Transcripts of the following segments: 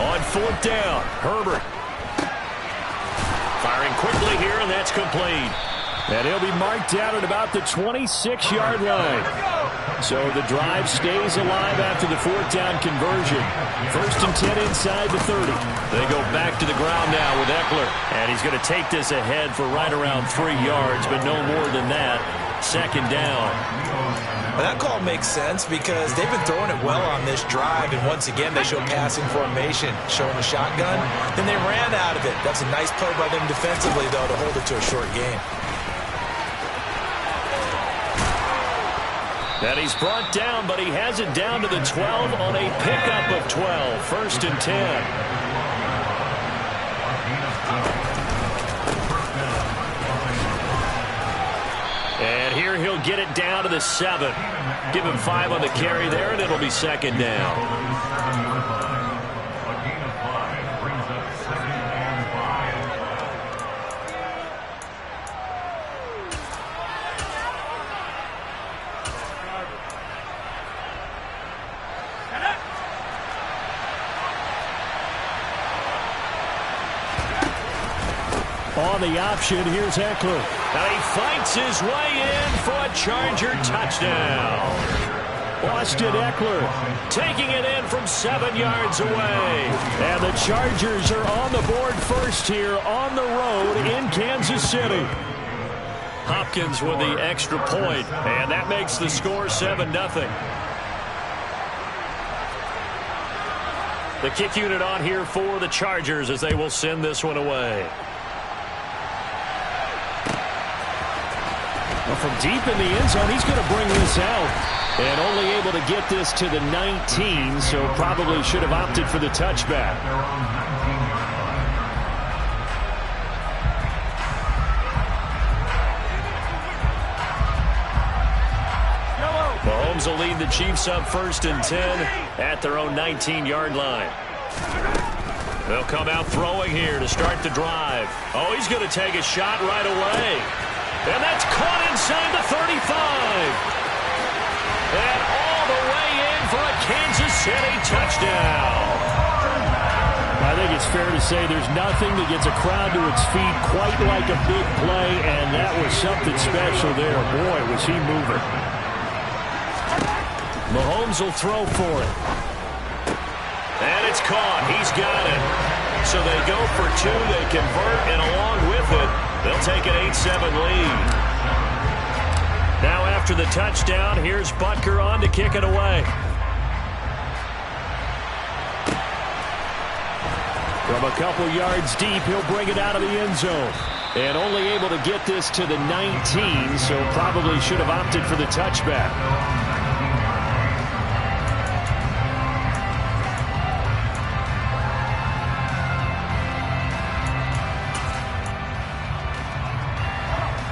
On fourth down, Herbert. Firing quickly here, and that's complete. And he'll be marked down at about the 26-yard line. So the drive stays alive after the fourth down conversion. First and 10 inside the 30. They go back to the ground now with Eckler. And he's going to take this ahead for right around 3 yards, but no more than that. Second down. Well, that call makes sense because they've been throwing it well on this drive, and once again they show passing formation, showing a shotgun. Then they ran out of it. That's a nice play by them defensively, though, to hold it to a short game. And he's brought down, but he has it down to the 12 on a pickup of 12. First and 10. And here he'll get it down to the 7. Give him 5 on the carry there, and it'll be second down. On the option, here's Eckler. And he fights his way in for a Charger touchdown. Austin Eckler taking it in from 7 yards away. And the Chargers are on the board first here on the road in Kansas City. Hopkins with the extra point, and that makes the score 7-0. The kick unit on here for the Chargers as they will send this one away. Well, from deep in the end zone, he's going to bring this out. And only able to get this to the 19, so probably should have opted for the touchback. Mahomes will lead the Chiefs up first and 10 at their own 19-yard line. They'll come out throwing here to start the drive. Oh, he's going to take a shot right away. And that's caught inside the 35. And all the way in for a Kansas City touchdown. I think it's fair to say there's nothing that gets a crowd to its feet quite like a big play, and that was something special there. Boy, was he moving. Mahomes will throw for it. And it's caught. He's got it. So they go for 2. They convert, and along with it, they'll take an 8-7 lead. Now after the touchdown, here's Butker on to kick it away. From a couple yards deep, he'll bring it out of the end zone. And only able to get this to the 19, so probably should have opted for the touchback.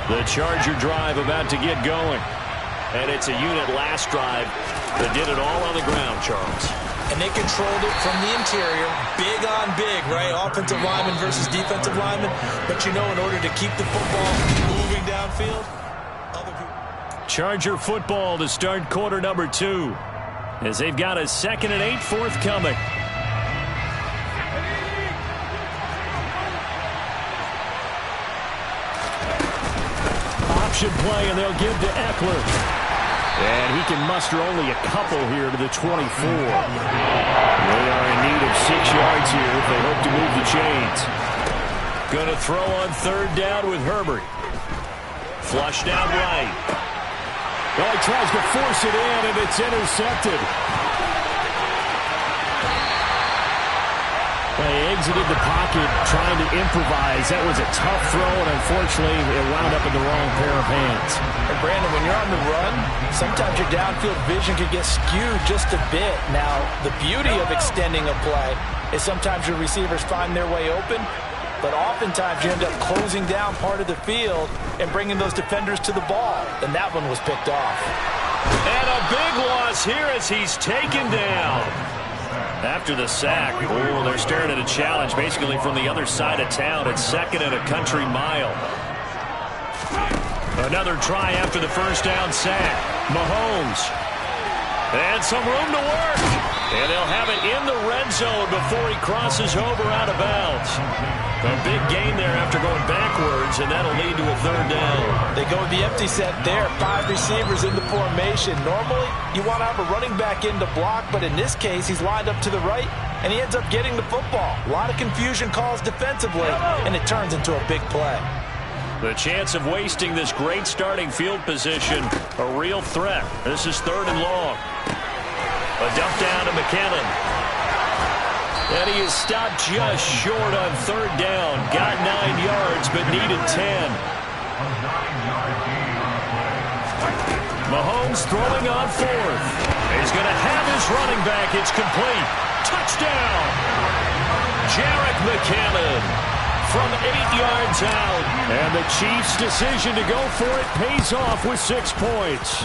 The Charger drive about to get going. And it's a unit last drive that did it all on the ground, Charles. And they controlled it from the interior. Big on big, right? Offensive lineman versus defensive lineman. But you know, in order to keep the football moving downfield, other people... Charger football to start quarter number 2. As they've got a 2nd and 8 forthcoming. Option play, and they'll give to Eckler. And he can muster only a couple here to the 24. They are in need of 6 yards here if they hope to move the chains. Going to throw on 3rd down with Herbert. Flushed out right. Well, he tries to force it in, and it's intercepted. They exited the pocket trying to improvise. That was a tough throw, and unfortunately, it wound up in the wrong pair of hands. And Brandon, when you're on the run, sometimes your downfield vision can get skewed just a bit. Now, the beauty of extending a play is sometimes your receivers find their way open, but oftentimes you end up closing down part of the field and bringing those defenders to the ball, and that one was picked off. And a big loss here as he's taken down. After the sack, oh, they're staring at a challenge basically from the other side of town. It's 2nd and a country mile. Another try after the first down sack. Mahomes. And some room to work. And they'll have it in the red zone before he crosses over out of bounds. A big gain there after going backwards, and that'll lead to a third down. They go with the empty set there. 5 receivers in the formation. Normally, you want to have a running back in to block, but in this case, he's lined up to the right, and he ends up getting the football. A lot of confusion calls defensively, and it turns into a big play. The chance of wasting this great starting field position, a real threat. This is 3rd and long. A dump down to McKinnon. And he is stopped just short on 3rd down. Got 9 yards, but needed 10. Mahomes throwing on 4th. He's going to have his running back. It's complete. Touchdown. Jerick McKinnon from 8 yards out. And the Chiefs' decision to go for it pays off with 6 points.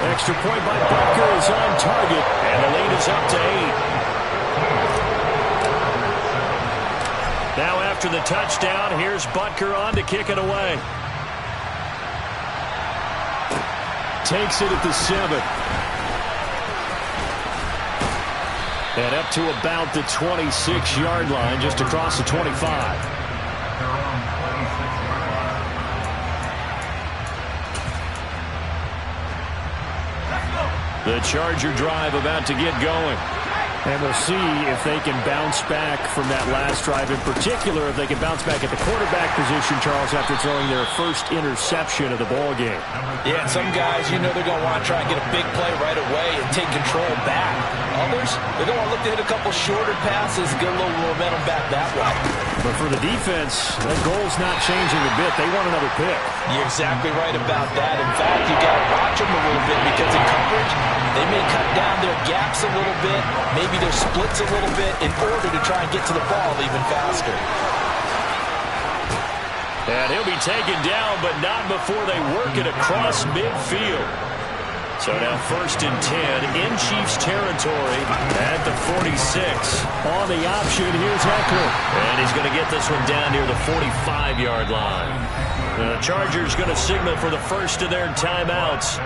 Extra point by Butker is on target. And the lead is up to 8. Now after the touchdown, here's Butker on to kick it away. Takes it at the 7. And up to about the 26-yard line, just across the 25. The Charger drive about to get going. And we'll see if they can bounce back from that last drive. In particular, if they can bounce back at the quarterback position, Charles, after throwing their first interception of the ball game. Yeah, some guys, you know they're going to want to try and get a big play right away and take control back. Others, they're going to look to hit a couple shorter passes, get a little momentum back that way. But for the defense, that goal's not changing a bit. They want another pick. You're exactly right about that. In fact, you got to watch them a little bit because in coverage, they may cut down their gaps a little bit, maybe their splits a little bit in order to try and get to the ball even faster. And he'll be taken down, but not before they work it across midfield. So now 1st and 10 in Chiefs territory at the 46. On the option, here's Eckler. And he's going to get this one down near the 45-yard line. The Chargers going to signal for the first of their timeouts.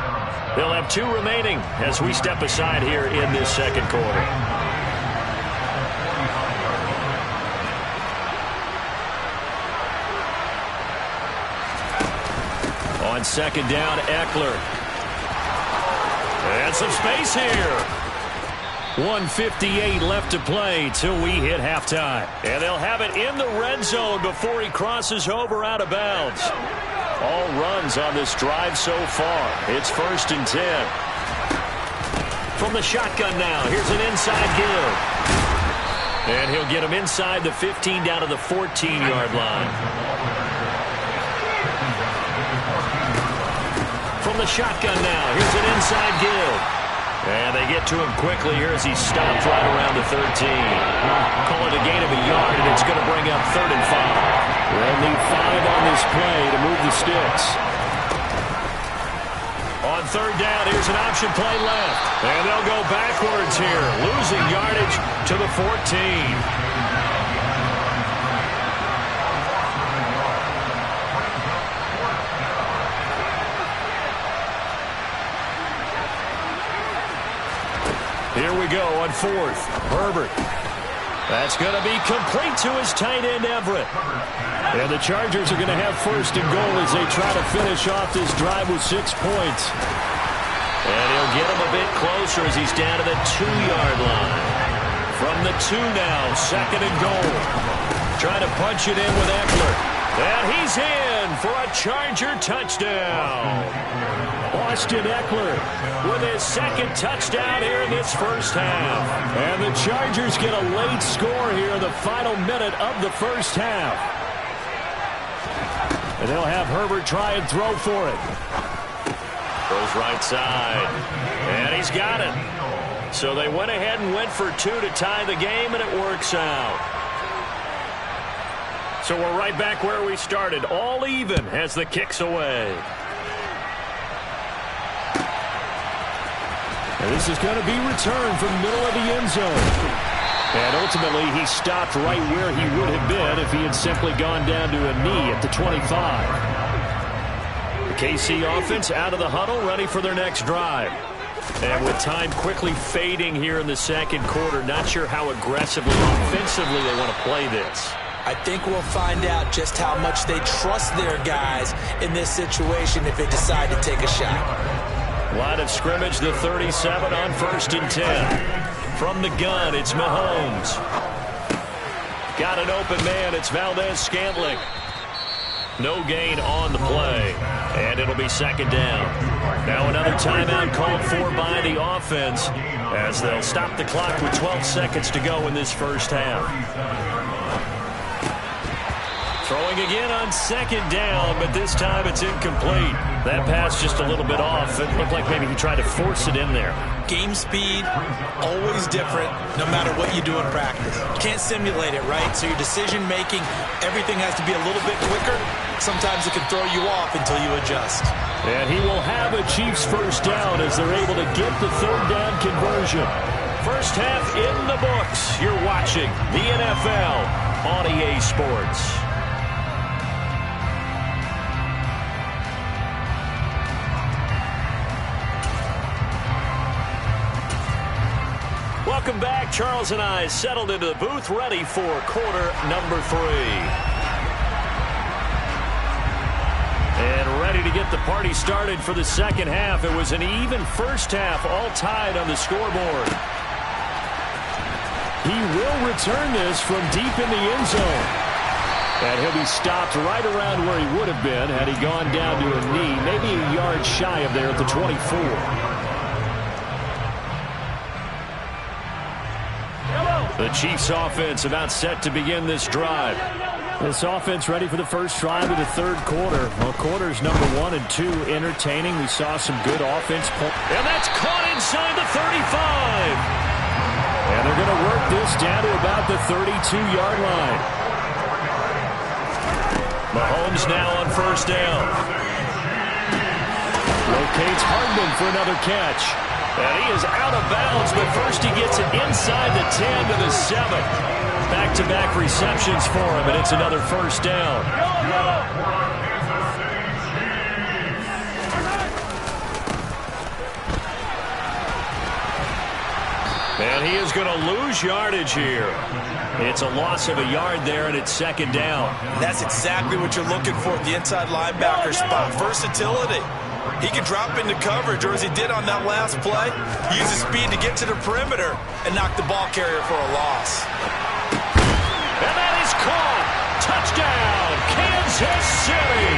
They'll have 2 remaining as we step aside here in this second quarter. On 2nd down, Eckler. And some space here. 1:58 left to play till we hit halftime. And they'll have it in the red zone before he crosses over out of bounds. All runs on this drive so far. It's 1st and 10. From the shotgun now, here's an inside give. And he'll get him inside the 15 down to the 14-yard line. From the shotgun now, here's an inside give. And they get to him quickly here as he stopped right around the 13. Call it a gain of a yard, and it's going to bring up 3rd and 5. They'll need 5 on this play to move the sticks. On 3rd down, here's an option play left. And they'll go backwards here, losing yardage to the 14. Here we go on 4th. Herbert. That's going to be complete to his tight end, Everett. And the Chargers are going to have 1st and goal as they try to finish off this drive with 6 points. And he'll get him a bit closer as he's down to the 2-yard line. From the 2 now, 2nd and goal. Trying to punch it in with Eckler. And he's in for a Charger touchdown. Austin Eckler with his 2nd touchdown here in this first half. And the Chargers get a late score here in the final minute of the first half. And they'll have Herbert try and throw for it. Goes right side. And he's got it. So they went ahead and went for 2 to tie the game, and it works out. So we're right back where we started. All even as the kick's away. And this is going to be returned from the middle of the end zone. And ultimately, he stopped right where he would have been if he had simply gone down to a knee at the 25. The KC offense out of the huddle, ready for their next drive. And with time quickly fading here in the second quarter, not sure how aggressively, offensively they want to play this. I think we'll find out just how much they trust their guys in this situation if they decide to take a shot. Line of scrimmage, the 37 on 1st and 10. From the gun, it's Mahomes. Got an open man, it's Valdez-Scantling. No gain on the play, and it'll be second down. Now another timeout called for by the offense as they'll stop the clock with 12 seconds to go in this first half. Throwing again on second down, but this time it's incomplete. That pass just a little bit off. It looked like maybe he tried to force it in there. Game speed, always different, no matter what you do in practice. You can't simulate it, right? So your decision-making, everything has to be a little bit quicker. Sometimes it can throw you off until you adjust. And he will have a Chiefs first down as they're able to get the third down conversion. First half in the books. You're watching the NFL on EA Sports. Welcome back. Charles and I settled into the booth, ready for quarter number 3. And ready to get the party started for the second half. It was an even first half, all tied on the scoreboard. He will return this from deep in the end zone. And he'll be stopped right around where he would have been had he gone down to a knee, maybe a yard shy of there at the 24. The Chiefs offense about set to begin this drive. This offense ready for the first drive of the third quarter. Well, quarters number 1 and 2 entertaining. We saw some good offense. And that's caught inside the 35. And they're going to work this down to about the 32-yard line. Mahomes now on first down. Locates Hardman for another catch. And he is out of bounds, but first he gets it inside the 10 to the 7. Back-to-back receptions for him, and it's another first down. And he is going to lose yardage here. It's a loss of a yard there, and it's second down. That's exactly what you're looking for at the inside linebacker spot. Versatility. He can drop into coverage, or as he did on that last play, use his speed to get to the perimeter and knock the ball carrier for a loss. And that is caught. Touchdown, Kansas City.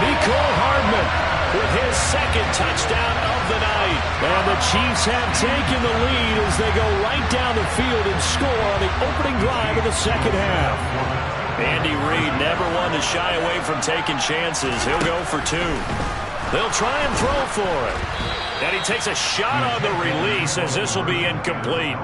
Mecole Hardman with his second touchdown of the night. And the Chiefs have taken the lead as they go right down the field and score on the opening drive of the second half. Andy Reid never one to shy away from taking chances. He'll go for 2. They'll try and throw for it. And he takes a shot on the release as this will be incomplete.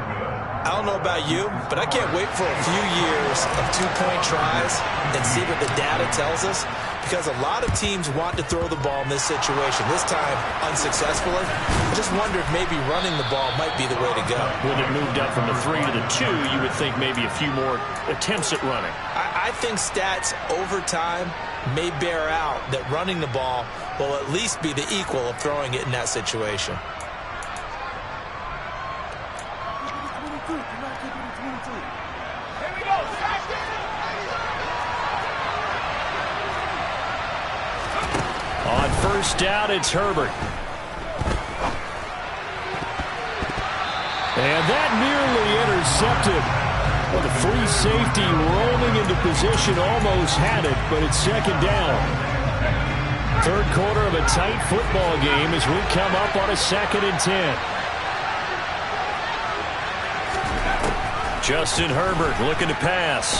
I don't know about you, but I can't wait for a few years of 2-point tries and see what the data tells us, because a lot of teams want to throw the ball in this situation. This time, unsuccessfully. I just wondered maybe running the ball might be the way to go. When it moved up from the 3 to the 2, you would think maybe a few more attempts at running. I think stats over time may bear out that running the ball will at least be the equal of throwing it in that situation. On first down, it's Herbert. And that nearly intercepted. Well, the free safety rolling into position almost had it, but it's second down. Third quarter of a tight football game as we come up on a 2nd and 10. Justin Herbert looking to pass.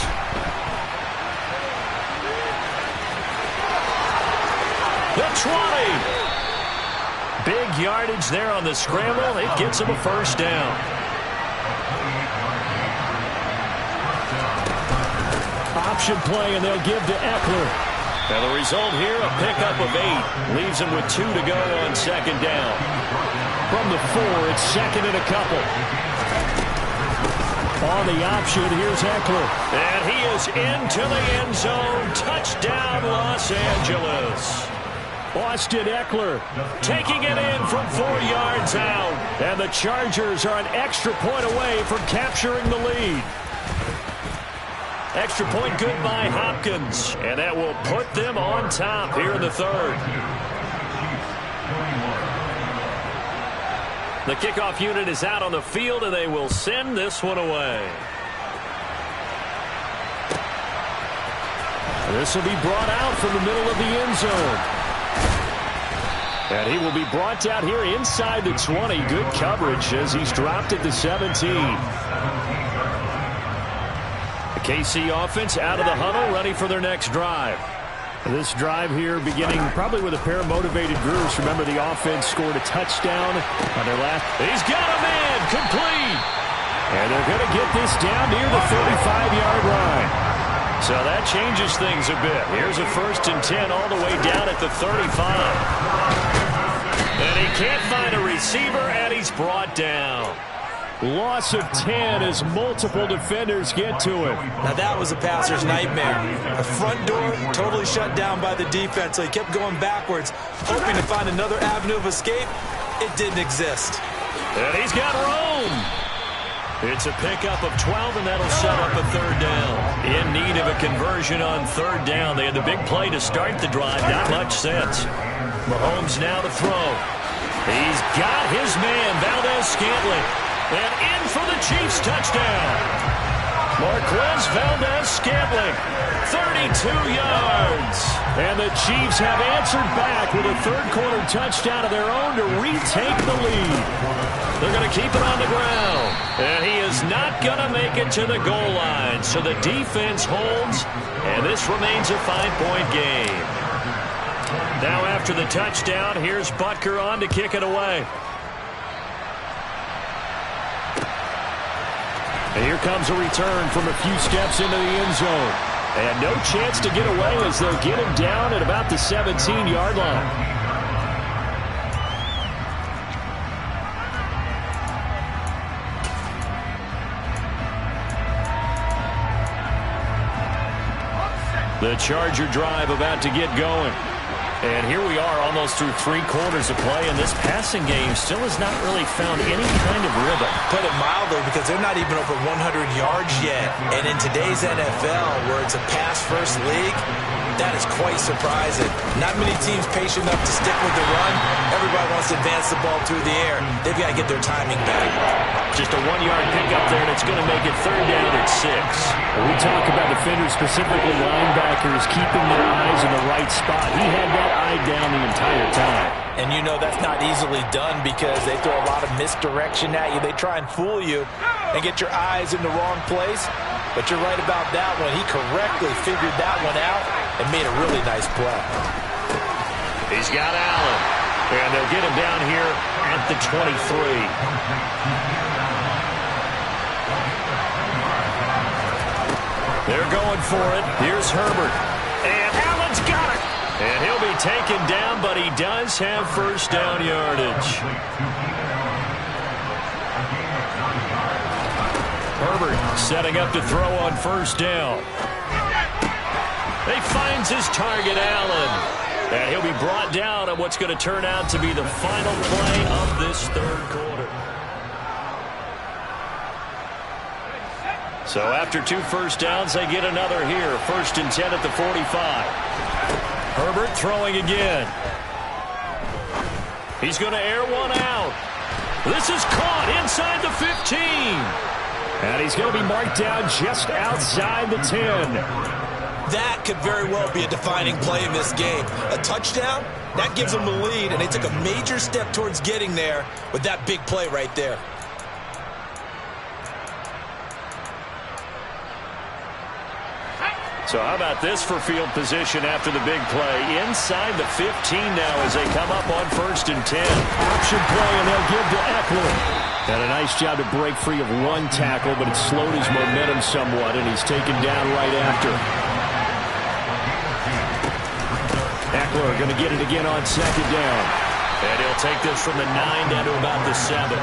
The 20. Big yardage there on the scramble. It gets him a first down. Option play, and they'll give to Eckler. And the result here, a pickup of 8. Leaves him with 2 to go on second down. From the 4, it's second and a couple. On the option, here's Eckler. And he is into the end zone. Touchdown, Los Angeles. Austin Eckler taking it in from 4 yards out. And the Chargers are an extra point away from capturing the lead. Extra point good by Hopkins. And that will put them on top here in the third. The kickoff unit is out on the field, and they will send this one away. This will be brought out from the middle of the end zone. And he will be brought down here inside the 20. Good coverage as he's dropped at the 17. The KC offense out of the huddle, ready for their next drive. This drive here beginning probably with a pair of motivated groups. Remember, the offense scored a touchdown on their last. He's got a man, complete. And they're going to get this down near the 35-yard line. So that changes things a bit. Here's a 1st and 10 all the way down at the 35. And he can't find a receiver, and he's brought down. Loss of 10 as multiple defenders get to him. Now that was a passer's nightmare. The front door totally shut down by the defense, so he kept going backwards, hoping to find another avenue of escape. It didn't exist. And he's got room. It's a pickup of 12, and that'll set up a 3rd down. In need of a conversion on 3rd down. They had the big play to start the drive. Not much sense. Mahomes now to throw. He's got his man, Valdez-Scantling. And in for the Chiefs touchdown. Marquez Valdez-Scantling, 32 yards. And the Chiefs have answered back with a 3rd quarter touchdown of their own to retake the lead. They're going to keep it on the ground. And he is not going to make it to the goal line. So the defense holds, and this remains a 5-point game. Now after the touchdown, here's Butker on to kick it away. And here comes a return from a few steps into the end zone. And no chance to get away as they'll get him down at about the 17-yard line. The Charger drive about to get going. And here we are almost through 3 quarters of play, and this passing game still has not really found any kind of rhythm. Put it mildly, because they're not even over 100 yards yet. And in today's NFL, where it's a pass-first league, that is quite surprising. Not many teams patient enough to stick with the run. Everybody wants to advance the ball through the air. They've got to get their timing back. Just a 1-yard pickup there, and it's going to make it 3rd down at 6. When we talk about defenders, specifically linebackers, keeping their eyes in the right spot. He had that eye down the entire time. And you know that's not easily done because they throw a lot of misdirection at you. They try and fool you and get your eyes in the wrong place. But you're right about that one. He correctly figured that one out and made a really nice play. He's got Allen. And they'll get him down here at the 23. They're going for it. Here's Herbert. And Allen's got it. And he'll be taken down, but he does have 1st down yardage. Herbert setting up to throw on 1st down. He finds his target, Allen. And he'll be brought down on what's going to turn out to be the final play of this 3rd quarter. So after 2 1st downs, they get another here. 1st and 10 at the 45. Herbert throwing again. He's going to air one out. This is caught inside the 15. And he's going to be marked down just outside the 10. That could very well be a defining play in this game. A touchdown, that gives them the lead, and they took a major step towards getting there with that big play right there. So how about this for field position after the big play? Inside the 15 now as they come up on 1st and 10. Option play, and they'll give to Eckler. Had a nice job to break free of one tackle, but it slowed his momentum somewhat, and he's taken down right after. Eckler going to get it again on 2nd down. And he'll take this from the 9 down to about the 7.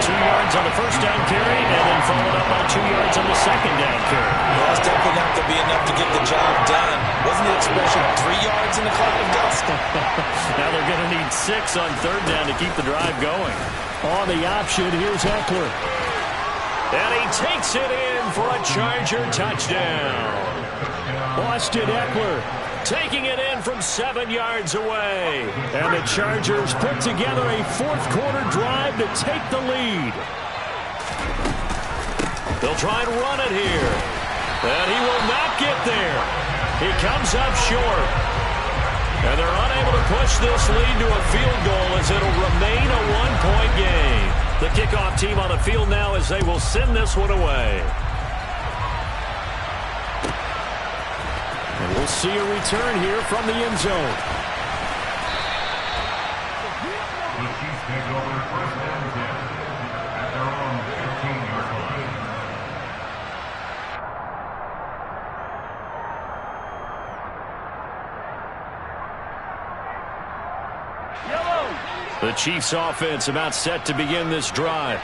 2 yards on the first down carry, and then followed up by 2 yards on the second down carry. Well, that's definitely not going to be enough to get the job done. Wasn't the expression 3 yards in the cloud of dust? Now they're going to need 6 on third down to keep the drive going. On the option, here's Eckler. And he takes it in for a Charger touchdown. Austin Eckler taking it in from 7 yards away. And the Chargers put together a fourth-quarter drive to take the lead. They'll try and run it here. And he will not get there. He comes up short. And they're unable to push this lead to a field goal as it'll remain a one-point game. The kickoff team on the field now as they will send this one away. And we'll see a return here from the end zone. The Chiefs take over first and 10 at their own 15-yard line. The Chiefs offense about set to begin this drive.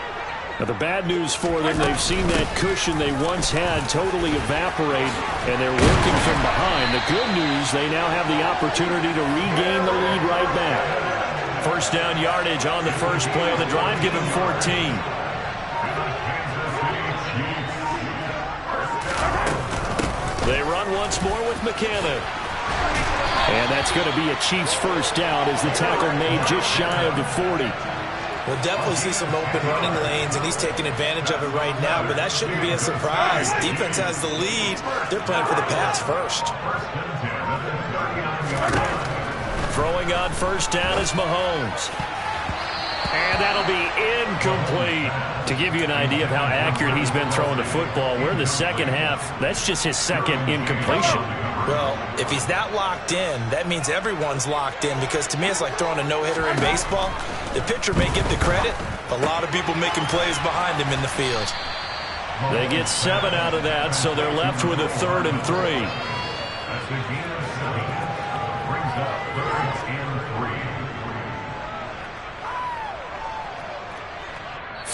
Now the bad news for them, they've seen that cushion they once had totally evaporate, and they're working from behind. The good news, they now have the opportunity to regain the lead right back. First down yardage on the first play of the drive, give him 14. They run once more with McKinnon. And that's going to be a Chiefs first down as the tackle made just shy of the 40. We'll definitely see some open running lanes, and he's taking advantage of it right now, but that shouldn't be a surprise. Defense has the lead. They're playing for the pass first. Throwing on first down is Mahomes. And that'll be incomplete. To give you an idea of how accurate he's been throwing the football, we're in the second half. That's just his second incompletion. Well, if he's that locked in, that means everyone's locked in, because to me it's like throwing a no-hitter in baseball. The pitcher may get the credit, a lot of people making plays behind him in the field. They get 7 out of that, so they're left with a 3rd and 3. That's the gain of 7. Brings up 3rd and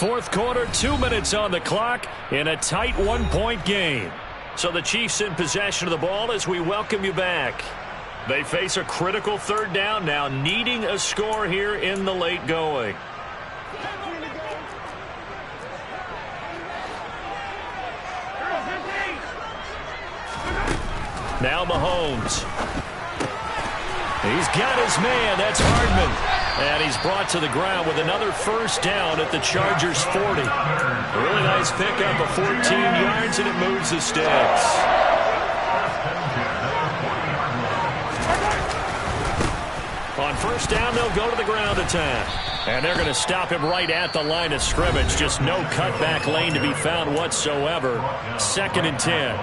3. Fourth quarter, 2 minutes on the clock in a tight one-point game. So the Chiefs in possession of the ball as we welcome you back. They face a critical third down now, needing a score here in the late going. Now Mahomes. He's got his man. That's Hardman. And he's brought to the ground with another first down at the Chargers 40. A really nice pickup of 14 yards, and it moves the sticks. On first down, they'll go to the ground attack. And they're going to stop him right at the line of scrimmage. Just no cutback lane to be found whatsoever. 2nd and 10.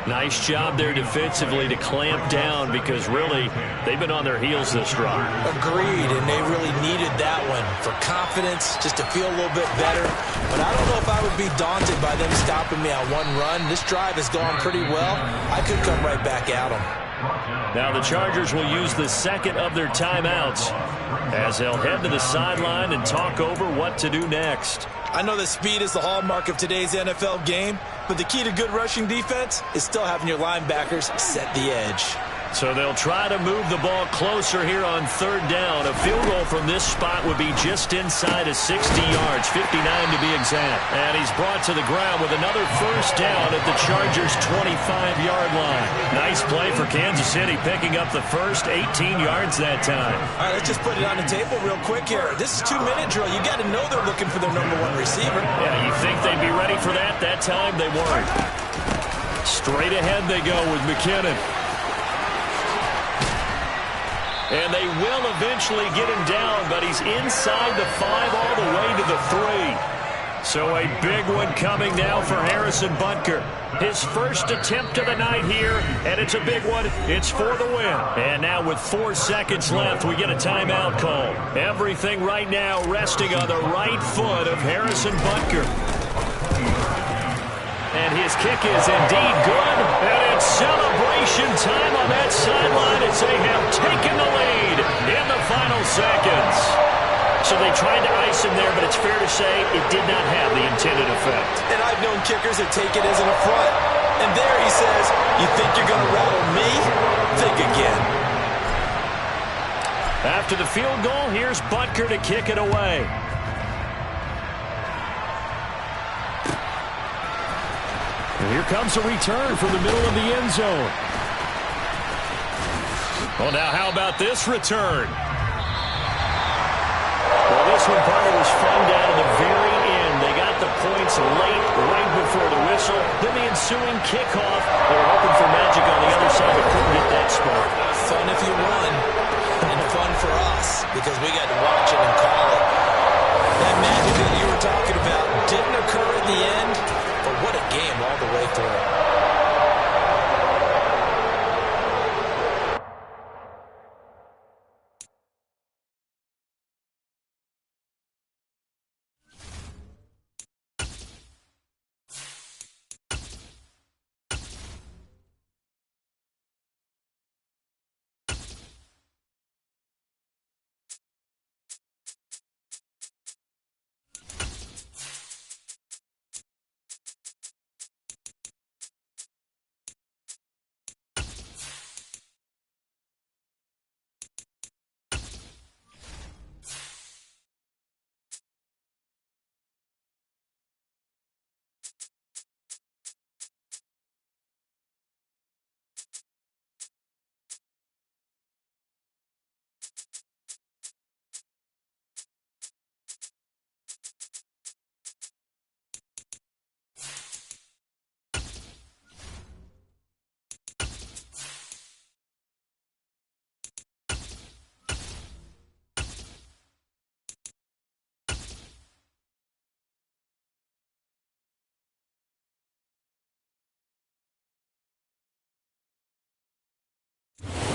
Nice job there defensively to clamp down, because really they've been on their heels this drive. Agreed, and they really needed that one for confidence, just to feel a little bit better. But I don't know if I would be daunted by them stopping me on one run. This drive has gone pretty well. I could come right back at them. Now the Chargers will use the second of their timeouts as they'll head to the sideline and talk over what to do next. I know that speed is the hallmark of today's NFL game, but the key to good rushing defense is still having your linebackers set the edge. So they'll try to move the ball closer here on third down. A field goal from this spot would be just inside of 60 yards, 59 to be exact. And he's brought to the ground with another first down at the Chargers' 25-yard line. Nice play for Kansas City, picking up the first 18 yards that time. All right, let's just put it on the table real quick here. This is 2-minute drill. You got to know they're looking for their number 1 receiver. Yeah, you think they'd be ready for that? That time they weren't. Straight ahead they go with McKinnon. And they will eventually get him down, but he's inside the 5 all the way to the 3. So a big one coming now for Harrison Butker. His first attempt of the night here, and it's a big one. It's for the win. And now with 4 seconds left, we get a timeout call. Everything right now resting on the right foot of Harrison Butker. And his kick is indeed good. And it's celebration time on that sideline as they have taken the lead in the final seconds. So they tried to ice him there, but it's fair to say it did not have the intended effect. And I've known kickers that take it as an affront. And there he says, you think you're going to rattle me? Think again. After the field goal, here's Butker to kick it away. And here comes a return from the middle of the end zone. Well, now how about this return? Well, this one, partner, was fun down to the very end. They got the points late, right before the whistle. Then the ensuing kickoff. They were hoping for magic on the other side, but couldn't get that spark. Fun if you won, and fun for us, because we got to watch it and call it. That magic that you were talking about didn't occur at the end, but what a game all the way through.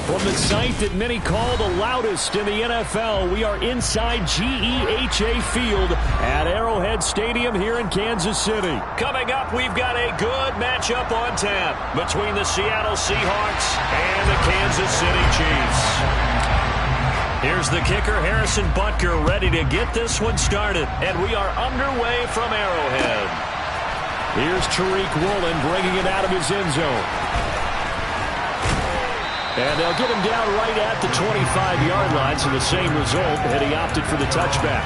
From the site that many call the loudest in the NFL, we are inside GEHA Field at Arrowhead Stadium here in Kansas City. Coming up, we've got a good matchup on tap between the Seattle Seahawks and the Kansas City Chiefs. Here's the kicker, Harrison Butker, ready to get this one started. And we are underway from Arrowhead. Here's Tariq Woolen bringing it out of his end zone. And they'll get him down right at the 25-yard line, so the same result, and he opted for the touchback.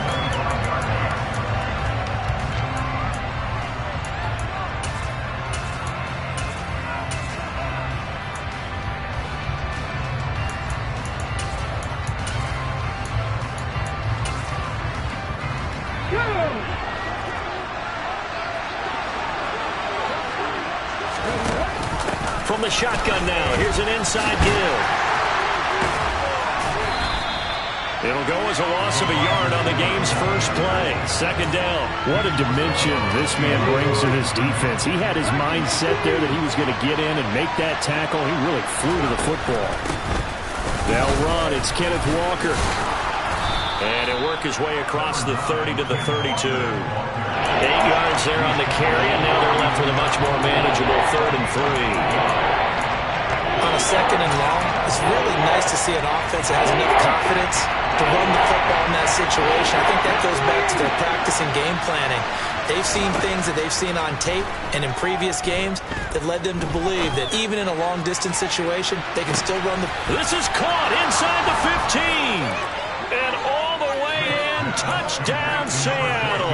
From the shotgun now, here's an inside give. It'll go as a loss of a yard on the game's first play. Second down. What a dimension this man brings to this defense. He had his mind set there that he was going to get in and make that tackle. He really flew to the football. They'll run. It's Kenneth Walker. And he'll work his way across the 30 to the 32. 8 yards there on the carry, and now they're left with a much more manageable 3rd and 3. On a 2nd and long, it's really nice to see an offense that has enough confidence to run the football in that situation. I think that goes back to their practice and game planning. They've seen things that they've seen on tape and in previous games that led them to believe that even in a long-distance situation, they can still run the... This is caught inside the 15. And all the way in, touchdown Seattle.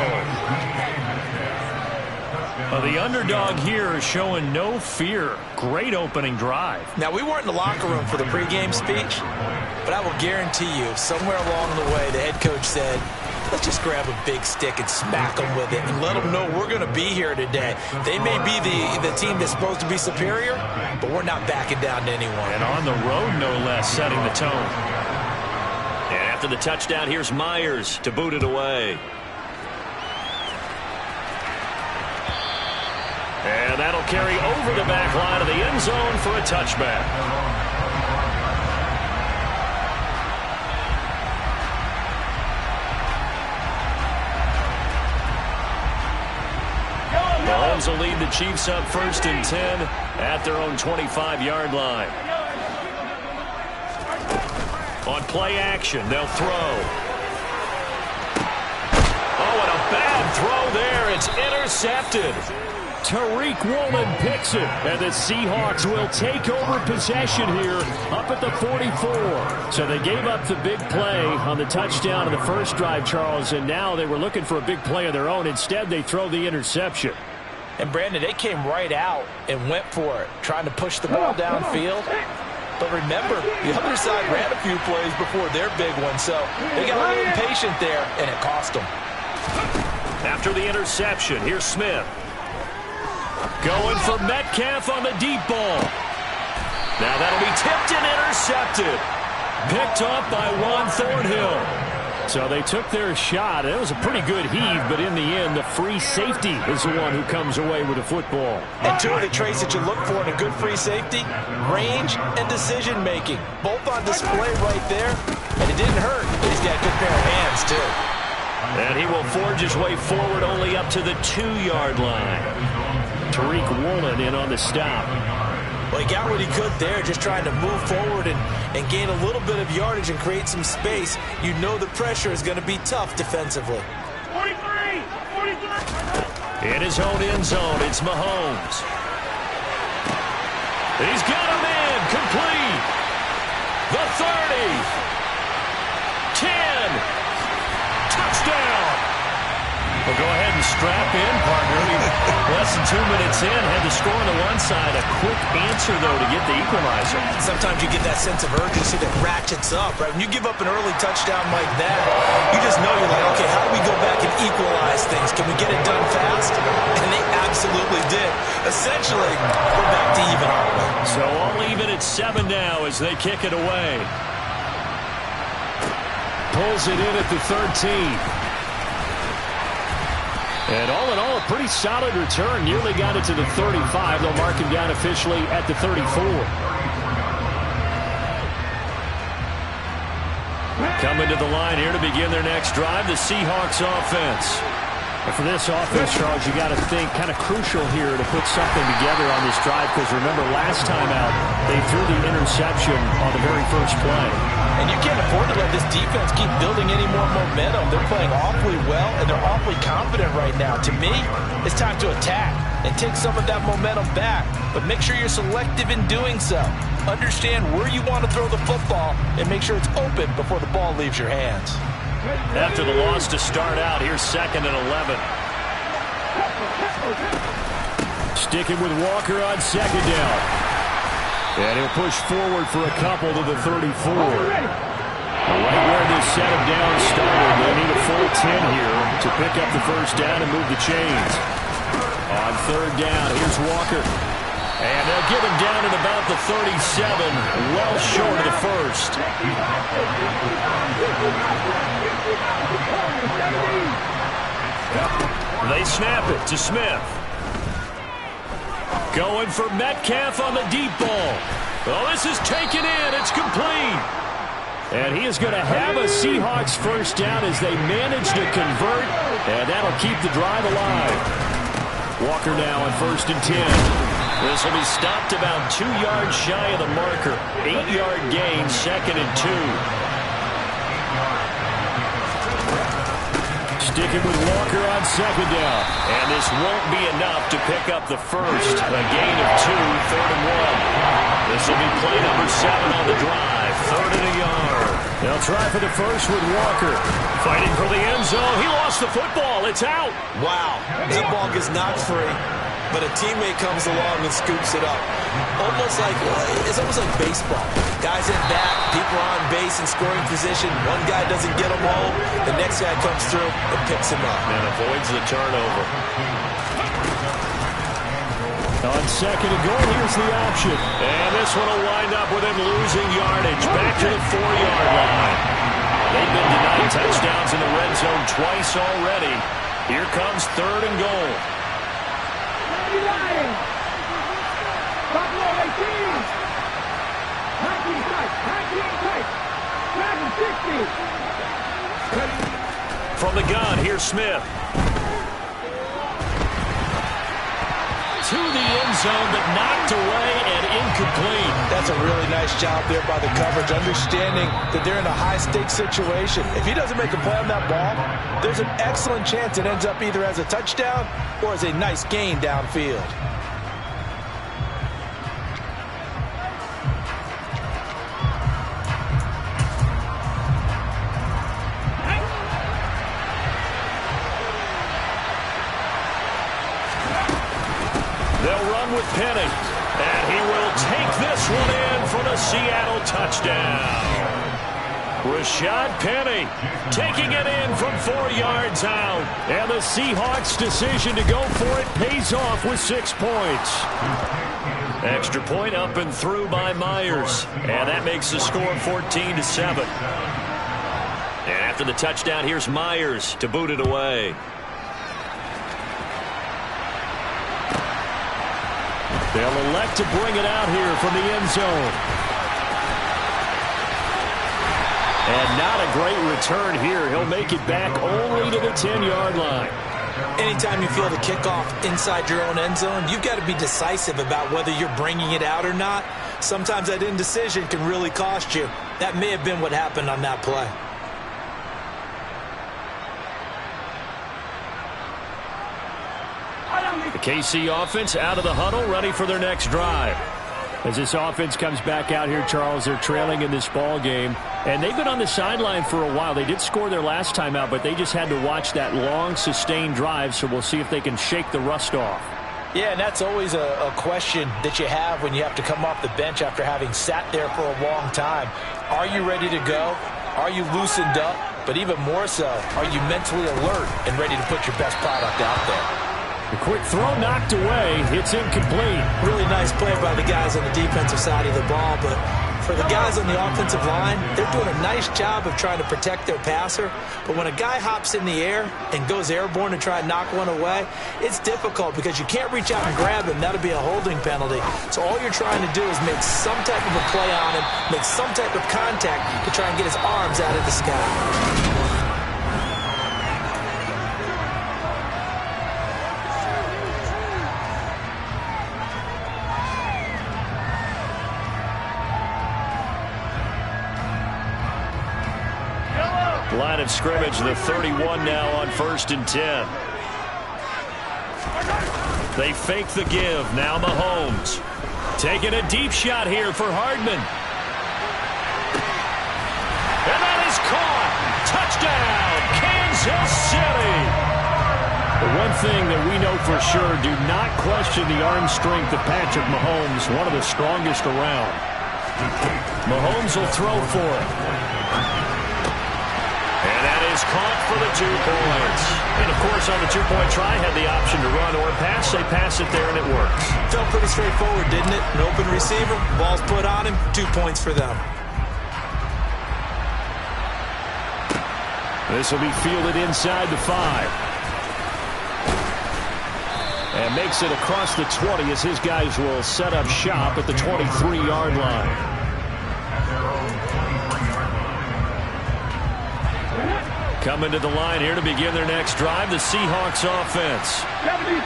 The underdog here is showing no fear. Great opening drive. Now, we weren't in the locker room for the pregame speech, but I will guarantee you, somewhere along the way, the head coach said, let's just grab a big stick and smack them with it and let them know we're going to be here today. They may be the team that's supposed to be superior, but we're not backing down to anyone. And on the road, no less, setting the tone. And after the touchdown, here's Myers to boot it away. And that'll carry over the back line of the end zone for a touchback. Mahomes will lead the Chiefs up 1st and 10 at their own 25-yard line. On play action, they'll throw. Bad throw there. It's intercepted. Tariq Woolen picks it, and the Seahawks will take over possession here up at the 44. So they gave up the big play on the touchdown in the first drive, Charles, and now they were looking for a big play of their own. Instead, they throw the interception. And, Brandon, they came right out and went for it, trying to push the ball downfield. But remember, the other side ran a few plays before their big one, so they got a little impatient there, and it cost them. After the interception, here's Smith. Going for Metcalf on the deep ball. Now that'll be tipped and intercepted. Picked up by Juan Thornhill. So they took their shot. It was a pretty good heave, but in the end, the free safety is the one who comes away with the football. And two of the traits that you look for in a good free safety, range and decision-making. Both on display right there, and it didn't hurt. He's got a good pair of hands, too. And he will forge his way forward only up to the 2-yard line. Tariq Woolen in on the stop. Well, he got what he could there, just trying to move forward and gain a little bit of yardage and create some space. You know the pressure is going to be tough defensively. 43! In his own end zone, it's Mahomes. And he's got a man complete. The 30. 10. Touchdown. We'll go ahead and strap in, partner. Less than 2 minutes in, had the score on the one side. A quick answer, though, to get the equalizer. Sometimes you get that sense of urgency that ratchets up, right? When you give up an early touchdown like that, you just know you're like, okay, how do we go back and equalize things? Can we get it done fast? And they absolutely did. Essentially, we're back to even, aren't we? So all even at 7 now as they kick it away. Pulls it in at the 13. And all in all, a pretty solid return. Nearly got it to the 35. They'll mark him down officially at the 34. Coming to the line here to begin their next drive, the Seahawks offense. And for this offense, Charles, you got to think kind of crucial here to put something together on this drive, because remember last time out they threw the interception on the very first play. And you can't afford to let this defense keep building any more momentum. They're playing awfully well, and they're awfully confident right now. To me, it's time to attack and take some of that momentum back, but make sure you're selective in doing so. Understand where you want to throw the football and make sure it's open before the ball leaves your hands. After the loss to start out, here's 2nd and 11. Sticking with Walker on 2nd down. And he'll push forward for a couple to the 34. Right where this set of downs started, they need a full 10 here to pick up the first down and move the chains. On 3rd down, here's Walker. And they'll get him down at about the 37, well short of the first. They snap it to Smith. Going for Metcalf on the deep ball. Oh, this is taken in. It's complete. And he is going to have a Seahawks first down as they manage to convert, and that'll keep the drive alive. Walker now on 1st and 10. This will be stopped about 2 yards shy of the marker. 8-yard gain, 2nd and 2. Sticking with Walker on 2nd down. And this won't be enough to pick up the first. A gain of 2, 3rd and 1. This will be play number 7 on the drive. 3rd and a yard. They'll try for the first with Walker. Fighting for the end zone. He lost the football. It's out. Wow. That ball gets knocked free, but a teammate comes along and scoops it up. It's almost like baseball. Guys in back, people are on base in scoring position. One guy doesn't get him home. The next guy comes through and picks him up. And avoids the turnover. On 2nd and goal, here's the option. And this one will wind up with him losing yardage. Back to the 4-yard line. They've been denied touchdowns in the red zone twice already. Here comes 3rd and goal. From the gun, here's Smith. To the end end zone, but knocked away and incomplete. That's a really nice job there by the coverage, understanding that they're in a high-stakes situation. If he doesn't make a play on that ball, there's an excellent chance it ends up either as a touchdown or as a nice gain downfield. They'll run with Penny, and he will take this one in for the Seattle touchdown. Rashad Penny taking it in from 4 yards out. And the Seahawks' decision to go for it pays off with 6 points. Extra point up and through by Myers, and that makes the score 14-7. And after the touchdown, here's Myers to boot it away. They'll elect to bring it out here from the end zone. And not a great return here. He'll make it back only to the 10-yard line. Anytime you feel the kickoff inside your own end zone, you've got to be decisive about whether you're bringing it out or not. Sometimes that indecision can really cost you. That may have been what happened on that play. The KC offense out of the huddle, ready for their next drive. As this offense comes back out here, Charles, they're trailing in this ball game. And they've been on the sideline for a while. They did score their last time out, but they just had to watch that long, sustained drive, so we'll see if they can shake the rust off. Yeah, and that's always a question that you have when you have to come off the bench after having sat there for a long time. Are you ready to go? Are you loosened up? But even more so, are you mentally alert and ready to put your best product out there? The quick throw knocked away. It's incomplete. Really nice play by the guys on the defensive side of the ball, but for the guys on the offensive line, they're doing a nice job of trying to protect their passer. But when a guy hops in the air and goes airborne to try and knock one away, it's difficult because you can't reach out and grab him. That'll be a holding penalty. So all you're trying to do is make some type of a play on him, make some type of contact to try and get his arms out of the sky. Line of scrimmage, the 31 now on 1st and 10. They fake the give. Now Mahomes taking a deep shot here for Hardman. And that is caught. Touchdown, Kansas City. The one thing that we know for sure, do not question the arm strength of Patrick Mahomes, one of the strongest around. Mahomes will throw for it. And that is caught for the 2 points. And, of course, on the 2-point try, had the option to run or pass. They pass it there, and it works. Felt pretty straightforward, didn't it? An open receiver, ball's put on him, 2 points for them. This will be fielded inside the 5. And makes it across the 20 as his guys will set up shop at the 23-yard line. Coming to the line here to begin their next drive, the Seahawks offense.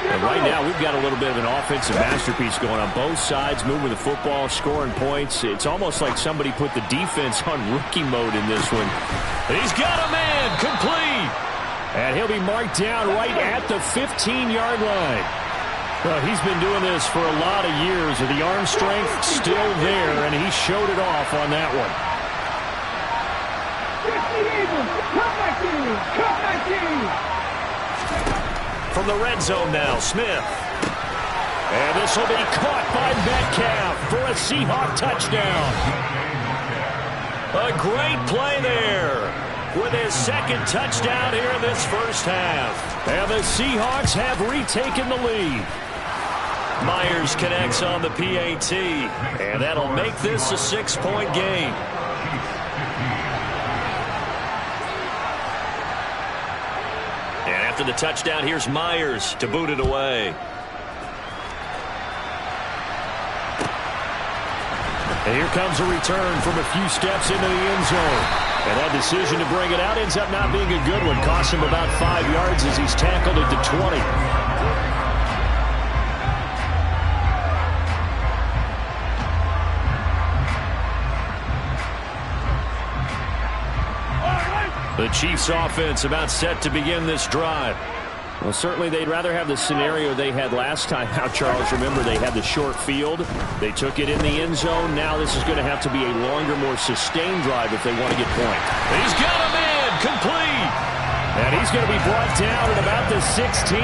And right now, we've got a little bit of an offensive masterpiece going on both sides, moving the football, scoring points. It's almost like somebody put the defense on rookie mode in this one. He's got a man, complete. And he'll be marked down right at the 15-yard line. Well, he's been doing this for a lot of years, with the arm strength still there, and he showed it off on that one. From the red zone now, Smith. And this will be caught by Metcalf for a Seahawk touchdown. A great play there with his 2nd touchdown here in this first half. And the Seahawks have retaken the lead. Myers connects on the PAT, and that'll make this a 6-point game. And after the touchdown, here's Myers to boot it away. And here comes a return from a few steps into the end zone. And that decision to bring it out ends up not being a good one. Costs him about 5 yards as he's tackled at the 20. The Chiefs offense about set to begin this drive. Well, certainly they'd rather have the scenario they had last time out, Charles. Remember, they had the short field. They took it in the end zone. Now this is going to have to be a longer, more sustained drive if they want to get points. He's got him in. Complete. And he's going to be brought down at about the 16.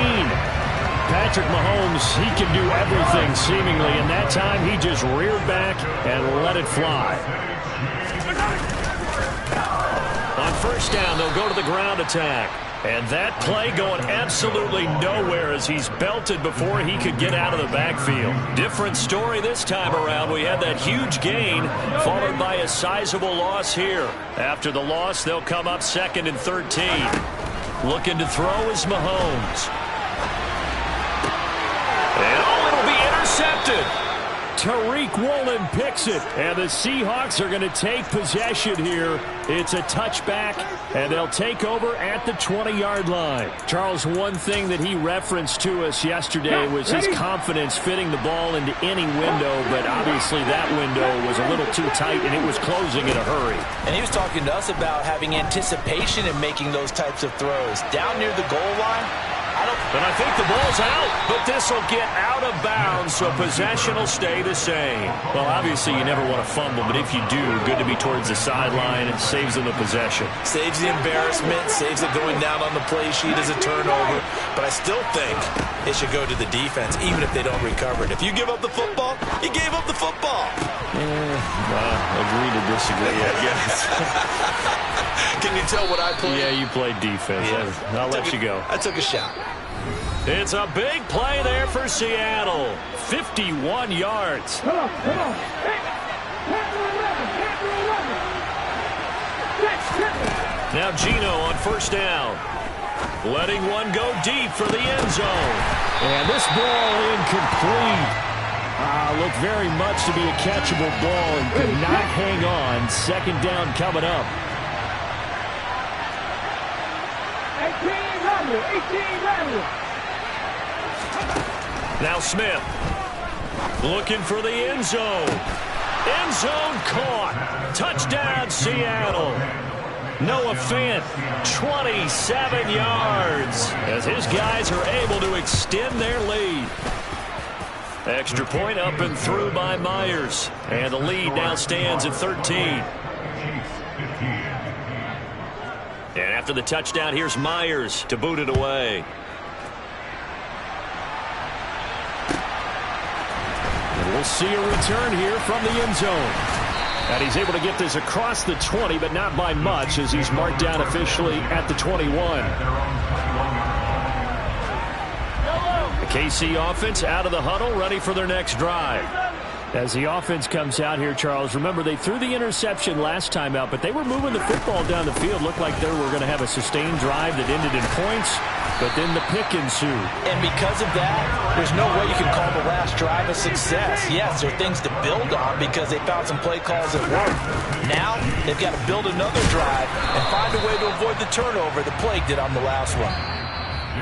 Patrick Mahomes, he can do everything seemingly, and that time he just reared back and let it fly. On first down, they'll go to the ground attack. And that play going absolutely nowhere as he's belted before he could get out of the backfield. Different story this time around. We had that huge gain followed by a sizable loss here. After the loss, they'll come up 2nd and 13. Looking to throw is Mahomes. And it'll be intercepted. Tariq Woolen picks it, and the Seahawks are going to take possession here. It's a touchback, and they'll take over at the 20-yard line. Charles, one thing that he referenced to us yesterday was his confidence fitting the ball into any window, but obviously that window was a little too tight, and it was closing in a hurry. And he was talking to us about having anticipation in making those types of throws. Down near the goal line, and I think the ball's out, but this will get out of bounds, so possession will stay the same. Well, obviously you never want to fumble, but if you do, good to be towards the sideline. It saves them the possession. Saves the embarrassment, saves it going down on the play sheet as a turnover. But I still think it should go to the defense, even if they don't recover it. If you give up the football, you gave up the football. Agree to disagree, I guess. Can you tell what I played? Yeah, you played defense. Yeah. I'll let you go. I took a shot. It's a big play there for Seattle. 51 yards. Come on. Now Gino on first down. Letting one go deep for the end zone. And this ball incomplete. Looked very much to be a catchable ball and could not hang on. Second down coming up. 18. Now Smith looking for the end zone. End zone caught. Touchdown Seattle. Noah Fant, 27 yards as his guys are able to extend their lead. Extra point up and through by Myers. And the lead now stands at 13. And after the touchdown, here's Myers to boot it away. And we'll see a return here from the end zone. And he's able to get this across the 20, but not by much as he's marked down officially at the 21. The KC offense out of the huddle, ready for their next drive. As the offense comes out here, Charles, remember they threw the interception last time out, but they were moving the football down the field. Looked like they were going to have a sustained drive that ended in points, but then the pick ensued. And because of that, there's no way you can call the last drive a success. Yes, there are things to build on because they found some play calls that work. Now, they've got to build another drive and find a way to avoid the turnover the play did on the last one.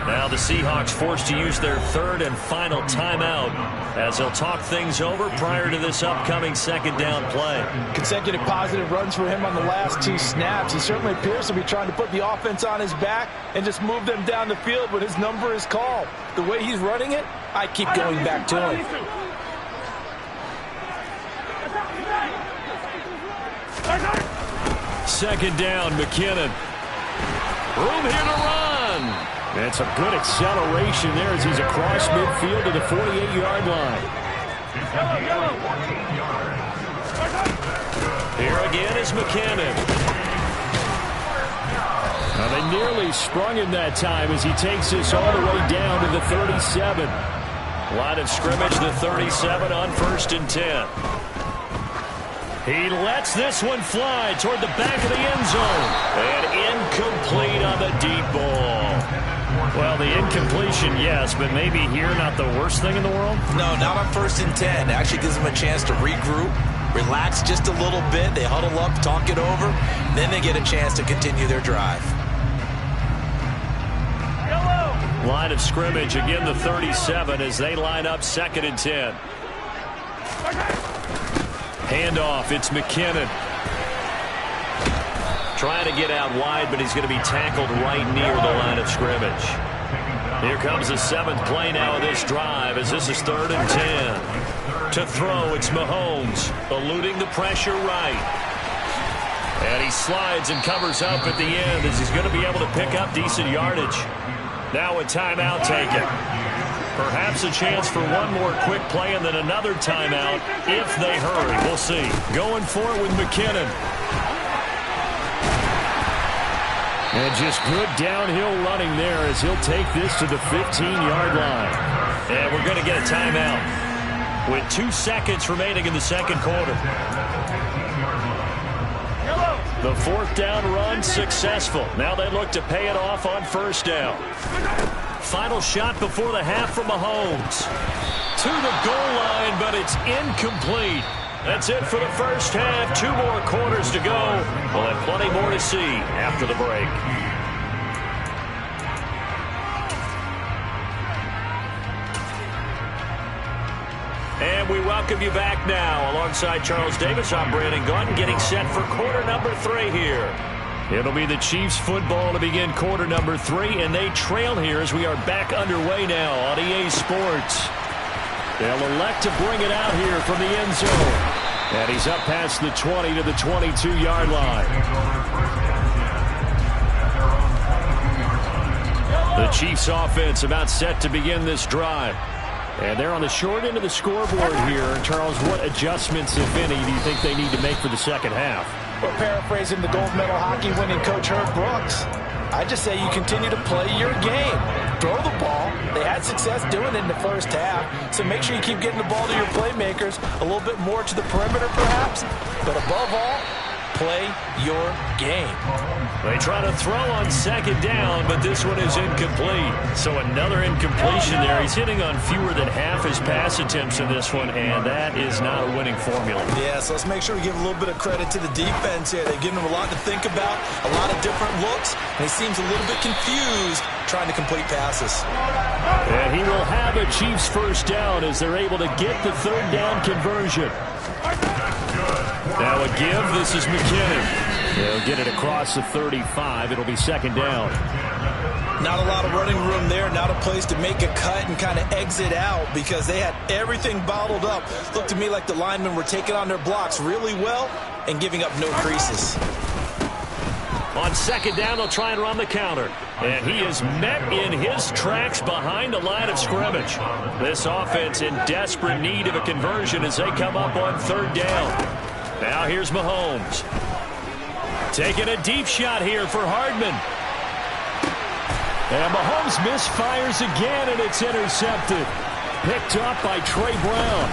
Now the Seahawks forced to use their third and final timeout as they'll talk things over prior to this upcoming second down play. Consecutive positive runs for him on the last two snaps. He certainly appears to be trying to put the offense on his back and just move them down the field when his number is called. The way he's running it, I keep going back to him. Second down, McKinnon. Room here to run. It's a good acceleration there as he's across midfield to the 48-yard line. Here again is McKinnon. Now they nearly sprung him that time as he takes this all the way down to the 37. Line of scrimmage, the 37 on first and 10. He lets this one fly toward the back of the end zone. And incomplete on the deep ball. Well, the incompletion, yes, but maybe here not the worst thing in the world? No, not on first and 10. It actually gives them a chance to regroup, relax just a little bit. They huddle up, talk it over. Then they get a chance to continue their drive. Line of scrimmage, again the 37 as they line up second and 10. Handoff, it's McKinnon. Trying to get out wide, but he's going to be tackled right near the line of scrimmage. Here comes the 7th play now of this drive as this is 3rd and 10. To throw, it's Mahomes, eluding the pressure right. And he slides and covers up at the end as he's going to be able to pick up decent yardage. Now a timeout taken. Perhaps a chance for one more quick play and then another timeout if they hurry. We'll see. Going for it with McKinnon. And just good downhill running there as he'll take this to the 15-yard line. And we're going to get a timeout with 2 seconds remaining in the second quarter. The 4th down run successful. Now they look to pay it off on 1st down. Final shot before the half from Mahomes. To the goal line, but it's incomplete. That's it for the first half. 2 more quarters to go. We'll have plenty more to see after the break. And we welcome you back now. Alongside Charles Davis, I'm Brandon Gaudin, getting set for quarter number 3 here. It'll be the Chiefs football to begin quarter number 3, and they trail here as we are back underway now on EA Sports. They'll elect to bring it out here from the end zone. And he's up past the 20 to the 22-yard line. The Chiefs offense about set to begin this drive. And they're on the short end of the scoreboard here. Charles, what adjustments, if any, do you think they need to make for the second half? Well, paraphrasing the gold medal hockey winning coach Herb Brooks, I just say you continue to play your game. Throw the ball. They had success doing it in the first half, so make sure you keep getting the ball to your playmakers, a little bit more to the perimeter perhaps, but above all, play your game. They try to throw on 2nd down, but this one is incomplete. So another incompletion there. He's hitting on fewer than half his pass attempts in this one, and that is not a winning formula. Yeah, so let's make sure we give a little bit of credit to the defense here. They've given him a lot to think about, a lot of different looks, and he seems a little bit confused trying to complete passes. And he will have a Chiefs first down as they're able to get the 3rd down conversion. Now a give. This is McKinnon. They'll get it across the 35. It'll be 2nd down. Not a lot of running room there. Not a place to make a cut and kind of exit out because they had everything bottled up. Looked to me like the linemen were taking on their blocks really well and giving up no creases. On 2nd down, they'll try and run the counter. And he is met in his tracks behind the line of scrimmage. This offense in desperate need of a conversion as they come up on 3rd down. Now here's Mahomes. Taking a deep shot here for Hardman. And Mahomes misfires again, and it's intercepted. Picked up by Trey Brown.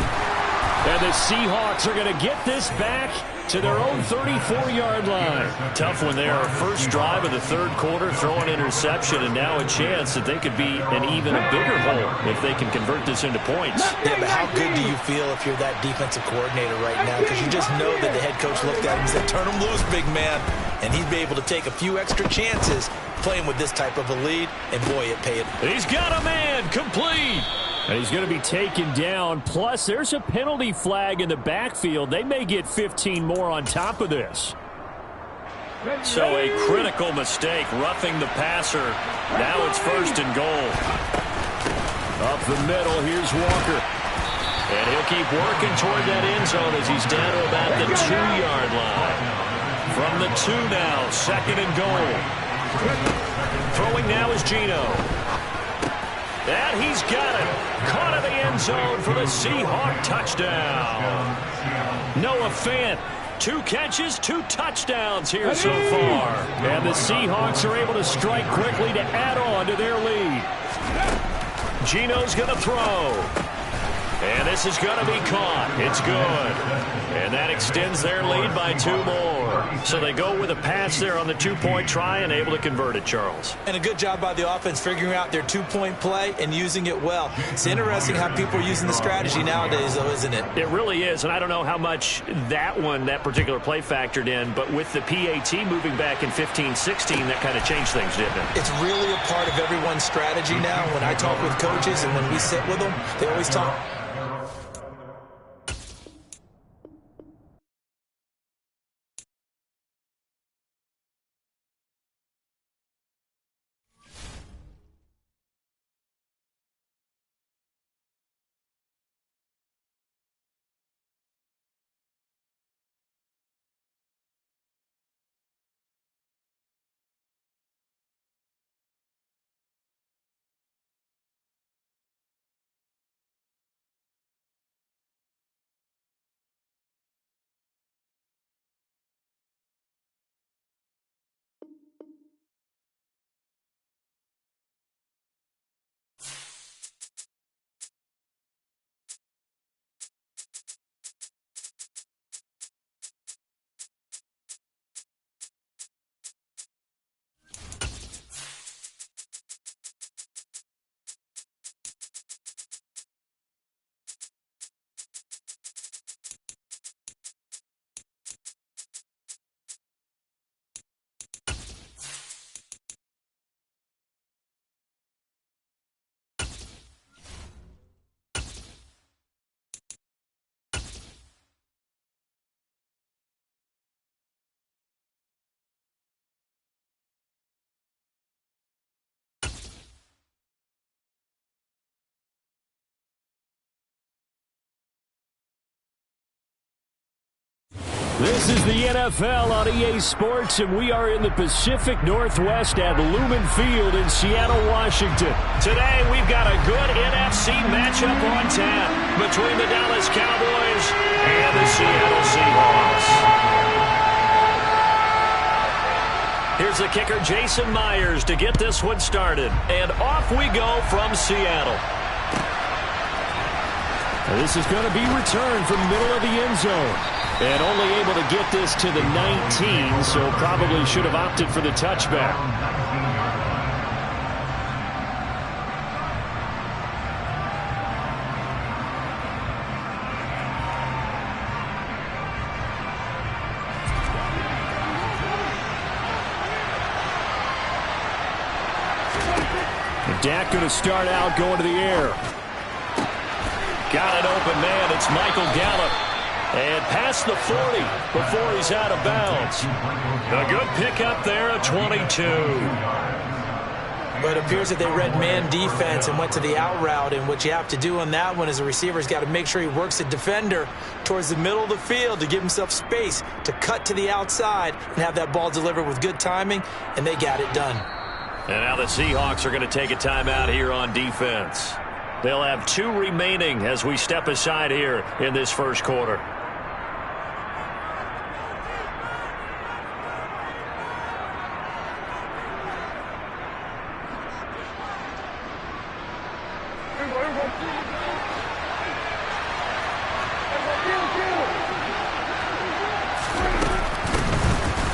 And the Seahawks are going to get this back to their own 34-yard line. Tough one there. First drive of the 3rd quarter, throw an interception, and now a chance that they could be an even a bigger hole if they can convert this into points. Yeah, but how good do you feel if you're that defensive coordinator right now? Because you just know that the head coach looked at him and said, turn him loose, big man. And he'd be able to take a few extra chances playing with this type of a lead, and boy, it paid. He's got a man, complete. And he's going to be taken down. Plus, there's a penalty flag in the backfield. They may get 15 more on top of this. So a critical mistake, roughing the passer. Now it's 1st and goal. Up the middle, here's Walker. And he'll keep working toward that end zone as he's down to about the 2-yard line. From the 2 now, 2nd and goal. Throwing now is Geno. And he's got it. Caught in the end zone for the Seahawk touchdown. Noah Fant, 2 catches, 2 touchdowns here so far. And the Seahawks are able to strike quickly to add on to their lead. Geno's going to throw. And this is going to be caught. It's good. And that extends their lead by 2 more. So they go with a pass there on the 2-point try and able to convert it, Charles. And a good job by the offense figuring out their 2-point play and using it well. It's interesting how people are using the strategy nowadays, though, isn't it? It really is, and I don't know how much that particular play factored in, but with the PAT moving back in 15-16, that kind of changed things, didn't it? It's really a part of everyone's strategy now. When I talk with coaches and when we sit with them, they always talk This is the NFL on EA Sports, and we are in the Pacific Northwest at Lumen Field in Seattle, Washington. Today, we've got a good NFC matchup on tap between the Dallas Cowboys and the Seattle Seahawks. Here's the kicker, Jason Myers, to get this one started. And off we go from Seattle. This is going to be returned from the middle of the end zone. And only able to get this to the 19, so probably should have opted for the touchback. And Dak going to start out going to the air. Got an open man. It's Michael Gallup. And past the 40 before he's out of bounds. A good pickup there at 22. But it appears that they read man defense and went to the out route. And what you have to do on that one is a receiver's got to make sure he works the defender towards the middle of the field to give himself space to cut to the outside and have that ball delivered with good timing, and they got it done. And now the Seahawks are going to take a timeout here on defense. They'll have 2 remaining as we step aside here in this first quarter.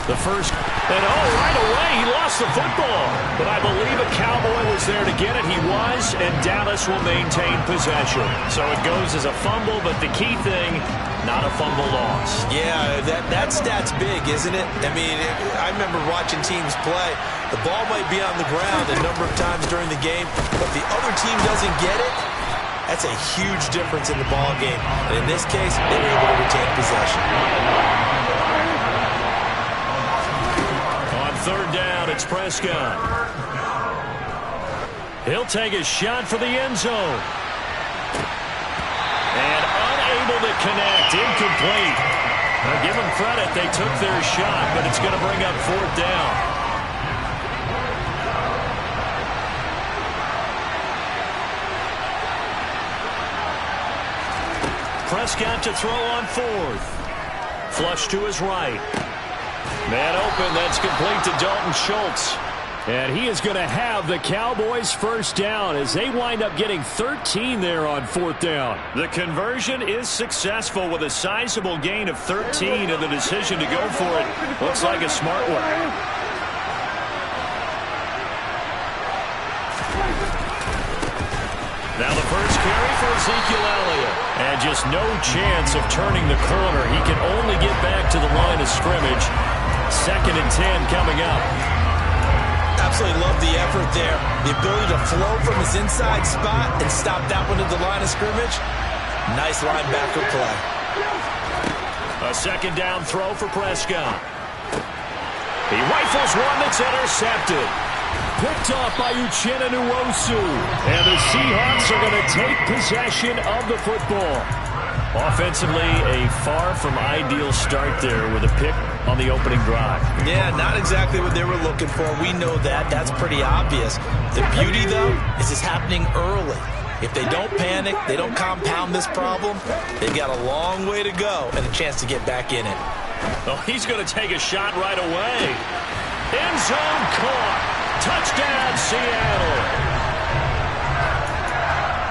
The first, and right away he lost the football. But I believe a Cowboy was there to get it. He was, and Dallas will maintain possession. So it goes as a fumble, but the key thing, not a fumble loss. Yeah, that stat's big, isn't it? I mean, I remember watching teams play. The ball might be on the ground a number of times during the game, but the other team doesn't get it. That's a huge difference in the ball game. And in this case, they were able to retain possession. Third down, it's Prescott. He'll take a shot for the end zone. And unable to connect, incomplete. Now give them credit, they took their shot, but it's going to bring up fourth down. Prescott to throw on fourth. Flush to his right. Man open, that's complete to Dalton Schultz. And he is going to have the Cowboys first down as they wind up getting 13 there on fourth down. The conversion is successful with a sizable gain of 13, and the decision to go for it looks like a smart one. Now the first carry for Ezekiel Elliott. And just no chance of turning the corner. He can only get back to the line of scrimmage. 2nd and 10 coming up. Absolutely love the effort there. The ability to flow from his inside spot and stop that one at the line of scrimmage. Nice linebacker play. A 2nd down throw for Prescott. He rifles one that's intercepted. Picked off by Uchenna Nwosu. And the Seahawks are going to take possession of the football. Offensively, a far from ideal start there with a pick on the opening drive. Yeah, not exactly what they were looking for. We know that. That's pretty obvious. The beauty, though, is it's happening early. If they don't panic, they don't compound this problem, they've got a long way to go and a chance to get back in it. Oh, he's going to take a shot right away. End zone caught. Touchdown, Seattle.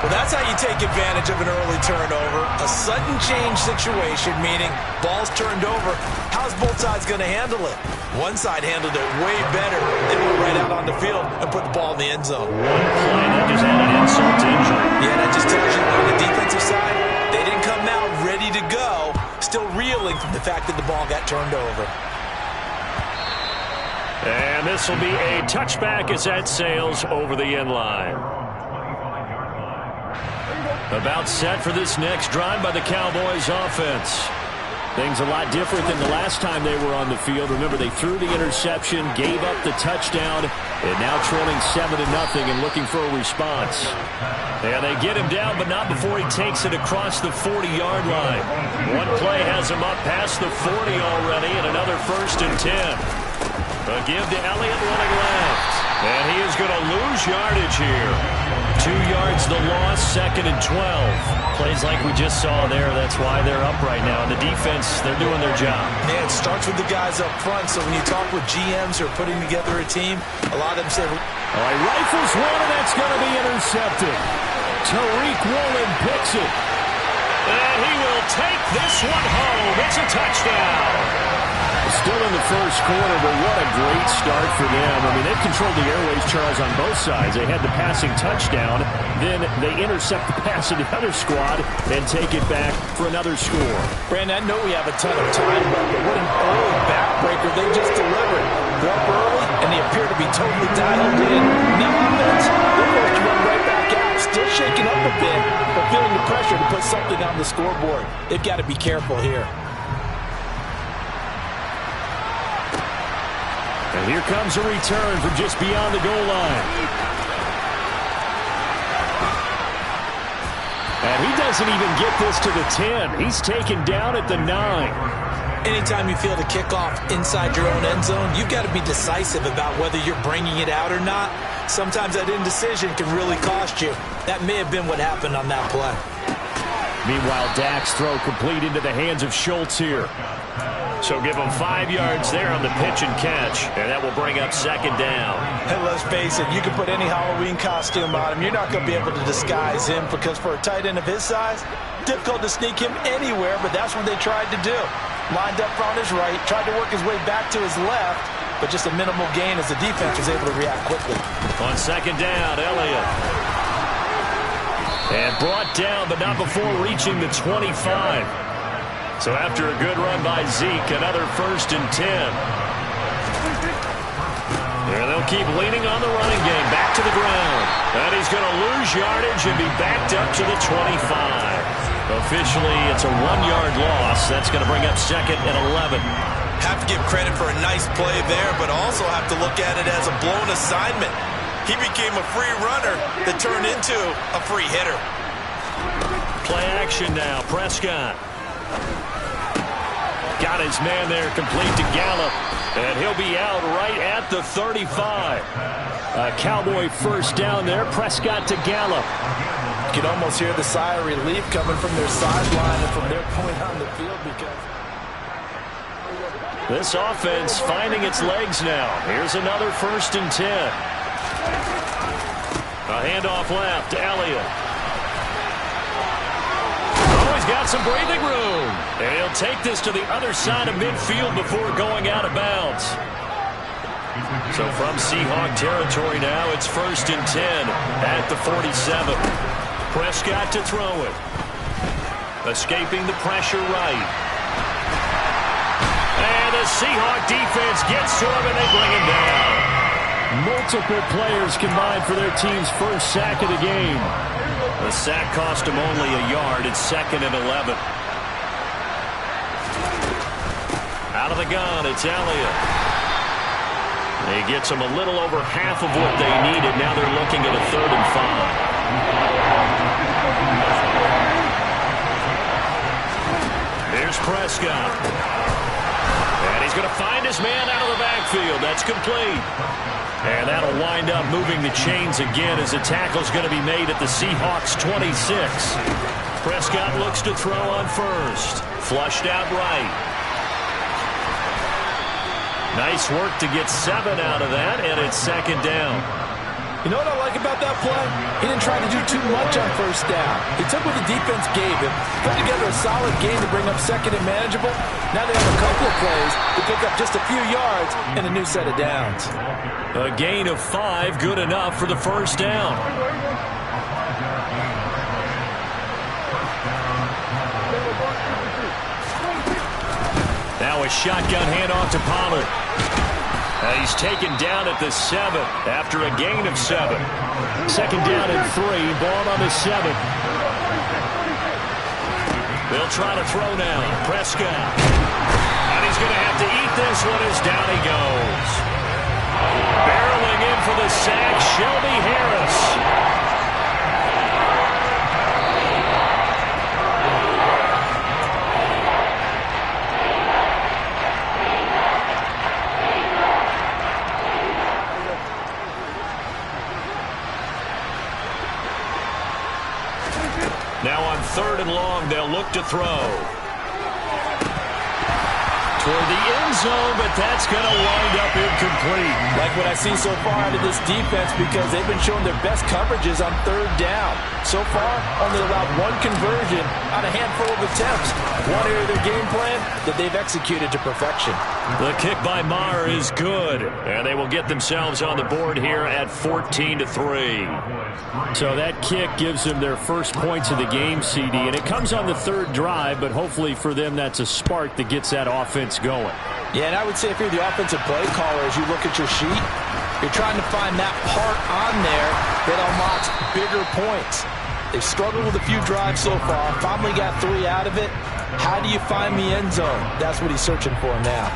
Well, that's how you take advantage of an early turnover. A sudden change situation, meaning ball's turned over. How's both sides going to handle it? One side handled it way better. They went right out on the field and put the ball in the end zone. One play that just added insult to injury. Yeah, that just tells you on the defensive side, they didn't come out ready to go, still reeling from the fact that the ball got turned over. And this will be a touchback as that sails over the end line. About set for this next drive by the Cowboys offense. Things a lot different than the last time they were on the field. Remember, they threw the interception, gave up the touchdown, and now trailing 7-0 and looking for a response. Yeah, they get him down, but not before he takes it across the 40-yard line. One play has him up past the 40 already, and another 1st and 10. A give to Elliott running left. And he is going to lose yardage here. 2 yards the loss, 2nd and 12. Plays like we just saw there. That's why they're up right now. The defense, they're doing their job. Yeah, it starts with the guys up front. So when you talk with GMs who are putting together a team, a lot of them say, all right, rifles one, and that's going to be intercepted. Tariq Woolen picks it. And he will take this one home. It's a touchdown. Still in the first quarter, but what a great start for them. I mean, they've controlled the airways, Charles, on both sides. They had the passing touchdown, then they intercept the pass of the other squad and take it back for another score. Brandon, I know we have a ton of time left, but what an early backbreaker they just delivered. They're up early, and they appear to be totally dialed in. Now offense, they're forced to run right back out, still shaking up a bit, but feeling the pressure to put something on the scoreboard. They've got to be careful here. And here comes a return from just beyond the goal line. And he doesn't even get this to the 10. He's taken down at the 9. Anytime you feel the kickoff inside your own end zone, you've got to be decisive about whether you're bringing it out or not. Sometimes that indecision can really cost you. That may have been what happened on that play. Meanwhile, Dak's throw complete into the hands of Schultz here. So give him 5 yards there on the pitch and catch, and that will bring up 2nd down. And let's face it, you can put any Halloween costume on him. You're not going to be able to disguise him because for a tight end of his size, difficult to sneak him anywhere, but that's what they tried to do. Lined up on his right, tried to work his way back to his left, but just a minimal gain as the defense was able to react quickly. On 2nd down, Elliott. And brought down, but not before reaching the 25. So after a good run by Zeke, another 1st and 10. There they'll keep leaning on the running game. Back to the ground. And he's going to lose yardage and be backed up to the 25. Officially, it's a 1-yard loss. That's going to bring up 2nd and 11. Have to give credit for a nice play there, but also have to look at it as a blown assignment. He became a free runner that turned into a free hitter. Play action now. Prescott. Got his man there, complete to Gallup. And he'll be out right at the 35. A Cowboy 1st down there. Prescott to Gallup. You can almost hear the sigh of relief coming from their sideline and from their point on the field because this offense finding its legs now. Here's another 1st and 10. A handoff left to Elliott. He's got some breathing room. And he'll take this to the other side of midfield before going out of bounds. So from Seahawk territory now, it's 1st and 10 at the 47. Prescott to throw it. Escaping the pressure right. And the Seahawk defense gets to him and they bring him down. Multiple players combined for their team's 1st sack of the game. The sack cost him only a yard. It's 2nd and 11. Out of the gun, it's Elliott. He gets them a little over half of what they needed. Now they're looking at a 3rd and 5. Here's Prescott. And he's going to find his man out of the backfield. That's complete. And that'll wind up moving the chains again as the tackle's going to be made at the Seahawks 26. Prescott looks to throw on 1st. Flushed out right. Nice work to get 7 out of that, and it's 2nd down. You know what I like about that play? He didn't try to do too much on 1st down. He took what the defense gave him, put together a solid game to bring up 2nd and manageable. Now they have a couple of plays to pick up just a few yards and a new set of downs. A gain of 5, good enough for the 1st down. Now a shotgun handoff to Pollard. He's taken down at the 7 after a gain of 7. 2nd down and 3, ball on the 7. They'll try to throw now. Prescott. And he's going to have to eat this one as down he goes. Barreling in for the sack, Shelby Harris. Now on 3rd and long, they'll look to throw. Toward the end zone, but that's going to wind up incomplete. Like what I've seen so far out of this defense, because they've been showing their best coverages on 3rd down. So far, only allowed 1 conversion on a handful of attempts. One area of their game plan that they've executed to perfection. The kick by Maher is good, and they will get themselves on the board here at 14-3. So that kick gives them their first points of the game, CD, and it comes on the 3rd drive, but hopefully for them that's a spark that gets that offense going. Yeah, and I would say if you're the offensive play caller, as you look at your sheet, you're trying to find that part on there that unlocks bigger points. They've struggled with a few drives so far, finally got 3 out of it. How do you find the end zone? That's what he's searching for now.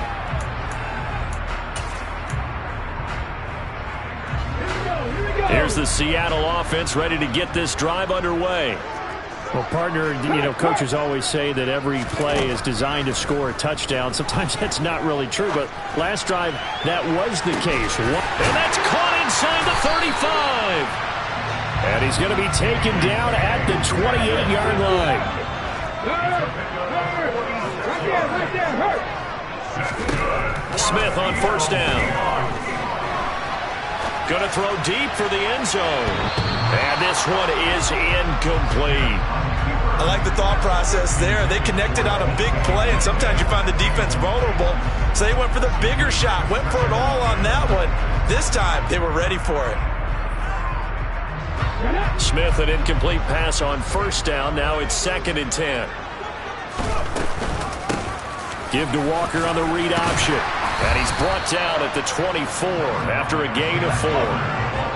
Here's the Seattle offense ready to get this drive underway. Well, partner, coaches always say that every play is designed to score a touchdown. Sometimes that's not really true, but last drive, that was the case. And that's caught inside the 35. And he's going to be taken down at the 28-yard line. Smith on 1st down. Going to throw deep for the end zone. And this one is incomplete. I like the thought process there. They connected on a big play, and sometimes you find the defense vulnerable. So they went for the bigger shot, went for it all on that one. This time, they were ready for it. Smith, an incomplete pass on 1st down. Now it's 2nd and 10. Give to Walker on the read option. And he's brought down at the 24 after a gain of 4.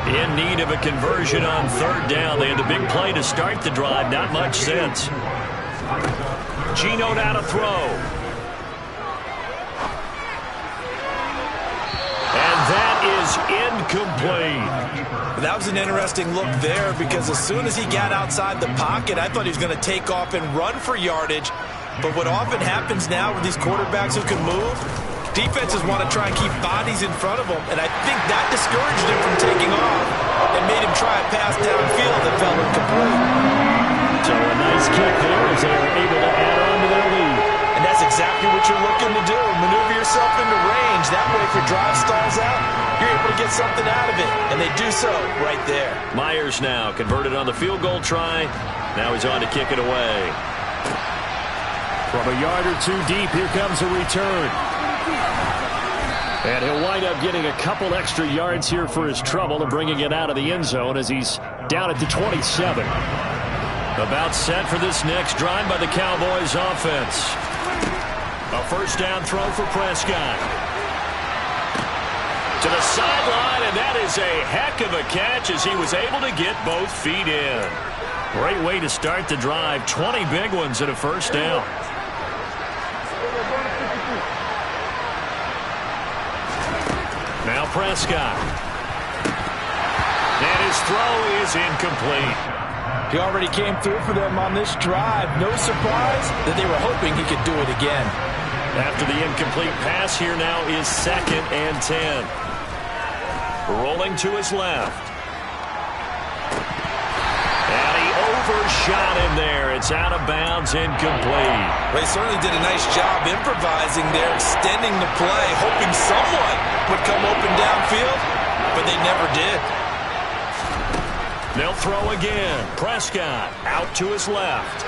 In need of a conversion on 3rd down. They had the big play to start the drive. Not much sense. Geno now to throw. And that is incomplete. That was an interesting look there because as soon as he got outside the pocket, I thought he was going to take off and run for yardage. But what often happens now with these quarterbacks who can move, defenses want to try and keep bodies in front of them, and I think that discouraged him from taking off and made him try a pass downfield that fell incomplete. So a nice kick there as they were able to add on to their lead. And that's exactly what you're looking to do. Maneuver yourself into range. That way, if your drive stalls out, you're able to get something out of it. And they do so right there. Myers now converted on the field goal try. Now he's on to kick it away. From a yard or 2 deep, here comes a return. And he'll wind up getting a couple extra yards here for his trouble and bringing it out of the end zone as he's down at the 27. About set for this next drive by the Cowboys offense. A 1st down throw for Prescott. To the sideline, and that is a heck of a catch as he was able to get both feet in. Great way to start the drive. 20 big ones and a 1st down. Now Prescott. And his throw is incomplete. He already came through for them on this drive. No surprise that they were hoping he could do it again. After the incomplete pass, here now is 2nd and 10. Rolling to his left. And he overshot him there. It's out of bounds, incomplete. Well, he certainly did a nice job improvising there, extending the play, hoping someone would come open downfield, but they never did. They'll throw again. Prescott out to his left.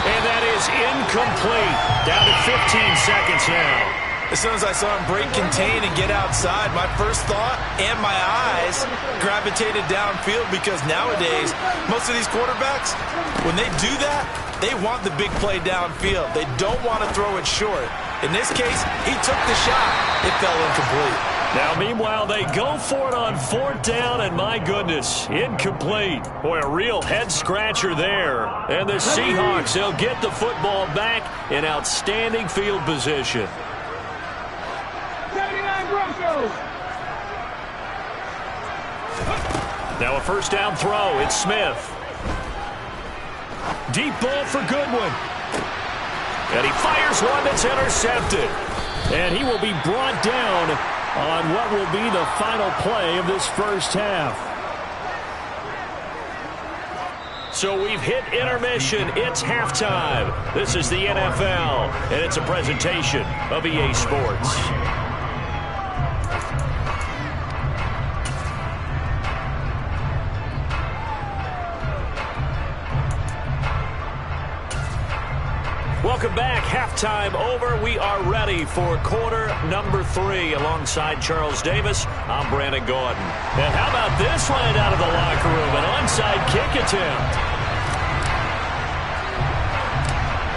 And that is incomplete. Down to 15 seconds now. As soon as I saw him break contain and get outside, my first thought and my eyes gravitated downfield because nowadays, most of these quarterbacks, when they do that, they want the big play downfield. They don't want to throw it short. In this case, he took the shot. It fell incomplete. Now, meanwhile, they go for it on 4th down, and my goodness, incomplete. Boy, a real head-scratcher there. And the Seahawks, they'll get the football back in outstanding field position. 79 Broncos. Now a 1st down throw. It's Smith. Deep ball for Goodwin. And he fires one that's intercepted. And he will be brought down on what will be the final play of this first half. So we've hit intermission. It's halftime. This is the NFL, and it's a presentation of EA Sports. Welcome back. Halftime over. We are ready for quarter number 3. Alongside Charles Davis, I'm Brandon Gordon. And how about this right out of the locker room? An onside kick attempt.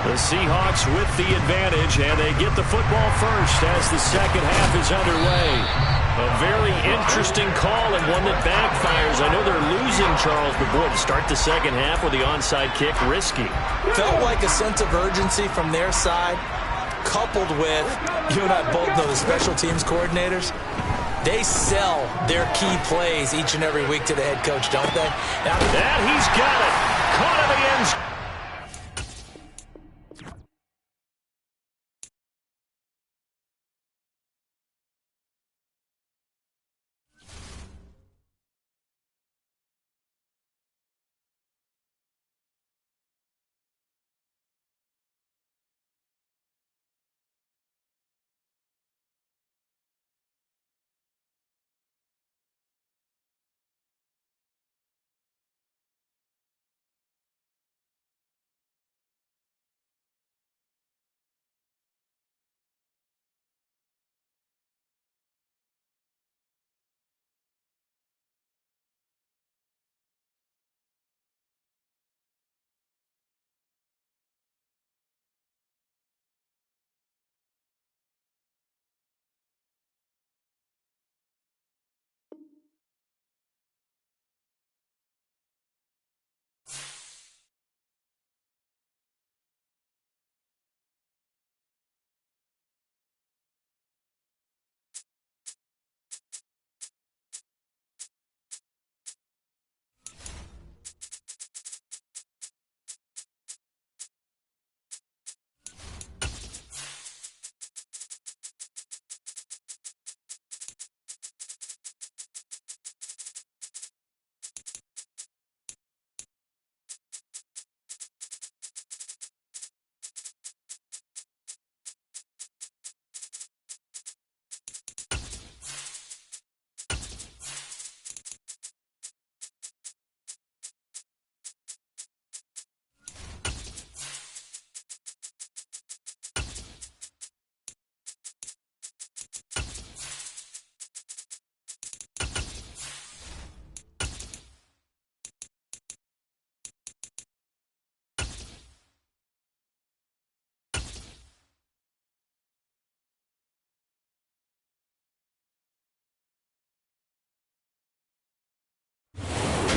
The Seahawks with the advantage, and they get the football first as the second half is underway. A very interesting call and one that backfires. I know they're losing, Charles, but boy, to start the second half with the onside kick, risky. Felt like a sense of urgency from their side, coupled with, you and I both know the special teams coordinators, they sell their key plays each and every week to the head coach, don't they? Now, that he's got it. Caught in the end zone.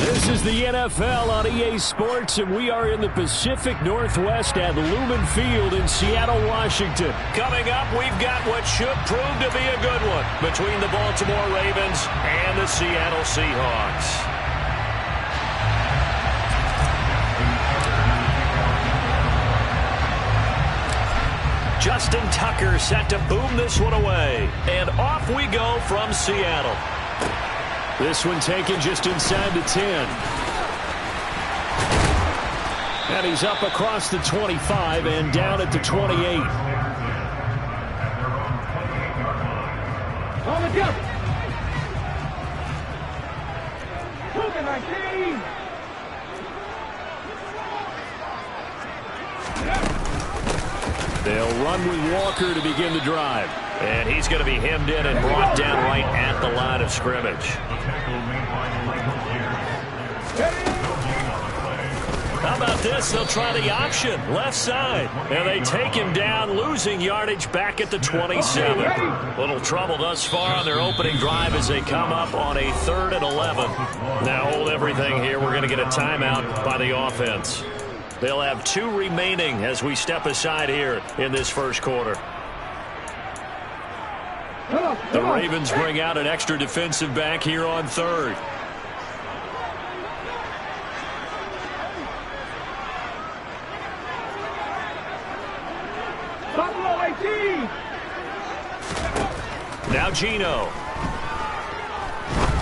This is the NFL on EA Sports, and we are in the Pacific Northwest at Lumen Field in Seattle, Washington. Coming up, we've got what should prove to be a good one between the Baltimore Ravens and the Seattle Seahawks. Justin Tucker set to boom this one away. And off we go from Seattle. This one taken just inside the 10. And he's up across the 25 and down at the 28. On the jump. 19. They'll run with Walker to begin the drive. And he's going to be hemmed in and brought down right at the line of scrimmage. How about this? They'll try the option, left side. And they take him down, losing yardage back at the 27. Little trouble thus far on their opening drive as they come up on a 3rd and 11. Now hold everything here. We're going to get a timeout by the offense. They'll have 2 remaining as we step aside here in this first quarter. The Ravens bring out an extra defensive back here on 3rd. Now Geno.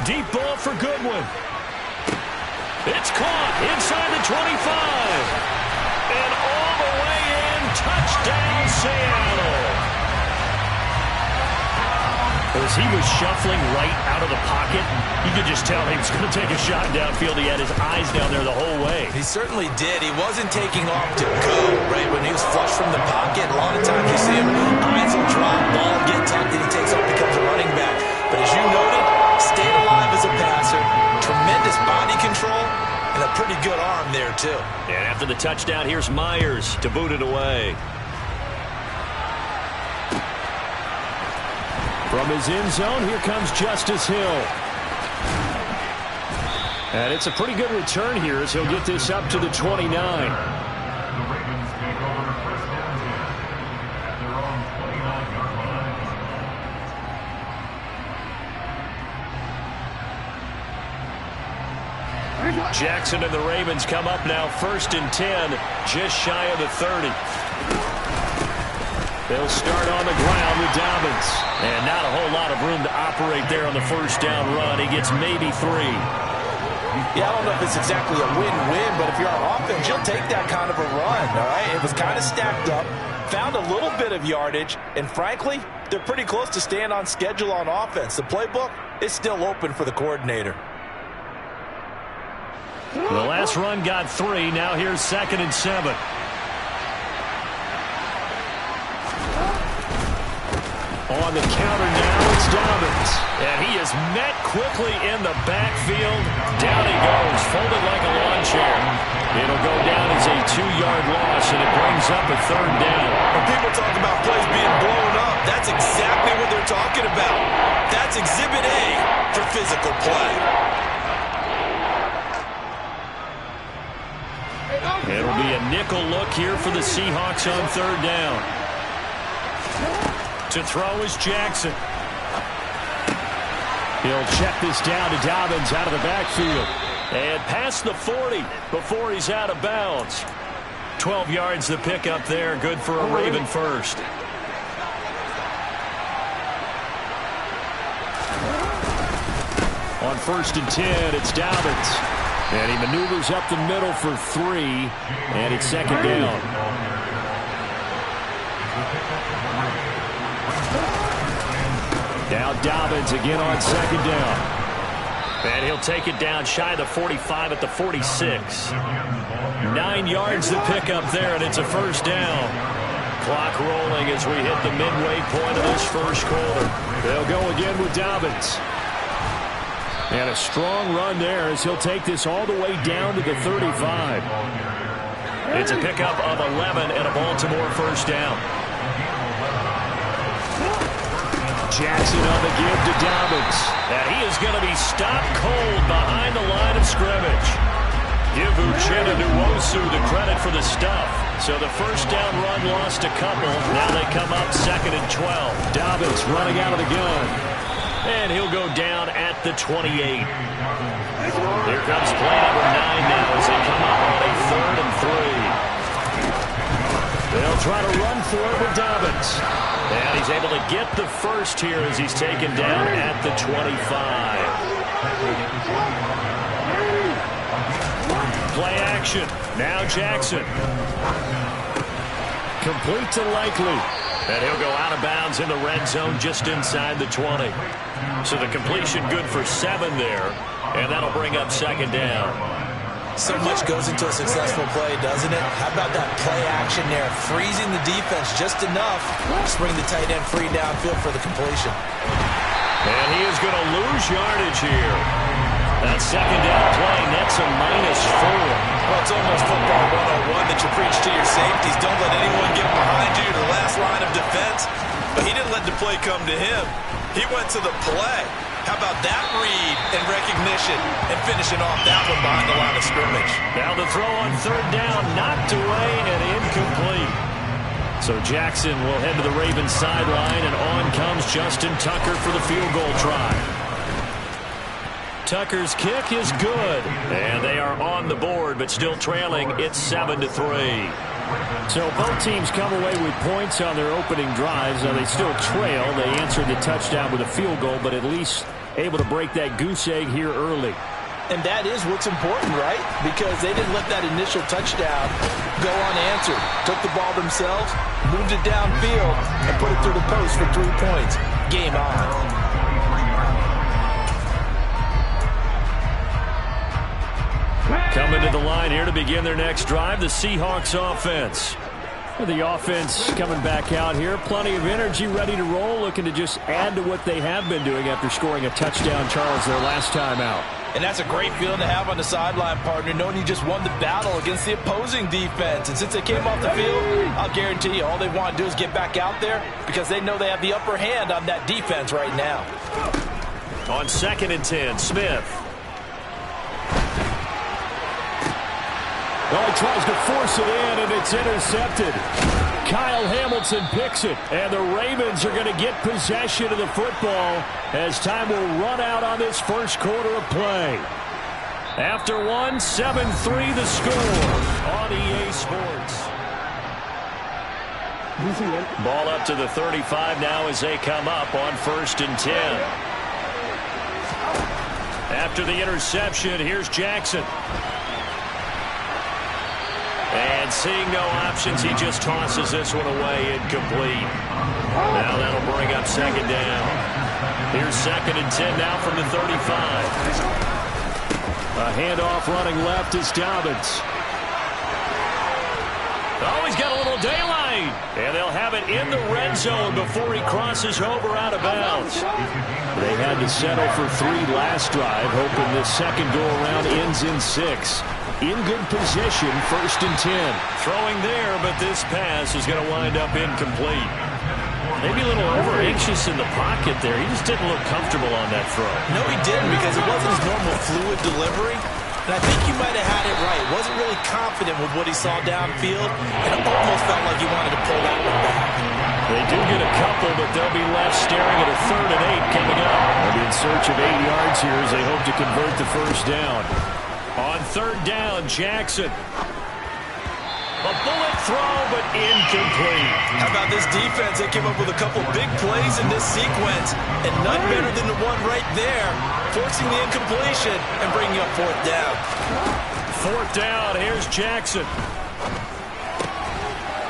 Deep ball for Goodwin. It's caught inside the 25. And all the way in, touchdown Seattle. As he was shuffling right out of the pocket, you could just tell he was going to take a shot downfield. He had his eyes down there the whole way. He certainly did. He wasn't taking off to go, right? When he was flush from the pocket, a lot of times you see him, eyes will drop, ball will get tucked, and he takes off, becomes a running back. But as you noted, stayed alive as a passer, tremendous body control, and a pretty good arm there, too. And after the touchdown, here's Myers to boot it away. From his end zone, here comes Justice Hill. And it's a pretty good return here as he'll get this up to the 29. The Ravens take over first down at their own 29-yard line. Jackson and the Ravens come up now 1st and 10, just shy of the 30. They'll start on the ground with Dobbins. And not a whole lot of room to operate there on the first down run. He gets maybe 3. Yeah, I don't know if it's exactly a win-win, but if you're on offense, you'll take that kind of a run, all right? It was kind of stacked up, found a little bit of yardage, and frankly, they're pretty close to staying on schedule on offense. The playbook is still open for the coordinator. The last run got 3. Now here's 2nd and 7. On the counter now, it's Dobbins. And he is met quickly in the backfield. Down he goes, folded like a lawn chair. It'll go down as a 2-yard loss, and it brings up a 3rd down. When people talk about plays being blown up, that's exactly what they're talking about. That's Exhibit A for physical play. It'll be a nickel look here for the Seahawks on 3rd down. To throw is Jackson. He'll check this down to Dobbins out of the backfield. And past the 40 before he's out of bounds. 12 yards the pickup there. Good for a Raven first. On 1st and 10, it's Dobbins. And he maneuvers up the middle for 3. And it's 2nd down. Now Dobbins again on 2nd down. And he'll take it down shy of the 45 at the 46. 9 yards to pick up there, and it's a 1st down. Clock rolling as we hit the midway point of this first quarter. They'll go again with Dobbins. And a strong run there as he'll take this all the way down to the 35. It's a pickup of 11 and a Baltimore 1st down. Jackson on the give to Dobbins. And he is going to be stopped cold behind the line of scrimmage. Give Uchenna Nwosu the credit for the stuff. So the 1st down run lost a couple. Now they come up 2nd and 12. Dobbins running out of the gun. And he'll go down at the 28. Here comes play number 9 now as they come up on a 3rd and 3. They'll try to run for it with Dobbins. And he's able to get the first here as he's taken down at the 25. Play action. Now Jackson. Complete to Likely. And he'll go out of bounds in the red zone just inside the 20. So the completion good for 7 there. And that'll bring up 2nd down. So much goes into a successful play, doesn't it? How about that play action there? Freezing the defense just enough to bring the tight end free downfield for the completion. And he is going to lose yardage here. That 2nd down play nets a -4. Well, it's almost football 101 that you preach to your safeties. Don't let anyone get behind you to the last line of defense. But he didn't let the play come to him. He went to the play. How about that read and recognition and finishing off that one behind the line of scrimmage? Now the throw on third down, knocked away and incomplete. So Jackson will head to the Ravens sideline, and on comes Justin Tucker for the field goal try. Tucker's kick is good, and they are on the board, but still trailing. It's 7-3. So both teams come away with points on their opening drives. Now they still trail. They answered the touchdown with a field goal, but at least able to break that goose egg here early. And that is what's important, right? Because they didn't let that initial touchdown go unanswered. Took the ball themselves, moved it downfield, and put it through the post for 3 points. Game on. Coming to the line here to begin their next drive, the Seahawks offense. The offense coming back out here. Plenty of energy, ready to roll, looking to just add to what they have been doing after scoring a touchdown, Charles, their last time out. And that's a great feeling to have on the sideline, partner, knowing you just won the battle against the opposing defense. And since they came off the field, I'll guarantee you all they want to do is get back out there because they know they have the upper hand on that defense right now. On 2nd and 10, Smith. Well, he tries to force it in, and it's intercepted. Kyle Hamilton picks it, and the Ravens are going to get possession of the football as time will run out on this first quarter of play. After 7-3 the score on EA Sports. Ball up to the 35 now as they come up on 1st and 10. After the interception, here's Jackson. And seeing no options, he just tosses this one away, incomplete. Now that'll bring up 2nd down. Here's 2nd and 10 now from the 35. A handoff running left is Dobbins. Oh, he's got a little daylight. And they'll have it in the red zone before he crosses over out of bounds. They had to settle for 3 last drive, hoping this second go-around ends in 6. In good position, 1st and 10. Throwing there, but this pass is going to wind up incomplete. Maybe a little over-anxious in the pocket there. He just didn't look comfortable on that throw. No, he didn't, because it wasn't his normal fluid delivery. And I think you might have had it right. Wasn't really confident with what he saw downfield, and it almost felt like he wanted to pull that one back. They do get a couple, but they'll be left staring at a 3rd and 8 coming up. They'll be in search of 8 yards here as they hope to convert the first down. On 3rd down, Jackson. A bullet throw, but incomplete. How about this defense? They came up with a couple big plays in this sequence, and none better than the one right there, forcing the incompletion and bringing up 4th down. 4th down, here's Jackson.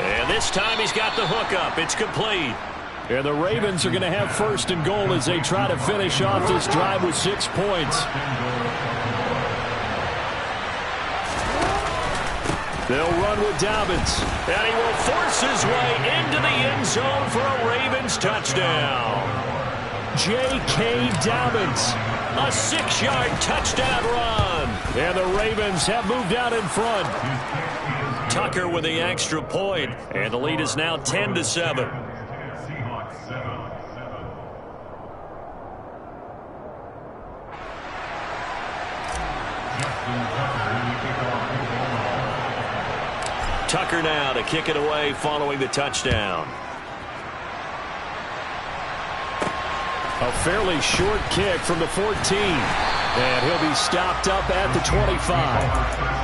And this time he's got the hook up. It's complete. And the Ravens are going to have 1st and goal as they try to finish off this drive with 6 points. They'll run with Dobbins. And he will force his way into the end zone for a Ravens touchdown. J.K. Dobbins. A 6-yard touchdown run. And the Ravens have moved out in front. Tucker with the extra point. And the lead is now 10-7. Tucker now to kick it away following the touchdown. A fairly short kick from the 14. And he'll be stopped up at the 25.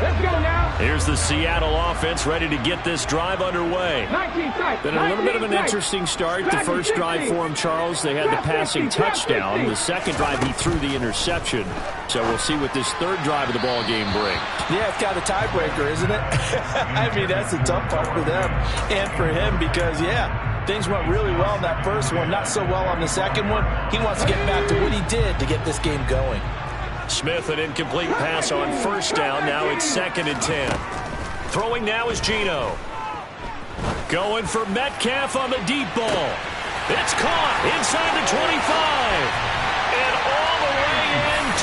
Let's go now. Here's the Seattle offense ready to get this drive underway. Been a little bit of an interesting start. The first drive for him, Charles, they had the passing touchdown. The second drive, he threw the interception. So we'll see what this 3rd drive of the ball game brings. Yeah, it's got a tiebreaker, isn't it? I mean, that's the tough part for them and for him because, yeah, things went really well in that first one, not so well on the second one. He wants to get back to what he did to get this game going. Smith, an incomplete pass on 1st down. Now it's 2nd and 10. Throwing now is Geno. Going for Metcalf on the deep ball. It's caught inside the 25. And all the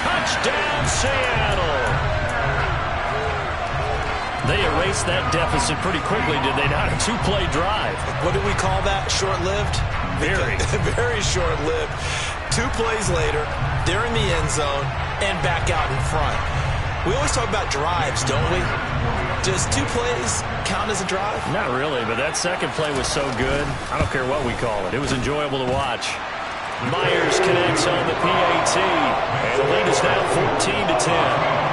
Touchdown, Seattle. They erased that deficit pretty quickly, did they not? A two-play drive. What do we call that? Short-lived? Very. Very short-lived. 2 plays later, they're in the end zone and back out in front. We always talk about drives, don't we? Does 2 plays count as a drive? Not really, but that second play was so good. I don't care what we call it. It was enjoyable to watch. Myers connects on the PAT, and the lead is now 14-10.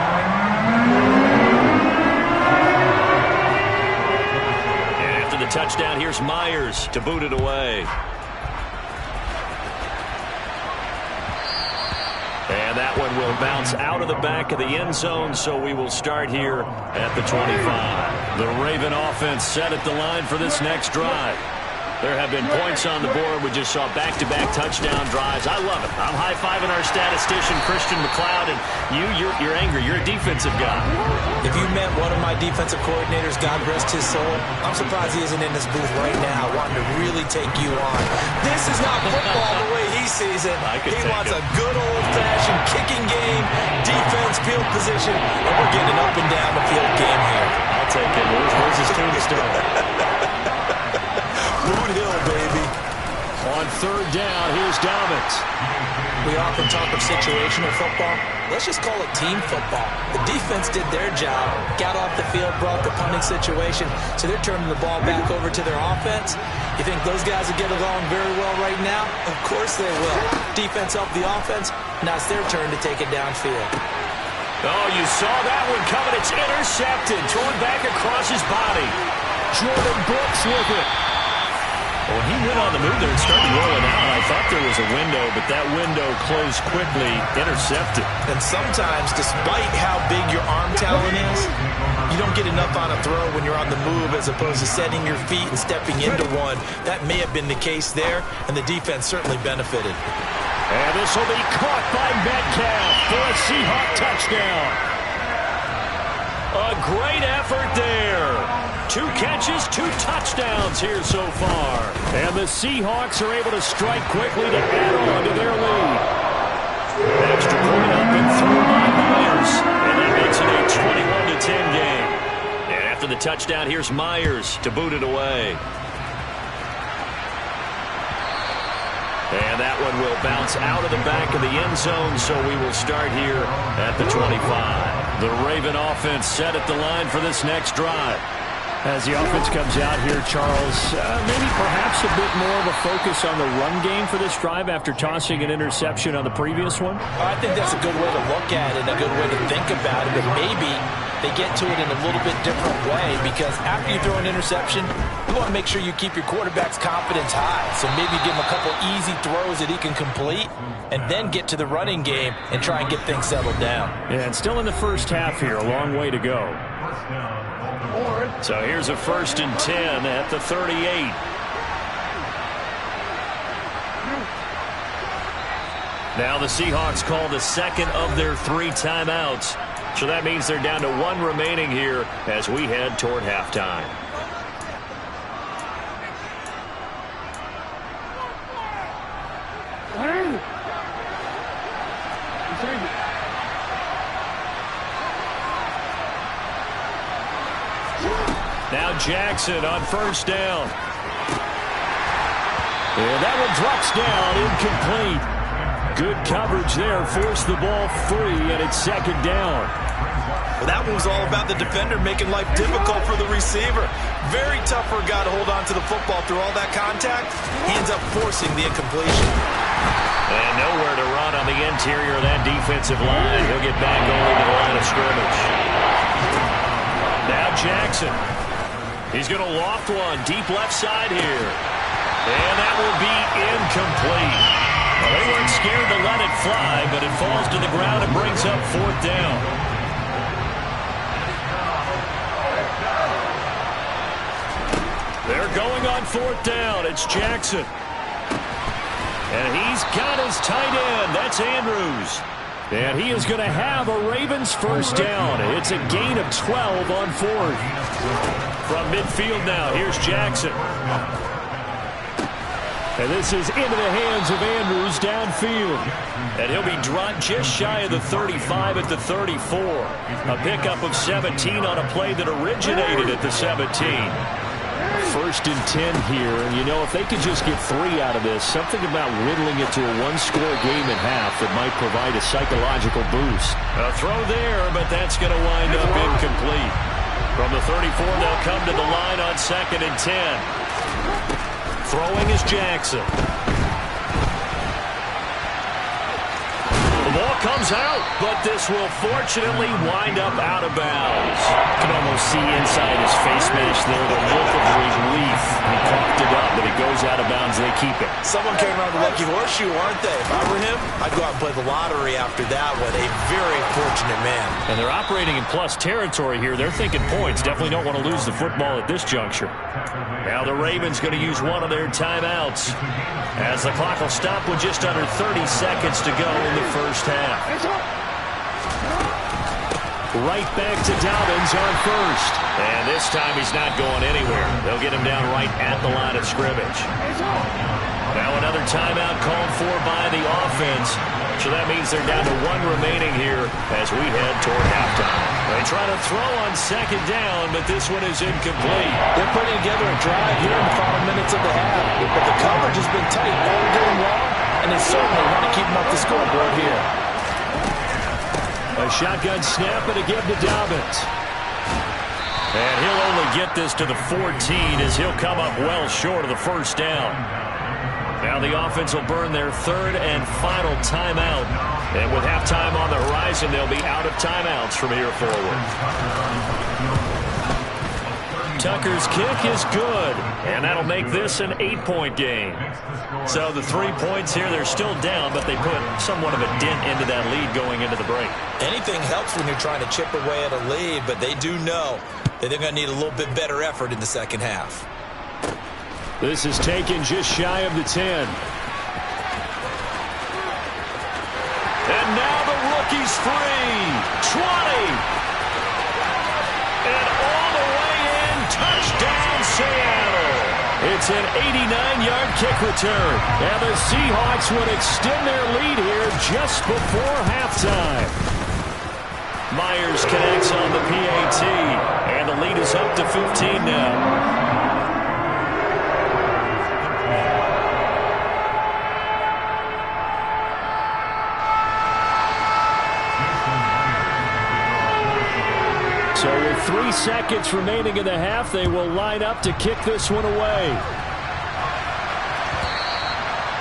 The touchdown, here's Myers to boot it away. And that one will bounce out of the back of the end zone, so we will start here at the 25. The Raven offense set at the line for this next drive. There have been points on the board. We just saw back-to-back touchdown drives. I love it. I'm high-fiving our statistician, Christian McLeod, and you're angry. You're a defensive guy. If you met one of my defensive coordinators, God rest his soul, I'm surprised he isn't in this booth right now wanting to really take you on. This is not football the way he sees it. He wants a good old-fashioned kicking game, defense, field position, and we're getting up and down the field game here. I'll take it. Where's his tombstone? Boot Hill, baby. On third down, here's Dobbins. We often talk of situational football. Let's just call it team football. The defense did their job, got off the field, brought the punting situation, so they're turning the ball back over to their offense. You think those guys will get along very well right now? Of course they will. Defense helped the offense. Now it's their turn to take it downfield. Oh, you saw that one coming. It's intercepted. Thrown back across his body. Jordan Brooks with it. When he went on the move there and started rolling out, I thought there was a window, but that window closed quickly, intercepted. And sometimes, despite how big your arm talent is, you don't get enough on a throw when you're on the move as opposed to setting your feet and stepping into one. That may have been the case there, and the defense certainly benefited. And this will be caught by Metcalf for a Seahawk touchdown. A great effort there. 2 catches, 2 touchdowns here so far. And the Seahawks are able to strike quickly to add on to their lead. Extra point up and through by Myers. And that makes it a 21-10 game. And after the touchdown, here's Myers to boot it away. And that one will bounce out of the back of the end zone, so we will start here at the 25. The Raven offense set at the line for this next drive. As the offense comes out here, Charles, maybe perhaps a bit more of a focus on the run game for this drive after tossing an interception on the previous one? I think that's a good way to look at it, a good way to think about it, but maybe they get to it in a little bit different way, because after you throw an interception, you want to make sure you keep your quarterback's confidence high. So maybe give him a couple easy throws that he can complete, and then get to the running game and try and get things settled down. Yeah, and still in the first half here, a long way to go. So here's a 1st and 10 at the 38. Now the Seahawks call the second of their 3 timeouts. So that means they're down to 1 remaining here as we head toward halftime. Now Jackson on 1st down. And that one drops down, incomplete. Good coverage there, forced the ball free, and it's 2nd down. Well, that one was all about the defender making life difficult for the receiver. Very tough for a guy to hold on to the football through all that contact. He ends up forcing the incompletion. And nowhere to run on the interior of that defensive line. He'll get back only to the line of scrimmage. Now Jackson. He's going to loft one deep left side here. And that will be incomplete. Well, they weren't scared to let it fly, but it falls to the ground and brings up 4th down. They're going on 4th down. It's Jackson. And he's got his tight end. That's Andrews. And he is going to have a Ravens 1st down. It's a gain of 12 on 4th. From midfield now, here's Jackson. And this is into the hands of Andrews downfield. And he'll be dropped just shy of the 35 at the 34. A pickup of 17 on a play that originated at the 17. First and 10 here. And, you know, if they could just get 3 out of this, something about whittling it to a one-score game at half that might provide a psychological boost. A throw there, but that's going to wind up incomplete. From the 34, they'll come to the line on 2nd and 10. Throwing is Jackson. The ball comes out, but this will fortunately wind up out of bounds. You can almost see inside his face mask there the look of relief. He coughed it up, but it goes out of bounds. They keep it. Someone came around the lucky horseshoe, aren't they? If I were him, I'd go out and play the lottery after that one. A very fortunate man. And they're operating in plus territory here. They're thinking points. Definitely don't want to lose the football at this juncture. Now the Ravens going to use one of their timeouts as the clock will stop with just under 30 seconds to go in the first half. Right back to Dobbins on first. And this time he's not going anywhere. They'll get him down right at the line of scrimmage. Now another timeout called for by the offense. So that means they're down to 1 remaining here as we head toward halftime. They try to throw on 2nd down, but this one is incomplete. They're putting together a drive here in the final minutes of the half. But the coverage has been tight all game long, and they certainly want to keep them up the scoreboard here. A shotgun snap and again to Dobbins. And he'll only get this to the 14 as he'll come up well short of the first down. Now the offense will burn their 3rd and final timeout. And with halftime on the horizon, they'll be out of timeouts from here forward. Tucker's kick is good, and that'll make this an 8-point game. So the 3 points here, they're still down, but they put somewhat of a dent into that lead going into the break. Anything helps when you're trying to chip away at a lead, but they do know that they're going to need a little bit better effort in the second half. This is taken just shy of the 10. And now the rookie's free. 20. And all the way in. Touchdown, Seattle. It's an 89-yard kick return. And the Seahawks would extend their lead here just before halftime. Myers connects on the PAT. And the lead is up to 15 now. So with 3 seconds remaining in the half, they will line up to kick this one away.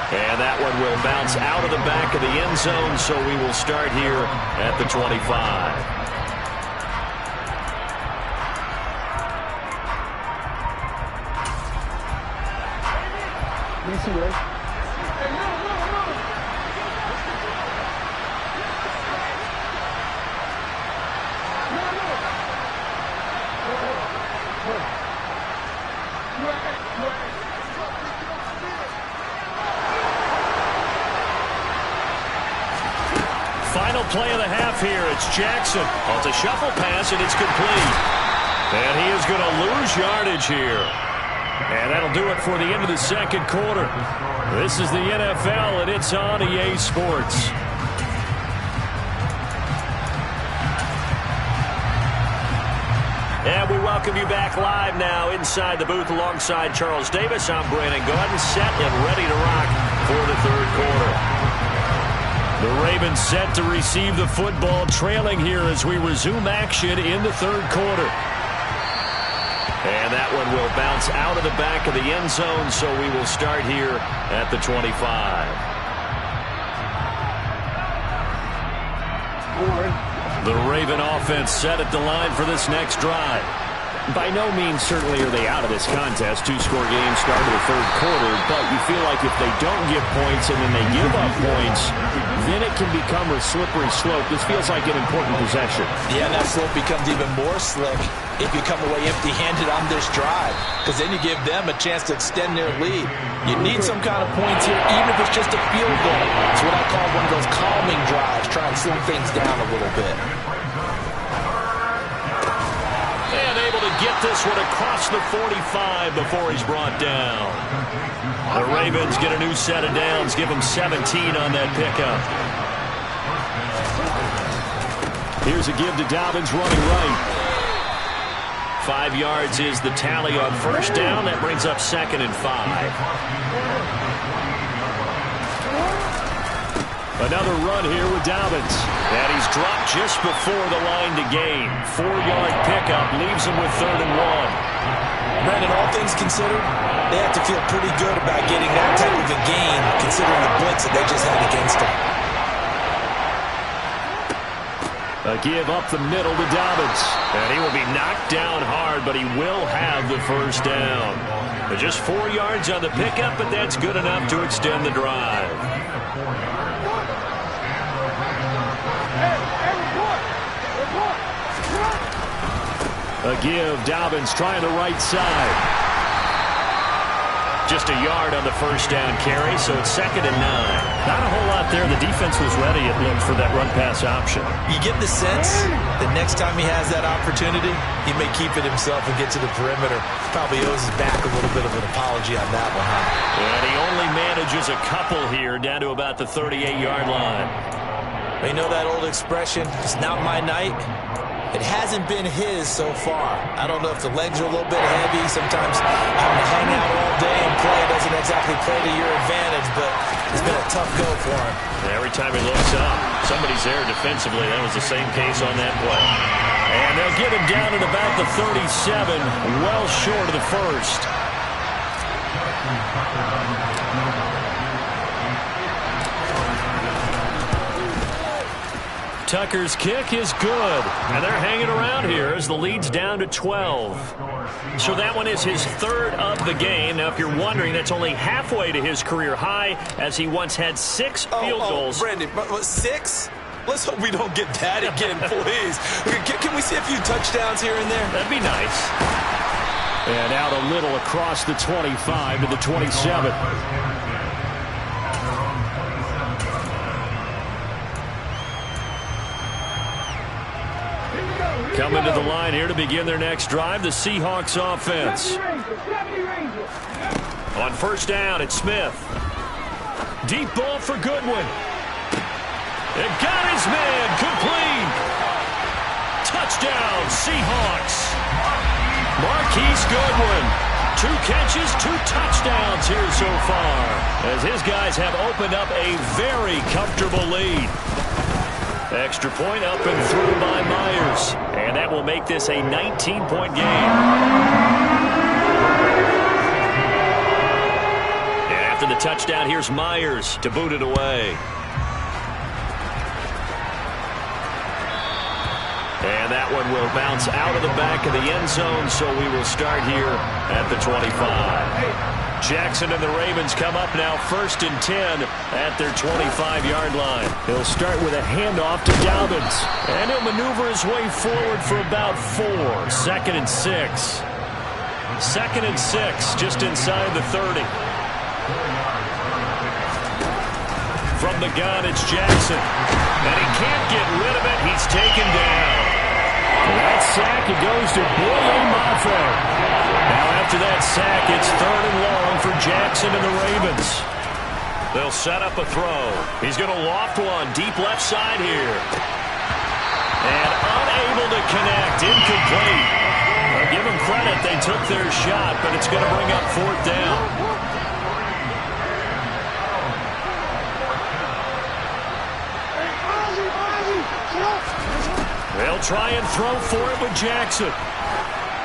And that one will bounce out of the back of the end zone, so we will start here at the 25. Final play of the half here. It's Jackson. Oh, it's a shuffle pass, and it's complete. And he is going to lose yardage here. And that'll do it for the end of the second quarter. This is the NFL, and it's on EA Sports. And we welcome you back live now inside the booth alongside Charles Davis. I'm Brandon Gaudin, set and ready to rock for the third quarter. The Ravens set to receive the football, trailing here as we resume action in the third quarter. And that one will bounce out of the back of the end zone, so we will start here at the 25. The Raven offense set at the line for this next drive. By no means certainly are they out of this contest. 2-score game start of the third quarter, but you feel like if they don't get points and then they give up points, then it can become a slippery slope. This feels like an important possession. Yeah, and that slope becomes even more slick if you come away empty-handed on this drive, because then you give them a chance to extend their lead. You need some kind of points here, even if it's just a field goal. It's what I call one of those calming drives, try and slow things down a little bit. And able to get this one across the 45 before he's brought down. The Ravens get a new set of downs, give them 17 on that pickup. Here's a give to Dobbins running right. 5 yards is the tally on first down. That brings up 2nd and 5. Another run here with Dobbins. And he's dropped just before the line to gain. 4-yard pickup leaves him with 3rd and 1. Brandon, all things considered, they have to feel pretty good about getting that type of a gain, considering the blitz that they just had against them. A give up the middle to Dobbins. And he will be knocked down hard, but he will have the first down. But just 4 yards on the pickup, but that's good enough to extend the drive. A give, Dobbins trying the right side. Just a yard on the first down carry, so it's 2nd and 9. Not a whole lot there. The defense was ready, it looked, for that run-pass option. You get the sense that next time he has that opportunity, he may keep it himself and get to the perimeter. Probably owes his back a little bit of an apology on that one, huh? And he only manages a couple here, down to about the 38-yard line. You know that old expression, it's not my night? It hasn't been his so far. I don't know if the legs are a little bit heavy. Sometimes having to hang out all day and play doesn't exactly play to your advantage, but it's been a tough go for him. Every time he looks up, somebody's there defensively. That was the same case on that play. And they'll get him down at about the 37, well short of the first. Tucker's kick is good, and they're hanging around here as the lead's down to 12. So that one is his 3rd of the game. Now, if you're wondering, that's only halfway to his career high, as he once had 6 field goals. Brandon, 6? Let's hope we don't get that again, please. Can we see a few touchdowns here and there? That'd be nice. And out a little across the 25 to the 27. Coming to the line here to begin their next drive, the Seahawks offense. On first down, it's Smith. Deep ball for Goodwin. It got his man, complete. Touchdown, Seahawks. Marquise Goodwin. 2 catches, 2 touchdowns here so far, as his guys have opened up a very comfortable lead. Extra point up and through by Myers. And that will make this a 19-point game. And after the touchdown, here's Myers to boot it away. And that one will bounce out of the back of the end zone, so we will start here at the 25. Jackson and the Ravens come up now 1st and 10 at their 25-yard line. He'll start with a handoff to Dobbins. And he'll maneuver his way forward for about 4. 2nd and 6. 2nd and 6, just inside the 30. From the gun, it's Jackson. And he can't get rid of it. He's taken down. That sack, it goes to Boye Mafe. Now after that sack, it's 3rd and long for Jackson and the Ravens. They'll set up a throw. He's going to loft one deep left side here. And unable to connect, incomplete. I'll give them credit, they took their shot, but it's going to bring up 4th down. They'll try and throw for it with Jackson.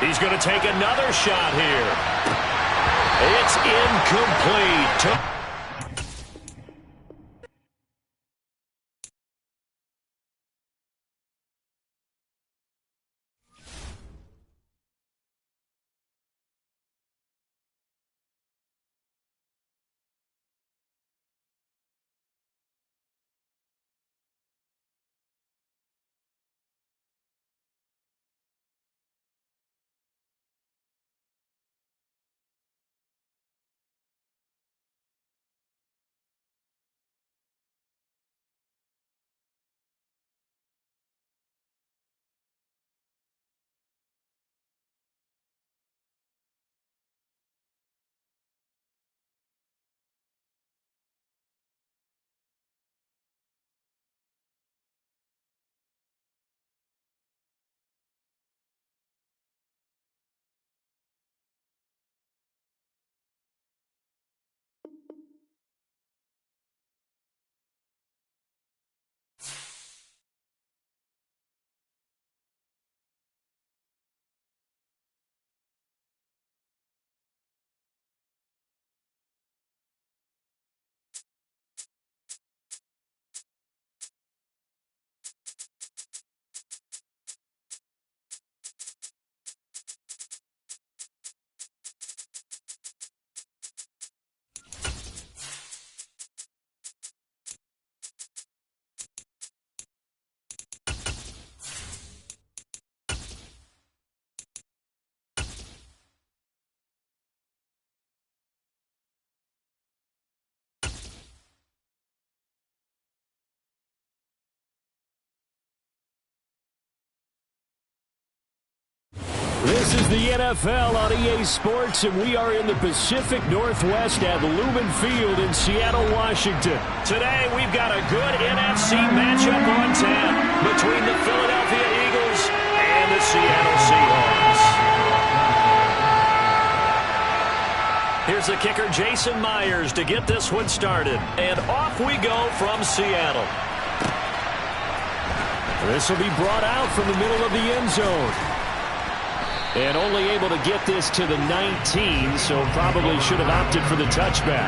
He's going to take another shot here. It's incomplete. This is the NFL on EA Sports, and we are in the Pacific Northwest at Lumen Field in Seattle, Washington. Today, we've got a good NFC matchup on tap between the Philadelphia Eagles and the Seattle Seahawks. Here's the kicker, Jason Myers, to get this one started. And off we go from Seattle. This will be brought out from the middle of the end zone. And only able to get this to the 19, so probably should have opted for the touchback.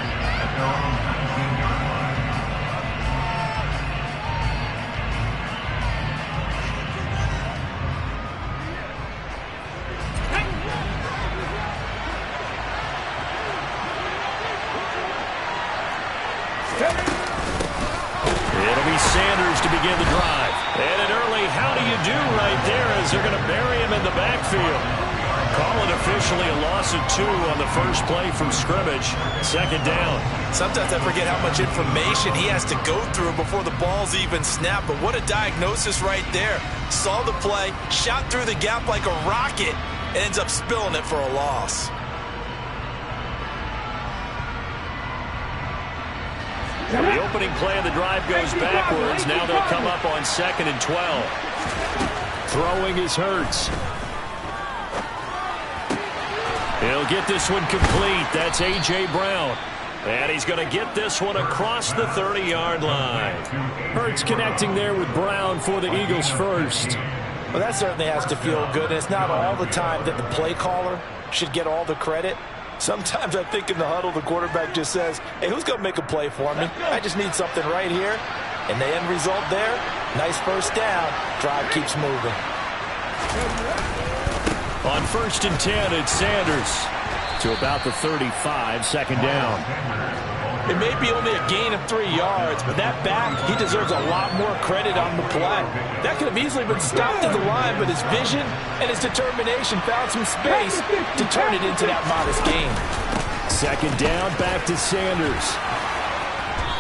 It'll be Sanders to begin the drive. And an early how do you do right there as they're going to bury him in the backfield. Call it officially a loss of 2 on the first play from scrimmage. Second down. Sometimes I forget how much information he has to go through before the ball's even snapped. But what a diagnosis right there. Saw the play, shot through the gap like a rocket, and ends up spilling it for a loss. The opening play of the drive goes backwards. Now they'll come up on 2nd and 12. Throwing is Hurts. He'll get this one complete. That's A.J. Brown. And he's going to get this one across the 30-yard line. Hurts connecting there with Brown for the Eagles first. Well, that certainly has to feel good. And it's not all the time that the play caller should get all the credit. Sometimes I think in the huddle, the quarterback just says, hey, who's going to make a play for me? I just need something right here. And the end result there, nice first down. Drive keeps moving. On 1st and 10, it's Sanders to about the 35, second down. It may be only a gain of 3 yards, but that back, he deserves a lot more credit on the play. That could have easily been stopped at the line, but his vision and his determination found some space to turn it into that modest gain. Second down, back to Sanders.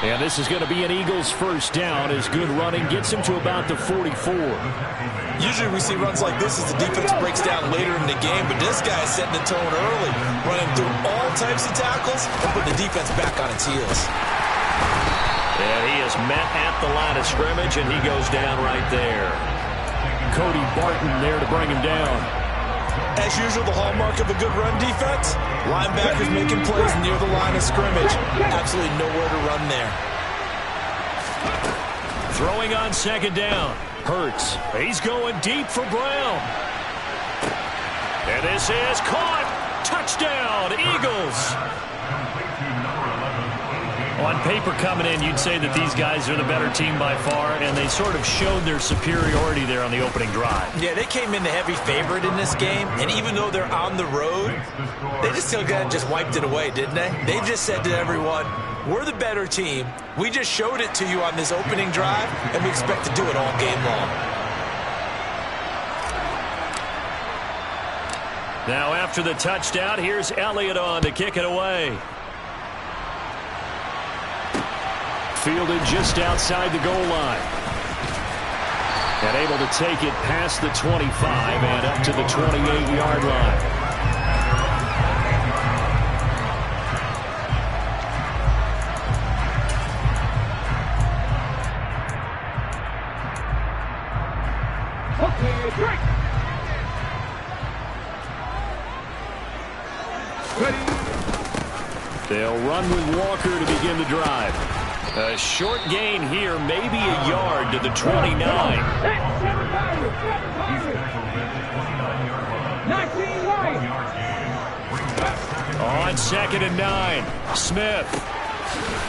And this is going to be an Eagles first down as good running gets him to about the 44. Usually we see runs like this as the defense breaks down later in the game, but this guy is setting the tone early, running through all types of tackles and putting the defense back on its heels. And he is met at the line of scrimmage, and he goes down right there. Cody Barton there to bring him down. As usual, the hallmark of a good run defense, linebackers making plays near the line of scrimmage. Absolutely nowhere to run there. Throwing on 2nd down. Hurts. He's going deep for Brown. And this is caught. Touchdown, Eagles. On paper coming in, you'd say that these guys are the better team by far, and they sort of showed their superiority there on the opening drive. Yeah, they came in the heavy favorite in this game, and even though they're on the road, they just still just wiped it away, didn't they? They just said to everyone, we're the better team. We just showed it to you on this opening drive, and we expect to do it all game long. Now after the touchdown, here's Elliott on to kick it away. Fielded just outside the goal line. And able to take it past the 25 and up to the 28-yard line. Okay, break. They'll run with Walker to begin the drive. A short gain here, maybe a yard to the 29. On 2nd and 9, Smith.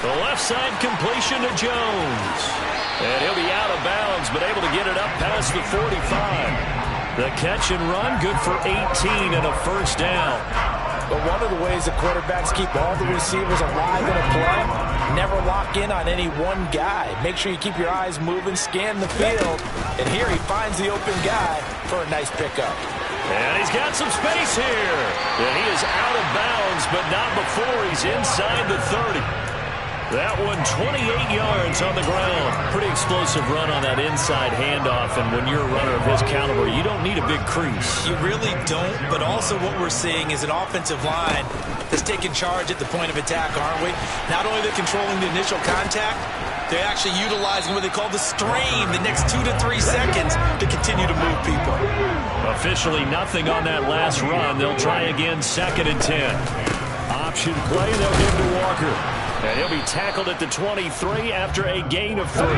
The left side completion to Jones. And he'll be out of bounds, but able to get it up past the 45. The catch and run, good for 18 and a first down. But one of the ways the quarterbacks keep all the receivers alive in a play, never lock in on any one guy. Make sure you keep your eyes moving, scan the field, and here he finds the open guy for a nice pickup. And he's got some space here. And he is out of bounds, but not before he's inside the 30. That one 28 yards on the ground. Pretty explosive run on that inside handoff, and when you're a runner of his caliber, you don't need a big crease. You really don't, but also what we're seeing is an offensive line that's taking charge at the point of attack, aren't we? Not only they're controlling the initial contact, they're actually utilizing what they call the strain, the next 2 to 3 seconds to continue to move people. Officially nothing on that last run. They'll try again, 2nd and 10. Option play, they'll give to Walker. And he'll be tackled at the 23 after a gain of 3. 18,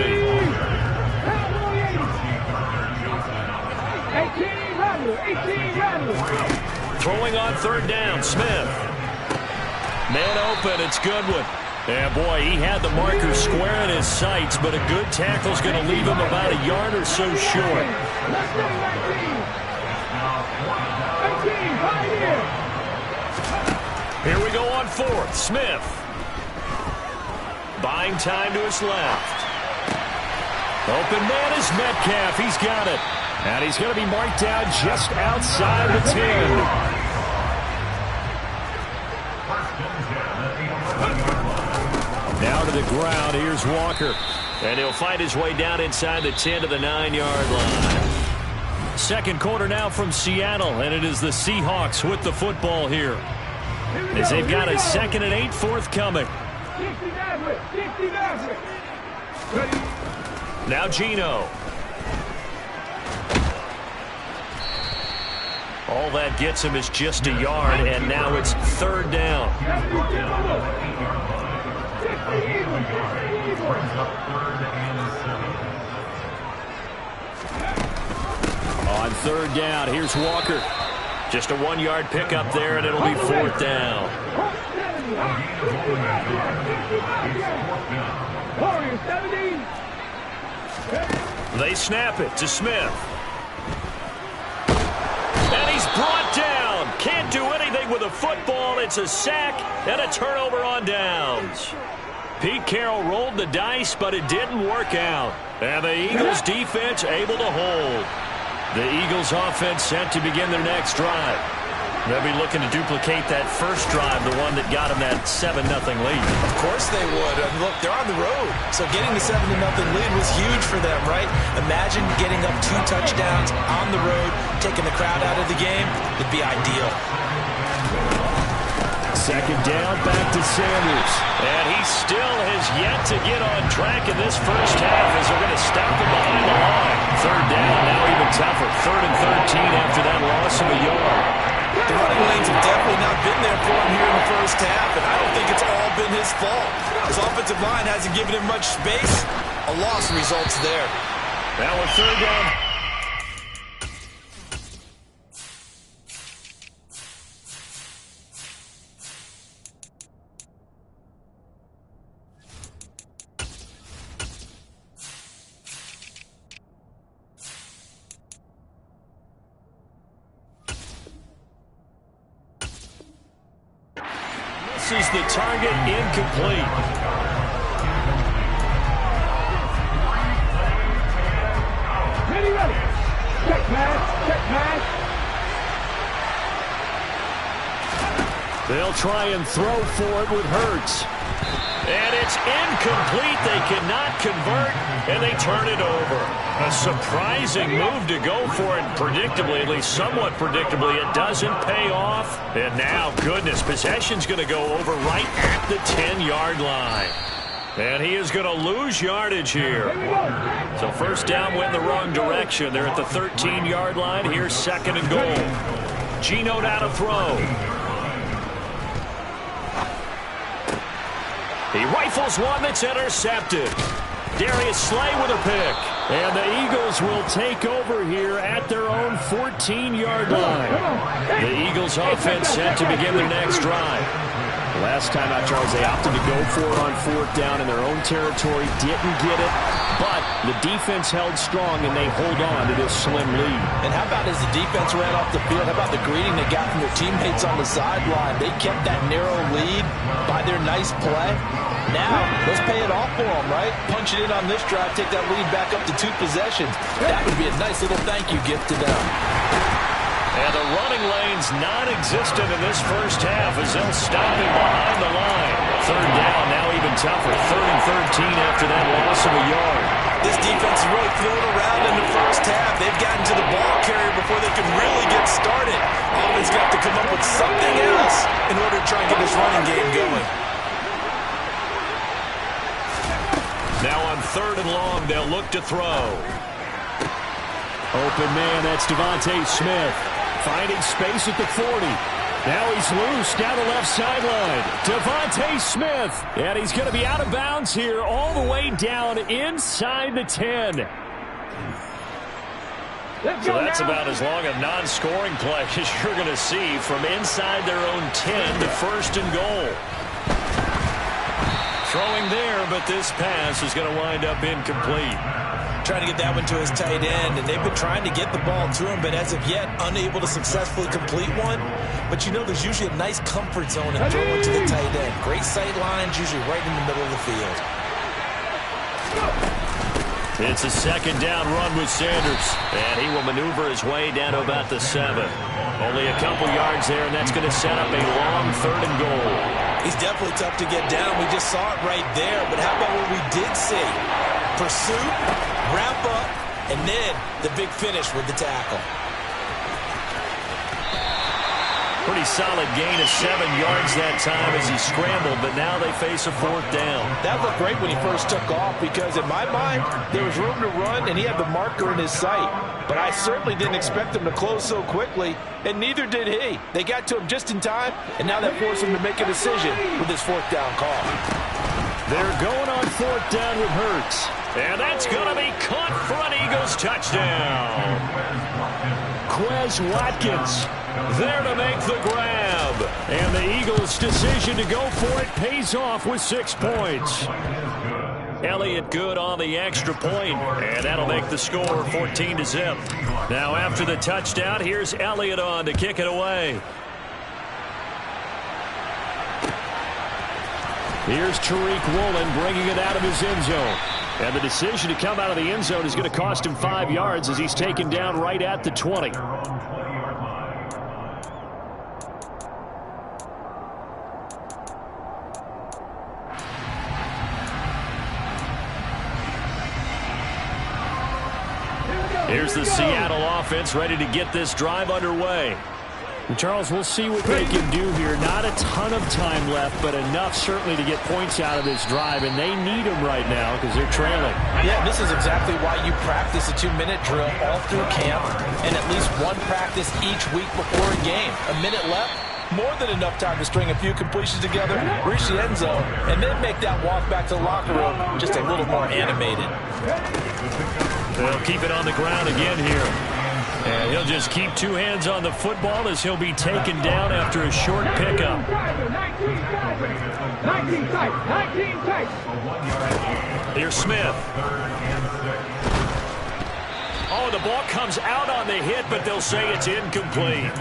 Throwing on 3rd down, Smith. Man open, it's Goodwin. And boy, he had the marker square in his sights, but a good tackle's going to leave him about a yard or so short. Here we go on 4th, Smith. Buying time to his left. Open man is Metcalf. He's got it. And he's going to be marked down just outside the 10. Now to the ground. Here's Walker. And he'll find his way down inside the 10 to the 9-yard line. 2nd quarter now from Seattle. And it is the Seahawks with the football here, as they've got a 2nd and 8 forthcoming. Now Geno. All that gets him is just a yard, and now it's 3rd down. On 3rd down, here's Walker. Just a 1-yard pickup there, and it'll be 4th down. They snap it to Smith. And he's brought down. Can't do anything with a football. It's a sack and a turnover on downs. Pete Carroll rolled the dice, but it didn't work out. And the Eagles defense able to hold. The Eagles offense set to begin their next drive. They'll be looking to duplicate that first drive, the one that got them that 7-0 lead. Of course they would. And look, they're on the road. So getting the 7-0 lead was huge for them, right? Imagine getting up 2 touchdowns on the road, taking the crowd out of the game. It'd be ideal. 2nd down, back to Sanders. And he still has yet to get on track in this first half as they're going to stop him behind the line. 3rd down, now even tougher. 3rd and 13 after that loss of a yard. The running lanes have definitely not been there for him here in the first half, and I don't think it's all been his fault. His offensive line hasn't given him much space. A loss results there. Now with 3rd down. This is the target, incomplete. Ready. Check pass. They'll try and throw for it with Hurts. And it's incomplete. They cannot convert, and they turn it over. A surprising move to go for it. Predictably, at least somewhat predictably, it doesn't pay off. And now, goodness, possession's going to go over right at the 10-yard line. And he is going to lose yardage here. So 1st down went the wrong direction. They're at the 13-yard line. Here's 2nd and goal. Geno down to throw. He rifles one that's intercepted. Darius Slay with a pick. And the Eagles will take over here at their own 14-yard line. The Eagles offense set to begin their next drive. Last time out, Charles, they opted to go for it on 4th down in their own territory. Didn't get it, but the defense held strong, and they hold on to this slim lead. And how about as the defense ran off the field, how about the greeting they got from their teammates on the sideline? They kept that narrow lead by their nice play. Now, let's pay it off for them, right? Punch it in on this drive, take that lead back up to 2 possessions. That would be a nice little thank you gift to them. And the running lane's non-existent in this first half as they'll stop him behind the line. Third down, now even tougher. 3rd and 13 after that loss of a yard. This defense is really thrown around in the first half. They've gotten to the ball carrier before they can really get started. Offense got to come up with something else in order to try and get this running game going. Now on 3rd and long, they'll look to throw. Open man, that's Devontae Smith. Finding space at the 40. Now he's loose down the left sideline. Devontae Smith. And he's going to be out of bounds here all the way down inside the 10. So that's about as long a non-scoring play as you're going to see from inside their own 10 to 1st and goal. Throwing there, but this pass is going to wind up incomplete. Trying to get that one to his tight end, and they've been trying to get the ball to him, but as of yet, unable to successfully complete one. But you know there's usually a nice comfort zone in throwing to the tight end. Great sight lines, usually right in the middle of the field. It's a 2nd down run with Sanders, and he will maneuver his way down to about the 7. Only a couple yards there, and that's going to set up a long 3rd and goal. He's definitely tough to get down. We just saw it right there, but how about what we did see? Pursuit, wrap up, and then the big finish with the tackle. Pretty solid gain of 7 yards that time as he scrambled, but now they face a 4th down. That looked great when he first took off because, in my mind, there was room to run and he had the marker in his sight. But I certainly didn't expect him to close so quickly, and neither did he. They got to him just in time, and now that forced him to make a decision with his 4th down call. They're going on 4th down with Hurts. And that's going to be caught for an Eagles touchdown. Quez Watkins there to make the grab. And the Eagles' decision to go for it pays off with 6 points. Elliott good on the extra point, and that'll make the score 14-0. Now after the touchdown, here's Elliott on to kick it away. Here's Tariq Woolen bringing it out of his end zone. And the decision to come out of the end zone is going to cost him 5 yards as he's taken down right at the 20. Here's the Seattle offense ready to get this drive underway. And Charles, we'll see what they can do here. Not a ton of time left, but enough certainly to get points out of this drive, and they need them right now because they're trailing. Yeah, this is exactly why you practice a 2-minute drill all through camp and at least one practice each week before a game. A minute left, more than enough time to string a few completions together, reach the end zone, and then make that walk back to the locker room just a little more animated. They'll keep it on the ground again here. And he'll just keep 2 hands on the football as he'll be taken down after a short pickup. 19 tight. Here's Smith. Oh, the ball comes out on the hit, but they'll say it's incomplete.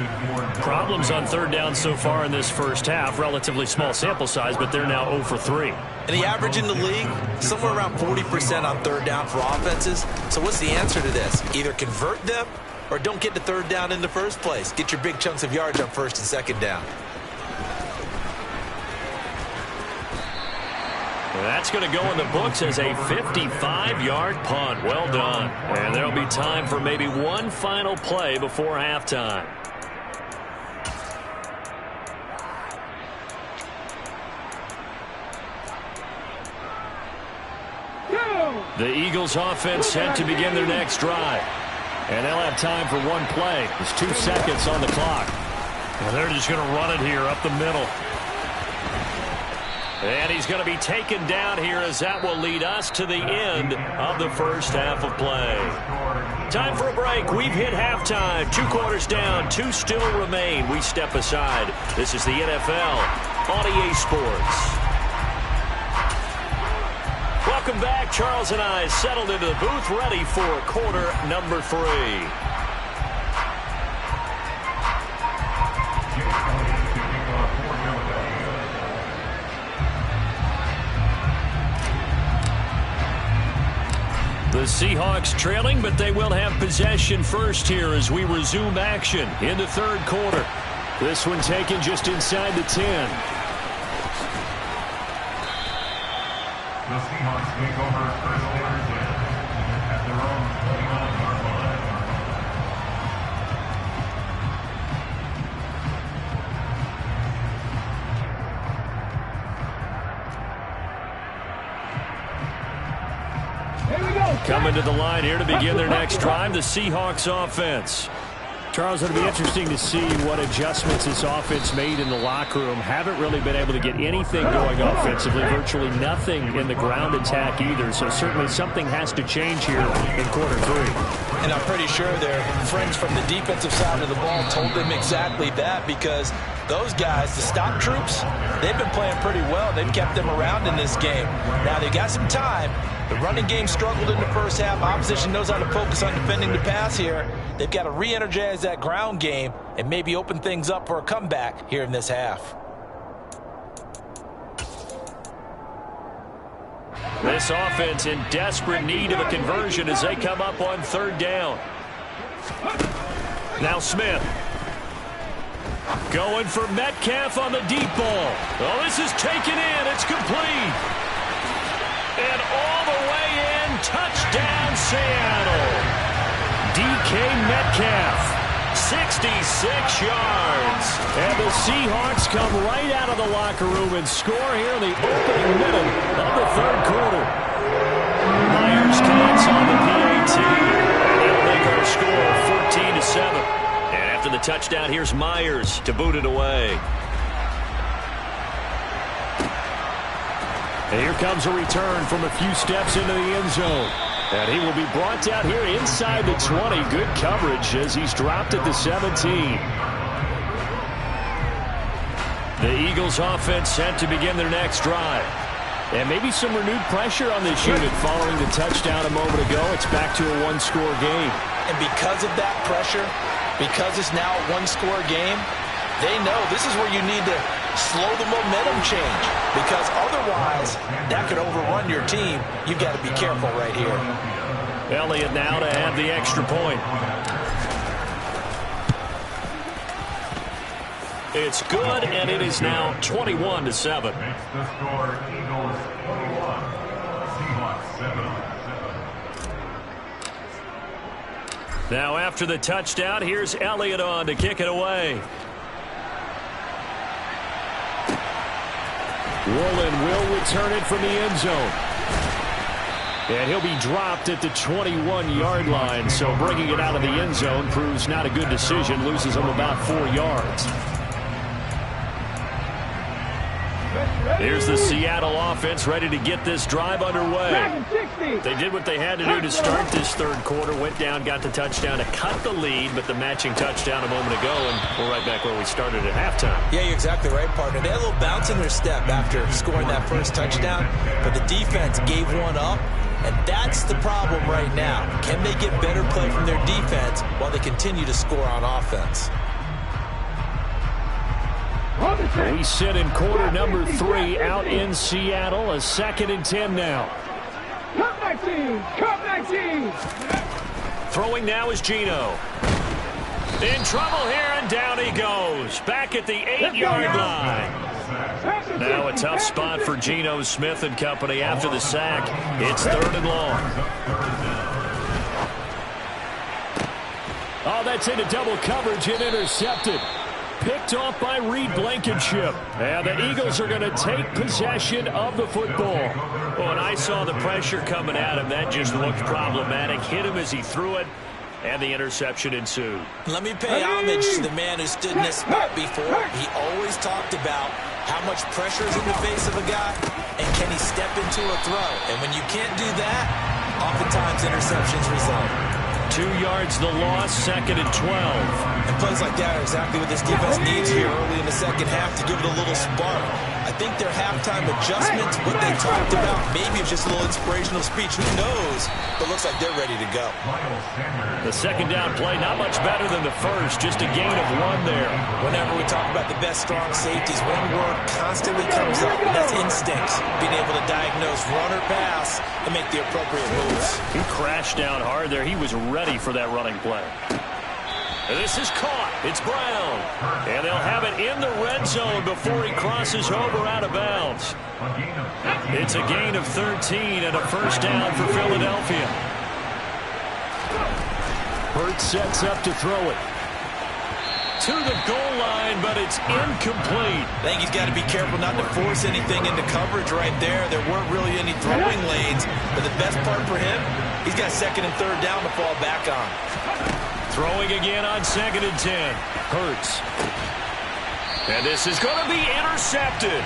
Problems on 3rd down so far in this first half. Relatively small sample size, but they're now 0 for 3. And the average in the league, somewhere around 40% on 3rd down for offenses. So what's the answer to this? Either convert them or don't get to 3rd down in the first place. Get your big chunks of yards on 1st and 2nd down. That's going to go in the books as a 55-yard punt. Well done. And there'll be time for maybe one final play before halftime. The Eagles offense set to begin their next drive. And they'll have time for one play. There's 2 seconds on the clock. And they're just going to run it here up the middle. And he's going to be taken down here as that will lead us to the end of the first half of play. Time for a break. We've hit halftime. 2 quarters down. 2 still remain. We step aside. This is the NFL on EA Sports. Welcome back. Charles and I settled into the booth ready for quarter number 3. The Seahawks trailing, but they will have possession first here as we resume action in the third quarter. This one taken just inside the 10. The Seahawks take over first and 10 at their own 29-yard line. Coming to the line here to begin their next drive, the Seahawks offense. Charles, it'll be interesting to see what adjustments this offense made in the locker room. Haven't really been able to get anything going offensively, virtually nothing in the ground attack either. So certainly something has to change here in quarter 3. And I'm pretty sure their friends from the defensive side of the ball told them exactly that, because those guys, the stop troops, they've been playing pretty well. They've kept them around in this game. Now they got some time. The running game struggled in the first half. Opposition knows how to focus on defending the pass here. They've got to re-energize that ground game and maybe open things up for a comeback here in this half. This offense in desperate need of a conversion as they come up on third down. Now Smith. Going for Metcalf on the deep ball. Oh, this is taken in. It's complete. And all the way in, touchdown Seattle. DK Metcalf, 66 yards. And the Seahawks come right out of the locker room and score here in the opening minute of the third quarter. Myers connects on the PAT. And that'll make our score 14-7. And after the touchdown, here's Myers to boot it away. And here comes a return from a few steps into the end zone. And he will be brought down here inside the 20. Good coverage as he's dropped at the 17. The Eagles offense set to begin their next drive. And maybe some renewed pressure on this unit following the touchdown a moment ago. It's back to a one-score game. And because of that pressure, because it's now a one-score game, they know this is where you need to slow the momentum change, because otherwise that could overrun your team. You've got to be careful right here. Elliott now to have the extra point. It's good, and it is now 21-7. Makes the score Eagles 21, Seahawks 7. Now after the touchdown, here's Elliott on to kick it away. Woolen will return it from the end zone. And he'll be dropped at the 21-yard line. So bringing it out of the end zone proves not a good decision. Loses him about 4 yards. Here's the Seattle offense ready to get this drive underway. They did what they had to do to start this third quarter. Went down, got the touchdown to cut the lead, but the matching touchdown a moment ago, and we're right back where we started at halftime. Yeah, you're exactly right, partner. They had a little bounce in their step after scoring that first touchdown, but the defense gave one up, and that's the problem right now. Can they get better play from their defense while they continue to score on offense? We sit in quarter number 3 out in Seattle. A 2nd and 10 now. Come back team! Come back team! Throwing now is Geno. In trouble here, and down he goes. Back at the 8-yard line. Now a tough spot for Geno Smith and company after the sack. It's 3rd and long. Oh, that's into double coverage and intercepted. Picked off by Reed Blankenship. And the Eagles are going to take possession of the football. Oh, and I saw the pressure coming at him. That just looked problematic. Hit him as he threw it, and the interception ensued. Let me pay homage to the man who stood in this spot before. He always talked about how much pressure is in the face of a guy, and can he step into a throw. And when you can't do that, oftentimes interceptions result. 2 yards the loss, 2nd and 12. And plays like that are exactly what this defense needs here early in the second half to give it a little spark. I think their halftime adjustments, what they talked about, maybe it was just a little inspirational speech. Who knows? But looks like they're ready to go. The second down play, not much better than the first. Just a gain of 1 there. Whenever we talk about the best strong safeties, one word constantly comes up, and that's instincts. Being able to diagnose run or pass and make the appropriate moves. He crashed down hard there. He was ready for that running play. This is caught. It's Brown. And they'll have it in the red zone before he crosses over out of bounds. It's a gain of 13 and a first down for Philadelphia. Hurts sets up to throw it. To the goal line, but it's incomplete. I think he's got to be careful not to force anything into coverage right there. There weren't really any throwing lanes. But the best part for him, he's got second and third down to fall back on. Throwing again on 2nd and 10. Hurts. And this is going to be intercepted.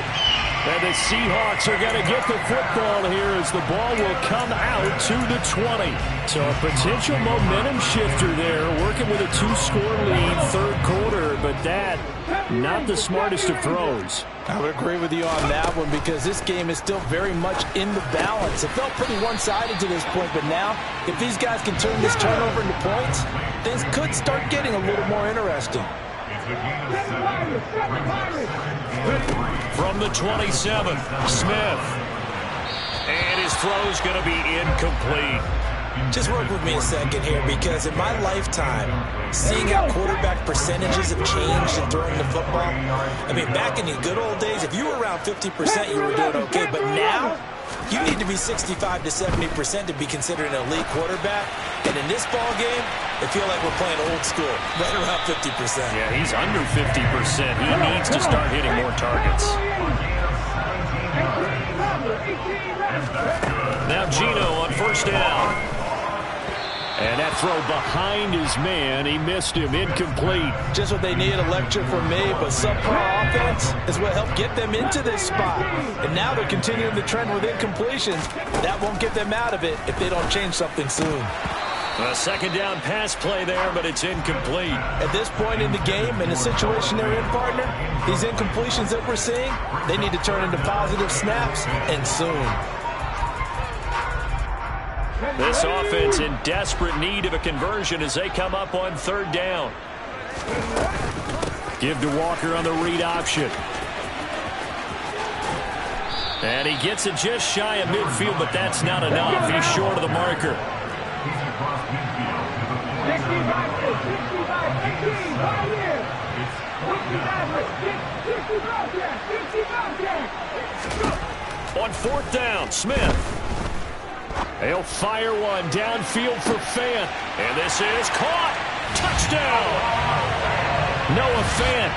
And the Seahawks are going to get the football here as the ball will come out to the 20. So a potential momentum shifter there, working with a 2-score lead, third quarter, but that, not the smartest of throws. I would agree with you on that one because this game is still very much in the balance. It felt pretty one-sided to this point, but now, if these guys can turn this turnover into points, things could start getting a little more interesting. From the 27, Smith. And his throw's going to be incomplete. Just work with me a second here, because in my lifetime, seeing how quarterback percentages have changed in throwing the football, I mean, back in the good old days, if you were around 50%, you were doing okay. But now, you need to be 65 to 70% to be considered an elite quarterback. And in this ball game, I feel like we're playing old school, right around 50%. Yeah, he's under 50%. He needs to start hitting more targets. Now Gino on first down. And that throw behind his man, he missed him, incomplete. Just what they need, a lecture from me, but subpar offense is what helped get them into this spot. And now they're continuing the trend with incompletions. That won't get them out of it if they don't change something soon. A second down pass play there, but it's incomplete. At this point in the game, in the situation they're in, partner, these incompletions that we're seeing, they need to turn into positive snaps, and soon. This offense in desperate need of a conversion as they come up on third down. Give to Walker on the read option. And he gets it just shy of midfield, but that's not enough. He's short of the marker. 65. On fourth down, Smith. They'll fire one downfield for Fant. And this is caught. Touchdown. Noah Fant.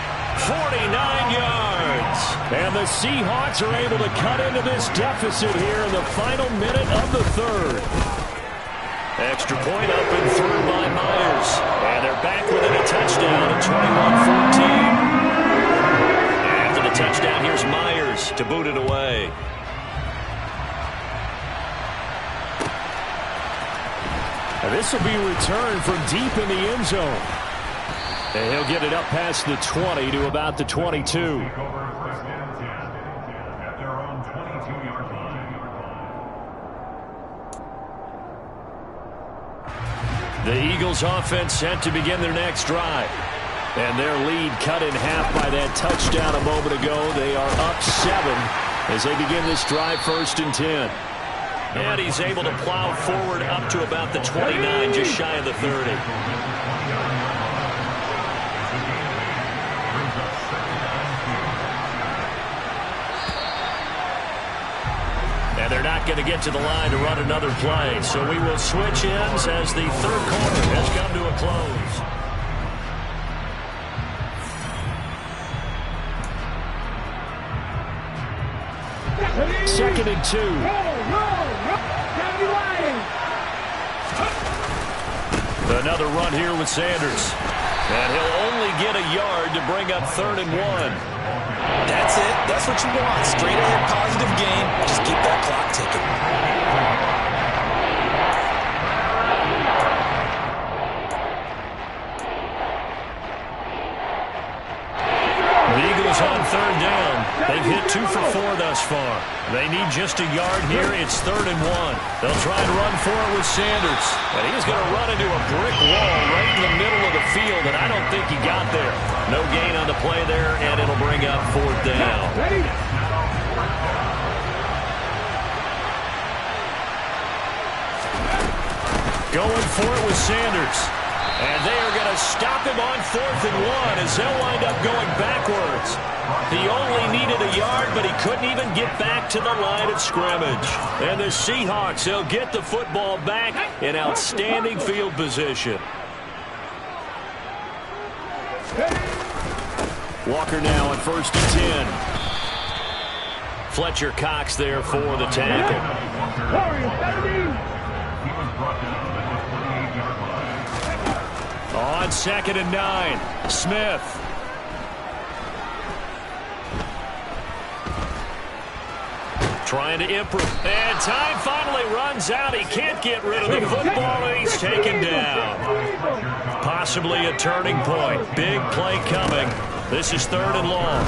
49 yards. And the Seahawks are able to cut into this deficit here in the final minute of the third. Extra point up and through by Myers. And they're back within a touchdown at 21-14. After the touchdown, here's Myers to boot it away. And this will be returned from deep in the end zone. And he'll get it up past the 20 to about the 22. The Eagles offense set to begin their next drive. And their lead cut in half by that touchdown a moment ago. They are up 7 as they begin this drive, 1st and 10. And he's able to plow forward up to about the 29, just shy of the 30. And they're not going to get to the line to run another play. So we will switch ends as the third quarter has come to a close. Second and 2. Another run here with Sanders. And he'll only get a yard to bring up 3rd and 1. That's it. That's what you want. Straight ahead positive game. Just keep that clock ticking. The Eagles on third down. They've hit 2 for 4 thus far. They need just a yard here. It's 3rd and 1. They'll try and run for it with Sanders. And he's going to run into a brick wall right in the middle of the field, and I don't think he got there. No gain on the play there, and it'll bring up 4th down. Going for it with Sanders. And they are going to stop him on 4th and 1 as they'll wind up going backwards. He only needed a yard, but he couldn't even get back to the line of scrimmage. And the Seahawks, they'll get the football back in outstanding field position. Walker now on 1st and 10. Fletcher Cox there for the tackle. On 2nd and 9, Smith. Trying to improve. And time finally runs out. He can't get rid of the football, and he's taken down. Possibly a turning point. Big play coming. This is 3rd and long.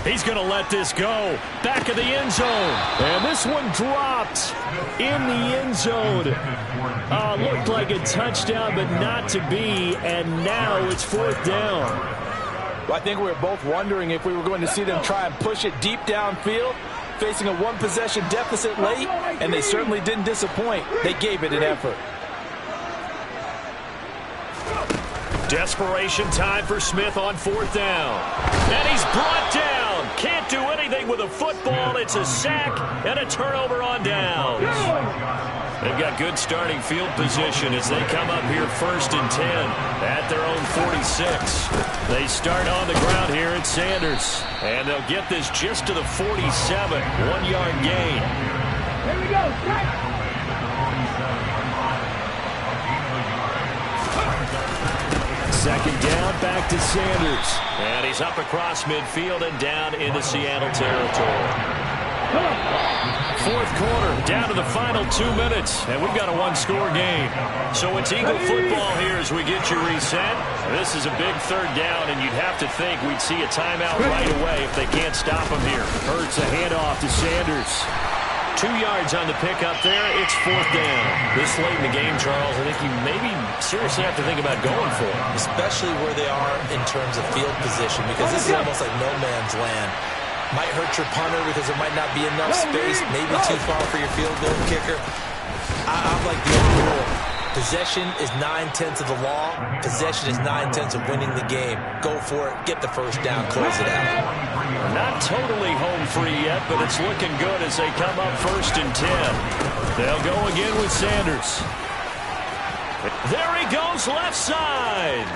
He's going to let this go. Back of the end zone. And this one dropped in the end zone. Looked like a touchdown, but not to be. And now it's 4th down. Well, I think we were both wondering if we were going to see them try and push it deep downfield, facing a 1-possession deficit late, and they certainly didn't disappoint. They gave it an effort. Desperation time for Smith on 4th down. And he's brought down. Can't do anything with a football. It's a sack and a turnover on downs. They've got good starting field position as they come up here 1st and 10 at their own 46. They start on the ground here at Sanders. And they'll get this just to the 47. 1-yard gain. Here we go. 2nd down, back to Sanders. And he's up across midfield and down into Seattle territory. 4th quarter, down to the final 2 minutes, and we've got a 1-score game. So it's Eagle football here as we get you reset. This is a big 3rd down, and you'd have to think we'd see a timeout right away if they can't stop him here. Hurts a handoff to Sanders. 2 yards on the pickup there. It's 4th down. This late in the game, Charles, I think you maybe seriously have to think about going for it. Especially where they are in terms of field position, because this is almost like no man's land. Might hurt your punter because there might not be enough space, maybe too far for your field goal kicker. I'm like the old rule. Possession is 9/10 of the law. Possession is 9/10 of winning the game. Go for it. Get the 1st down. Close it out. Not totally home free yet, but it's looking good as they come up 1st and 10. They'll go again with Sanders. There he goes left side.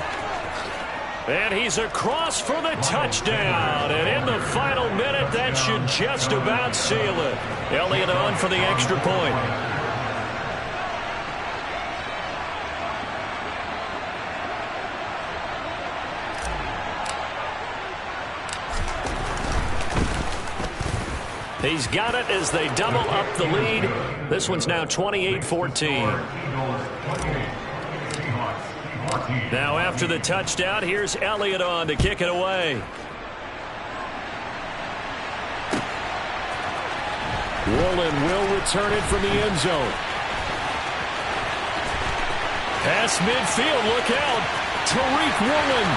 And he's across for the touchdown. And in the final minute, that should just about seal it. Elliott on for the extra point. He's got it as they double up the lead. This one's now 28-14. Now after the touchdown, here's Elliott on to kick it away. Woolen will return it from the end zone. Pass midfield, look out. Tariq Woolen.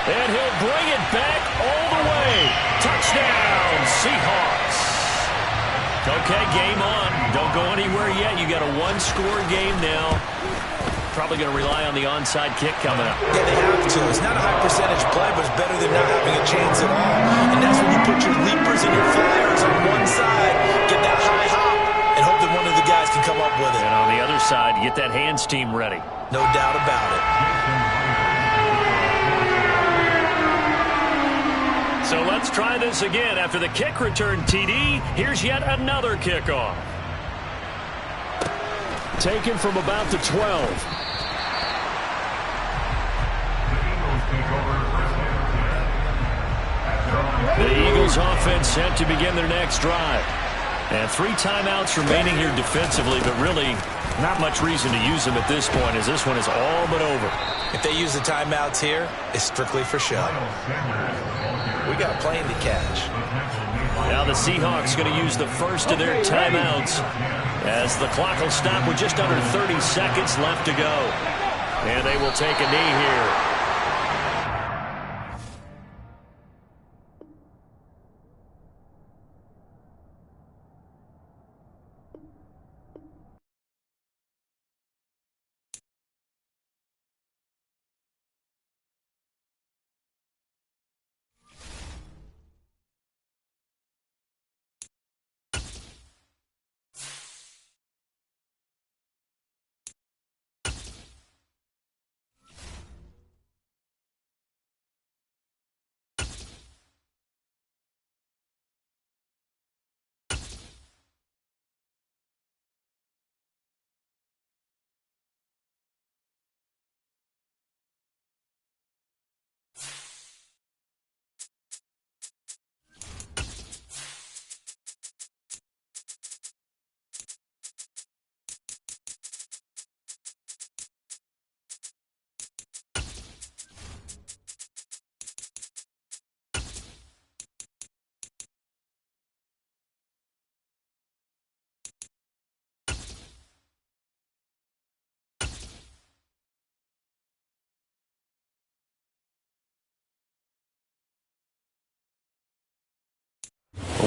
And he'll bring it back all the way. Touchdown, Seahawks. Okay, game on. Don't go anywhere yet. You got a 1-score game now. Probably going to rely on the onside kick coming up. Yeah, they have to. It's not a high percentage play, but it's better than not having a chance at all. And that's when you put your leapers and your flyers on one side, get that high hop, and hope that one of the guys can come up with it. And on the other side, get that hands team ready. No doubt about it. So let's try this again. After the kick return TD, here's yet another kickoff. Taken from about the 12. The Eagles offense set to begin their next drive. And 3 timeouts remaining here defensively, but really Not much reason to use him at this point, as this one is all but over. If they use the timeouts here, it's strictly for show. We got a plane to catch. Now the Seahawks going to use the first of their timeouts as the clock will stop with just under 30 seconds left to go. And they will take a knee here.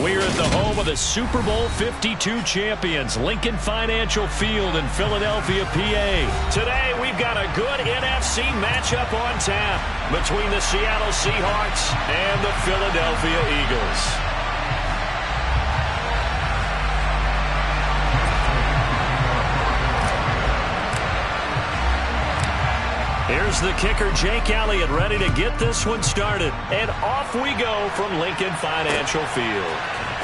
We're at the home of the Super Bowl 52 champions, Lincoln Financial Field in Philadelphia, PA. Today, we've got a good NFC matchup on tap between the Seattle Seahawks and the Philadelphia Eagles. Here's the kicker, Jake Elliott, ready to get this one started. And off we go from Lincoln Financial Field.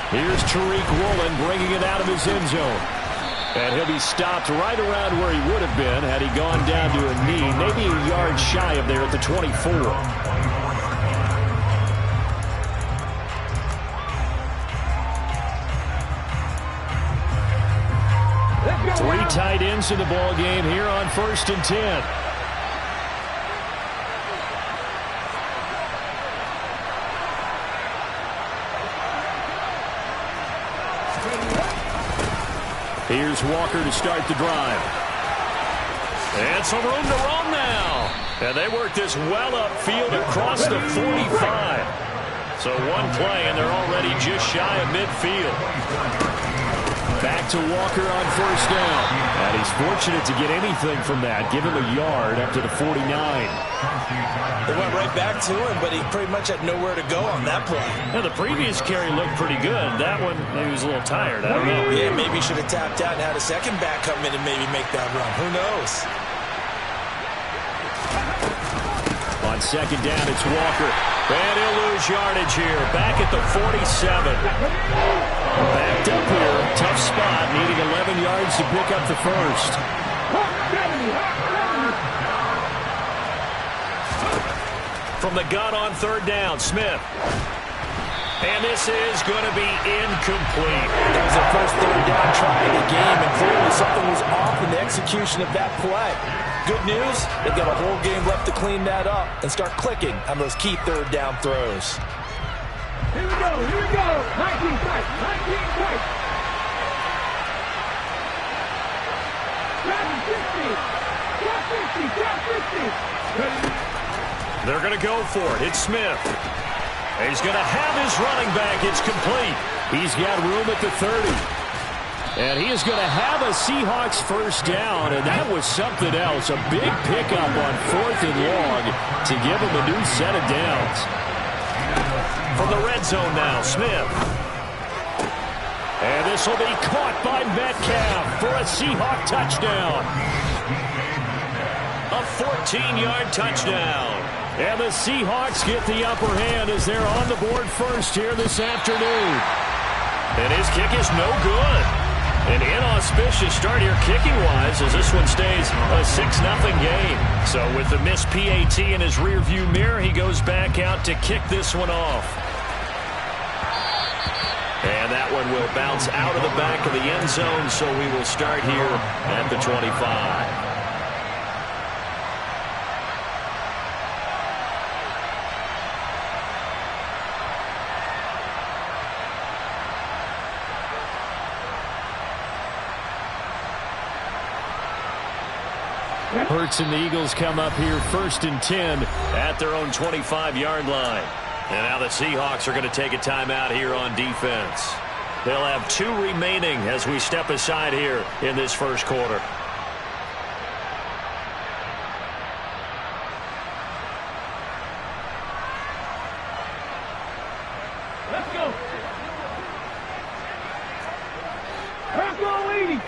Here's Tariq Woolen bringing it out of his end zone. And he'll be stopped right around where he would have been had he gone down to a knee, maybe a yard shy of there at the 24. Three tight ends in the ball game here on 1st and 10. Here's Walker to start the drive. And some room to run now. And they work this well upfield across the 45. So one play, and they're already just shy of midfield. Back to Walker on 1st down. And he's fortunate to get anything from that. Give him a yard up to the 49. They went right back to him, but he pretty much had nowhere to go on that play. Now, the previous carry looked pretty good. That one, maybe he was a little tired. I don't know. Yeah, maybe he should have tapped out and had a second back come in and maybe make that run. Who knows? On 2nd down, it's Walker. And he'll lose yardage here. Back at the 47. Backed up here. Tough spot. Needing 11 yards to pick up the first. From the gun on 3rd down, Smith. And this is going to be incomplete. That was their first 3rd down try of the game, and clearly something was off in the execution of that play. Good news, they've got a whole game left to clean that up and start clicking on those key 3rd down throws. Here we go, here we go. 19 strikes, 19 strikes. 50, 50. They're going to go for it. It's Smith. He's going to have his running back. It's complete. He's got room at the 30. And he is going to have a Seahawks first down, and that was something else. A big pickup on 4th and long to give him a new set of downs. From the red zone now, Smith. And this will be caught by Metcalf for a Seahawk touchdown. A 14-yard touchdown. And the Seahawks get the upper hand as they're on the board first here this afternoon. And his kick is no good. An inauspicious start here kicking-wise as this one stays a 6-0 game. So with the missed PAT in his rearview mirror, he goes back out to kick this one off. And that one will bounce out of the back of the end zone, so we will start here at the 25. Hurts and the Eagles come up here 1st and 10 at their own 25-yard line. And now the Seahawks are going to take a timeout here on defense. They'll have 2 remaining as we step aside here in this first quarter. Let's go. Let's go, lady.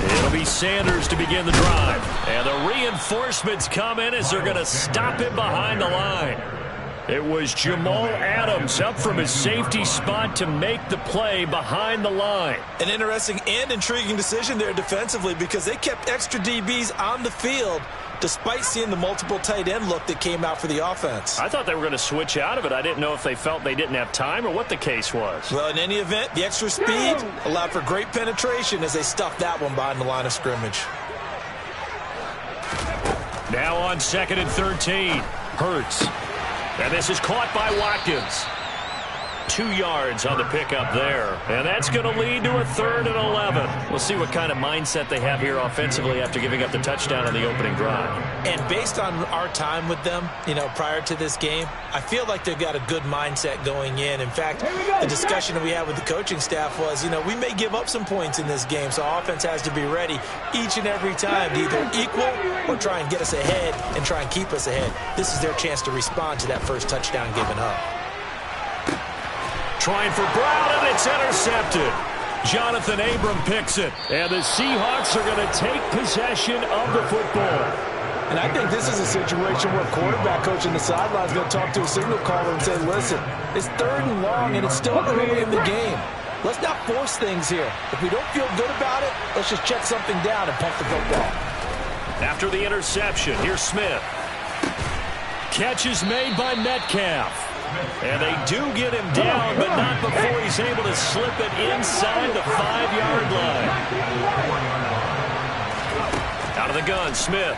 It'll be Sanders to begin the drive. And the reinforcements come in as they're going to stop him behind the line. It was Jamal Adams up from his safety spot to make the play behind the line. An interesting and intriguing decision there defensively because they kept extra DBs on the field despite seeing the multiple tight end look that came out for the offense. I thought they were going to switch out of it. I didn't know if they felt they didn't have time or what the case was. Well, in any event, the extra speed allowed for great penetration as they stuffed that one behind the line of scrimmage. Now on 2nd and 13. Hurts. And this is caught by Watkins. 2 yards on the pickup there. And that's going to lead to a 3rd and 11. We'll see what kind of mindset they have here offensively after giving up the touchdown on the opening drive. And based on our time with them, prior to this game, I feel like they've got a good mindset going in. In fact, the discussion that we had with the coaching staff was, we may give up some points in this game, so offense has to be ready each and every time to either equal or try and get us ahead and try and keep us ahead. This is their chance to respond to that first touchdown given up. Trying for Brown, and it's intercepted. Jonathan Abram picks it. And the Seahawks are going to take possession of the football. And I think this is a situation where a quarterback coach in the sideline is going to talk to a signal caller and say, listen, it's 3rd and long, and it's still early in the game. Let's not force things here. If we don't feel good about it, let's just check something down and punt the football. After the interception, here's Smith. Catch is made by Metcalf. And they do get him down, but not before he's able to slip it inside the 5-yard line. Out of the gun, Smith.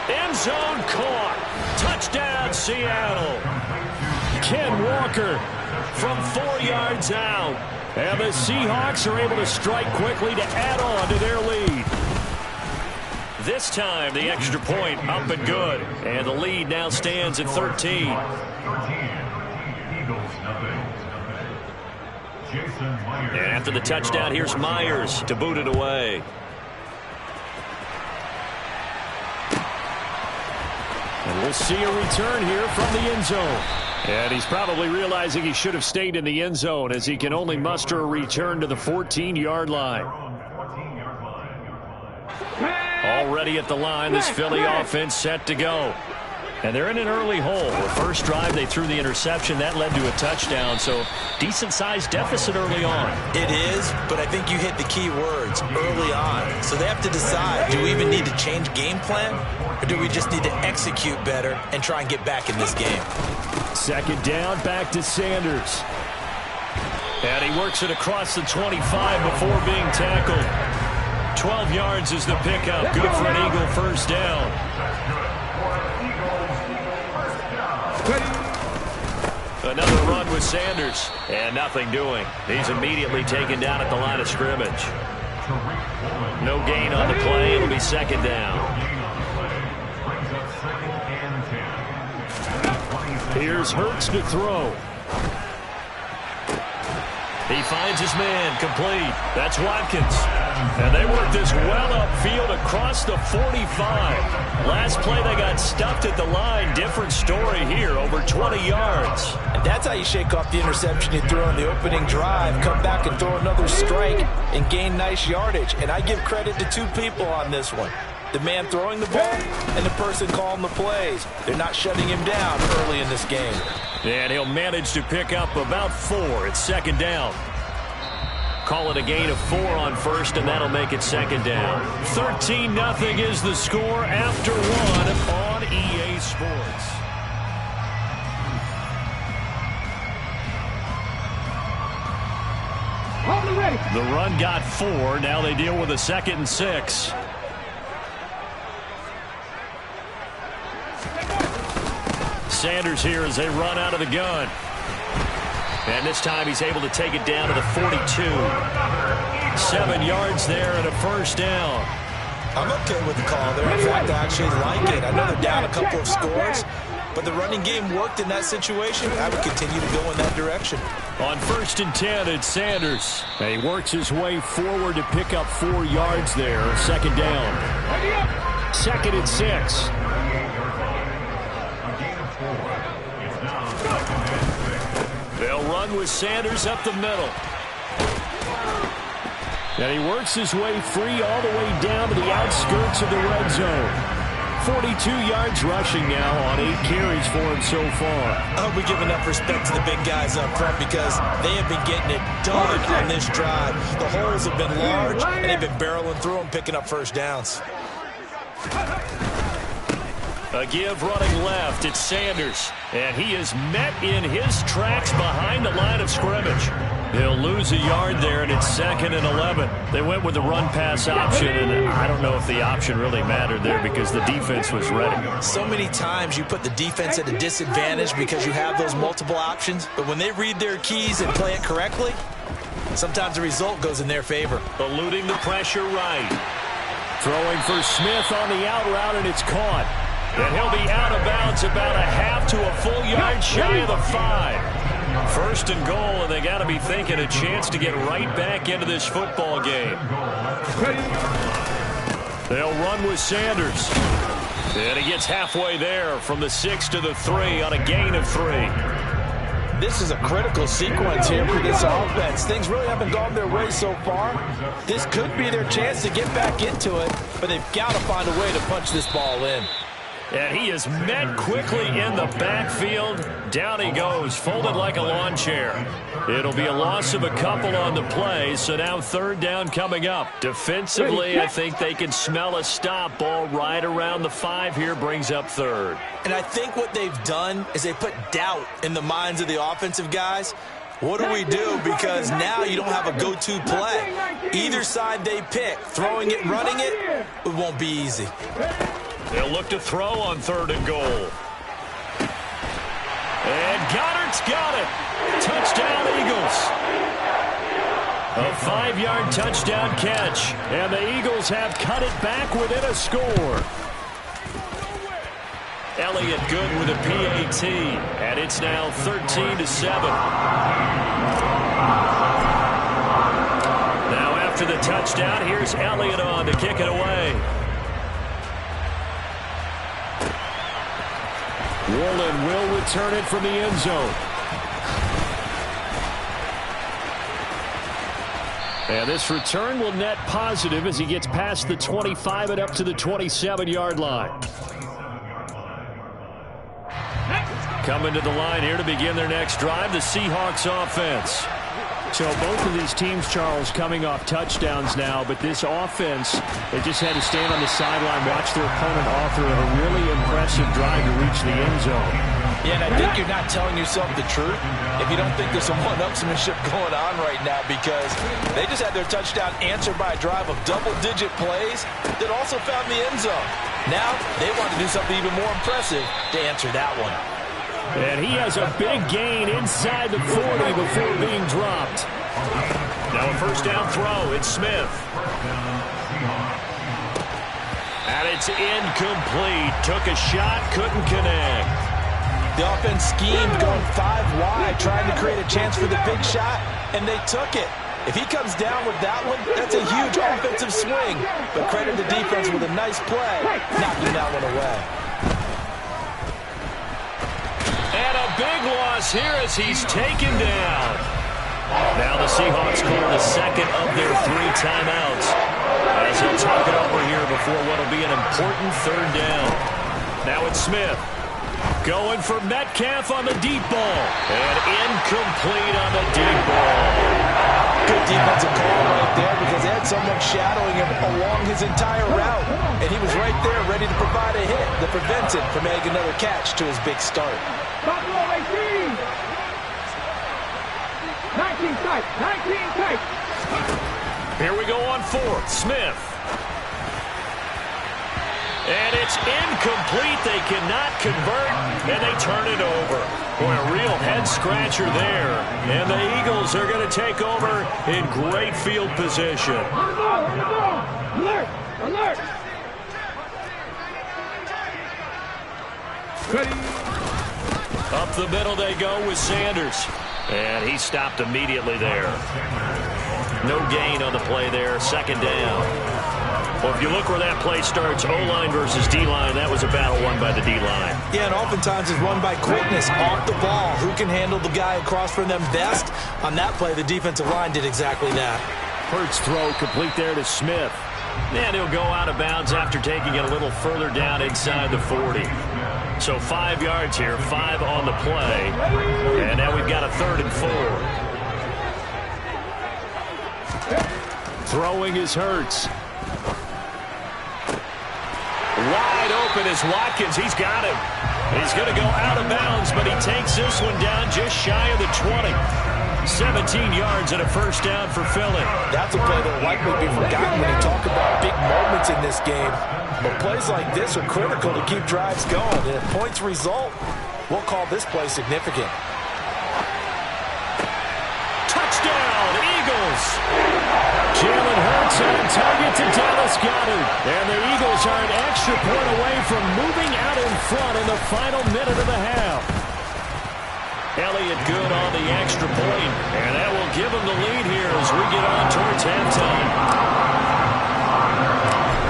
End zone caught. Touchdown, Seattle. Ken Walker from 4 yards out. And the Seahawks are able to strike quickly to add on to their lead. This time, the extra point up and good. And the lead now stands at 13. And after the touchdown, here's Myers to boot it away. And we'll see a return here from the end zone. And he's probably realizing he should have stayed in the end zone as he can only muster a return to the 14-yard line. Already at the line, this Philly offense set to go. And they're in an early hole. The first drive, they threw the interception. That led to a touchdown, so decent-sized deficit early on. It is, but I think you hit the key words, early on. So they have to decide, do we even need to change game plan, or do we just need to execute better and try and get back in this game? 2nd down, back to Sanders. And he works it across the 25 before being tackled. 12 yards is the pickup. Good for an Eagle first down. Another run with Sanders. And nothing doing. He's immediately taken down at the line of scrimmage. No gain on the play. It'll be 2nd down. Here's Hurts to throw. He finds his man, complete. That's Watkins. And they work this well upfield across the 45. Last play, they got stuffed at the line. Different story here, over 20 yards. And that's how you shake off the interception you threw on the opening drive. Come back and throw another strike and gain nice yardage. And I give credit to 2 people on this one. The man throwing the ball and the person calling the plays. They're not shutting him down early in this game. And he'll manage to pick up about 4. It's 2nd down. Call it a gain of 4 on first, and that'll make it 2nd down. 13-0 is the score after 1 on EA Sports. Hold it ready. The run got 4. Now they deal with a 2nd and 6. Sanders here as they run out of the gun. And this time he's able to take it down to the 42. 7 yards there and a first down. I'm okay with the call there. In fact, I actually like it. I know they're down a couple of scores, but the running game worked in that situation. I would continue to go in that direction. On 1st and 10, it's Sanders. And he works his way forward to pick up 4 yards there. 2nd down. 2nd and 6. They'll run with Sanders up the middle. And he works his way free all the way down to the outskirts of the red zone. 42 yards rushing now on 8 carries for him so far. I hope we give enough respect to the big guys up front because they have been getting it done on this drive. The holes have been large, and they've been barreling through them, picking up first downs. A give running left. It's Sanders. And he is met in his tracks behind the line of scrimmage. He'll lose a yard there, and it's 2nd and 11. They went with the run-pass option, and I don't know if the option really mattered there because the defense was ready. So many times you put the defense at a disadvantage because you have those multiple options, but when they read their keys and play it correctly, sometimes the result goes in their favor. Eluding the pressure right. Throwing for Smith on the out route, and it's caught. And he'll be out of bounds about a half to a full yard shy of the 5. 1st and goal, and they got to be thinking a chance to get right back into this football game. They'll run with Sanders. And he gets halfway there from the 6 to the 3 on a gain of 3. This is a critical sequence here for this offense. Things really haven't gone their way so far. This could be their chance to get back into it, but they've got to find a way to punch this ball in. And he is met quickly in the backfield. Down he goes, folded like a lawn chair. It'll be a loss of a couple on the play, so now 3rd down coming up. Defensively, I think they can smell a stop. Ball right around the 5 here brings up 3rd. And I think what they've done is they put doubt in the minds of the offensive guys. What do we do? Because now you don't have a go-to play. Either side they pick, throwing it, running it, it won't be easy. They'll look to throw on 3rd and goal. And Goddard's got it. Touchdown, Eagles. A 5-yard touchdown catch. And the Eagles have cut it back within a score. Elliott good with a PAT. And it's now 13-7. Now after the touchdown, here's Elliott on to kick it away. Woolen will return it from the end zone. And this return will net positive as he gets past the 25 and up to the 27-yard line. Coming to the line here to begin their next drive, the Seahawks offense. So both of these teams, Charles, coming off touchdowns now, but this offense, they just had to stand on the sideline, watch their opponent author a really impressive drive to reach the end zone. Yeah, and I think you're not telling yourself the truth if you don't think there's some one-upsmanship going on right now, because they just had their touchdown answered by a drive of double-digit plays that also found the end zone. Now they want to do something even more impressive to answer that one. And he has a big gain inside the 40 before being dropped. Now a 1st down throw. It's Smith. And it's incomplete. Took a shot, couldn't connect. The offense schemed going 5 wide, trying to create a chance for the big shot, and they took it. If he comes down with that one, that's a huge offensive swing. But credit the defense with a nice play, knocking that one away. And a big loss here as he's taken down. Now the Seahawks call the 2nd of their 3 timeouts as he'll talk it over here before what will be an important 3rd down. Now it's Smith going for Metcalf on the deep ball. And incomplete on the deep ball. Good defensive call right there because they had someone shadowing him along his entire route. And he was right there ready to provide a hit that prevents him from making another catch to his big start. Buffalo 18. 19 tight. 19 tight. Here we go on fourth. Smith. And it's incomplete. They cannot convert, and they turn it over. Boy, a real head-scratcher there. And the Eagles are going to take over in great field position. On the ball, on the ball. Alert, alert. Ready. Up the middle they go with Sanders. And he stopped immediately there. No gain on the play there. Second down. Well, if you look where that play starts, O-line versus D-line, that was a battle won by the D-line. Yeah, and oftentimes it's won by quickness off the ball. Who can handle the guy across from them best? On that play, the defensive line did exactly that. Hurts throw complete there to Smith. And he'll go out of bounds after taking it a little further down inside the 40. So 5 yards here, 5 on the play. And now we've got a 3rd and 4. Throwing is Hurts. Wide open is Watkins. He's got him. He's going to go out of bounds, but he takes this one down just shy of the 20. 17 yards and a first down for Philly. That's a play that will likely be forgotten when you talk about big moments in this game. But plays like this are critical to keep drives going. And if points result, we'll call this play significant. Touchdown, Eagles! Jalen Hurts on target to Dallas Goedert. And the Eagles are an extra point away from moving out in front in the final minute of the half. Elliott good on the extra point, and that will give him the lead here as we get on towards halftime.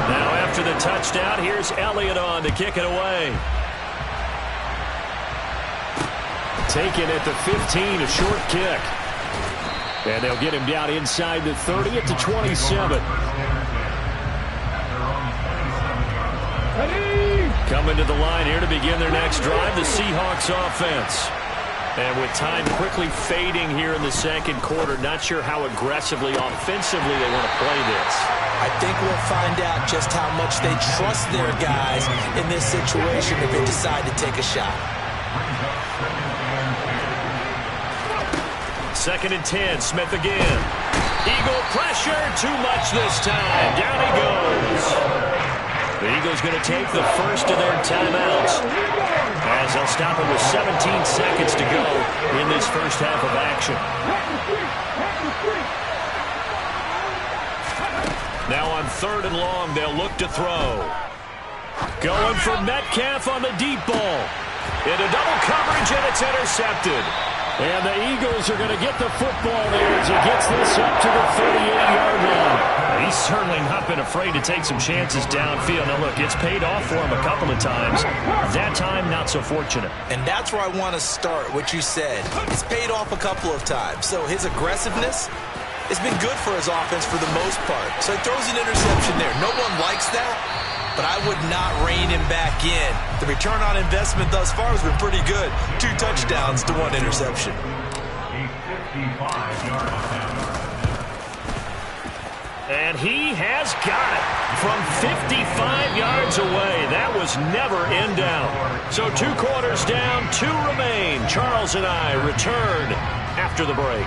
Now after the touchdown, here's Elliott on to kick it away. Taken at the 15, a short kick. And they'll get him down inside the 30 at the 27. Coming to the line here to begin their next drive, the Seahawks offense. And with time quickly fading here in the second quarter, not sure how aggressively, offensively they want to play this. I think we'll find out just how much they trust their guys in this situation if they decide to take a shot. 2nd and 10, Smith again. Eagle pressure, too much this time. Down he goes. The Eagles going to take the first of their timeouts as they'll stop him with 17 seconds to go in this first half of action. Now on 3rd and long, they'll look to throw. Going for Metcalf on the deep ball. Into double coverage, and it's intercepted. And the Eagles are going to get the football there as he gets this up to the 38-yard line. He's certainly not been afraid to take some chances downfield. Now, look, it's paid off for him a couple of times. That time, not so fortunate. And that's where I want to start, what you said. It's paid off a couple of times. So his aggressiveness has been good for his offense for the most part. So he throws an interception there. No one likes that, but I would not rein him back in. The return on investment thus far has been pretty good. 2 touchdowns to 1 interception. And he has got it from 55 yards away. That was never in doubt. So 2 quarters down, 2 remain. Charles and I return after the break.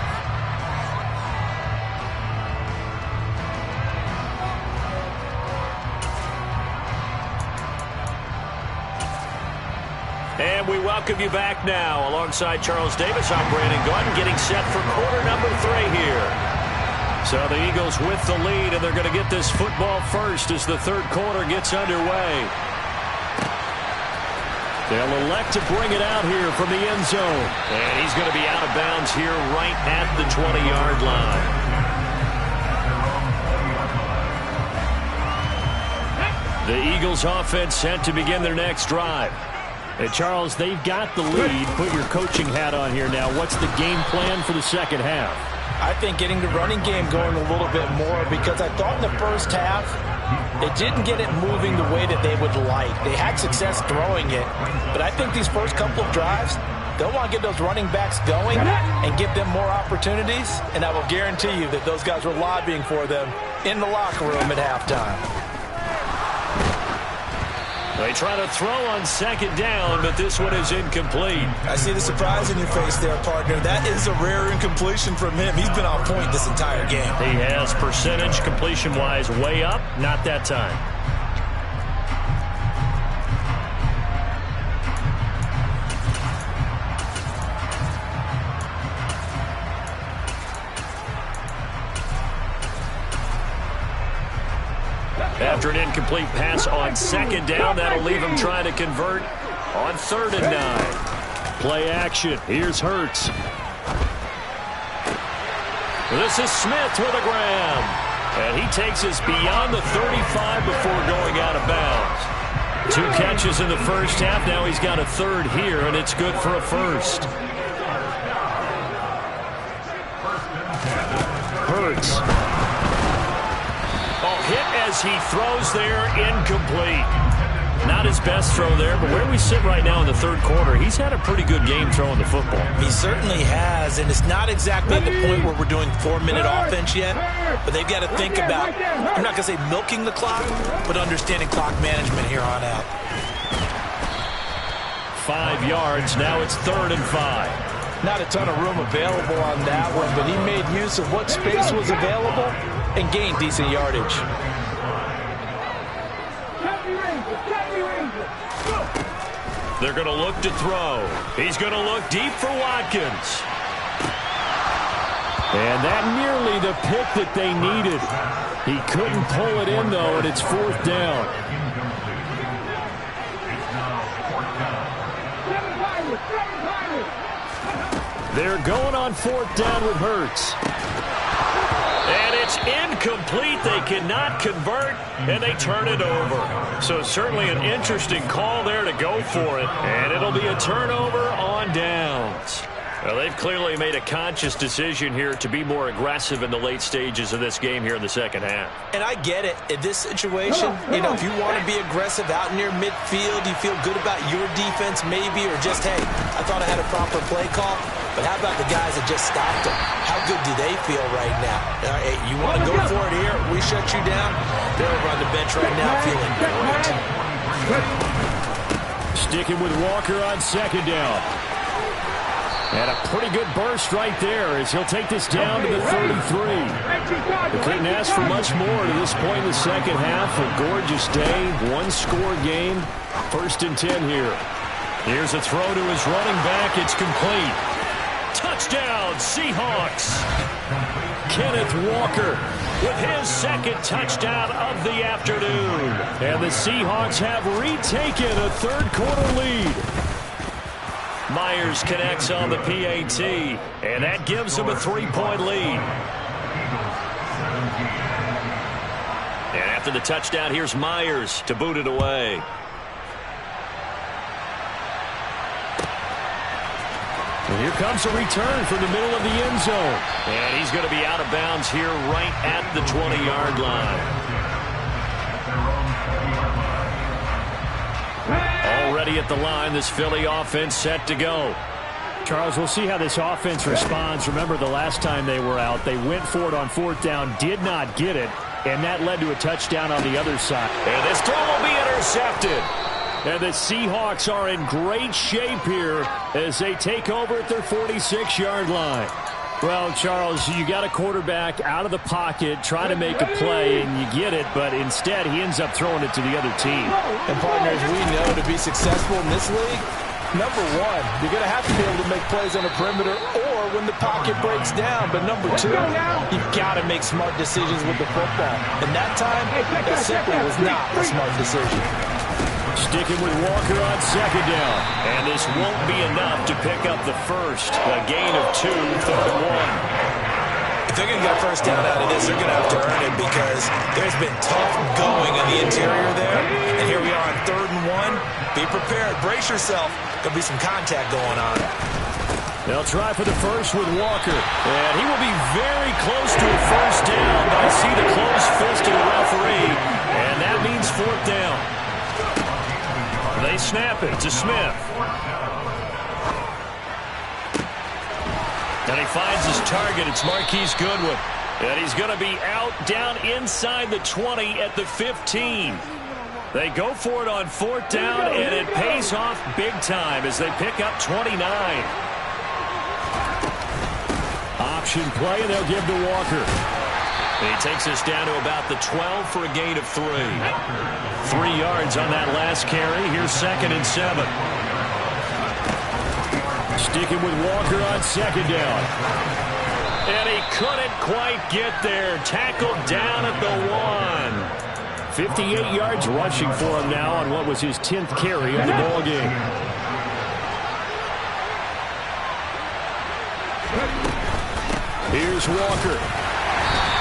And we welcome you back now. Alongside Charles Davis, I'm Brandon Gordon, getting set for quarter number 3 here. So the Eagles with the lead, and they're going to get this football first as the 3rd quarter gets underway. They'll elect to bring it out here from the end zone. And he's going to be out of bounds here right at the 20-yard line. The Eagles offense set to begin their next drive. And Charles, they've got the lead. Put your coaching hat on here now. What's the game plan for the second half? I think getting the running game going a little bit more, because I thought in the first half they didn't get it moving the way that they would like. They had success throwing it, but I think these first couple of drives, they'll want to get those running backs going and give them more opportunities, and I will guarantee you that those guys were lobbying for them in the locker room at halftime. They try to throw on second down, but this one is incomplete. I see the surprise in your face there, partner. That is a rare incompletion from him. He's been on point this entire game. He has percentage completion-wise way up, not that time. After an incomplete pass on second down, that'll leave him trying to convert on 3rd and 9. Play action. Here's Hurts. This is Smith with a grab. And he takes us beyond the 35 before going out of bounds. 2 catches in the first half. Now he's got a 3rd here, and it's good for a 1st. Hurts. Hit as he throws there, incomplete. Not his best throw there, but where we sit right now in the 3rd quarter, he's had a pretty good game throwing the football. He certainly has, and it's not exactly at the point where we're doing 4-minute offense yet, but they've got to think about, I'm not going to say milking the clock, but understanding clock management here on out. 5 yards, now it's 3rd and 5. Not a ton of room available on that one, but he made use of what space was available and gained decent yardage. They're going to look to throw. He's going to look deep for Watkins. And that nearly the pick that they needed. He couldn't pull it in, though, and it's 4th down. They're going on 4th down with Hurts. And it's incomplete. They cannot convert, and they turn it over. So certainly an interesting call there to go for it. And it'll be a turnover on downs. Well, they've clearly made a conscious decision here to be more aggressive in the late stages of this game here in the second half. And I get it. In this situation, you know, if you want to be aggressive out near midfield, you feel good about your defense maybe, or just, hey, I thought I had a proper play call. But how about the guys that just stopped them? How good do they feel right now? Hey, you want to go for it here? We shut you down? They're over on the bench right now feeling great. Sticking with Walker on second down. And a pretty good burst right there as he'll take this down to the 33. They couldn't ask for much more to this point in the second half. A gorgeous day, 1-score game. 1st and 10 here. Here's a throw to his running back. It's complete. Touchdown, Seahawks. Kenneth Walker with his 2nd touchdown of the afternoon. And the Seahawks have retaken a 3rd quarter lead. Myers connects on the PAT, and that gives them a 3-point lead. And after the touchdown, here's Myers to boot it away. And here comes a return from the middle of the end zone. And he's going to be out of bounds here right at the 20-yard line. Already at the line, this Philly offense set to go. Charles, we'll see how this offense responds. Remember, the last time they were out, they went for it on 4th down, did not get it, and that led to a touchdown on the other side. And this throw will be intercepted. And the Seahawks are in great shape here as they take over at their 46-yard line. Well, Charles, you got a quarterback out of the pocket, try to make a play, and you get it, but instead he ends up throwing it to the other team. And partners, we know to be successful in this league, number one, you're going to have to be able to make plays on the perimeter or when the pocket breaks down. But number two, you've got to make smart decisions with the football. And that time, that simply was not a smart decision. Sticking with Walker on second down. And this won't be enough to pick up the first. A gain of 2, 3rd and 1. If they're going to get a first down out of this, they're going to have to earn it because there's been tough going in the interior there. And here we are on 3rd and 1. Be prepared. Brace yourself. There'll be some contact going on. They'll try for the first with Walker. And he will be very close to a first down, but I see the closed fist of the referee. And that means 4th down. They snap it to Smith. And he finds his target. It's Marquise Goodwin. And he's going to be out down inside the 20 at the 15. They go for it on 4th down, and it pays off big time as they pick up 29. Option play, and they'll give to Walker. He takes us down to about the 12 for a gain of 3. 3 yards on that last carry. Here's 2nd and 7. Sticking with Walker on 2nd down. And he couldn't quite get there. Tackled down at the 1. 58 yards rushing for him now on what was his 10th carry of the ball game. Here's Walker.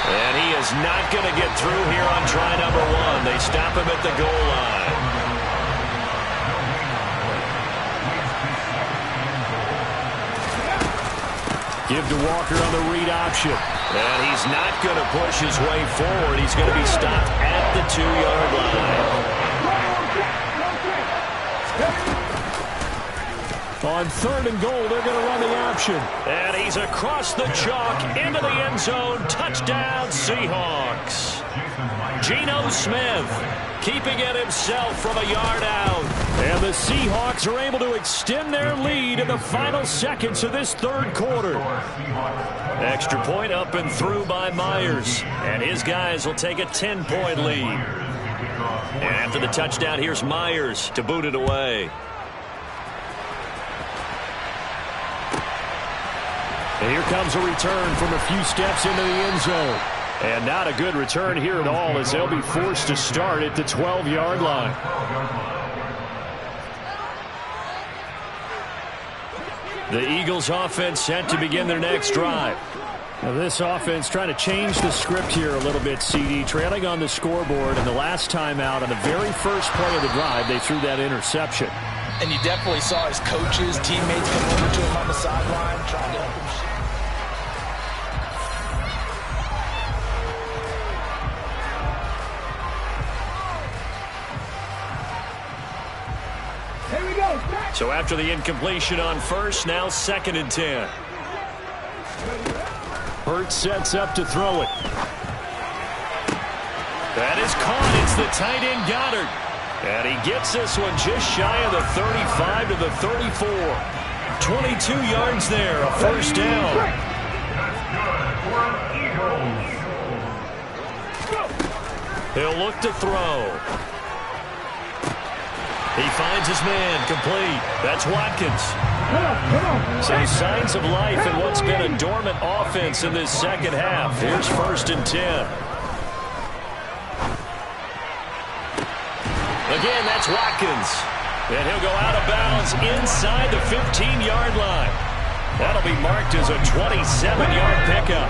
And he is not going to get through here on try number 1. They stop him at the goal line. Give to Walker on the read option. And he's not going to push his way forward. He's going to be stopped at the 2-yard line. On 3rd and goal, they're going to run the option. And he's across the chalk into the end zone. Touchdown, Seahawks. Geno Smith keeping it himself from a yard out. And the Seahawks are able to extend their lead in the final seconds of this 3rd quarter. Extra point up and through by Myers. And his guys will take a 10-point lead. And after the touchdown, here's Myers to boot it away. And here comes a return from a few steps into the end zone. And not a good return here at all as they'll be forced to start at the 12-yard line. The Eagles offense set to begin their next drive. Now this offense trying to change the script here a little bit, CD. Trailing on the scoreboard, and the last time out on the very first play of the drive, they threw that interception. And you definitely saw his coaches, teammates come over to him on the sideline, trying to help him. So after the incompletion on 1st, now 2nd and 10. Hurts sets up to throw it. That is caught. It's the tight end Goddard. And he gets this one just shy of the 35 to the 34. 22 yards there, a 1st down. He'll look to throw. He finds his man, complete. That's Watkins. So signs of life in what's been a dormant offense in this second half. Here's 1st and 10. Again, that's Watkins. And he'll go out of bounds inside the 15-yard line. That'll be marked as a 27-yard pickup.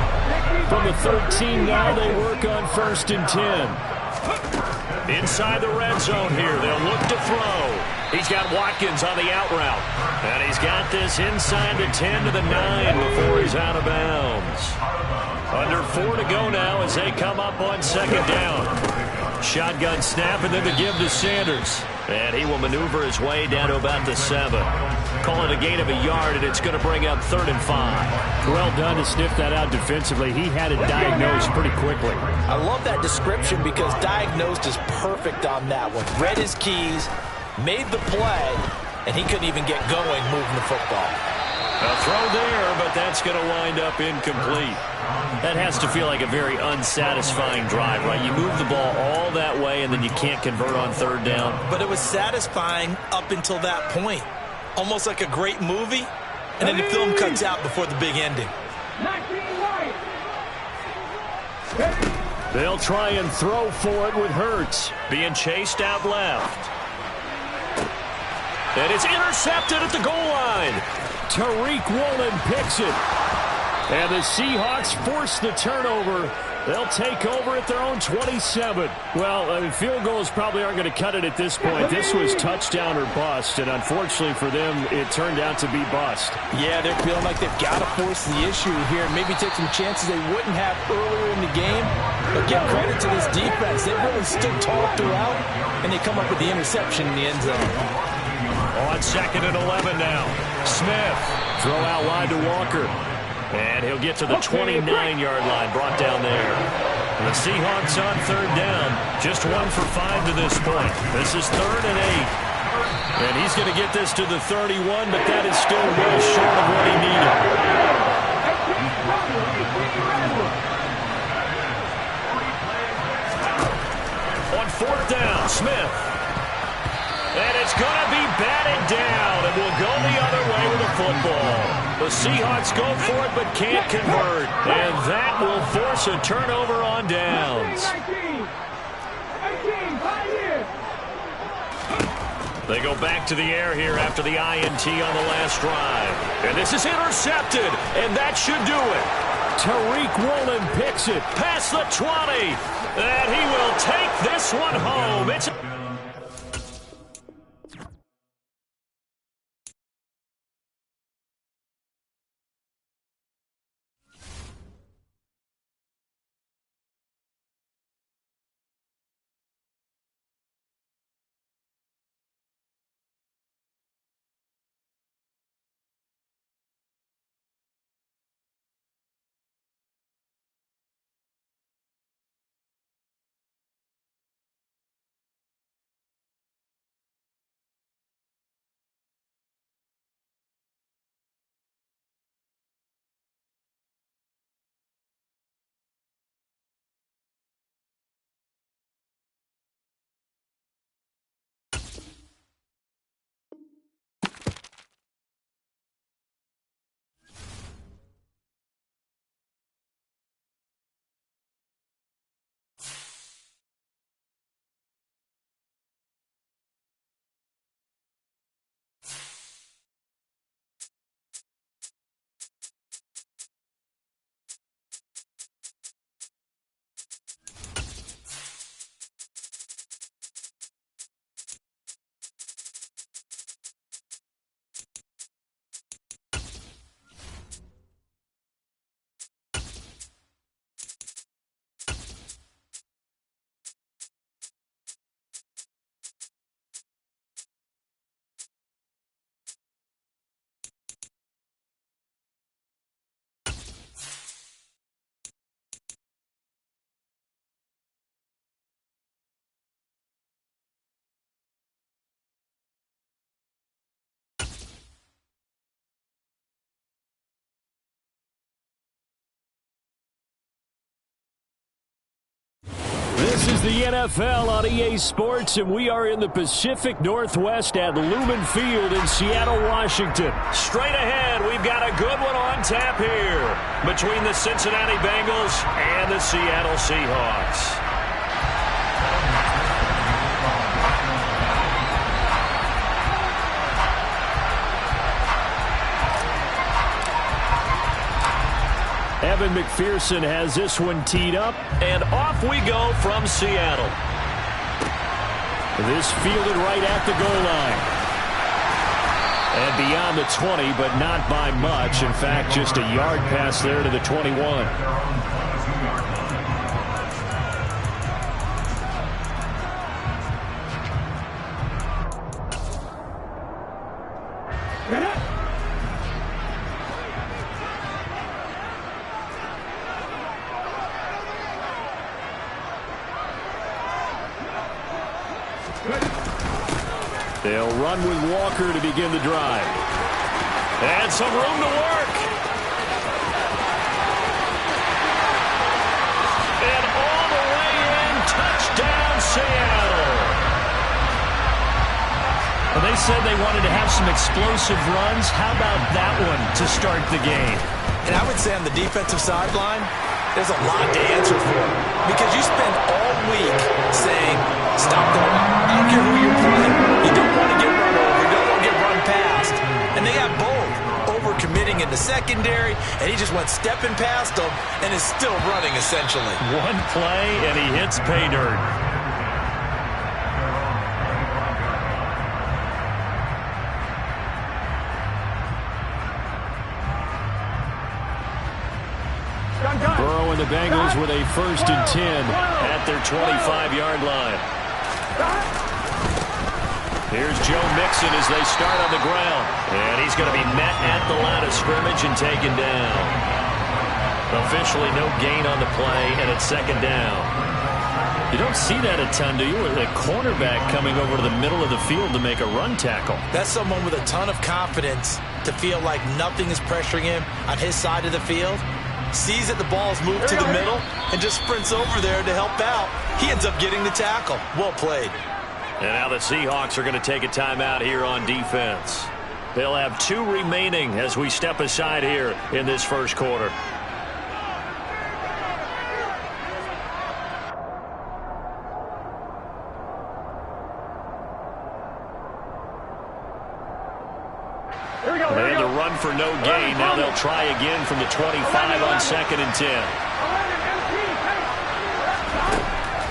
From the 13 now, they work on 1st and 10. Inside the red zone here, they'll look to throw. He's got Watkins on the out route. And he's got this inside the 10 to the 9 before he's out of bounds. Under 4 to go now as they come up on 2nd down. Shotgun snap and then the give to Sanders. And he will maneuver his way down to about the 7. Call it a gain of a yard, and it's going to bring up 3rd and 5. Well done to sniff that out defensively. He had it diagnosed pretty quickly. I love that description because diagnosed is perfect on that one. Read his keys, made the play, and he couldn't even get going moving the football. A throw there, but that's going to wind up incomplete. That has to feel like a very unsatisfying drive, right? You move the ball all that way, and then you can't convert on 3rd down. But it was satisfying up until that point. Almost like a great movie, and then the film cuts out before the big ending. They'll try and throw for it with Hurts. Being chased out left. And it's intercepted at the goal line. Tariq Woolen picks it. And the Seahawks force the turnover. They'll take over at their own 27. Well, I mean, field goals probably aren't going to cut it at this point. This was touchdown or bust, and unfortunately for them, it turned out to be bust. Yeah, they're feeling like they've got to force the issue here and maybe take some chances they wouldn't have earlier in the game. But give credit to this defense. They really stood tall throughout, and they come up with the interception in the end zone. On 2nd and 11 now. Smith. Throw out wide to Walker. And he'll get to the 29-yard line, brought down there. The Seahawks on third down. Just 1 for 5 to this point. This is 3rd and 8. And he's going to get this to the 31, but that is still well short of what he needed. On 4th down, Smith. And it's going to be batted down, and will go the other way with the football. The Seahawks go for it but can't convert, and that will force a turnover on downs. They go back to the air here after the INT on the last drive. And this is intercepted, and that should do it. Tariq Woolen picks it Past the 20, and he will take this one home. It's This is the NFL on EA Sports, and we are in the Pacific Northwest at Lumen Field in Seattle, Washington. straight ahead. We've got a good one on tap here between the Cincinnati Bengals and the Seattle Seahawks. Evan McPherson has this one teed up. And off we go from Seattle. This fielded right at the goal line. And beyond the 20, but not by much. In fact, just a yard pass there to the 21. They'll run with Walker to begin the drive. And some room to work. And all the way in, touchdown Seattle. Well, they said they wanted to have some explosive runs. How about that one to start the game? And I would say on the defensive sideline, there's a lot to answer for. Because you spend all week saying, stop the run. I don't care who you're playing. You don't want to get run over. You don't want to get run past. And they got both. Over-committing in the secondary, and he just went stepping past them and is still running, essentially. One play, and he hits pay dirt. Burrow and the Bengals with a 1st and 10 at their 25-yard line. Here's Joe Mixon as they start on the ground. And he's going to be met at the line of scrimmage and taken down. Officially no gain on the play, and it's second down. You don't see that a ton, do you? With a cornerback coming over to the middle of the field to make a run tackle. That's someone with a ton of confidence to feel like nothing is pressuring him on his side of the field. Sees that the ball's moved to the middle and just sprints over there to help out. He ends up getting the tackle. Well played. And now the Seahawks are going to take a timeout here on defense. They'll have 2 remaining as we step aside here in this first quarter. They had to run for no gain. Now they'll try again from the 25 on 2nd and 10.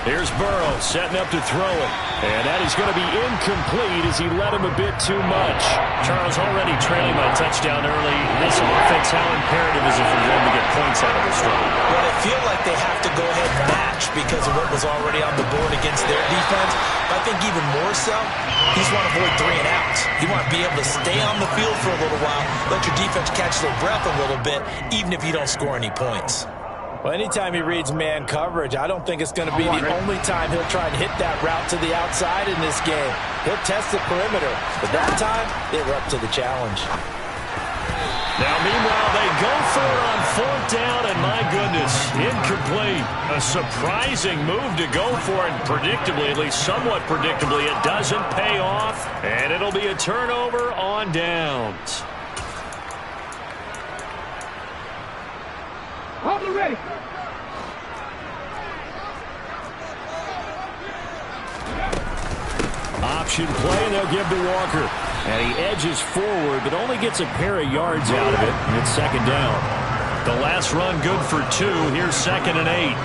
Here's Burrow setting up to throw it. And that is going to be incomplete as he led him a bit too much. Charles, already trailing by touchdown early. This offense, how imperative is it for them to get points out of this drive? Well, they feel like they have to go ahead and match because of what was already on the board against their defense. But I think even more so, you just want to avoid 3 and outs. You want to be able to stay on the field for a little while, let your defense catch their breath a little bit, even if you don't score any points. Well, anytime he reads man coverage, I don't think it's going to be the only time he'll try and hit that route to the outside in this game. He'll test the perimeter, but that time, they were up to the challenge. Now, meanwhile, they go for it on 4th down, and my goodness, incomplete. A surprising move to go for it, and predictably, at least somewhat predictably, it doesn't pay off, and it'll be a turnover on downs. Hold it ready. Option play, and they'll give to Walker. And he edges forward, but only gets a pair of yards out of it, and it's 2nd down. The last run good for 2. Here's 2nd and 8.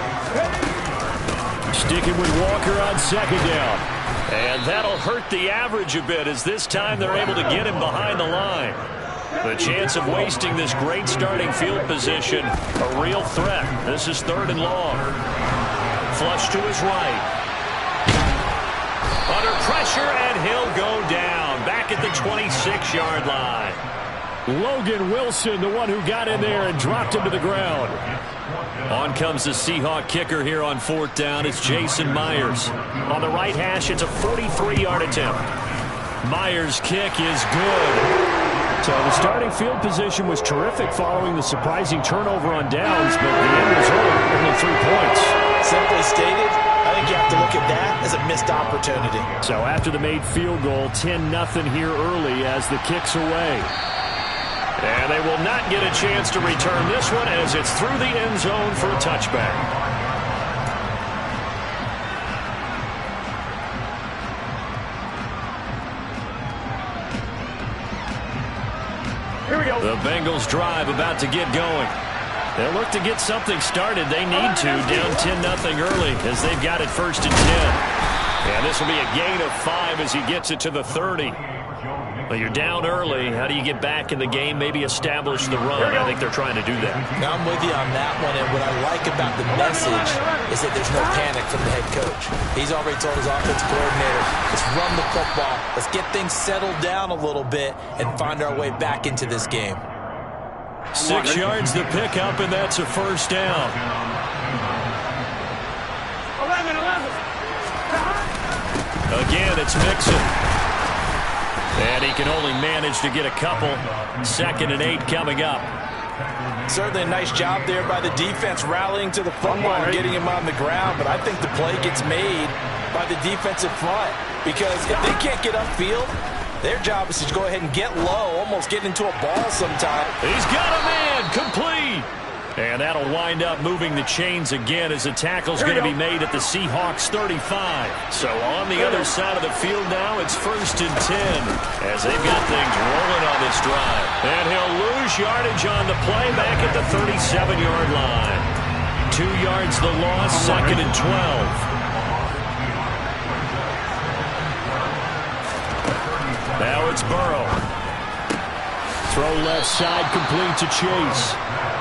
Sticking with Walker on 2nd down. And that'll hurt the average a bit as this time they're able to get him behind the line. The chance of wasting this great starting field position, a real threat. This is 3rd and long. Flush to his right. Under pressure, and he'll go down. Back at the 26-yard line. Logan Wilson, the one who got in there and dropped him to the ground. On comes the Seahawk kicker here on 4th down. It's Jason Myers. On the right hash, it's a 43-yard attempt. Myers' kick is good. So the starting field position was terrific following the surprising turnover on downs, but the end result, only 3 points. Simply stated, I think you have to look at that as a missed opportunity. So after the made field goal, 10-0 here early as the kick's away. And they will not get a chance to return this one as it's through the end zone for a touchback. The Bengals drive about to get going. They'll look to get something started. They need to, down 10-0 early as they've got it 1st and 10. And this will be a gain of 5 as he gets it to the 30. Well, you're down early. How do you get back in the game, maybe establish the run? I think they're trying to do that. Now, I'm with you on that one, and what I like about the message is that there's no panic from the head coach. He's already told his offensive coordinator, let's run the football. Let's get things settled down a little bit and find our way back into this game. 6 yards to pick up, and that's a 1st down. 11. Again, it's Mixon. And he can only manage to get a couple. 2nd and 8 coming up. Certainly a nice job there by the defense rallying to the football and getting him on the ground. But I think the play gets made by the defensive front. Because if they can't get upfield, their job is to go ahead and get low, almost get into a ball sometime. He's got a man, complete. And that'll wind up moving the chains again as the tackle's going to be made at the Seahawks 35. So on the other side of the field now, it's 1st and 10 as they've got things rolling on this drive. And he'll lose yardage on the play back at the 37-yard line. 2 yards the loss, 2nd and 12. Now it's Burrow. Throw left side, complete to Chase.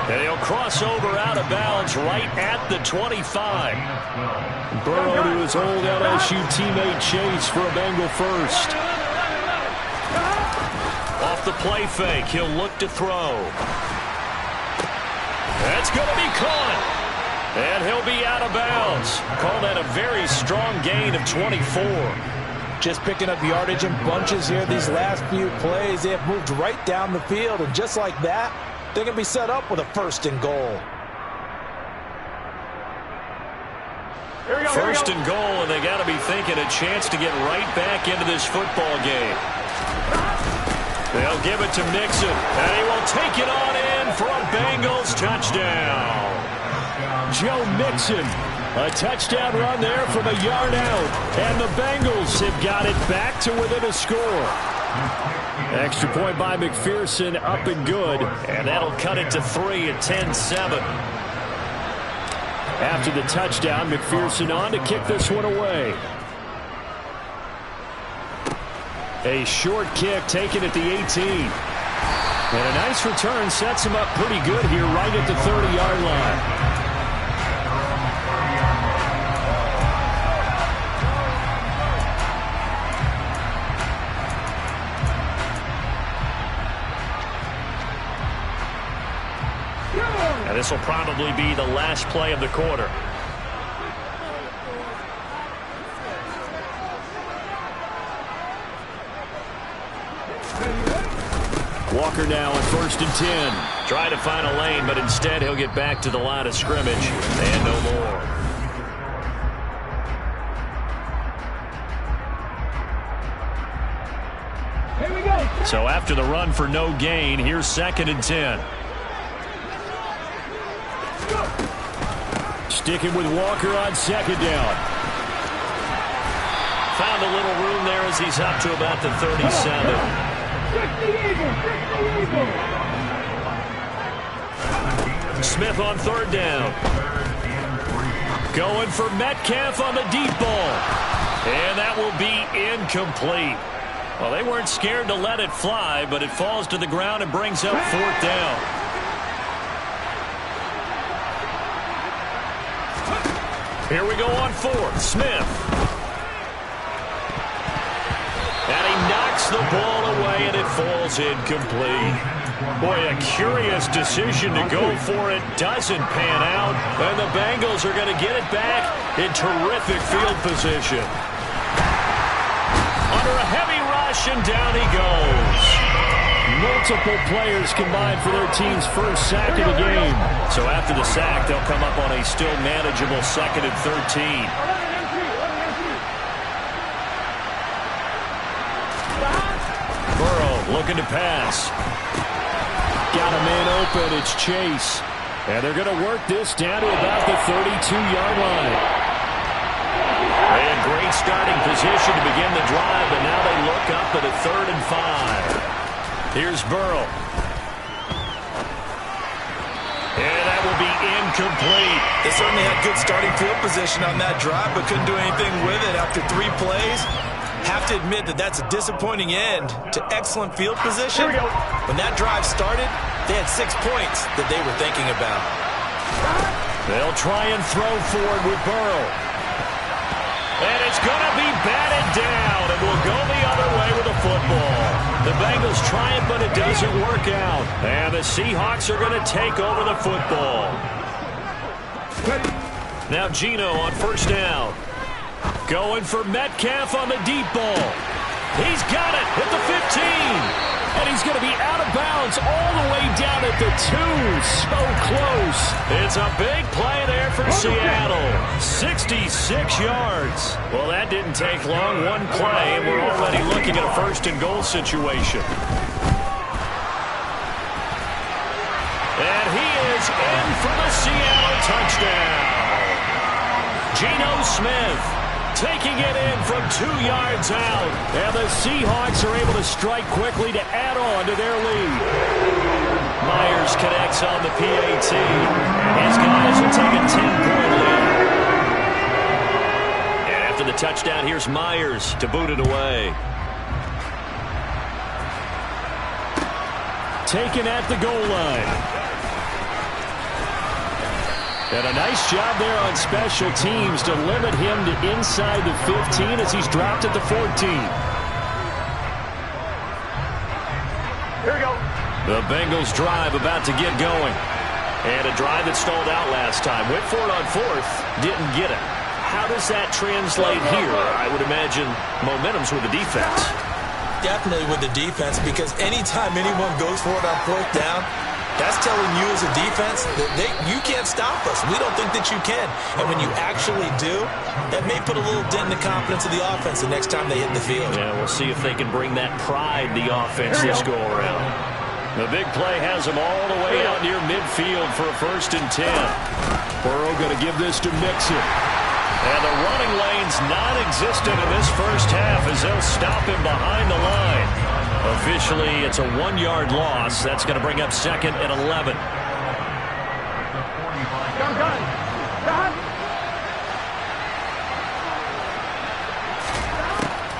And he'll cross over out of bounds right at the 25. Burrow to his old LSU teammate Chase for a Bengal first. Off the play fake, he'll look to throw. That's going to be caught. And he'll be out of bounds. Call that a very strong gain of 24. Just picking up yardage in bunches here these last few plays. They have moved right down the field, and just like that, they're going to be set up with a 1st and goal. First and goal, and they got to be thinking a chance to get right back into this football game. They'll give it to Mixon, and he will take it on in for a Bengals touchdown. Joe Mixon, a touchdown run there from a yard out, and the Bengals have got it back to within a score. Extra point by McPherson, up and good, and that'll cut it to 3 at 10-7. After the touchdown, McPherson on to kick this one away. A short kick taken at the 18. And a nice return sets him up pretty good here right at the 30-yard line. And this will probably be the last play of the quarter. Walker now on 1st and 10. Try to find a lane, but instead he'll get back to the line of scrimmage and no more. Here we go. So after the run for no gain, here's 2nd and 10. Sticking with Walker on 2nd down. Found a little room there as he's up to about the 37. Smith on 3rd down. Going for Metcalf on the deep ball. And that will be incomplete. Well, they weren't scared to let it fly, but it falls to the ground and brings up 4th down. Here we go on 4th. Smith. And he knocks the ball away, and it falls incomplete. Boy, a curious decision to go for it. Doesn't pan out. And the Bengals are going to get it back in terrific field position. Under a heavy rush, and down he goes. Multiple players combined for their team's first sack of the game. So after the sack, they'll come up on a still manageable 2nd and 13. Burrow looking to pass. Got a man open. It's Chase. And they're going to work this down to about the 32-yard line. They had great starting position to begin the drive, and now they look up at a 3rd and 5. Here's Burrow. And that will be incomplete. They certainly had good starting field position on that drive, but couldn't do anything with it after 3 plays. Have to admit that that's a disappointing end to excellent field position. When that drive started, they had 6 points that they were thinking about. They'll try and throw forward with Burrow. And it's going to be batted down, and will go the other way with the football. The Bengals try it, but it doesn't work out. And the Seahawks are going to take over the football. Now Geno on 1st down. Going for Metcalf on the deep ball. He's got it at the 15. And he's going to be out of bounds all the way down at the 2. So close. It's a big play there for Seattle. 66 yards. Well, that didn't take long. 1 play, and we're already looking at a 1st and goal situation. And he is in for the Seattle touchdown. Geno Smith taking it in from 2 yards out. And the Seahawks are able to strike quickly to add on to their lead. Myers connects on the PAT. And his guys will take a 10-point lead. And after the touchdown, here's Myers to boot it away. Taken at the goal line. And a nice job there on special teams to limit him to inside the 15 as he's dropped at the 14. Here we go. The Bengals drive about to get going. And a drive that stalled out last time. Went for it on fourth, didn't get it. How does that translate here? I would imagine momentum's with the defense. Definitely with the defense, because anytime anyone goes for it on fourth down, that's telling you as a defense that you can't stop us. We don't think that you can. And when you actually do, that may put a little dent in the confidence of the offense the next time they hit the field. Yeah, we'll see if they can bring that pride the offense this go around. The big play has them all the way out near midfield for a 1st and 10. Burrow going to give this to Mixon. And the running lane's non-existent in this first half as they'll stop him behind the line. Officially, it's a 1-yard loss. That's going to bring up 2nd and 11.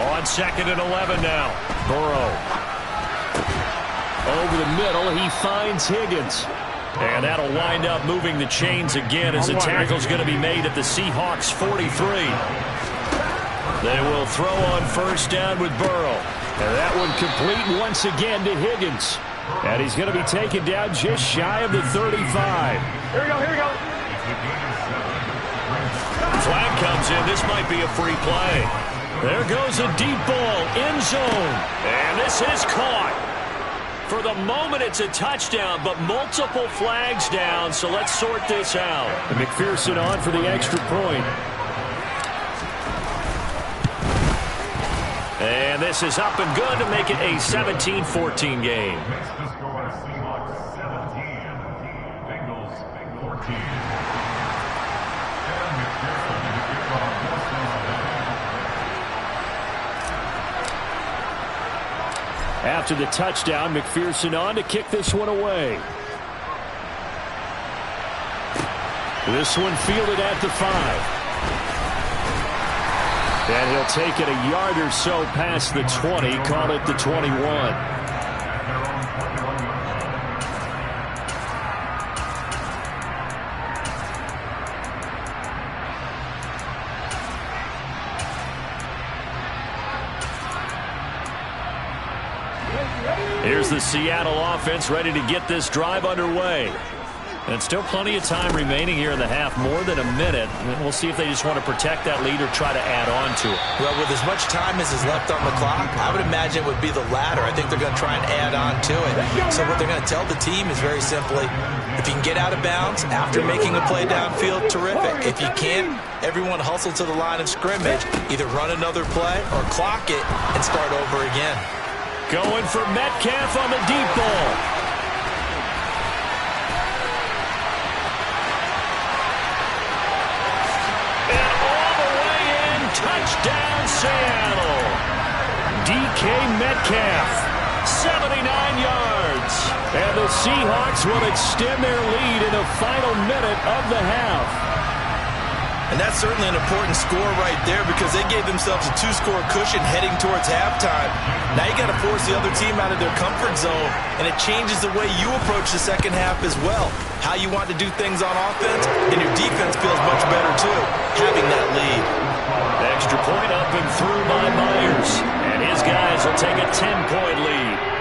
On 2nd and 11 now. Burrow. Over the middle, he finds Higgins. And that'll wind up moving the chains again as the tackle's going to be made at the Seahawks 43. They will throw on 1st down with Burrow. And that one complete once again to Higgins. And he's going to be taken down just shy of the 35. Here we go, here we go. Flag comes in. This might be a free play. There goes a deep ball, end zone. And this is caught. For the moment, it's a touchdown, but multiple flags down, so let's sort this out. And McPherson on for the extra point. And this is up and good to make it a 17-14 game. After the touchdown, McPherson on to kick this one away. This one fielded at the 5. And he'll take it a yard or so past the 20, call it the 21. Here's the Seattle offense ready to get this drive underway. And still plenty of time remaining here in the half, more than a minute. And we'll see if they just want to protect that lead or try to add on to it. Well, with as much time as is left on the clock, I would imagine it would be the latter. I think they're going to try and add on to it. So what they're going to tell the team is very simply, if you can get out of bounds after making a play downfield, terrific. If you can't, everyone hustle to the line of scrimmage, either run another play or clock it and start over again. Going for Metcalf on the deep ball. And all the way in, touchdown Seattle. DK Metcalf, 79 yards. And the Seahawks will extend their lead in the final minute of the half. And that's certainly an important score right there because they gave themselves a 2-score cushion heading towards halftime. Now you got to force the other team out of their comfort zone, and it changes the way you approach the second half as well. How you want to do things on offense, and your defense feels much better too, having that lead. Extra point up and through by Myers, and his guys will take a 10-point lead.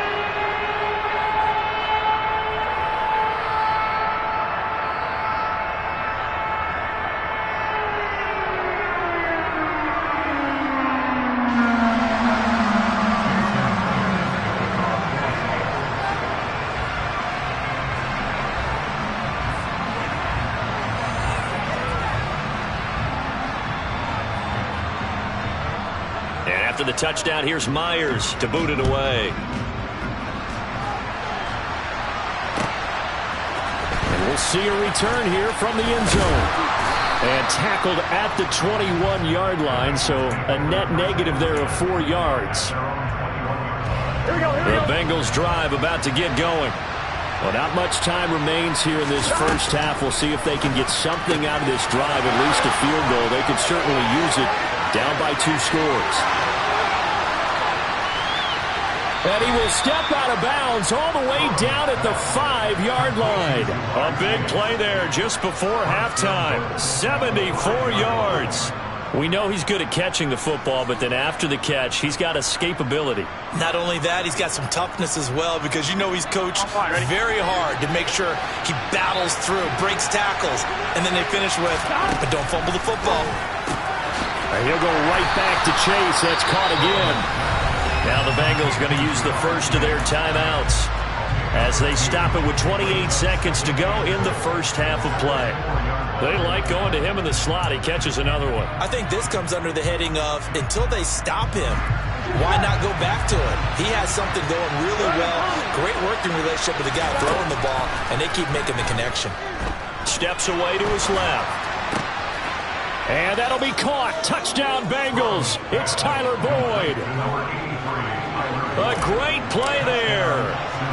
After the touchdown, here's Myers to boot it away. And we'll see a return here from the end zone. And tackled at the 21-yard line, so a net negative there of 4 yards. The Bengals drive about to get going. Well, not much time remains here in this first half. We'll see if they can get something out of this drive, at least a field goal. They could certainly use it down by 2 scores. And he will step out of bounds all the way down at the 5-yard line. A big play there just before halftime. 74 yards. We know he's good at catching the football, but then after the catch, he's got escapability. Not only that, he's got some toughness as well, because you know he's coached very hard to make sure he battles through, breaks tackles, and then they finish with, but don't fumble the football. And he'll go right back to Chase. That's caught again. Now the Bengals going to use the first of their timeouts as they stop it with 28 seconds to go in the first half of play. They like going to him in the slot. He catches another one. I think this comes under the heading of until they stop him, why not go back to it? He has something going really well. Great working relationship with the guy throwing the ball, and they keep making the connection. Steps away to his left. And that'll be caught. Touchdown, Bengals. It's Tyler Boyd. A great play there.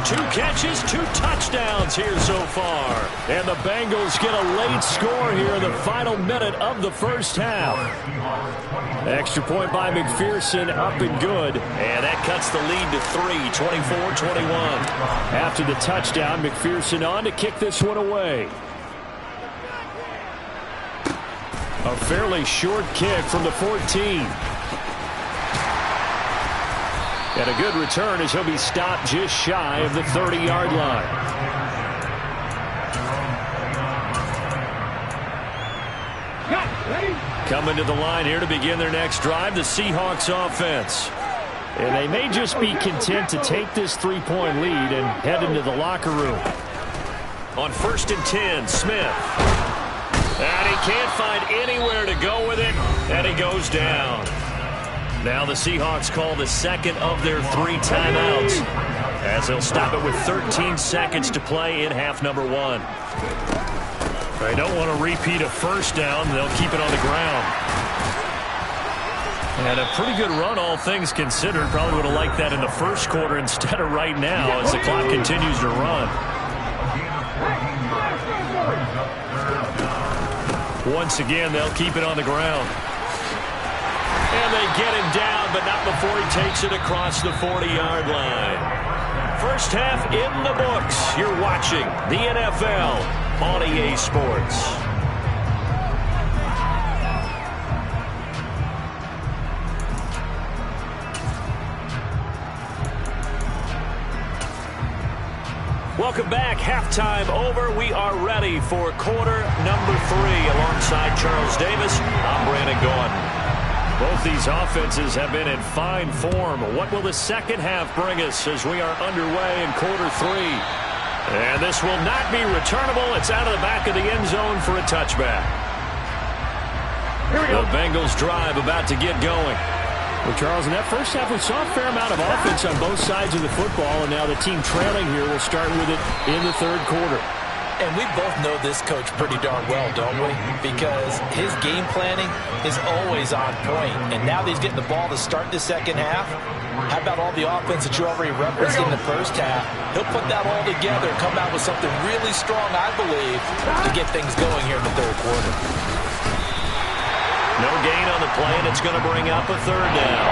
2 catches, 2 touchdowns here so far. And the Bengals get a late score here in the final minute of the first half. Extra point by McPherson, up and good. And that cuts the lead to 3, 24-21. After the touchdown, McPherson on to kick this one away. A fairly short kick from the 14. And a good return as he'll be stopped just shy of the 30-yard line. Coming to the line here to begin their next drive, the Seahawks offense. And they may just be content to take this 3-point lead and head into the locker room. On 1st and 10, Smith. And he can't find anywhere to go with it, and he goes down. Now the Seahawks call the second of their 3 timeouts as they'll stop it with 13 seconds to play in half number 1. They don't want to repeat a first down. They'll keep it on the ground. And a pretty good run, all things considered. Probably would have liked that in the first quarter instead of right now as the clock continues to run. Once again, they'll keep it on the ground. And they get him down, but not before he takes it across the 40-yard line. First half in the books. You're watching the NFL on EA Sports. Welcome back. Halftime over. We are ready for quarter number 3. Alongside Charles Davis, I'm Brandon Gaudin. Both these offenses have been in fine form. What will the second half bring us as we are underway in quarter 3? And this will not be returnable. It's out of the back of the end zone for a touchback. The Bengals drive about to get going. Well, Charles, in that first half, we saw a fair amount of offense on both sides of the football, and now the team trailing here will start with it in the third quarter. And we both know this coach pretty darn well, don't we? Because his game planning is always on point. And now that he's getting the ball to start the second half, how about all the offense that you already referenced in the first half? He'll put that all together and come out with something really strong, I believe, to get things going here in the third quarter. No gain on the play, and it's going to bring up a third down.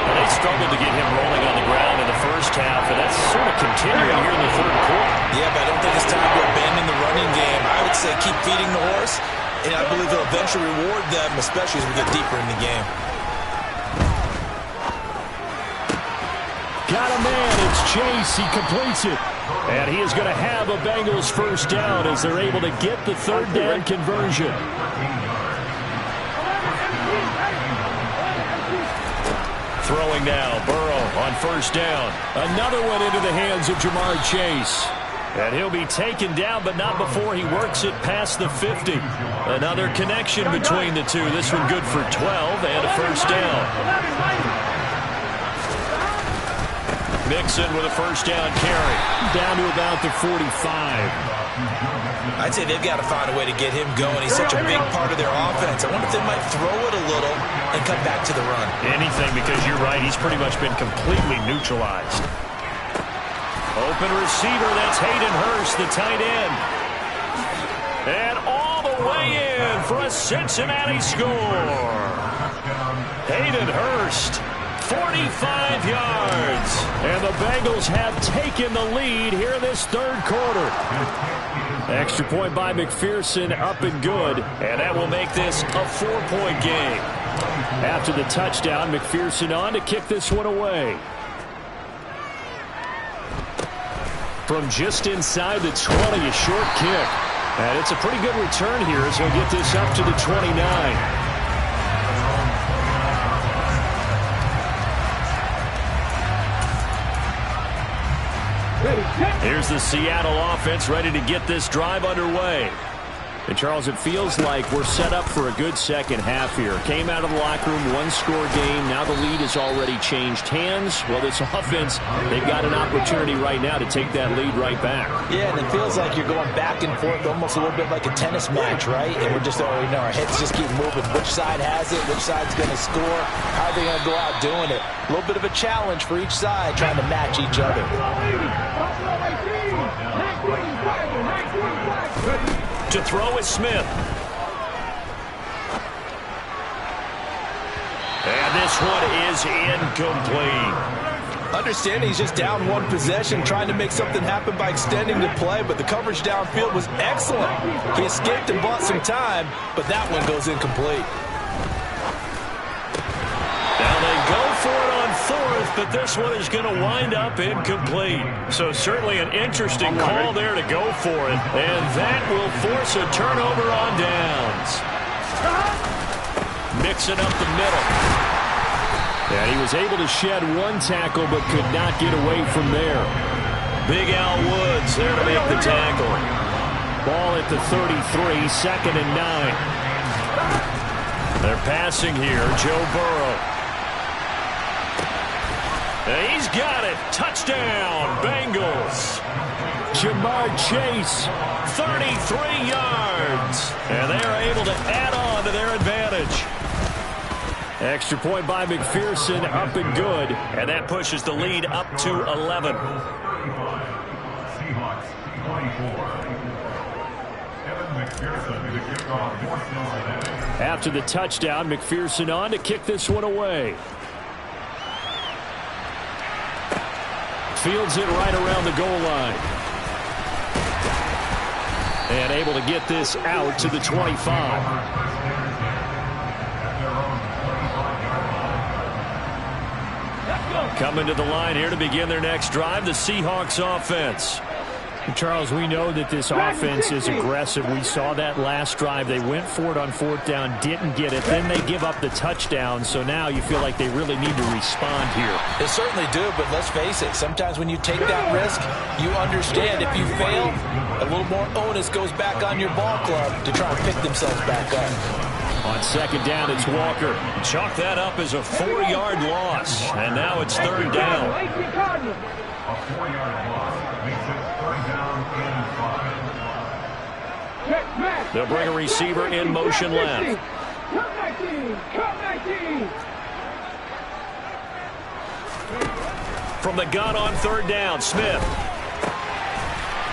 They struggled to get him rolling on the ground in the first half, and that's sort of continuing here in the third quarter. Yeah, but I don't think it's time to abandon the running game. I would say keep feeding the horse, and I believe he'll eventually reward them, especially as we get deeper in the game. Got a man. It's Chase. He completes it. And he is going to have a Bengals first down as they're able to get the third down conversion. Throwing now, Burrow on first down. Another one into the hands of Jamar Chase. And he'll be taken down, but not before he works it past the 50. Another connection between the two. This one good for 12 and a first down. Mixon with a first down carry. Down to about the 45. I'd say they've got to find a way to get him going. He's such a big part of their offense. I wonder if they might throw it a little and come back to the run. Anything, because you're right. He's pretty much been completely neutralized. Open receiver. That's Hayden Hurst, the tight end. And all the way in for a Cincinnati score. Hayden Hurst 45 yards. And the Bengals have taken the lead here in this third quarter. Extra point by McPherson, up and good. And that will make this a 4-point game. After the touchdown, McPherson on to kick this one away. From just inside the 20, a short kick. And it's a pretty good return here as he'll get this up to the 29. Here's the Seattle offense ready to get this drive underway. And, Charles, it feels like we're set up for a good second half here. Came out of the locker room, one-score game. Now the lead has already changed hands. Well, this offense, they've got an opportunity right now to take that lead right back. Yeah, and it feels like you're going back and forth almost a little bit like a tennis match, right? And we're just already know our heads just keep moving. Which side has it? Which side's going to score? How are they going to go out doing it? A little bit of a challenge for each side trying to match each other. To throw is Smith. And this one is incomplete. Understanding he's just down one possession, trying to make something happen by extending the play, but the coverage downfield was excellent. He escaped and bought some time, but that one goes incomplete. Now they go for it on fourth, but this one is going to wind up incomplete. So certainly an interesting call there to go for it, and that will force a turnover on downs. Mixing up the middle. And he was able to shed one tackle but could not get away from there. Big Al Woods there to make the tackle. Ball at the 33, 2nd and 9. They're passing here, Joe Burrow. And he's got it. Touchdown, Bengals. Jamar Chase. 33 yards. And they are able to add on to their advantage. Extra point by McPherson, up and good. And that pushes the lead up to 11. Seahawks 24. Evan McPherson to the kickoff. After the touchdown, McPherson on to kick this one away. Fields it right around the goal line. And able to get this out to the 25. Coming to the line here to begin their next drive, the Seahawks offense. Charles, we know that this offense is aggressive. We saw that last drive. They went for it on 4th down, didn't get it. Then they give up the touchdown. So now you feel like they really need to respond here. They certainly do, but let's face it. Sometimes when you take that risk, you understand if you fail, a little more onus goes back on your ball club to try and pick themselves back up. On 2nd down, it's Walker. Chalk that up as a 4-yard loss. And now it's 3rd down. A 4-yard loss makes it 3rd down and 5. They'll bring a receiver in motion left. From the gun on 3rd down, Smith.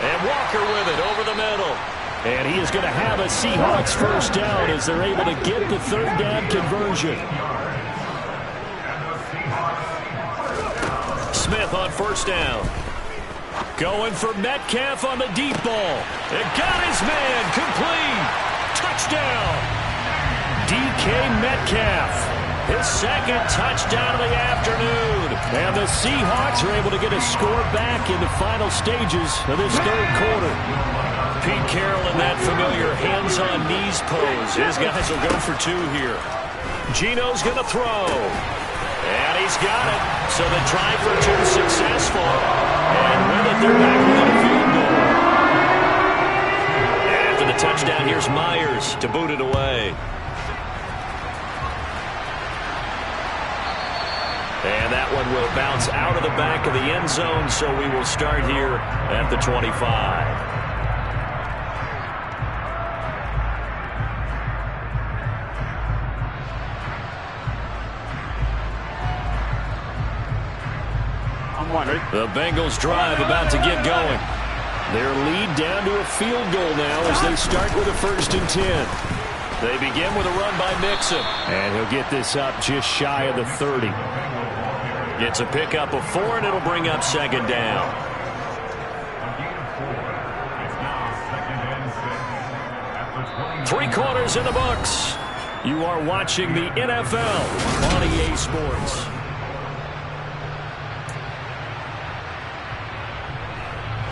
And Walker with it over the middle. And he is going to have a Seahawks 1st down as they're able to get the 3rd down conversion. Smith on 1st down. Going for Metcalf on the deep ball. It got his man. Complete. Touchdown. DK Metcalf. His 2nd touchdown of the afternoon. And the Seahawks are able to get a score back in the final stages of this 3rd quarter. Pete Carroll in that familiar hands-on-knees pose. His guys will go for 2 here. Geno's going to throw. And he's got it. So the try for 2 successful. And with it, they're back within a field goal. After the touchdown, here's Myers to boot it away. And that one will bounce out of the back of the end zone, so we will start here at the 25. The Bengals drive about to get going. Their lead down to a field goal now as they start with a 1st and 10. They begin with a run by Mixon. And he'll get this up just shy of the 30. It's a pickup of 4, and it'll bring up second down. Three quarters in the books. You are watching the NFL on EA Sports.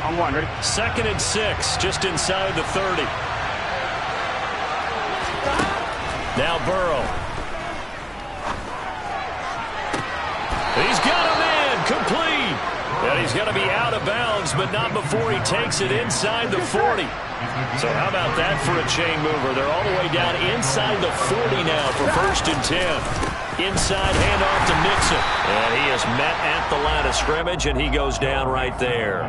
On one, ready? 2nd and 6, just inside the 30. Now Burrow. He's got a man, complete. And he's going to be out of bounds, but not before he takes it inside the 40. So how about that for a chain mover? They're all the way down inside the 40 now for 1st and 10. Inside handoff to Mixon. And he is met at the line of scrimmage, and he goes down right there.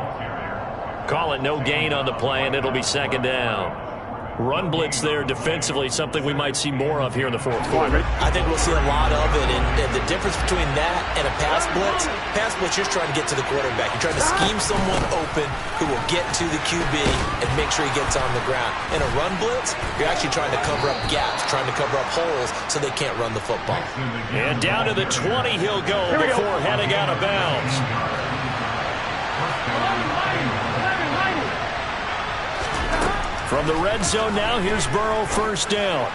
Call it no gain on the play, and it'll be second down. Run blitz there defensively, something we might see more of here in the 4th quarter. I think we'll see a lot of it, and the difference between that and a pass blitz, you're trying to get to the quarterback. You're trying to scheme someone open who will get to the QB and make sure he gets on the ground. In a run blitz, you're actually trying to cover up gaps, trying to cover up holes so they can't run the football. And down to the 20 he'll go before heading out of bounds. From the red zone now, here's Burrow, 1st down.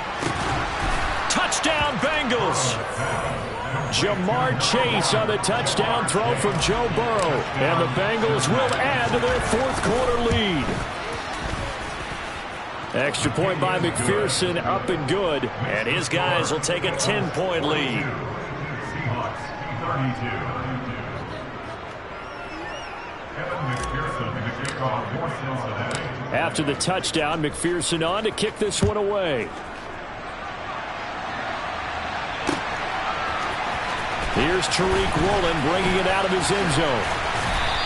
Touchdown, Bengals. Jamar Chase on the touchdown throw from Joe Burrow. And the Bengals will add to their 4th quarter lead. Extra point by McPherson, up and good. And his guys will take a 10-point lead. Seahawks 32. Kevin McPherson to kick off for Cincinnati. After the touchdown, McPherson on to kick this one away. Here's Tariq Woolen bringing it out of his end zone.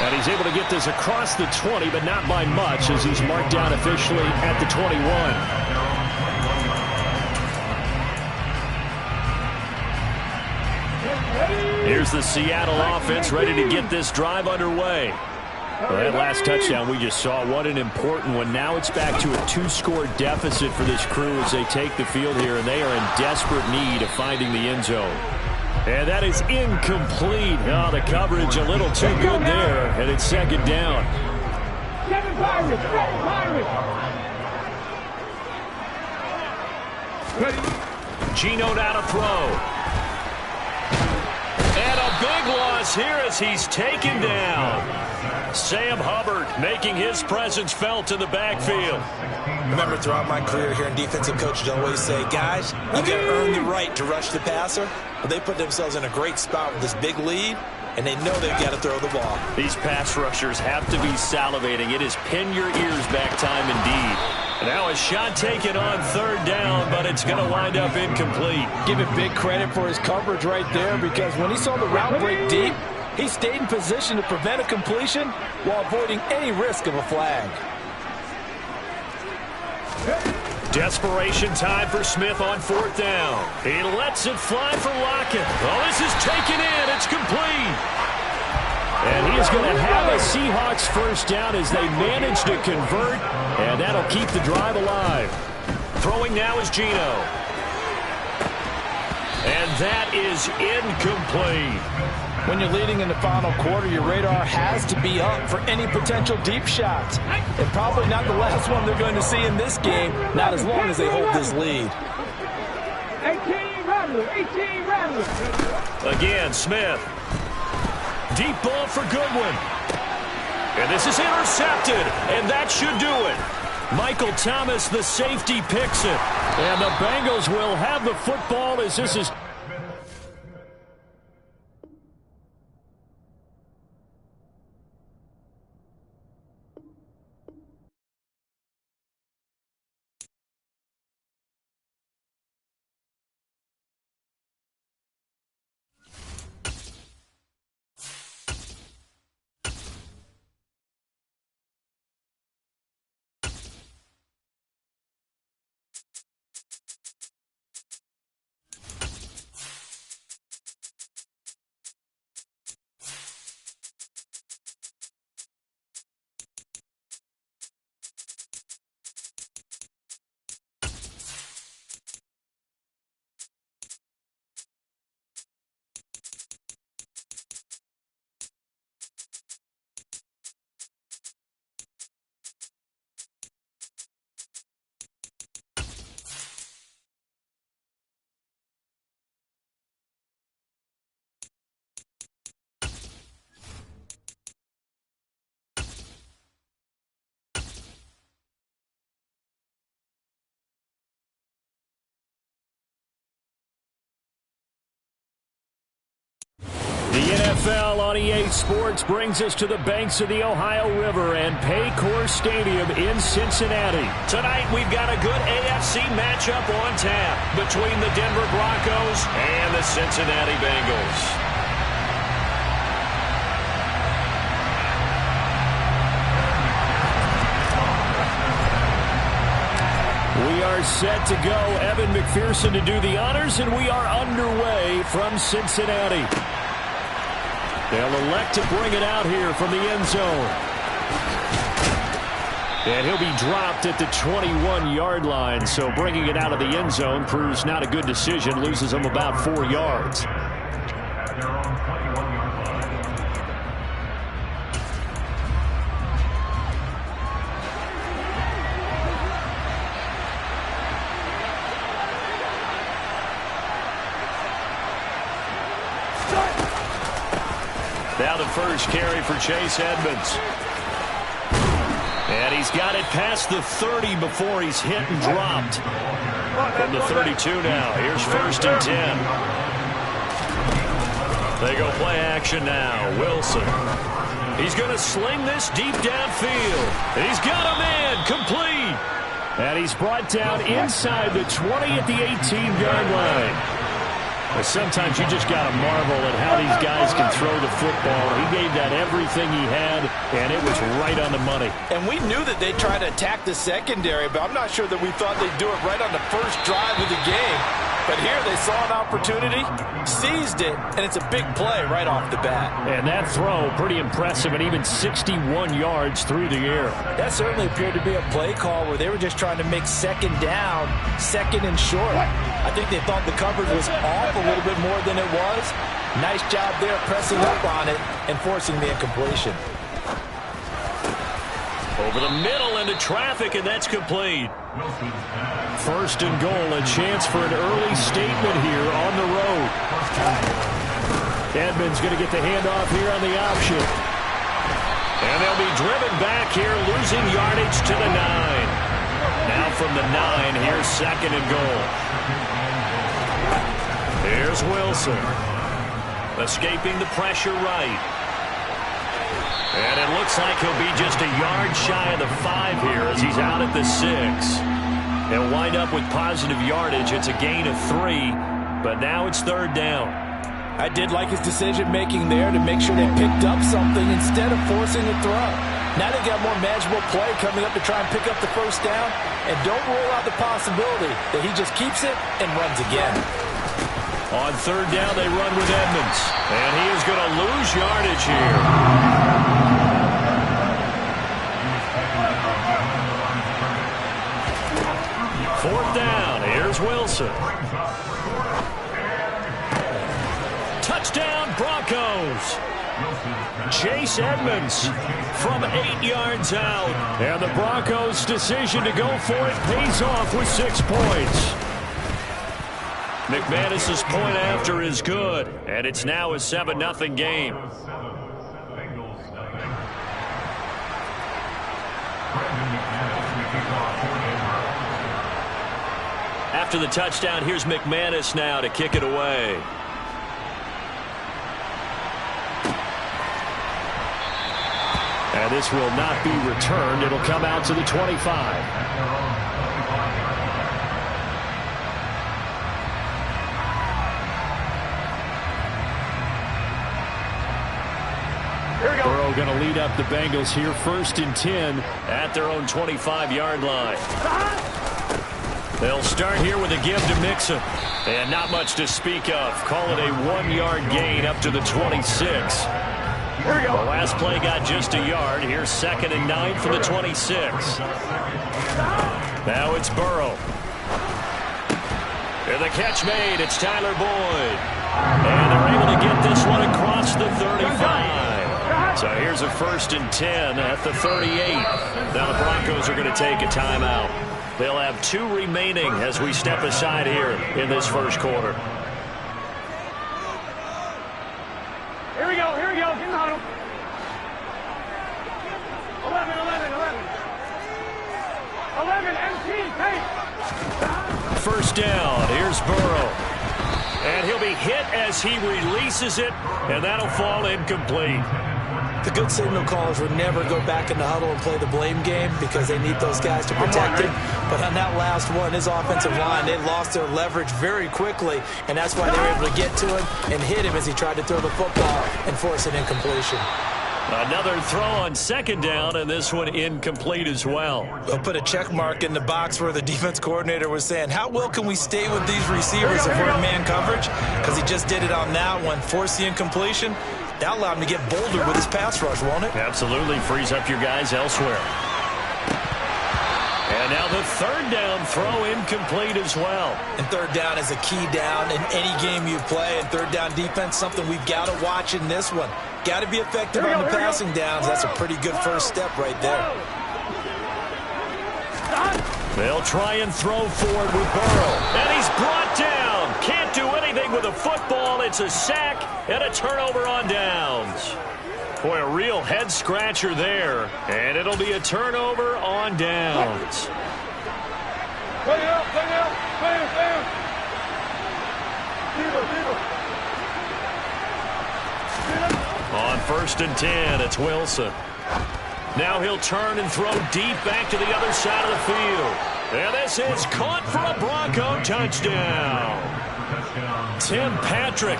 And he's able to get this across the 20, but not by much, as he's marked down officially at the 21. Here's the Seattle offense ready to get this drive underway. Well, that last touchdown we just saw, what an important one. Now it's back to a 2-score deficit for this crew as they take the field here, and they are in desperate need of finding the end zone. And that is incomplete. Oh, the coverage a little too good there, and it's second down. Geno now to throw. And a big loss here as he's taken down. Sam Hubbard making his presence felt in the backfield. Remember, throughout my career here in defensive coaches always say, guys, you got to earn the right to rush the passer. Well, they put themselves in a great spot with this big lead, and they know they've got to throw the ball. These pass rushers have to be salivating. It is pin your ears back time indeed. Now a shot taken on 3rd down, but it's going to wind up incomplete. Give it big credit for his coverage right there, because when he saw the route break deep, he stayed in position to prevent a completion while avoiding any risk of a flag. Desperation time for Smith on 4th down. He lets it fly for Lockett. Oh, this is taken in. It's complete. And he is going to have a Seahawks 1st down as they manage to convert, and that'll keep the drive alive. Throwing now is Geno. And that is incomplete. When you're leading in the final quarter, your radar has to be up for any potential deep shots. And probably not the last one they're going to see in this game, not as long as they hold this lead. 18 Rattler. Again, Smith. Deep ball for Goodwin. And this is intercepted, and that should do it. Michael Thomas, the safety, picks it. And the Bengals will have the football as this is... The NFL on EA Sports brings us to the banks of the Ohio River and Paycor Stadium in Cincinnati. Tonight, we've got a good AFC matchup on tap between the Denver Broncos and the Cincinnati Bengals. We are set to go. Evan McPherson to do the honors, and we are underway from Cincinnati. They'll elect to bring it out here from the end zone. And he'll be dropped at the 21-yard line, so bringing it out of the end zone proves not a good decision, loses him about 4 yards. Now the first carry for Chase Edmonds. And he's got it past the 30 before he's hit and dropped. From the 32 now. Here's 1st and 10. They go play action now. Wilson. He's going to sling this deep downfield. And he's got a man complete. And he's brought down inside the 20 at the 18-yard line. But sometimes you just got to marvel at how these guys can throw the football. He gave that everything he had, and it was right on the money. And we knew that they'd try to attack the secondary, but I'm not sure that we thought they'd do it right on the first drive of the game. But here they saw an opportunity, seized it, and it's a big play right off the bat. And that throw, pretty impressive, and even 61 yards through the air. That certainly appeared to be a play call where they were just trying to make second down, second and short. I think they thought the coverage was off a little bit more than it was. Nice job there pressing up on it and forcing the incompletion. Over the middle into traffic, and that's complete. 1st and goal, a chance for an early statement here on the road. Edmonds going to get the handoff here on the option. And they'll be driven back here, losing yardage to the 9. Now from the 9, here's 2nd and goal. Here's Wilson. Escaping the pressure right. And it looks like he'll be just a yard shy of the 5 here as he's out at the 6. They'll wind up with positive yardage. It's a gain of 3, but now it's 3rd down. I did like his decision-making there to make sure they picked up something instead of forcing a throw. Now they got more manageable play coming up to try and pick up the 1st down, and don't rule out the possibility that he just keeps it and runs again. On 3rd down, they run with Edmonds, and he is going to lose yardage here. 4th down. Here's Wilson. Touchdown, Broncos. Chase Edmonds from 8 yards out. And the Broncos' decision to go for it pays off with 6 points. McManus's point after is good, and it's now a 7-0 game. After the touchdown, here's McManus now to kick it away. And this will not be returned. It'll come out to the 25. Burrow going to lead up the Bengals here, 1st and 10 at their own 25-yard line. They'll start here with a give to Mixon. And not much to speak of. Call it a 1-yard gain up to the 26. Here we go. The last play got just a yard. Here's 2nd and 9 from the 26. Now it's Burrow. And the catch made. It's Tyler Boyd. And they're able to get this one across the 35. So here's a 1st and 10 at the 38. Now the Broncos are going to take a timeout. They'll have 2 remaining as we step aside here in this 1st quarter. Here we go. Here we go. Get in the huddle. 11, 11, 11. 11, MT, take. 1st down. Here's Burrow. And he'll be hit as he releases it, and that'll fall incomplete. The good signal callers would never go back in the huddle and play the blame game because they need those guys to protect him. But on that last one, his offensive line, they lost their leverage very quickly, and that's why they were able to get to him and hit him as he tried to throw the football and force an incompletion. Another throw on second down, and this one incomplete as well. They'll put a check mark in the box where the defense coordinator was saying, how well can we stay with these receivers if we're in man coverage? Because he just did it on that one, forced the incompletion. That'll allow him to get bolder with his pass rush, won't it? Absolutely. Frees up your guys elsewhere. And now the third down throw incomplete as well. And third down is a key down in any game you play. And third down defense, something we've got to watch in this one. Got to be effective on the passing downs. That's a pretty good first step right there. They'll try and throw forward with Burrow. And he's brought down. Can't do anything with a football. It's a sack and a turnover on downs. Boy, a real head-scratcher there. And it'll be a turnover on downs. Play it out, play it out, play it down. On 1st and 10, it's Wilson. Now he'll turn and throw deep back to the other side of the field. And this is caught for a Bronco touchdown. Tim Patrick,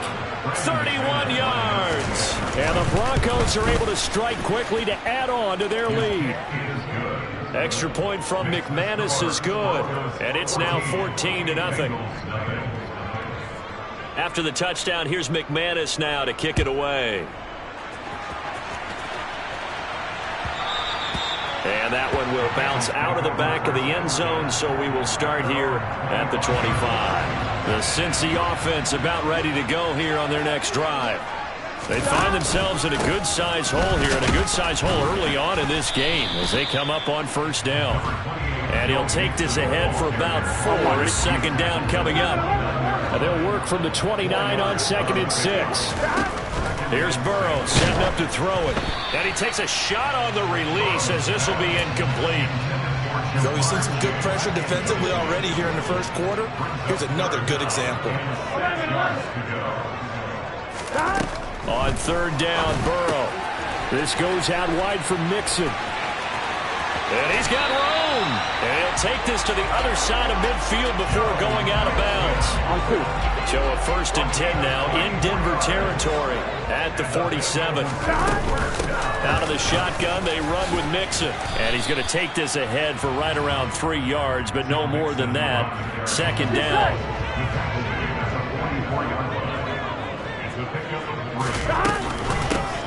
31 yards. And the Broncos are able to strike quickly to add on to their lead. Extra point from McManus is good. And it's now 14-0. After the touchdown, here's McManus now to kick it away. And that one will bounce out of the back of the end zone, so we will start here at the 25. The Cincy offense about ready to go here on their next drive. They find themselves in a good-sized hole here, and a good-sized hole early on in this game as they come up on 1st down. And he'll take this ahead for about 4. Second down coming up. And they'll work from the 29 on 2nd and 6. Here's Burrow setting up to throw it. And he takes a shot on the release as this will be incomplete. So we've seen some good pressure defensively already here in the first quarter. Here's another good example. On 3rd down, Burrow. This goes out wide for Mixon. And he's got room. And he'll take this to the other side of midfield before going out of bounds. So a 1st and 10 now in Denver territory at the 47. Out of the shotgun, they run with Mixon. And he's going to take this ahead for right around 3 yards, but no more than that. 2nd down.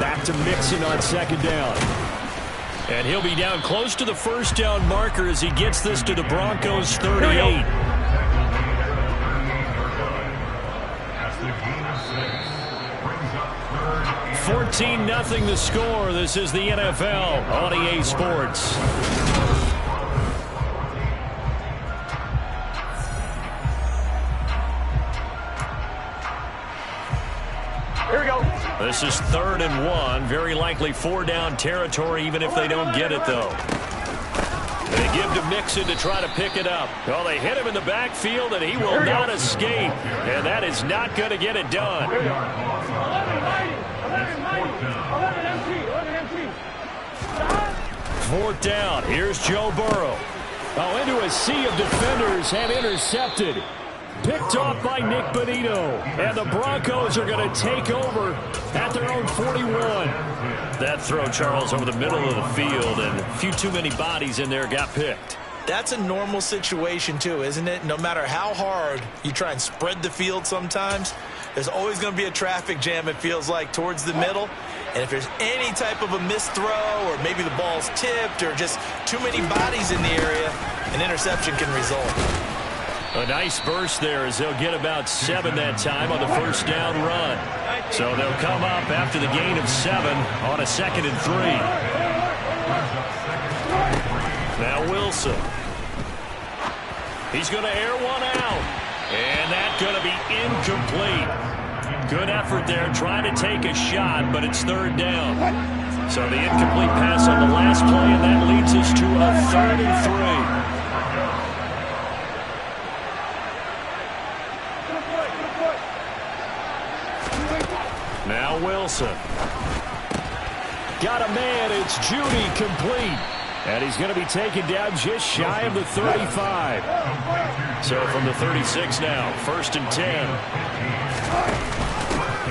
Back to Mixon on 2nd down. And he'll be down close to the 1st down marker as he gets this to the Broncos 38. 14-0 the score. This is the NFL on EA Sports. Here we go. This is 3rd and 1. Very likely 4-down territory, even if they don't get it, though. They give to Mixon to try to pick it up. Well, they hit him in the backfield, and he will not escape. And that is not going to get it done. 4th down. Here's Joe Burrow. Oh, into a sea of defenders and intercepted. Picked off by Nick Bonito. And the Broncos are going to take over at their own 41. That throw, Charles, over the middle of the field, and a few too many bodies in there got picked. That's a normal situation, too, isn't it? No matter how hard you try and spread the field sometimes, there's always going to be a traffic jam, it feels like, towards the middle. And if there's any type of a missed throw or maybe the ball's tipped or just too many bodies in the area, an interception can result. A nice burst there as they'll get about 7 that time on the 1st down run. So they'll come up after the gain of 7 on a 2nd and 3. Now Wilson. He's going to air one out. And that's going to be incomplete. Good effort there trying to take a shot, but it's 3rd down. So the incomplete pass on the last play, and that leads us to a 3rd and 3. Wilson. Got a man. It's Judy, complete. And he's going to be taken down just shy of the 35. So from the 36 now, 1st and 10.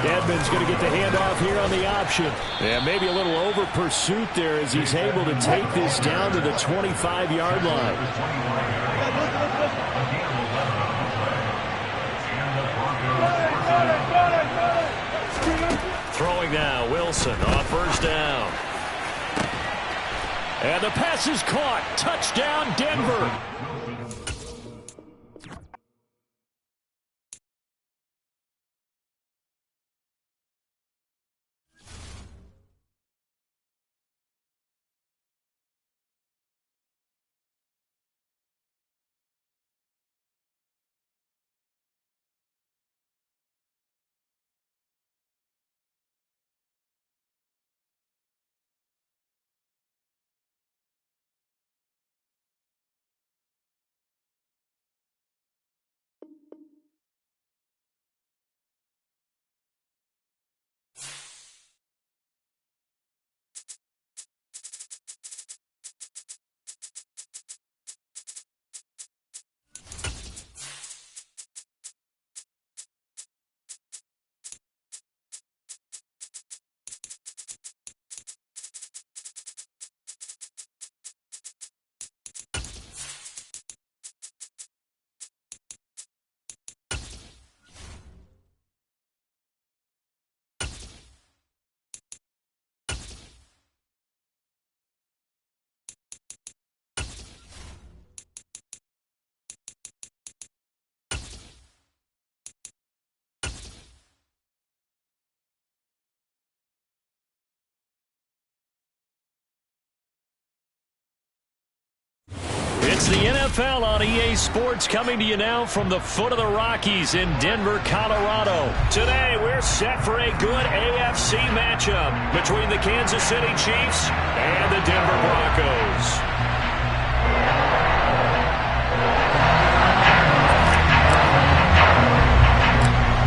Edmonds going to get the handoff here on the option. Yeah, maybe a little over pursuit there as he's able to take this down to the 25-yard line. Throwing now, Wilson on 1st down. And the pass is caught. Touchdown, Denver. It's the NFL on EA Sports coming to you now from the foot of the Rockies in Denver, Colorado. Today, we're set for a good AFC matchup between the Kansas City Chiefs and the Denver Broncos.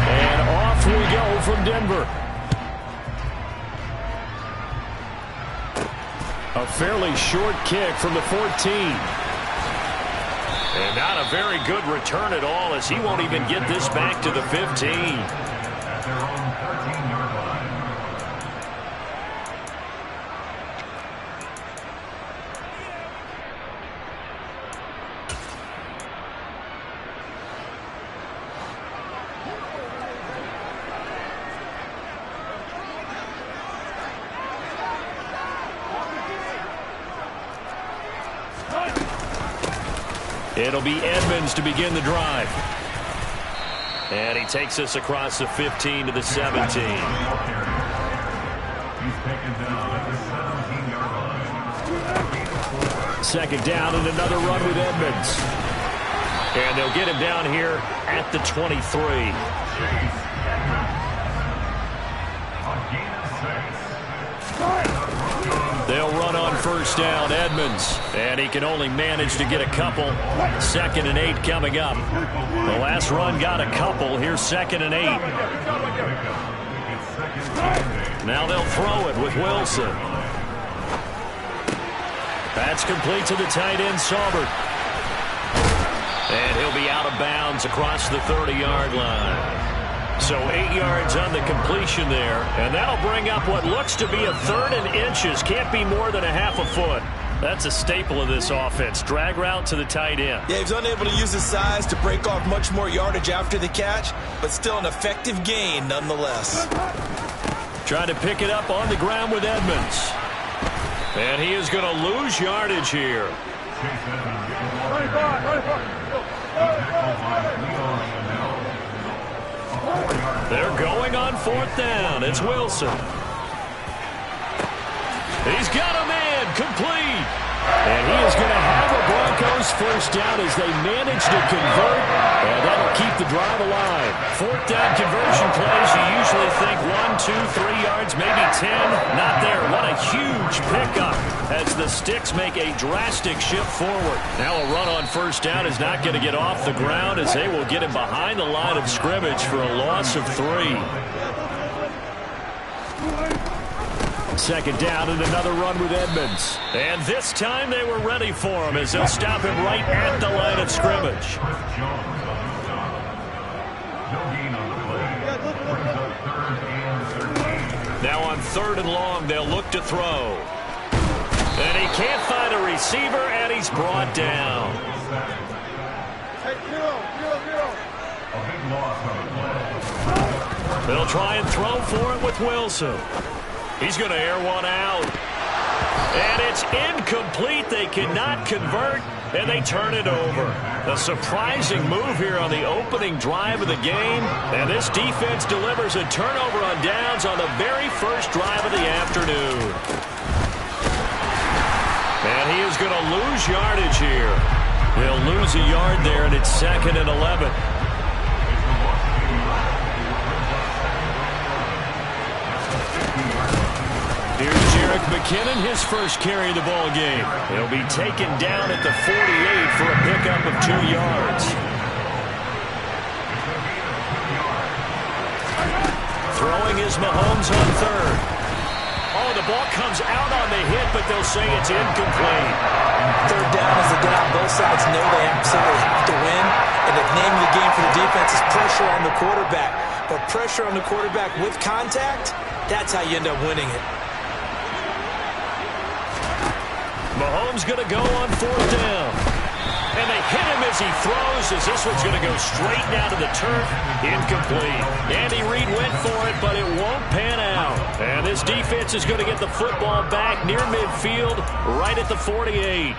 And off we go from Denver. A fairly short kick from the 14. And not a very good return at all, as he won't even get this back to the 15. At their own 13-yard line. It'll be Edmonds to begin the drive. And he takes us across the 15 to the 17. He's taken down at the 17-yard line. 2nd down and another run with Edmonds. And they'll get him down here at the 23. They'll run on 1st down, Edmonds. And he can only manage to get a couple. 2nd and 8 coming up. The last run got a couple. Here's 2nd and 8. Now they'll throw it with Wilson. That's complete to the tight end, Saubert. And he'll be out of bounds across the 30-yard line. So 8 yards on the completion there. And that'll bring up what looks to be a 3rd and inches. Can't be more than a half a foot. That's a staple of this offense. Drag route to the tight end. Yeah, he's unable to use his size to break off much more yardage after the catch, but still an effective gain nonetheless. Trying to pick it up on the ground with Edmonds. And he is going to lose yardage here. They're going on 4th down. It's Wilson. He's got a man, complete. And he is going to have a Broncos 1st down as they manage to convert. And that'll keep the drive alive. 4th down conversion plays, you usually think 1, 2, 3 yards, maybe 10. Not there. What a huge pickup as the sticks make a drastic shift forward. Now a run on 1st down is not going to get off the ground as they will get him behind the line of scrimmage for a loss of 3. Second down and another run with Edmonds. And this time they were ready for him as they'll stop him right at the line of scrimmage. Now on 3rd and long, they'll look to throw. And he can't find a receiver, and he's brought down. They'll try and throw for it with Wilson. He's going to air one out. And it's incomplete. They cannot convert, and they turn it over. A surprising move here on the opening drive of the game. And this defense delivers a turnover on downs on the very first drive of the afternoon. And he is going to lose yardage here. He'll lose a yard there, and it's 2nd and 11. Here's Jerick McKinnon, his first carry of the ball game. He'll be taken down at the 48 for a pickup of 2 yards. Throwing is Mahomes on 3rd. Oh, the ball comes out on the hit, but they'll say it's incomplete. 3rd down is a down. Both sides know they absolutely have to win. And the name of the game for the defense is pressure on the quarterback. But pressure on the quarterback with contact, that's how you end up winning it. Mahomes going to go on 4th down. And they hit him as he throws, as this one's going to go straight down to the turf. Incomplete. Andy Reid went for it, but it won't pan out. And this defense is going to get the football back near midfield, right at the 48.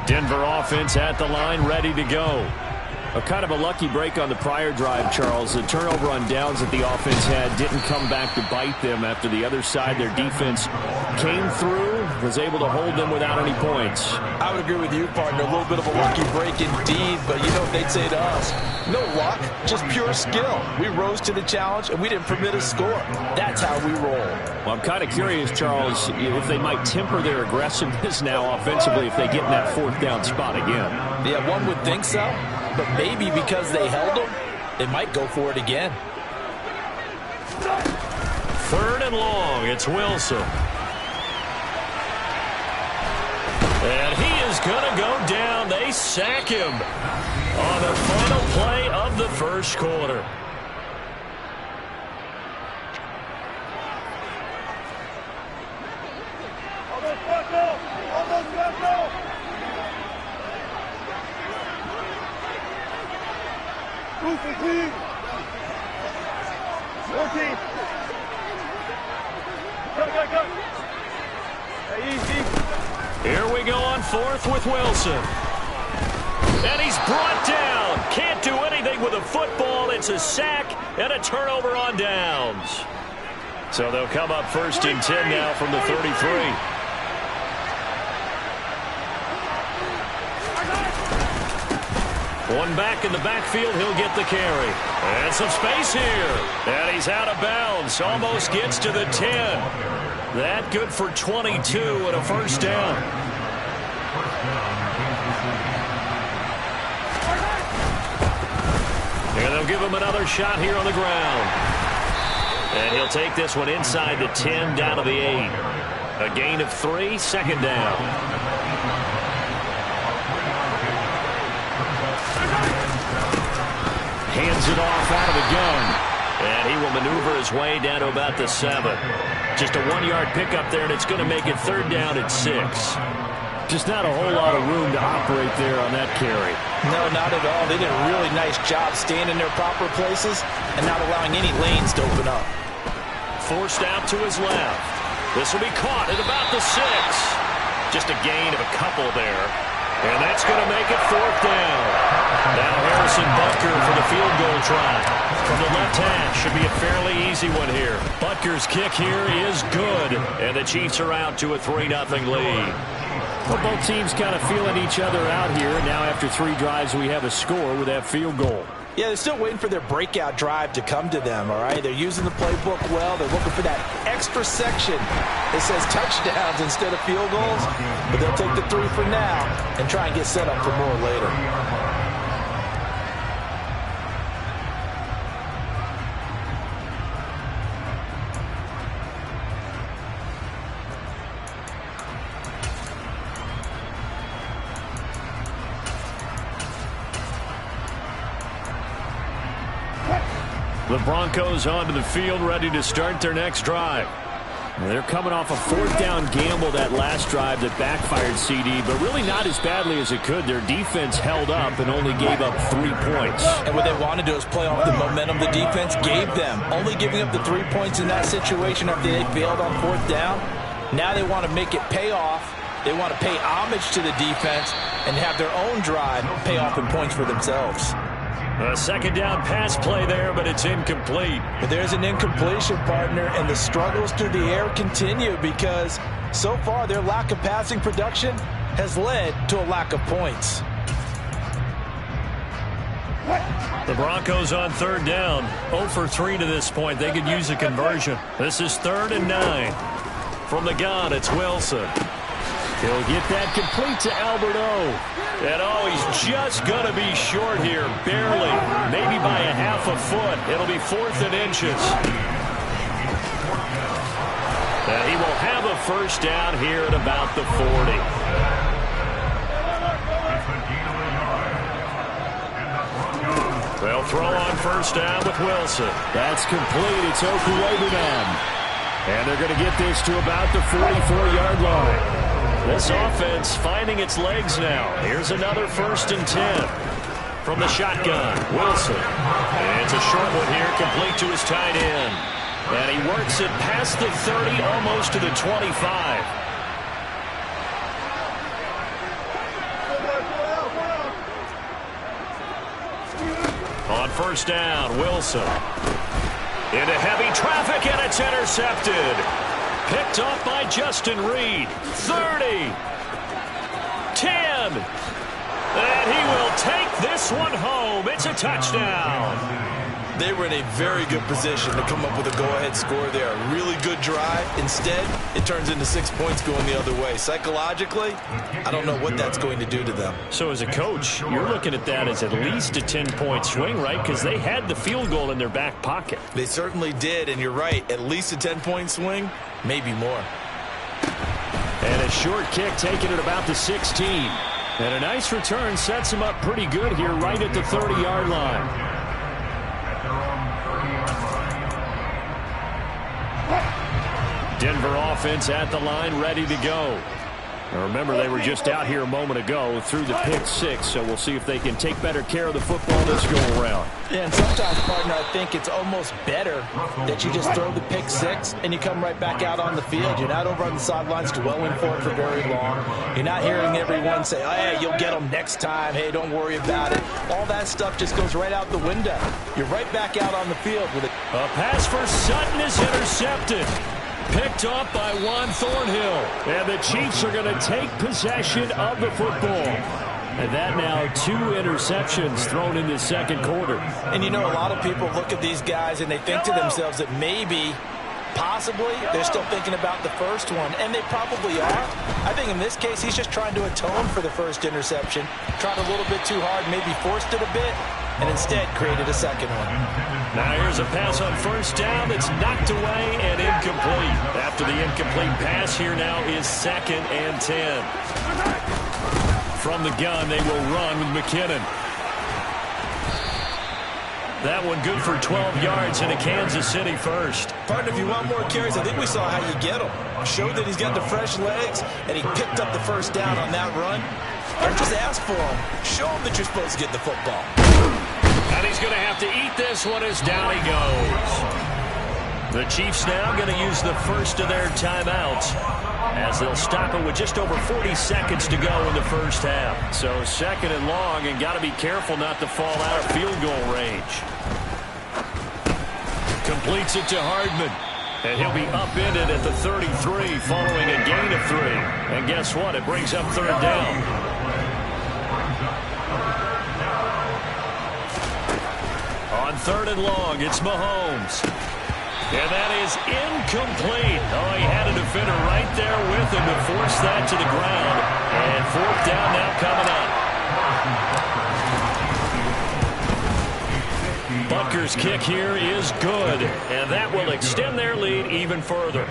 Denver offense at the line, ready to go. A kind of a lucky break on the prior drive, Charles. The turnover on downs that the offense had didn't come back to bite them after the other side. Their defense came through, was able to hold them without any points. I would agree with you, partner. A little bit of a lucky break indeed, but you know what they'd say to us? No luck, just pure skill. We rose to the challenge, and we didn't permit a score. That's how we roll. Well, I'm kind of curious, Charles, if they might temper their aggressiveness now offensively if they get in that 4th down spot again. Yeah, one would think so. But maybe because they held them, they might go for it again. 3rd and long, it's Wilson. And he is going to go down. They sack him on the final play of the first quarter. Here we go on 4th with Wilson. And he's brought down. Can't do anything with a football. It's a sack and a turnover on downs. So they'll come up 1st and 10 now from the 33. One back in the backfield, he'll get the carry. And some space here. And he's out of bounds. Almost gets to the 10. That good for 22 and a 1st down. And they'll give him another shot here on the ground. And he'll take this one inside the 10 down to the 8. A gain of 3, 2nd down. Hands it off out of the gun. And he will maneuver his way down to about the 7. Just a 1-yard pickup there, and it's going to make it 3rd down at 6. Just not a whole lot of room to operate there on that carry. No, not at all. They did a really nice job staying in their proper places and not allowing any lanes to open up. Forced out to his left. This will be caught at about the 6. Just a gain of a couple there. And that's going to make it 4th down. Now Harrison Butker for the field goal try. From the left hash, should be a fairly easy one here. Butker's kick here is good. And the Chiefs are out to a 3-0 lead. Well, both teams kind of feeling each other out here. Now after 3 drives, we have a score with that field goal. Yeah, they're still waiting for their breakout drive to come to them, all right? They're using the playbook well. They're looking for that extra section that says touchdowns instead of field goals. But they'll take the 3 for now and try and get set up for more later. The Broncos onto the field, ready to start their next drive. They're coming off a fourth down gamble that last drive that backfired, CD, but really not as badly as it could. Their defense held up and only gave up 3 points. And what they want to do is play off the momentum the defense gave them. Only giving up the 3 points in that situation after they failed on fourth down. Now they want to make it pay off. They want to pay homage to the defense and have their own drive pay off in points for themselves. A second down pass play there, but it's incomplete. But there's an incompletion, partner, and the struggles through the air continue because so far their lack of passing production has led to a lack of points. The Broncos on third down, 0 for 3 to this point. They could use a conversion. This is 3rd and 9. From the gun, it's Wilson. He'll get that complete to Alberto. And he's just going to be short here, barely, maybe by a half a foot. It'll be 4th and inches. And he will have a first down here at about the 40. They'll throw on first down with Wilson. That's complete. It's Okuwebuman. And they're going to get this to about the 44-yard line. This offense finding its legs now. Here's another 1st and 10. From the shotgun, Wilson. And it's a short one here, complete to his tight end. And he works it past the 30, almost to the 25. On first down, Wilson. Into heavy traffic, and it's intercepted. Picked off by Justin Reed. 30. 10. And he will take this one home. It's a touchdown. They were in a very good position to come up with a go-ahead score there. A really good drive. Instead, it turns into 6 points going the other way. Psychologically, I don't know what that's going to do to them. So as a coach, you're looking at that as at least a 10-point swing, right? Because they had the field goal in their back pocket. They certainly did, and you're right. At least a 10-point swing, maybe more. And a short kick taken at about the 16. And a nice return sets him up pretty good here right at the 30-yard line. Denver offense at the line, ready to go. Now remember, they were just out here a moment ago through the pick 6, so we'll see if they can take better care of the football this go-around. Yeah, and sometimes, partner, I think it's almost better that you just throw the pick 6 and you come right back out on the field. You're not over on the sidelines dwelling for it for very long. You're not hearing everyone say, oh, hey, you'll get them next time. Hey, don't worry about it. All that stuff just goes right out the window. You're right back out on the field with it. A pass for Sutton is intercepted. Picked off by Juan Thornhill. And the Chiefs are going to take possession of the football. And that now 2 interceptions thrown in the second quarter. And you know, a lot of people look at these guys and they think to themselves that maybe, possibly, they're still thinking about the first one. And they probably are. I think in this case, he's just trying to atone for the first interception. Tried a little bit too hard, maybe forced it a bit, and instead created a second one. Now here's a pass on first down that's knocked away and incomplete. After the incomplete pass, here now is 2nd and 10. From the gun, they will run with McKinnon. That one good for 12 yards and a Kansas City first. Partner, if you want more carries, I think we saw how you get them. Showed that he's got the fresh legs, and he picked up the first down on that run. Don't just ask for him. Show him that you're supposed to get the football. And he's going to have to eat this one as down he goes. The Chiefs now going to use the first of their timeouts as they'll stop it with just over 40 seconds to go in the first half. So 2nd and long, and got to be careful not to fall out of field goal range. Completes it to Hardman. And he'll be upended at the 33 following a gain of 3. And guess what? It brings up 3rd down. On 3rd and long, it's Mahomes. And that is incomplete. Oh, he had a defender right there with him to force that to the ground. And 4th down now coming up. Butker's kick here is good. And that will extend their lead even further.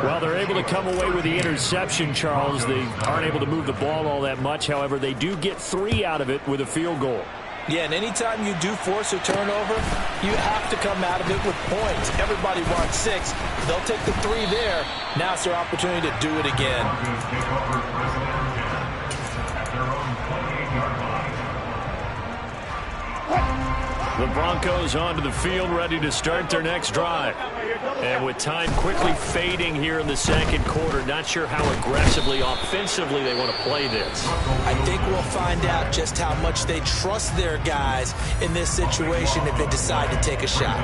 Well, they're able to come away with the interception, Charles. They aren't able to move the ball all that much. However, they do get 3 out of it with a field goal. Yeah, and anytime you do force a turnover, you have to come out of it with points. Everybody wants 6. They'll take the 3 there. Now it's their opportunity to do it again. The Broncos onto the field, ready to start their next drive. And with time quickly fading here in the second quarter, not sure how aggressively, offensively they want to play this. I think we'll find out just how much they trust their guys in this situation if they decide to take a shot.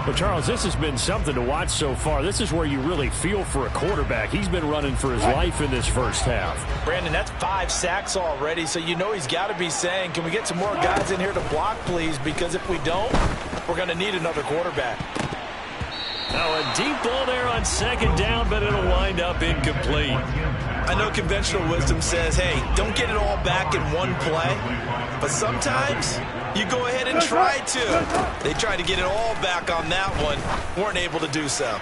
But, Charles, this has been something to watch so far. This is where you really feel for a quarterback. He's been running for his life in this first half. Brandon, that's 5 sacks already, so you know he's got to be saying, can we get some more guys in here to block, please? Because if we don't, we're going to need another quarterback. Now a deep ball there on second down, but it'll wind up incomplete. I know conventional wisdom says, hey, don't get it all back in one play. But sometimes you go ahead and try to. They tried to get it all back on that one. Weren't able to do so.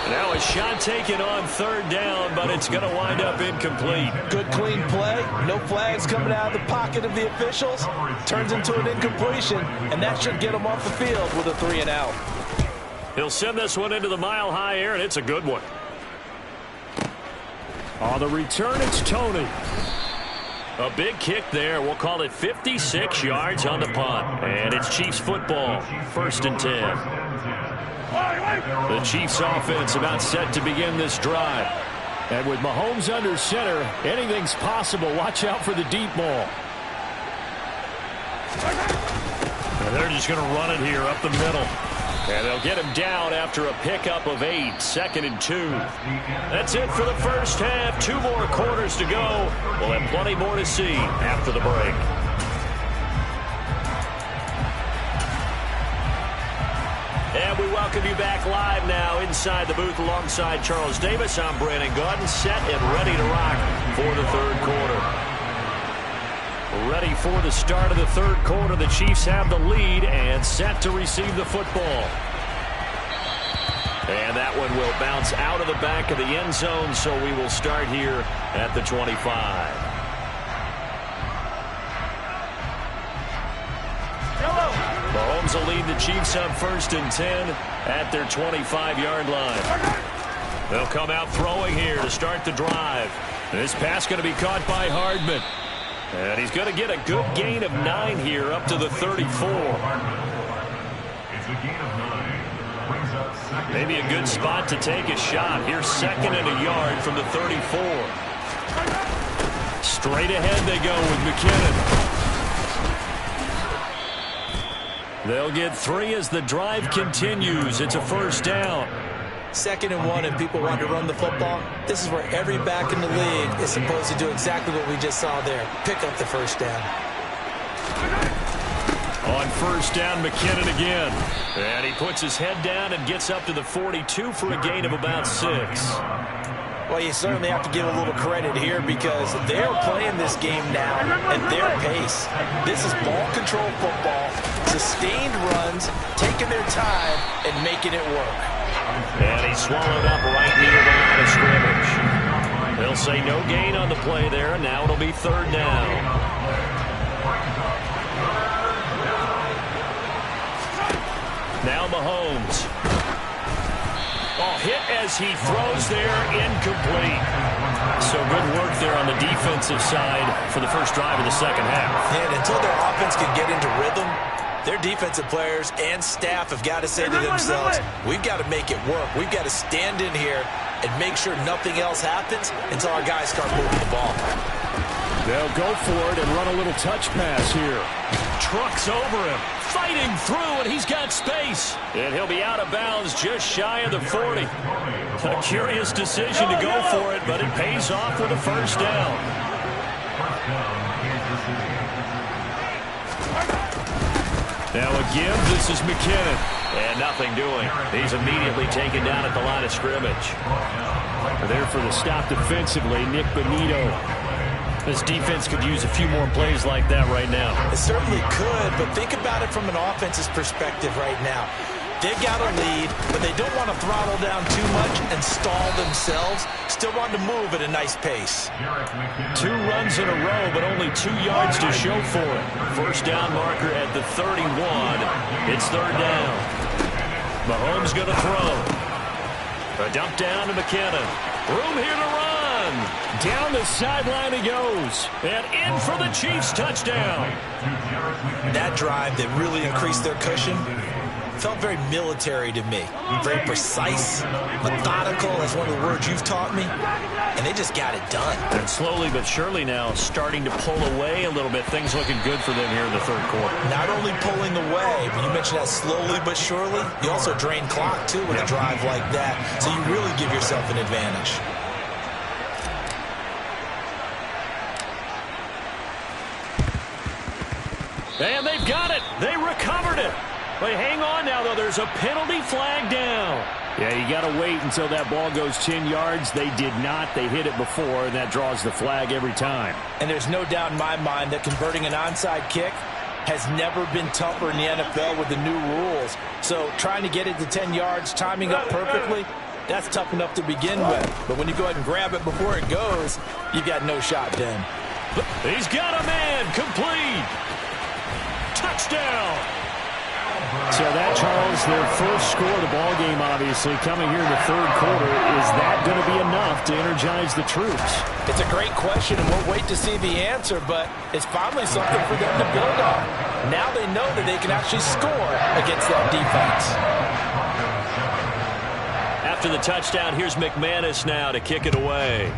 Now a shot taken on third down, but it's going to wind up incomplete. Good clean play. No flags coming out of the pocket of the officials. Turns into an incompletion, and that should get them off the field with a 3-and-out. He'll send this one into the mile-high air, and it's a good one. On the return, it's Tony. A big kick there. We'll call it 56 yards on the punt. And it's Chiefs football, 1st and 10. The Chiefs offense about set to begin this drive. And with Mahomes under center, anything's possible. Watch out for the deep ball. And they're just going to run it here up the middle. And they'll get him down after a pickup of 8, 2nd and 2. That's it for the first half. 2 more quarters to go. We'll have plenty more to see after the break. And we welcome you back live now inside the booth alongside Charles Davis. I'm Brandon Gaudin, set and ready to rock for the third quarter. Ready for the start of the third quarter. The Chiefs have the lead and set to receive the football. And that one will bounce out of the back of the end zone, so we will start here at the 25. Mahomes will lead the Chiefs up 1st and 10 at their 25-yard line. They'll come out throwing here to start the drive. This pass going to be caught by Hardman. And he's going to get a good gain of 9 here up to the 34. Maybe a good spot to take a shot. Here's 2nd and a yard from the 34. Straight ahead they go with McKinnon. They'll get 3 as the drive continues. It's a 1st down. 2nd and 1 and people want to run the football. This is where every back in the league is supposed to do exactly what we just saw there. Pick up the 1st down. On 1st down, McKinnon again. And he puts his head down and gets up to the 42 for a gain of about 6. Well, you certainly have to give a little credit here because they're playing this game now at their pace. This is ball control football, sustained runs, taking their time and making it work. And he's swallowed up right near the line of scrimmage. They'll say no gain on the play there, and now it'll be 3rd down. Now Mahomes. Oh, hit as he throws there, incomplete. So good work there on the defensive side for the first drive of the second half. Yeah, and until their offense can get into rhythm, their defensive players and staff have got to say to themselves, we've got to make it work. We've got to stand in here and make sure nothing else happens until our guys start moving the ball. They'll go for it and run a little touch pass here. Trucks over him, fighting through, and he's got space. And he'll be out of bounds just shy of the 40. A curious decision to go for it, but it pays off with a 1st down. Now again, this is McKinnon. And nothing doing. He's immediately taken down at the line of scrimmage. There for the stop defensively, Nick Bonito. This defense could use a few more plays like that right now. It certainly could, but think about it from an offense's perspective right now. They've got a lead, but they don't want to throttle down too much and stall themselves. Still want to move at a nice pace. 2 runs in a row, but only 2 yards to show for it. First down marker at the 31. It's third down. Mahomes going to throw. A dump down to McKinnon. Room here to run. Down the sideline he goes. And in for the Chiefs touchdown. That drive that really increased their cushion felt very military to me. Very precise, methodical. That's one of the words you've taught me. And they just got it done. And slowly but surely now starting to pull away a little bit. Things looking good for them here in the third quarter. Not only pulling away, but you mentioned that slowly but surely. You also drain clock, too, with a drive like that. So you really give yourself an advantage. And they've got it. They recovered it. But hang on now, though. There's a penalty flag down. Yeah, you got to wait until that ball goes 10 yards. They did not. They hit it before, and that draws the flag every time. And there's no doubt in my mind that converting an onside kick has never been tougher in the NFL with the new rules. So trying to get it to 10 yards, timing up perfectly, that's tough enough to begin with. But when you go ahead and grab it before it goes, you've got no shot then. He's got a man. Complete. Touchdown. So that, Charles, their first score of the ball game, obviously, coming here in the third quarter. Is that going to be enough to energize the troops? It's a great question, and we'll wait to see the answer, but it's finally something for them to build on. Now they know that they can actually score against that defense. After the touchdown, here's McManus now to kick it away.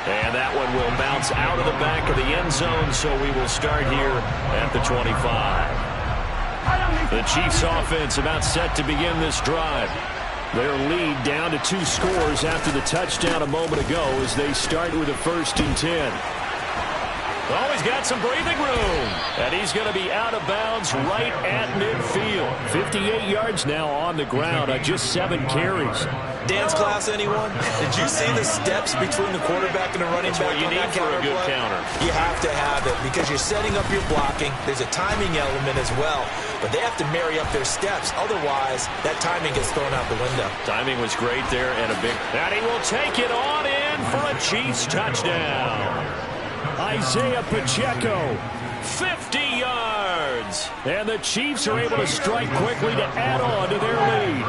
And that one will bounce out of the back of the end zone, so we will start here at the 25. The Chiefs offense about set to begin this drive. Their lead down to 2 scores after the touchdown a moment ago as they start with a 1st and 10. Oh, he's got some breathing room. And he's going to be out of bounds right at midfield. 58 yards now on the ground on just 7 carries. Dance class, anyone? Did you see the steps between the quarterback and the running back? What you need for a good counter. You have to have it because you're setting up your blocking. There's a timing element as well, but they have to marry up their steps. Otherwise, that timing gets thrown out the window. Timing was great there and a big... And he will take it on in for a Chiefs touchdown. Isaiah Pacheco, 50 yards. And the Chiefs are able to strike quickly to add on to their lead.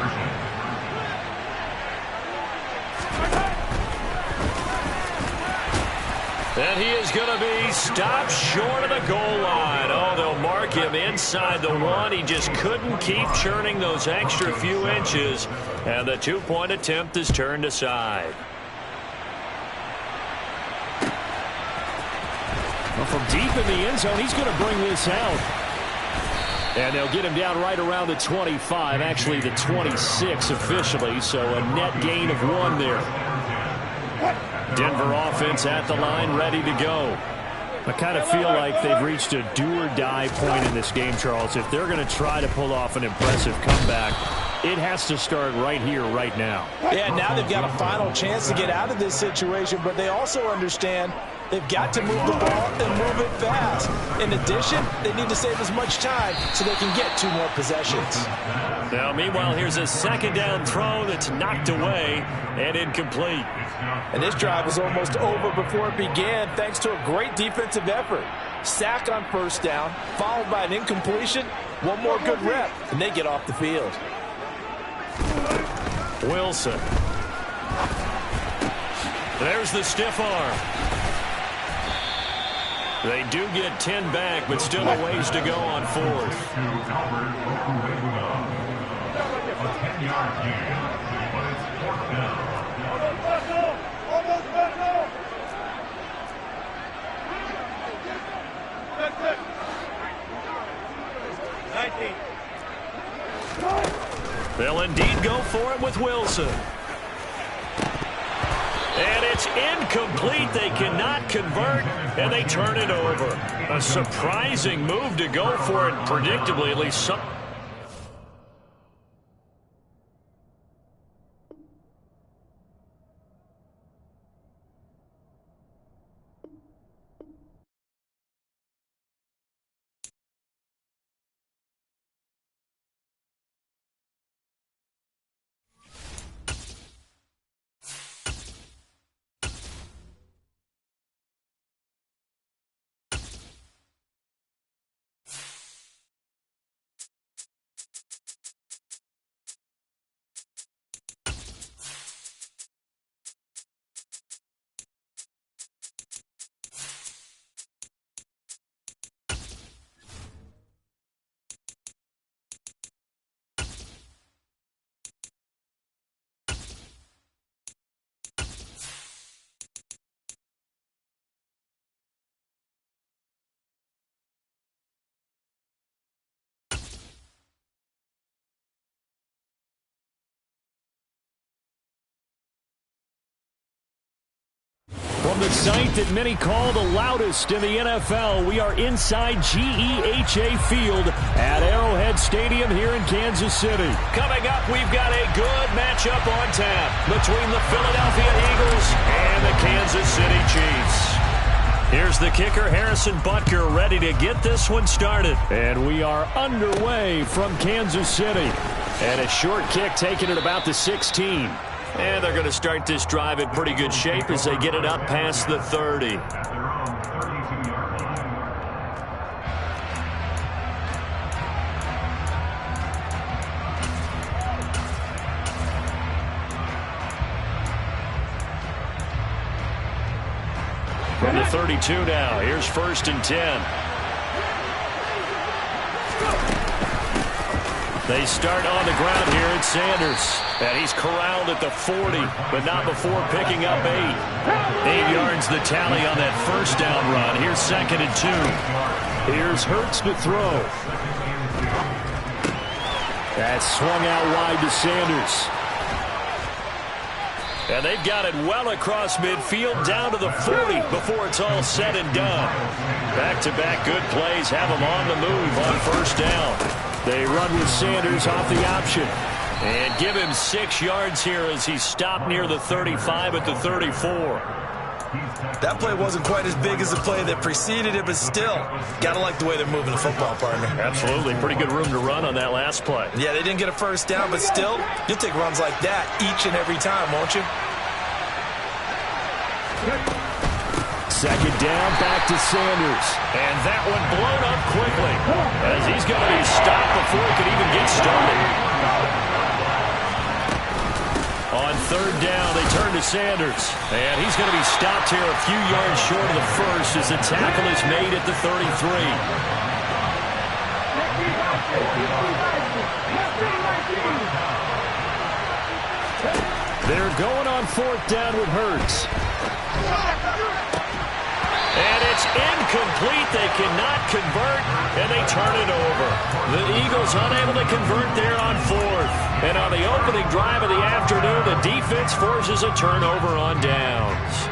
And he is going to be stopped short of the goal line. Oh, they'll mark him inside the 1. He just couldn't keep churning those extra few inches. And the 2-point attempt is turned aside. Well, from deep in the end zone, he's going to bring this out. And they'll get him down right around the 25, actually the 26 officially, so a net gain of 1 there. Denver offense at the line, ready to go. I kind of feel like they've reached a do-or-die point in this game, Charles. If they're going to try to pull off an impressive comeback, it has to start right here, right now. Yeah, now they've got a final chance to get out of this situation, but they also understand they've got to move the ball and move it fast. In addition, they need to save as much time so they can get 2 more possessions. Now, meanwhile, here's a second down throw that's knocked away and incomplete. And this drive was almost over before it began thanks to a great defensive effort. Sack on first down, followed by an incompletion, 1 more good rep, and they get off the field. Wilson. There's the stiff arm. They do get 10 back, but still a ways to go on 4th. A 10-yard gain, but it's 4th down. They'll indeed go for it with Wilson. And it's incomplete. They cannot convert, and they turn it over. A surprising move to go for it, predictably, at least some. From the site that many call the loudest in the NFL, we are inside GEHA Field at Arrowhead Stadium here in Kansas City. Coming up, we've got a good matchup on tap between the Philadelphia Eagles and the Kansas City Chiefs. Here's the kicker, Harrison Butker, ready to get this one started. And we are underway from Kansas City. And a short kick taken at about the 16. And they're going to start this drive in pretty good shape as they get it up past the 30. From the 32 now, here's 1st and 10. They start on the ground here at Sanders. And he's corralled at the 40, but not before picking up 8. 8 yards the tally on that first down run. Here's 2nd and 2. Here's Hurts to throw. That's swung out wide to Sanders. And they've got it well across midfield down to the 40 before it's all said and done. Back-to-back good plays have them on the move on first down. They run with Sanders off the option. And give him 6 yards here as he's stopped near the 35 at the 34. That play wasn't quite as big as the play that preceded it, but still, gotta like the way they're moving the football, partner. Absolutely. Pretty good room to run on that last play. Yeah, they didn't get a first down, but still, you'll take runs like that each and every time, won't you? 2nd down, back to Sanders. And that one blown up quickly as he's going to be stopped before he could even get started. On 3rd down, they turn to Sanders. And he's going to be stopped here a few yards short of the first as the tackle is made at the 33. They're going on 4th down with Hurts. And it's incomplete. They cannot convert, and they turn it over. The Eagles unable to convert there on 4th. And on the opening drive of the afternoon, the defense forces a turnover on downs.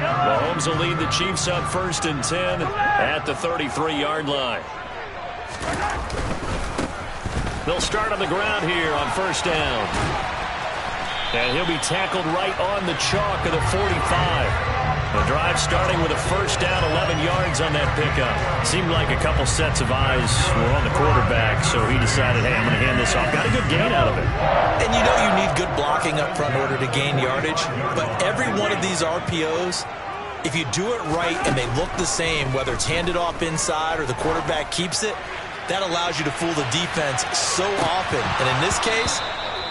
Mahomes will lead the Chiefs on 1st and 10 at the 33-yard line. They'll start on the ground here on 1st down. And he'll be tackled right on the chalk of the 45. The drive starting with a first down, 11 yards on that pickup. Seemed like a couple sets of eyes were on the quarterback, so he decided, hey, I'm going to hand this off. Got a good gain out of it. And you know you need good blocking up front in order to gain yardage. But every one of these RPOs, if you do it right and they look the same, whether it's handed off inside or the quarterback keeps it, that allows you to fool the defense so often. And in this case,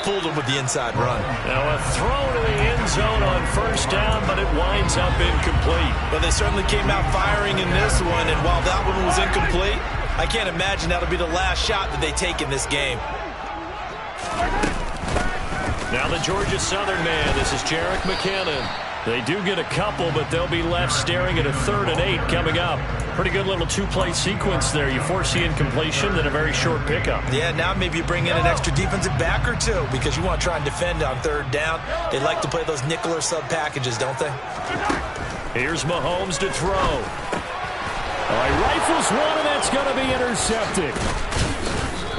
fooled him with the inside run. Now a throw to the end zone on 1st down, but it winds up incomplete. But they certainly came out firing in this one, and while that one was incomplete, I can't imagine that'll be the last shot that they take in this game. Now the Georgia Southern man, this is Jerick McKinnon. They do get a couple, but they'll be left staring at a 3rd and 8 coming up. Pretty good little 2-play sequence there. You force the incompletion, then a very short pickup. Yeah, now maybe you bring in an extra defensive back or two because you want to try and defend on 3rd down. They like to play those nickel or sub packages, don't they? Here's Mahomes to throw. All right, rifles one, and that's going to be intercepted.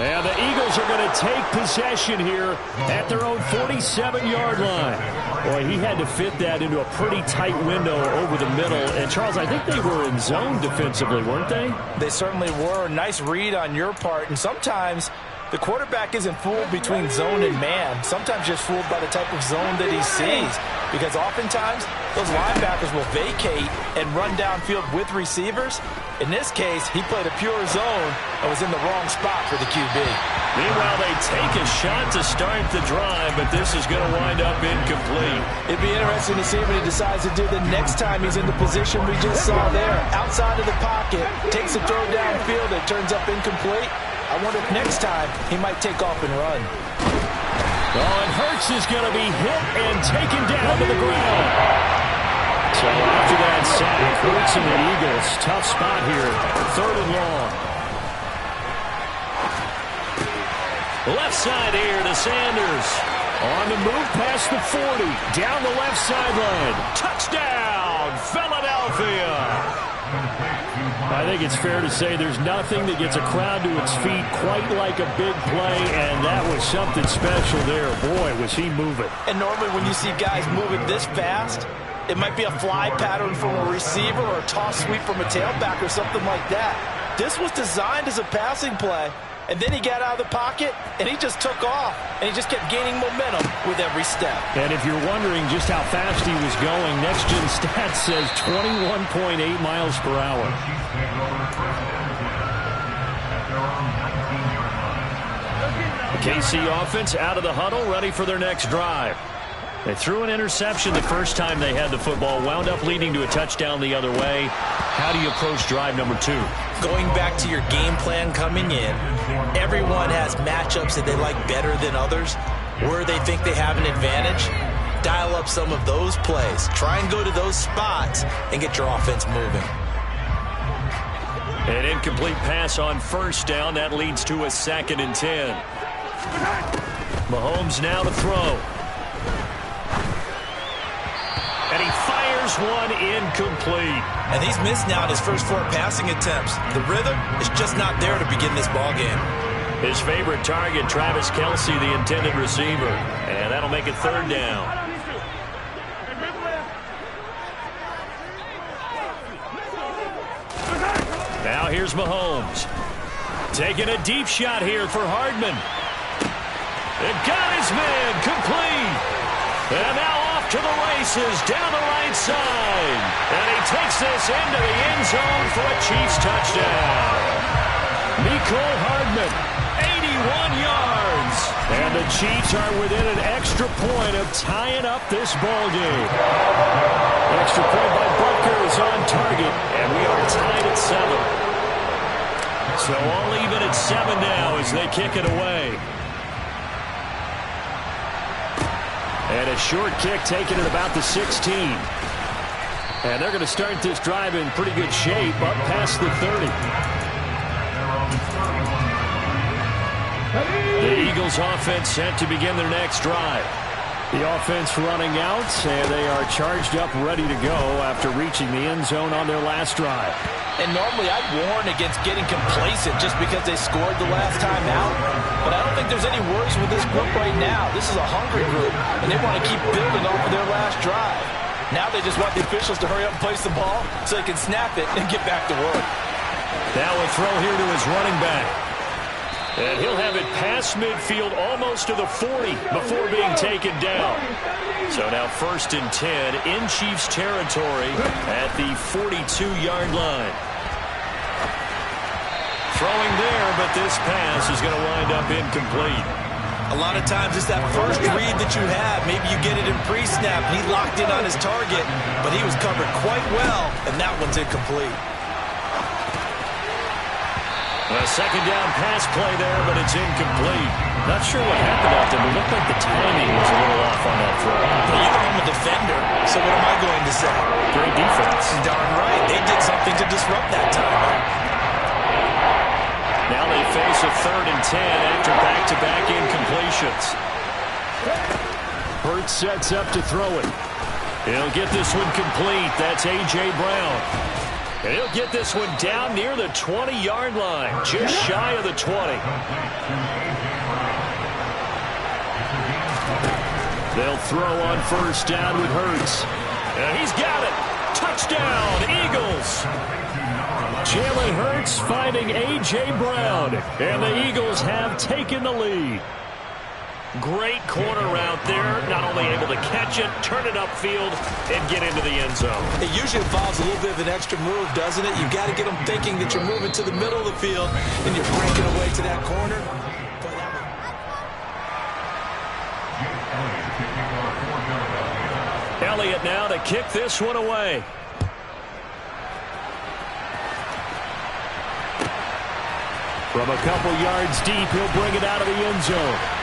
And the Eagles are going to take possession here at their own 47-yard line. Boy, he had to fit that into a pretty tight window over the middle. And, Charles, I think they were in zone defensively, weren't they? They certainly were. Nice read on your part. And sometimes the quarterback isn't fooled between zone and man. Sometimes just fooled by the type of zone that he sees. Because oftentimes those linebackers will vacate and run downfield with receivers. In this case, he played a pure zone and was in the wrong spot for the QB. Meanwhile, they take a shot to start the drive, but this is going to wind up incomplete. It'd be interesting to see what he decides to do the next time he's in the position we just saw there. Outside of the pocket, takes a throw downfield, it turns up incomplete. I wonder if next time he might take off and run. Oh, and Hurts is going to be hit and taken down to the ground. So after that sack, Hurts and the Eagles, tough spot here, 3rd and long. Left side here to Sanders. On the move past the 40. Down the left sideline. Touchdown, Philadelphia. I think it's fair to say there's nothing that gets a crowd to its feet quite like a big play, and that was something special there. Boy, was he moving. And normally when you see guys moving this fast, it might be a fly pattern from a receiver or a toss sweep from a tailback or something like that. This was designed as a passing play, and then he got out of the pocket, and he just took off, and he just kept gaining momentum with every step. And if you're wondering just how fast he was going, Next Gen Stats says 21.8 miles per hour. KC offense out of the huddle, ready for their next drive. They threw an interception the first time they had the football, wound up leading to a touchdown the other way. How do you approach drive number 2? Going back to your game plan coming in, everyone has matchups that they like better than others, where they think they have an advantage. Dial up some of those plays. Try and go to those spots and get your offense moving. An incomplete pass on first down. That leads to a 2nd and 10. Mahomes now to throw. And he fires one incomplete. And he's missed now in his first 4 passing attempts. The rhythm is just not there to begin this ball game. His favorite target, Travis Kelce, the intended receiver. And that'll make it 3rd down. Now here's Mahomes. Taking a deep shot here for Hardman. It got his man complete. And now off to the races down the right side. And he takes this into the end zone for a Chiefs touchdown. Mecole Hardman, 81 yards. And the Chiefs are within an extra point of tying up this ball game. Extra point by Butker is on target. And we are tied at 7. So all even at 7 now as they kick it away. And a short kick taken at about the 16. And they're going to start this drive in pretty good shape up past the 30. The Eagles offense set to begin their next drive. The offense running out, and they are charged up, ready to go after reaching the end zone on their last drive. And normally I'd warn against getting complacent just because they scored the last time out. But I don't think there's any worries with this group right now. This is a hungry group, and they want to keep building off of their last drive. Now they just want the officials to hurry up and place the ball so they can snap it and get back to work. Now a throw here to his running back. And he'll have it past midfield almost to the 40 before being taken down. So now 1st and 10 in Chiefs territory at the 42-yard line. Throwing there, but this pass is going to wind up incomplete. A lot of times it's that first read that you have. Maybe you get it in pre-snap. He locked in on his target, but he was covered quite well, and that one's incomplete. A 2nd down pass play there, but it's incomplete. Not sure what happened out there, but it looked like the timing was a little off on that throw. But you know I'm a defender, so what am I going to say? Great defense. Darn right. They did something to disrupt that timing. Now they face a 3rd and 10 after back-to-back incompletions. Hurts sets up to throw it. He'll get this one complete. That's A.J. Brown. And he'll get this one down near the 20-yard line, just shy of the 20. They'll throw on 1st down with Hurts. And he's got it. Touchdown, Eagles. Jalen Hurts finding A.J. Brown. And the Eagles have taken the lead. Great corner route there. Not only able to catch it, turn it upfield, and get into the end zone. It usually involves a little bit of an extra move, doesn't it? You've got to get them thinking that you're moving to the middle of the field and you're breaking away to that corner. Elliott now to kick this one away. From a couple yards deep, he'll bring it out of the end zone.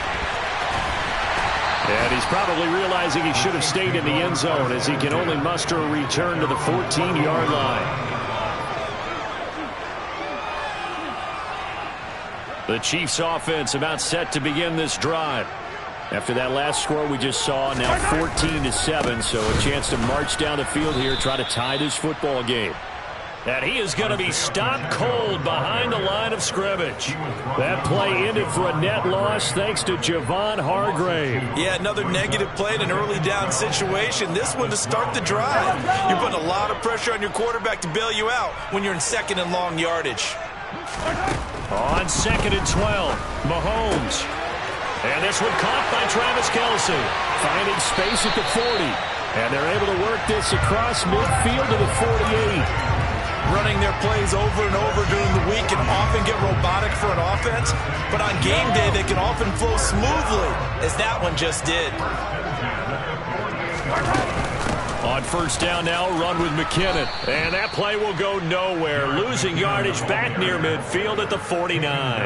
And he's probably realizing he should have stayed in the end zone as he can only muster a return to the 14-yard line. The Chiefs offense about set to begin this drive. After that last score we just saw, now 14-7, so a chance to march down the field here, try to tie this football game. And he is going to be stopped cold behind the line of scrimmage. That play ended for a net loss thanks to Javon Hargrave. Yeah, another negative play in an early down situation. This one to start the drive. You're putting a lot of pressure on your quarterback to bail you out when you're in second and long yardage. On 2nd and 12, Mahomes. And this one caught by Travis Kelce. Finding space at the 40. And they're able to work this across midfield to the 48. Running their plays over and over during the week can often get robotic for an offense, but on game day they can often flow smoothly, as that one just did. On 1st down now, run with McKinnon. And that play will go nowhere. Losing yardage back near midfield at the 49.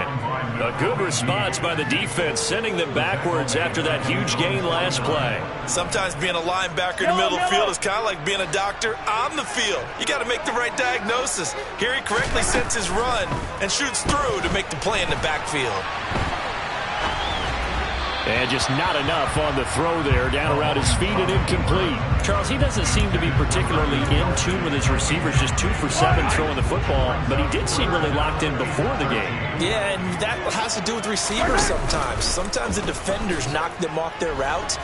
A good response by the defense, sending them backwards after that huge gain last play. Sometimes being a linebacker in the middle of the field is kind of like being a doctor on the field. You got to make the right diagnosis. Here he correctly sets his run and shoots through to make the play in the backfield. And just not enough on the throw there, down around his feet and incomplete. Charles, he doesn't seem to be particularly in tune with his receivers, just 2 for 7 throwing the football, but he did seem really locked in before the game. Yeah, and that has to do with receivers sometimes. Sometimes the defenders knock them off their routes,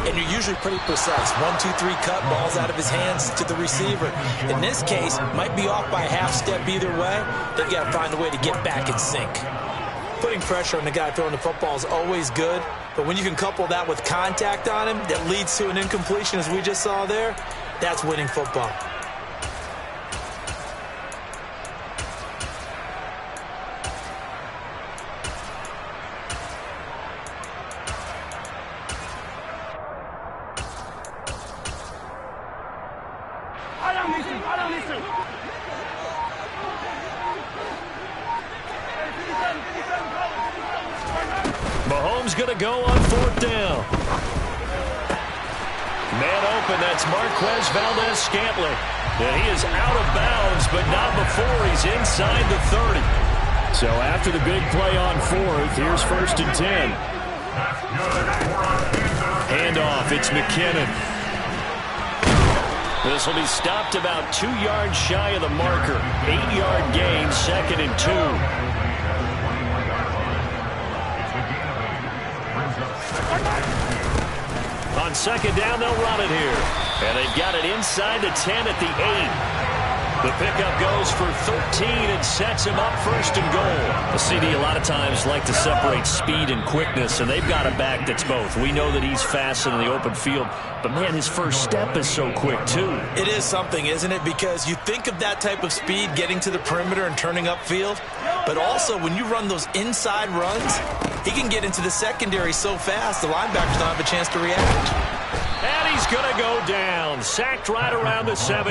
and you're usually pretty precise. 1, 2, 3 cut, balls out of his hands to the receiver. In this case, might be off by a half step either way. They've got to find a way to get back in sync. Putting pressure on the guy throwing the football is always good, but when you can couple that with contact on him that leads to an incompletion, as we just saw there, that's winning football. Mahomes going to go on 4th down. Man open, that's Marquez Valdez-Scantling. And he is out of bounds, but not before he's inside the 30. So after the big play on 4th, here's 1st and 10. Handoff, it's McKinnon. This will be stopped about 2 yards shy of the marker. 8-yard gain, 2nd and 2. On 2nd down, they'll run it here. And they've got it inside the 10 at the 8. The pickup goes for 13 and sets him up 1st and goal. The CD a lot of times like to separate speed and quickness, and they've got a back that's both. We know that he's fast in the open field, but man, his first step is so quick too. It is something, isn't it? Because you think of that type of speed getting to the perimeter and turning upfield, but also when you run those inside runs, he can get into the secondary so fast the linebackers don't have a chance to react. And he's going to go down. Sacked right around the 17.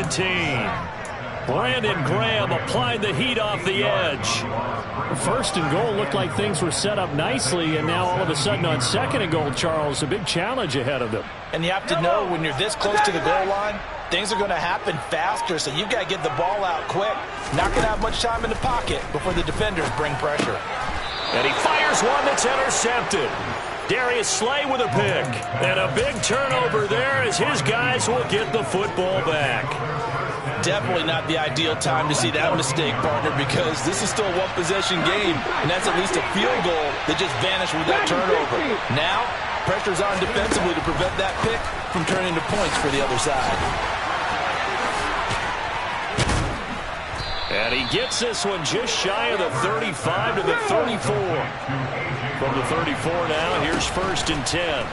Brandon Graham applied the heat off the edge. 1st and goal looked like things were set up nicely, and now all of a sudden on 2nd and goal, Charles, a big challenge ahead of them. And you have to know when you're this close to the goal line, things are going to happen faster, so you've got to get the ball out quick. Not going to have much time in the pocket before the defenders bring pressure. And he fires one that's intercepted. Darius Slay with a pick. And a big turnover there as his guys will get the football back. Definitely not the ideal time to see that mistake, partner, because this is still a one-possession game, and that's at least a field goal that just vanished with that turnover. Now, pressure's on defensively to prevent that pick from turning into points for the other side. And he gets this one just shy of the 35 to the 34. From the 34 now, here's 1st and 10.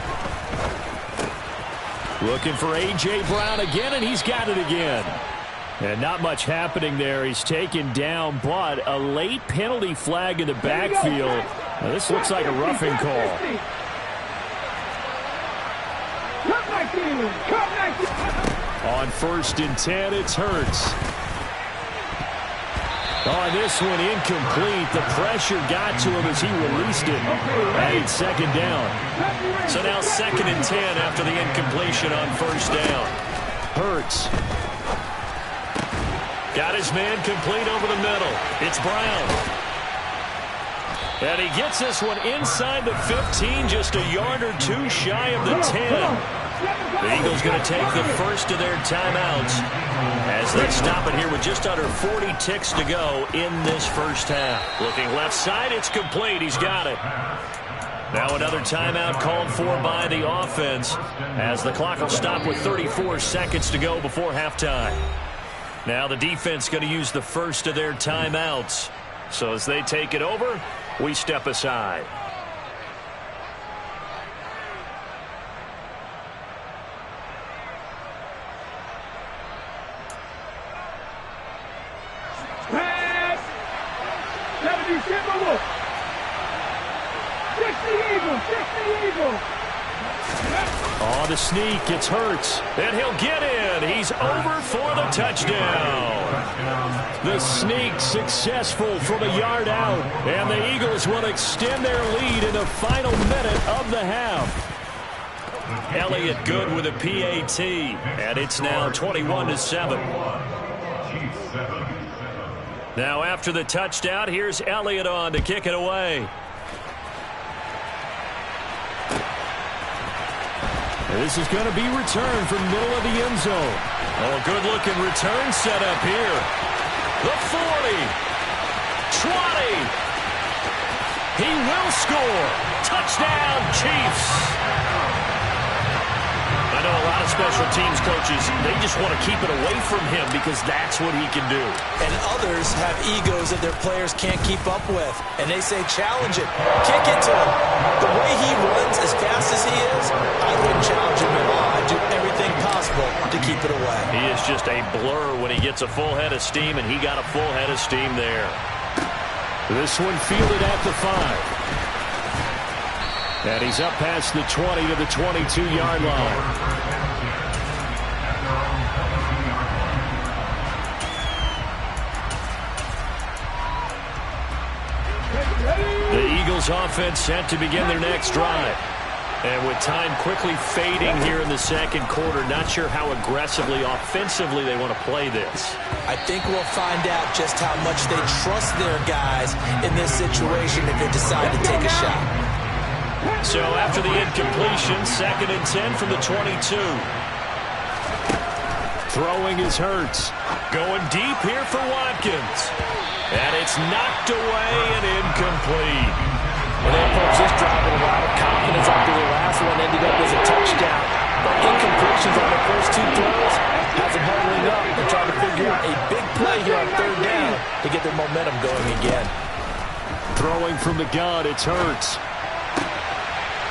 Looking for A.J. Brown again, and he's got it again. And not much happening there. He's taken down, but a late penalty flag in the backfield. Now, this looks like a roughing call. On 1st and 10, it's Hurts. On this one, incomplete. The pressure got to him as he released it. And it's 2nd down. So now 2nd and 10 after the incompletion on 1st down. Hurts. Got his man complete over the middle. It's Brown. And he gets this one inside the 15, just a yard or two shy of the 10. The Eagles going to take the first of their timeouts as they stop it here with just under 40 ticks to go in this first half. Looking left side, it's complete. He's got it. Now another timeout called for by the offense as the clock will stop with 34 seconds to go before halftime. Now the defense going to use the first of their timeouts. So as they take it over, we step aside. Pass. 77 Wolf. 60 Eagles. 60 Eagles. On the sneak, it's Hurts. And he'll get in. He's over for the touchdown. The sneak successful from a yard out. And the Eagles will extend their lead in the final minute of the half. Elliott good with a PAT. And it's now 21-7. Now after the touchdown, here's Elliott on to kick it away. This is going to be returned from middle of the end zone. Oh, good-looking return set up here. The 40. 20. He will score. Touchdown, Chiefs. I know a lot of special teams coaches, they just want to keep it away from him because that's what he can do. And others have egos that their players can't keep up with. And they say, challenge it. Kick it to him. The way he runs as fast as he is, I wouldn't challenge him at all. I'd do everything possible to keep it away. He is just a blur when he gets a full head of steam, and he got a full head of steam there. This one fielded at the 5. And he's up past the 20 to the 22-yard line. The Eagles offense set to begin their next drive. And with time quickly fading here in the second quarter, not sure how aggressively, offensively they want to play this. I think we'll find out just how much they trust their guys in this situation if they decide to take a shot. So after the incompletion, 2nd and 10 from the 22. Throwing is Hurts. Going deep here for Watkins. And it's knocked away and incomplete. And then, folks, this drive with a lot of confidence after the last one ended up as a touchdown. But incompletions on the first 2 throws has them huddling up and trying to figure out a big play here on 3rd down to get their momentum going again. Throwing from the gun, it's Hurts.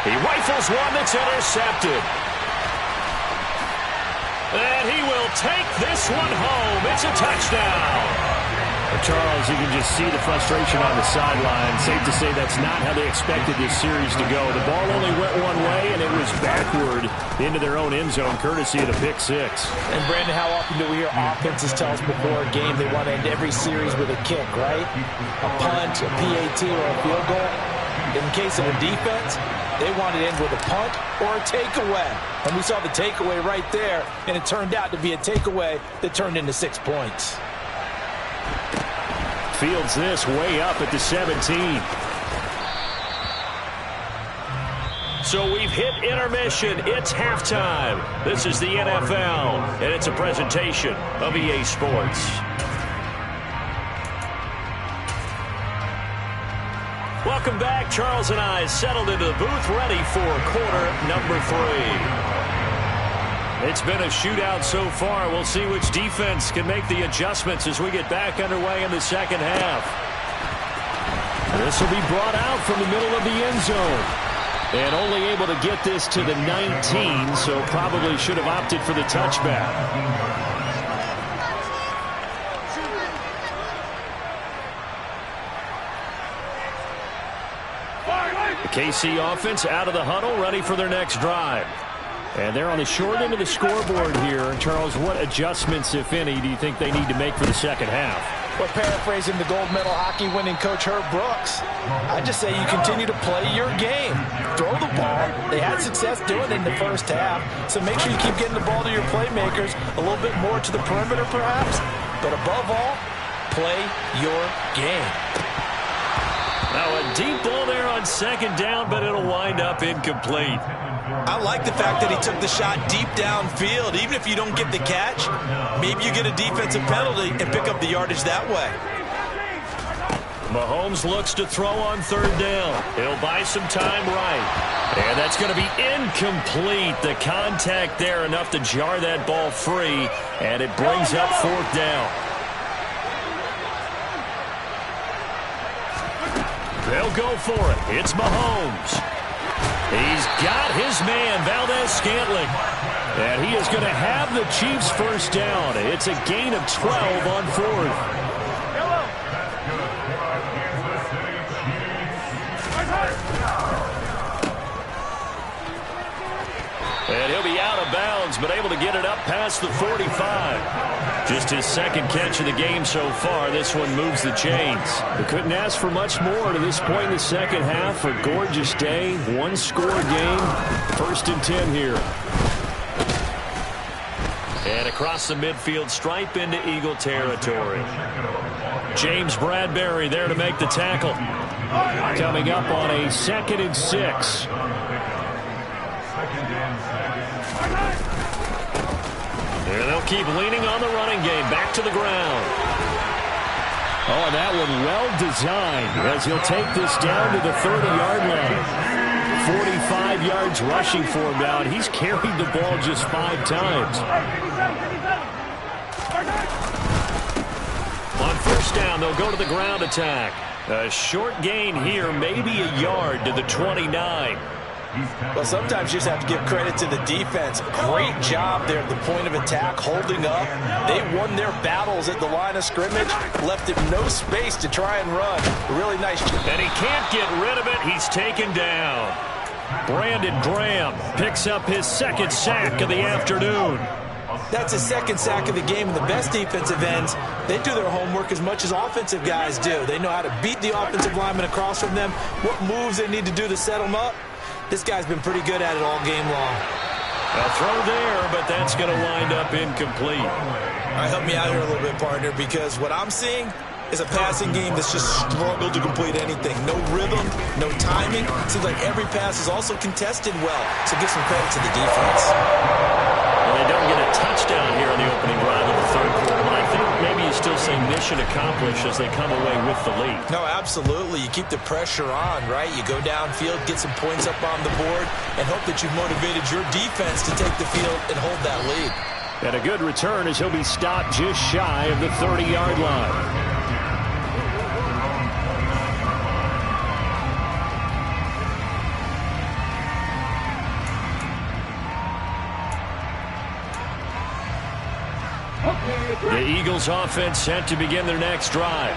He rifles one that's intercepted. And he will take this one home. It's a touchdown. Charles, you can just see the frustration on the sideline. Safe to say that's not how they expected this series to go. The ball only went one way, and it was backward into their own end zone, courtesy of the pick 6. And, Brandon, how often do we hear offenses tell us before a game they want to end every series with a kick, right? A punt, a PAT, or a field goal. In case of a defense, they want to end with a punt or a takeaway. And we saw the takeaway right there, and it turned out to be a takeaway that turned into 6 points. Fields this way up at the 17. So we've hit intermission. It's halftime. This is the NFL, and it's a presentation of EA Sports. Welcome back. Charles and I settled into the booth, ready for quarter number 3. It's been a shootout so far. We'll see which defense can make the adjustments as we get back underway in the second half. This will be brought out from the middle of the end zone. And only able to get this to the 19, so probably should have opted for the touchback. The KC offense out of the huddle, ready for their next drive. And they're on the short end of the scoreboard here. Charles, what adjustments, if any, do you think they need to make for the second half? Well, paraphrasing the gold medal hockey winning coach Herb Brooks, I just say you continue to play your game. Throw the ball. They had success doing it in the first half, so make sure you keep getting the ball to your playmakers, a little bit more to the perimeter perhaps, but above all, play your game. Now a deep ball there on second down, but it'll wind up incomplete. I like the fact that he took the shot deep downfield. Even if you don't get the catch, maybe you get a defensive penalty and pick up the yardage that way. Mahomes looks to throw on third down. He'll buy some time right. And that's going to be incomplete. The contact there enough to jar that ball free, and it brings up fourth down. They'll go for it. It's Mahomes. He's got his man, Valdez-Scantling. And he is going to have the Chiefs first down. It's a gain of 12 on fourth. And he'll be out of bounds, but able to get it up past the 45. Just his second catch of the game so far. This one moves the chains. They couldn't ask for much more to this point in the second half. A gorgeous day, one-score game. 1st and 10 here. And across the midfield stripe into Eagle territory. James Bradbury there to make the tackle. Coming up on a 2nd and 6. And they'll keep leaning on the running game. Back to the ground. Oh, and that one well designed as he'll take this down to the 30-yard line. 45 yards rushing for him now. He's carried the ball just 5 times. On first down, they'll go to the ground attack. A short gain here, maybe a yard to the 29. Well, sometimes you just have to give credit to the defense. Great job there at the point of attack, holding up. They won their battles at the line of scrimmage, left him no space to try and run. Really nice. And he can't get rid of it. He's taken down. Brandon Graham picks up his 2nd sack of the afternoon. That's his 2nd sack of the game, and the best defensive ends, they do their homework as much as offensive guys do. They know how to beat the offensive lineman across from them, what moves they need to do to set them up. This guy's been pretty good at it all game long. A throw there, but that's going to wind up incomplete. All right, help me out here a little bit, partner, because what I'm seeing is a passing game that's just struggled to complete anything. No rhythm, no timing. Seems like every pass is also contested well, so give some credit to the defense. Well, they don't get a touchdown here on the opening drive of the 3rd quarter, but I think maybe you still say mission accomplished as they come away with the lead. No, absolutely. You keep the pressure on, right? You go downfield, get some points up on the board, and hope that you've motivated your defense to take the field and hold that lead. And a good return as he'll be stopped just shy of the 30-yard line. The Eagles offense set to begin their next drive.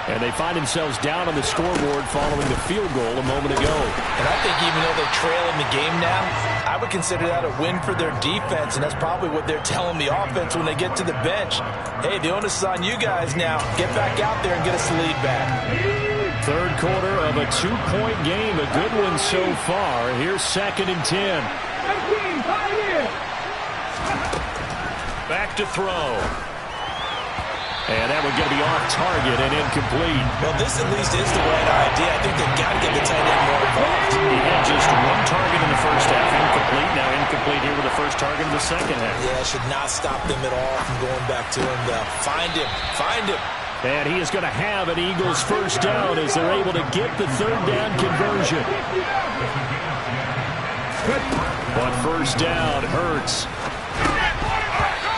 And they find themselves down on the scoreboard following the field goal a moment ago. And I think even though they're trailing the game now, I would consider that a win for their defense, and that's probably what they're telling the offense when they get to the bench. Hey, the onus is on you guys now. Get back out there and get us the lead back. 3rd quarter of a 2-point game. A good one so far. Here's 2nd and 10. Back to throw. And that one going to be off target and incomplete. Well, this at least is the right idea. I think they've got to get the tight end more involved. He had just 1 target in the first half. Incomplete. Now incomplete here with the first target in the second half. Yeah, should not stop them at all from going back to him, though. Find him. Find him. And he is going to have an Eagles first down as they're able to get the 3rd down conversion. On first down, Hurts.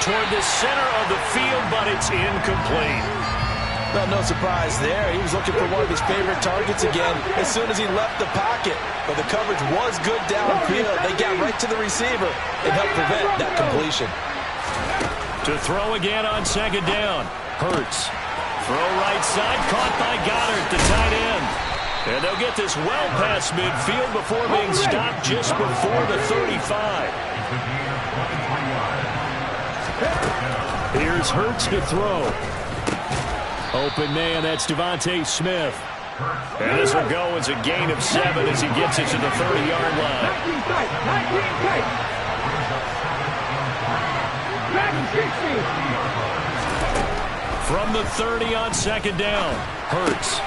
Toward the center of the field, but it's incomplete. Well, no surprise there. He was looking for one of his favorite targets again as soon as he left the pocket. But the coverage was good downfield. They got right to the receiver and helped prevent that completion. To throw again on 2nd down. Hurts. Throw right side, caught by Goddard, the tight end. And they'll get this well past midfield before being stopped just before the 35. Here's Hurts to throw. Open man, that's Devontae Smith. And this will go as a gain of 7 as he gets it to the 30-yard line. From the 30 on 2nd down, Hurts.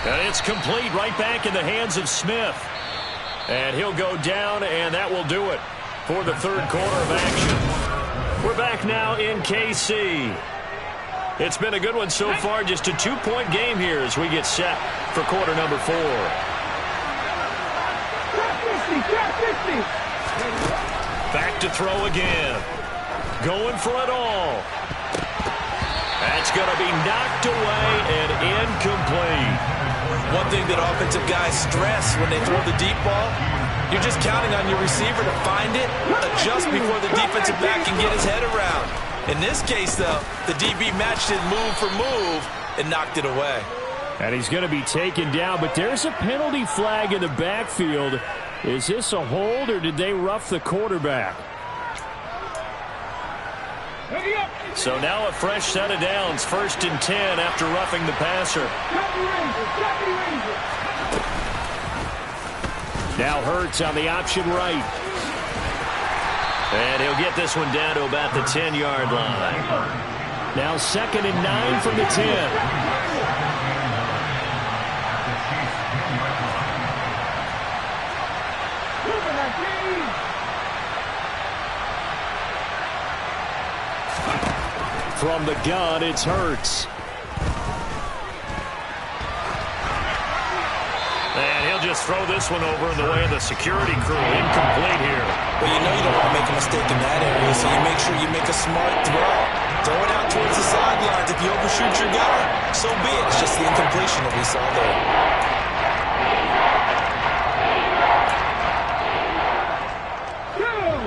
And it's complete, right back in the hands of Smith. And he'll go down, and that will do it for the third quarter of action. We're back now in KC. It's been a good one so far, just a 2-point game here as we get set for quarter number 4. Back to throw again. Going for it all. That's going to be knocked away and incomplete. One thing that offensive guys stress when they throw the deep ball, you're just counting on your receiver to find it, adjust before the defensive back can get his head around. In this case, though, the DB matched it move for move and knocked it away. And he's going to be taken down, but there's a penalty flag in the backfield. Is this a hold, or did they rough the quarterback? So now a fresh set of downs, 1st and 10 after roughing the passer. Now Hurts on the option right. And he'll get this one down to about the 10-yard line. Now 2nd and 9 from the 10. From the gun, it's Hurts. And he'll just throw this one over in the way of the security crew. Incomplete here. Well, you know you don't want to make a mistake in that area, so you make sure you make a smart throw. Throw it out towards the sidelines. If you overshoot your guy, so be it. It's just the incompletion that we saw there.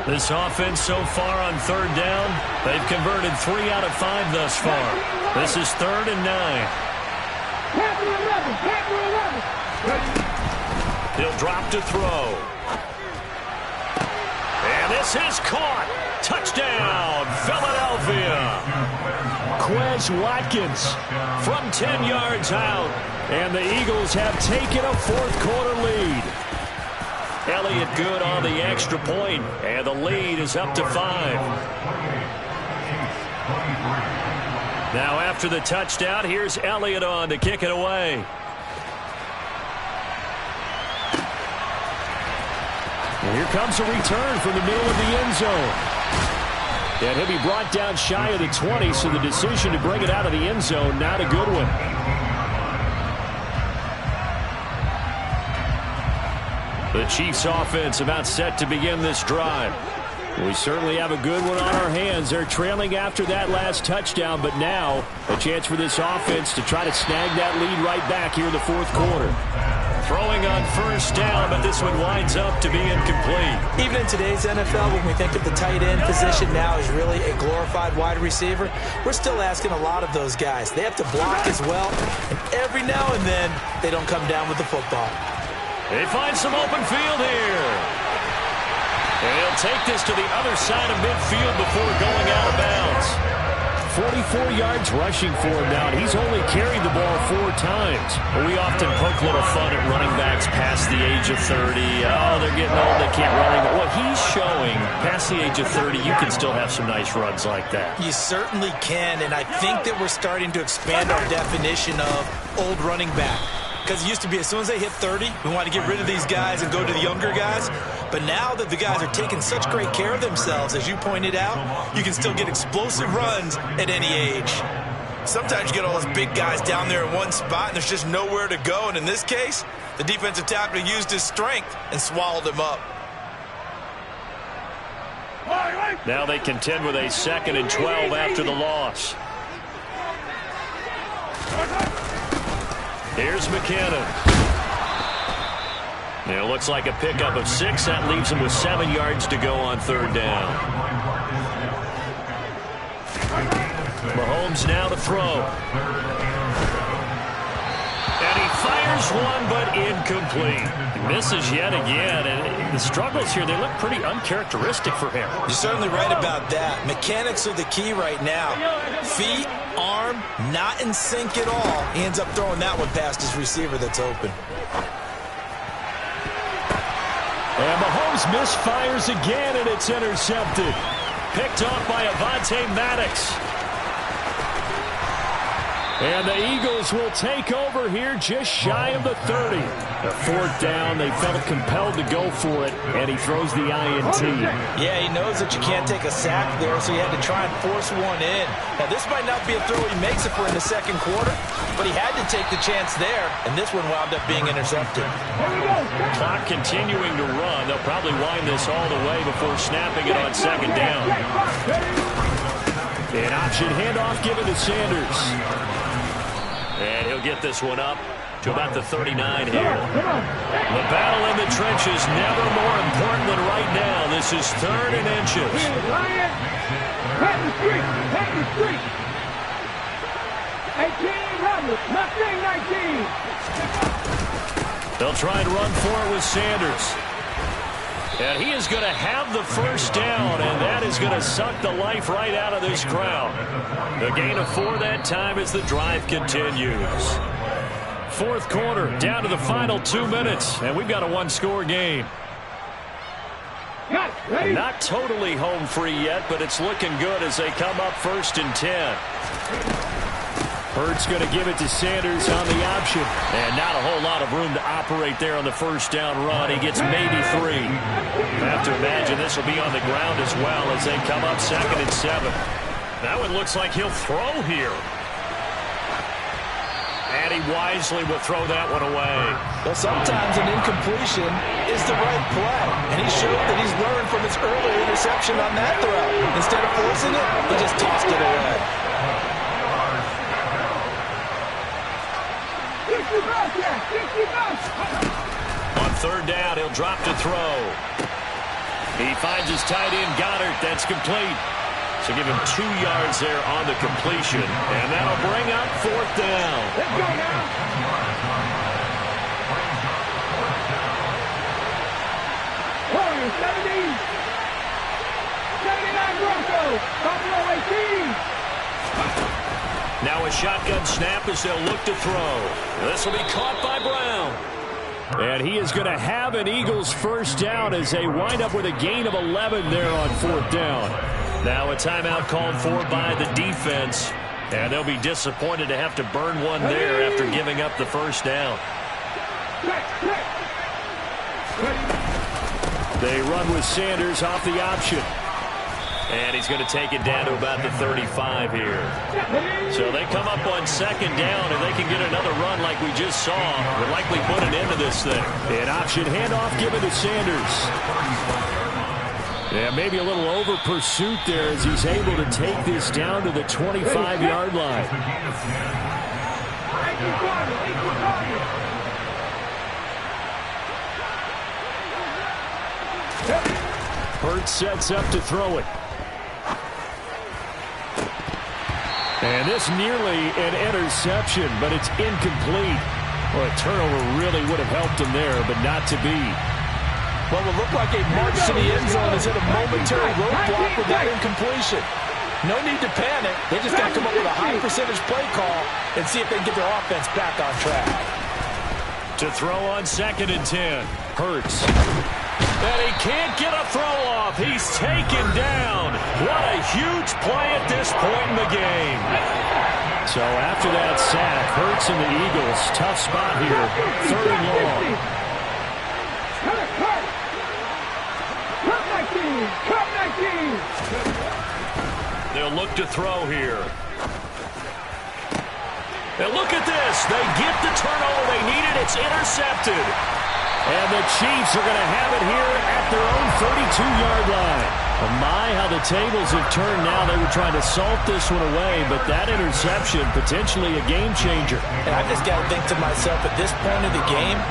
This offense so far on 3rd down, they've converted 3 out of 5 thus far. This is 3rd and 9. He'll drop to throw. And this is caught. Touchdown, Philadelphia. Quez Watkins From 10 yards out. and the Eagles have taken a 4th quarter lead. Elliott good on the extra point, and the lead is up to 5. Now after the touchdown, here's Elliott on to kick it away. And here comes a return from the middle of the end zone. And he'll be brought down shy of the 20, so the decision to bring it out of the end zone, not a good one. The Chiefs offense about set to begin this drive. We certainly have a good one on our hands. They're trailing after that last touchdown, but now a chance for this offense to try to snag that lead right back here in the 4th quarter. Throwing on 1st down, but this one winds up to be incomplete. Even in today's NFL, when we think of the tight end position now as really a glorified wide receiver, we're still asking a lot of those guys. They have to block as well, and every now and then they don't come down with the football. They find some open field here. And he'll take this to the other side of midfield before going out of bounds. 44 yards rushing for him now, and he's only carried the ball 4 times. We often poke a little fun at running backs past the age of 30. Oh, they're getting old, they can't run anymore. Well, he's showing past the age of 30, you can still have some nice runs like that. You certainly can, and I think that we're starting to expand our definition of old running back. Because it used to be as soon as they hit 30, we want to get rid of these guys and go to the younger guys. But now that the guys are taking such great care of themselves, as you pointed out, you can still get explosive runs at any age. Sometimes you get all those big guys down there in one spot, and there's just nowhere to go. And in this case, the defensive tackle used his strength and swallowed him up. Now they contend with a 2nd and 12 after the loss. Here's McKinnon. It looks like a pickup of 6. That leaves him with 7 yards to go on 3rd down. Mahomes now to throw. And he fires one, but incomplete. He misses yet again, and the struggles here, they look pretty uncharacteristic for him. You're certainly right about that. Mechanics are the key right now. Feet, arm, not in sync at all. He ends up throwing that one past his receiver that's open. And Mahomes misfires again, and it's intercepted. Picked off by Avonte Maddox. And the Eagles will take over here just shy of the 30. A fourth down, they felt compelled to go for it, and he throws the INT. Yeah, he knows that you can't take a sack there, so he had to try and force one in. Now, this might not be a throw he makes it for in the second quarter, but he had to take the chance there, and this one wound up being intercepted. Clock continuing to run. They'll probably wind this all the way before snapping it on second down. An option handoff given to Sanders. And he'll get this one up to about the 39 here. The battle in the trenches never more important than right now. This is 3rd and inches. Pat the street! Pat the street! 18 runners, Mustang 19. They'll try and run for it with Sanders. And he is going to have the first down, and that is going to suck the life right out of this crowd. The gain of 4 that time as the drive continues. Fourth quarter, down to the final 2 minutes, and we've got a one-score game. Not totally home free yet, but it's looking good as they come up 1st and 10. Hurts going to give it to Sanders on the option. And not a whole lot of room to operate there on the first down run. He gets maybe 3. I have to imagine this will be on the ground as well as they come up 2nd and 7. That one looks like he'll throw here. And he wisely will throw that one away. Well, sometimes an incompletion is the right play. And he showed that he's learned from his earlier interception on that throw. Instead of forcing it, he just tossed it away. On 3rd down, he'll drop to throw. He finds his tight end, Goddard. That's complete. So give him 2 yards there on the completion. And that'll bring up 4th down. Let's go now. Warriors 70. 79 Broncos. Buffalo 18. Now a shotgun snap as they'll look to throw. This will be caught by Brown. And he is going to have an Eagles first down as they wind up with a gain of 11 there on 4th down. Now a timeout called for by the defense. And they'll be disappointed to have to burn one there after giving up the first down. They run with Sanders off the option. And he's going to take it down to about the 35 here. So they come up on 2nd down, and they can get another run like we just saw. Would likely put an end to this thing. An option handoff given to Sanders. Yeah, maybe a little over pursuit there as he's able to take this down to the 25-yard line. Hurts sets up to throw it. And this nearly an interception, but it's incomplete. Well, a turnover really would have helped him there, but not to be. Well, it looked like a march to the end zone is at a momentary roadblock with that incompletion. No need to panic. They just got to come up with a high percentage play call and see if they can get their offense back on track. To throw on 2nd and 10. Hurts. And he can't get a throw off. He's taken down. What a huge play at this point in the game. So after that sack, Hurts and the Eagles, tough spot here. 3rd and long. They'll look to throw here. And look at this. They get the turnover they needed. It's intercepted. And the Chiefs are going to have it here at their own 32-yard line. Oh my, how the tables have turned now. They were trying to salt this one away, but that interception, potentially a game changer. And I just got to think to myself, at this point of the game,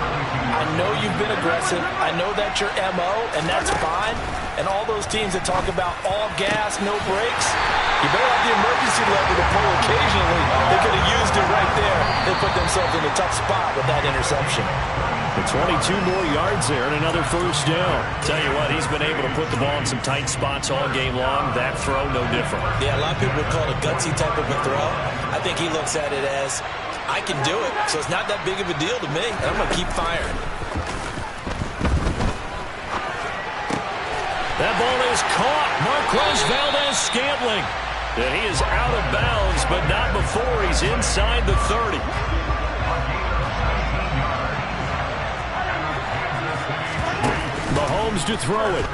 I know you've been aggressive. I know that's your MO, and that's fine. And all those teams that talk about all gas, no brakes, you better have the emergency lever to pull occasionally. They could have used it right there. They put themselves in a tough spot with that interception. The 22 more yards there and another first down. Tell you what, he's been able to put the ball in some tight spots all game long. That throw, no different. Yeah, a lot of people would call it a gutsy type of a throw. I think he looks at it as, I can do it, so it's not that big of a deal to me, and I'm going to keep firing. That ball is caught. Marquez Valdez-Scantling. And he is out of bounds, but not before he's inside the 30. Mahomes to throw it.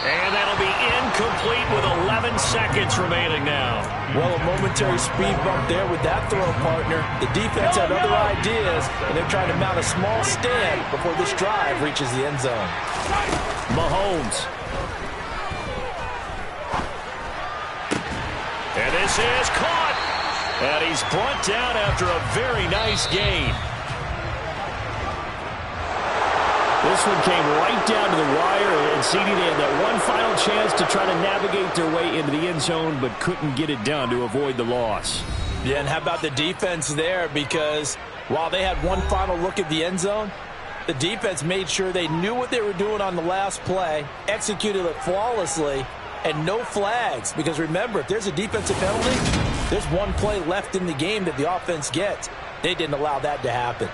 And that'll be incomplete with 11 seconds remaining now. Well, a momentary speed bump there with that throw, partner. The defense had other ideas, and they're trying to mount a small stand before this drive reaches the end zone. Mahomes. And this is caught. And he's brought down after a very nice gain. This one came right down to the wire, and CD, they had that one final chance to try to navigate their way into the end zone, but couldn't get it done to avoid the loss. Yeah, and how about the defense there? Because while they had one final look at the end zone, the defense made sure they knew what they were doing on the last play, executed it flawlessly, and no flags. Because remember, if there's a defensive penalty, there's one play left in the game that the offense gets. They didn't allow that to happen.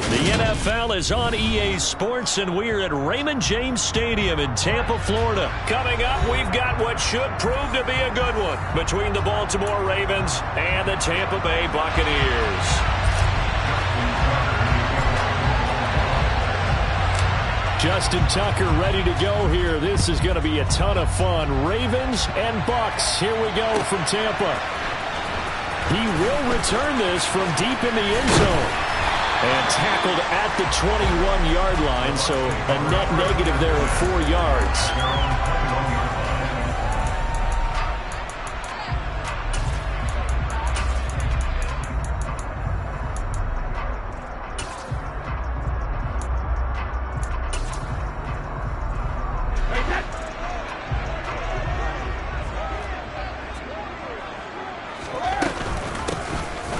The NFL is on EA Sports, and we're at Raymond James Stadium in Tampa, Florida. Coming up, we've got what should prove to be a good one between the Baltimore Ravens and the Tampa Bay Buccaneers. Justin Tucker ready to go here. This is going to be a ton of fun. Ravens and Bucs. Here we go from Tampa. He will return this from deep in the end zone. And tackled at the 21-yard line, so a net negative there of 4 yards.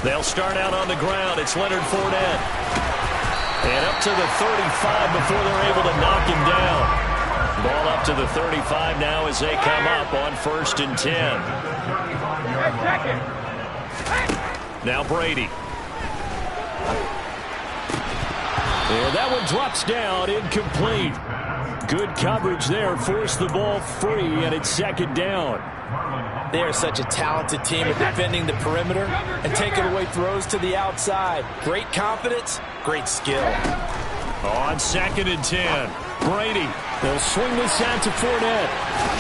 They'll start out on the ground. It's Leonard Fournette. And up to the 35 before they're able to knock him down. Ball up to the 35 now as they come up on 1st and 10. Now Brady. And that one drops down, incomplete. Good coverage there, forced the ball free, and it's 2nd down. They are such a talented team at defending the perimeter and taking away throws to the outside. Great confidence, great skill. On 2nd and 10, Brady. They'll swing this out to Fournette.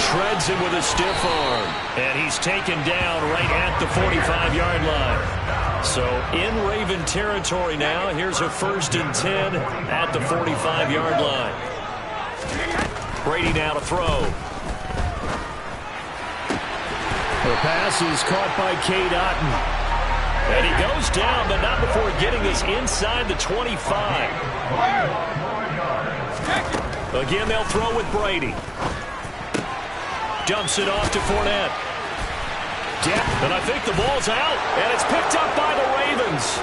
Shreds him with a stiff arm. And he's taken down right at the 45-yard line. So in Raven territory now. Here's a 1st and 10 at the 45-yard line. Brady now to throw. The pass is caught by Cade Otton. And he goes down, but not before getting us inside the 25. Again, they'll throw with Brady. Dumps it off to Fournette. And I think the ball's out, and it's picked up by the Ravens.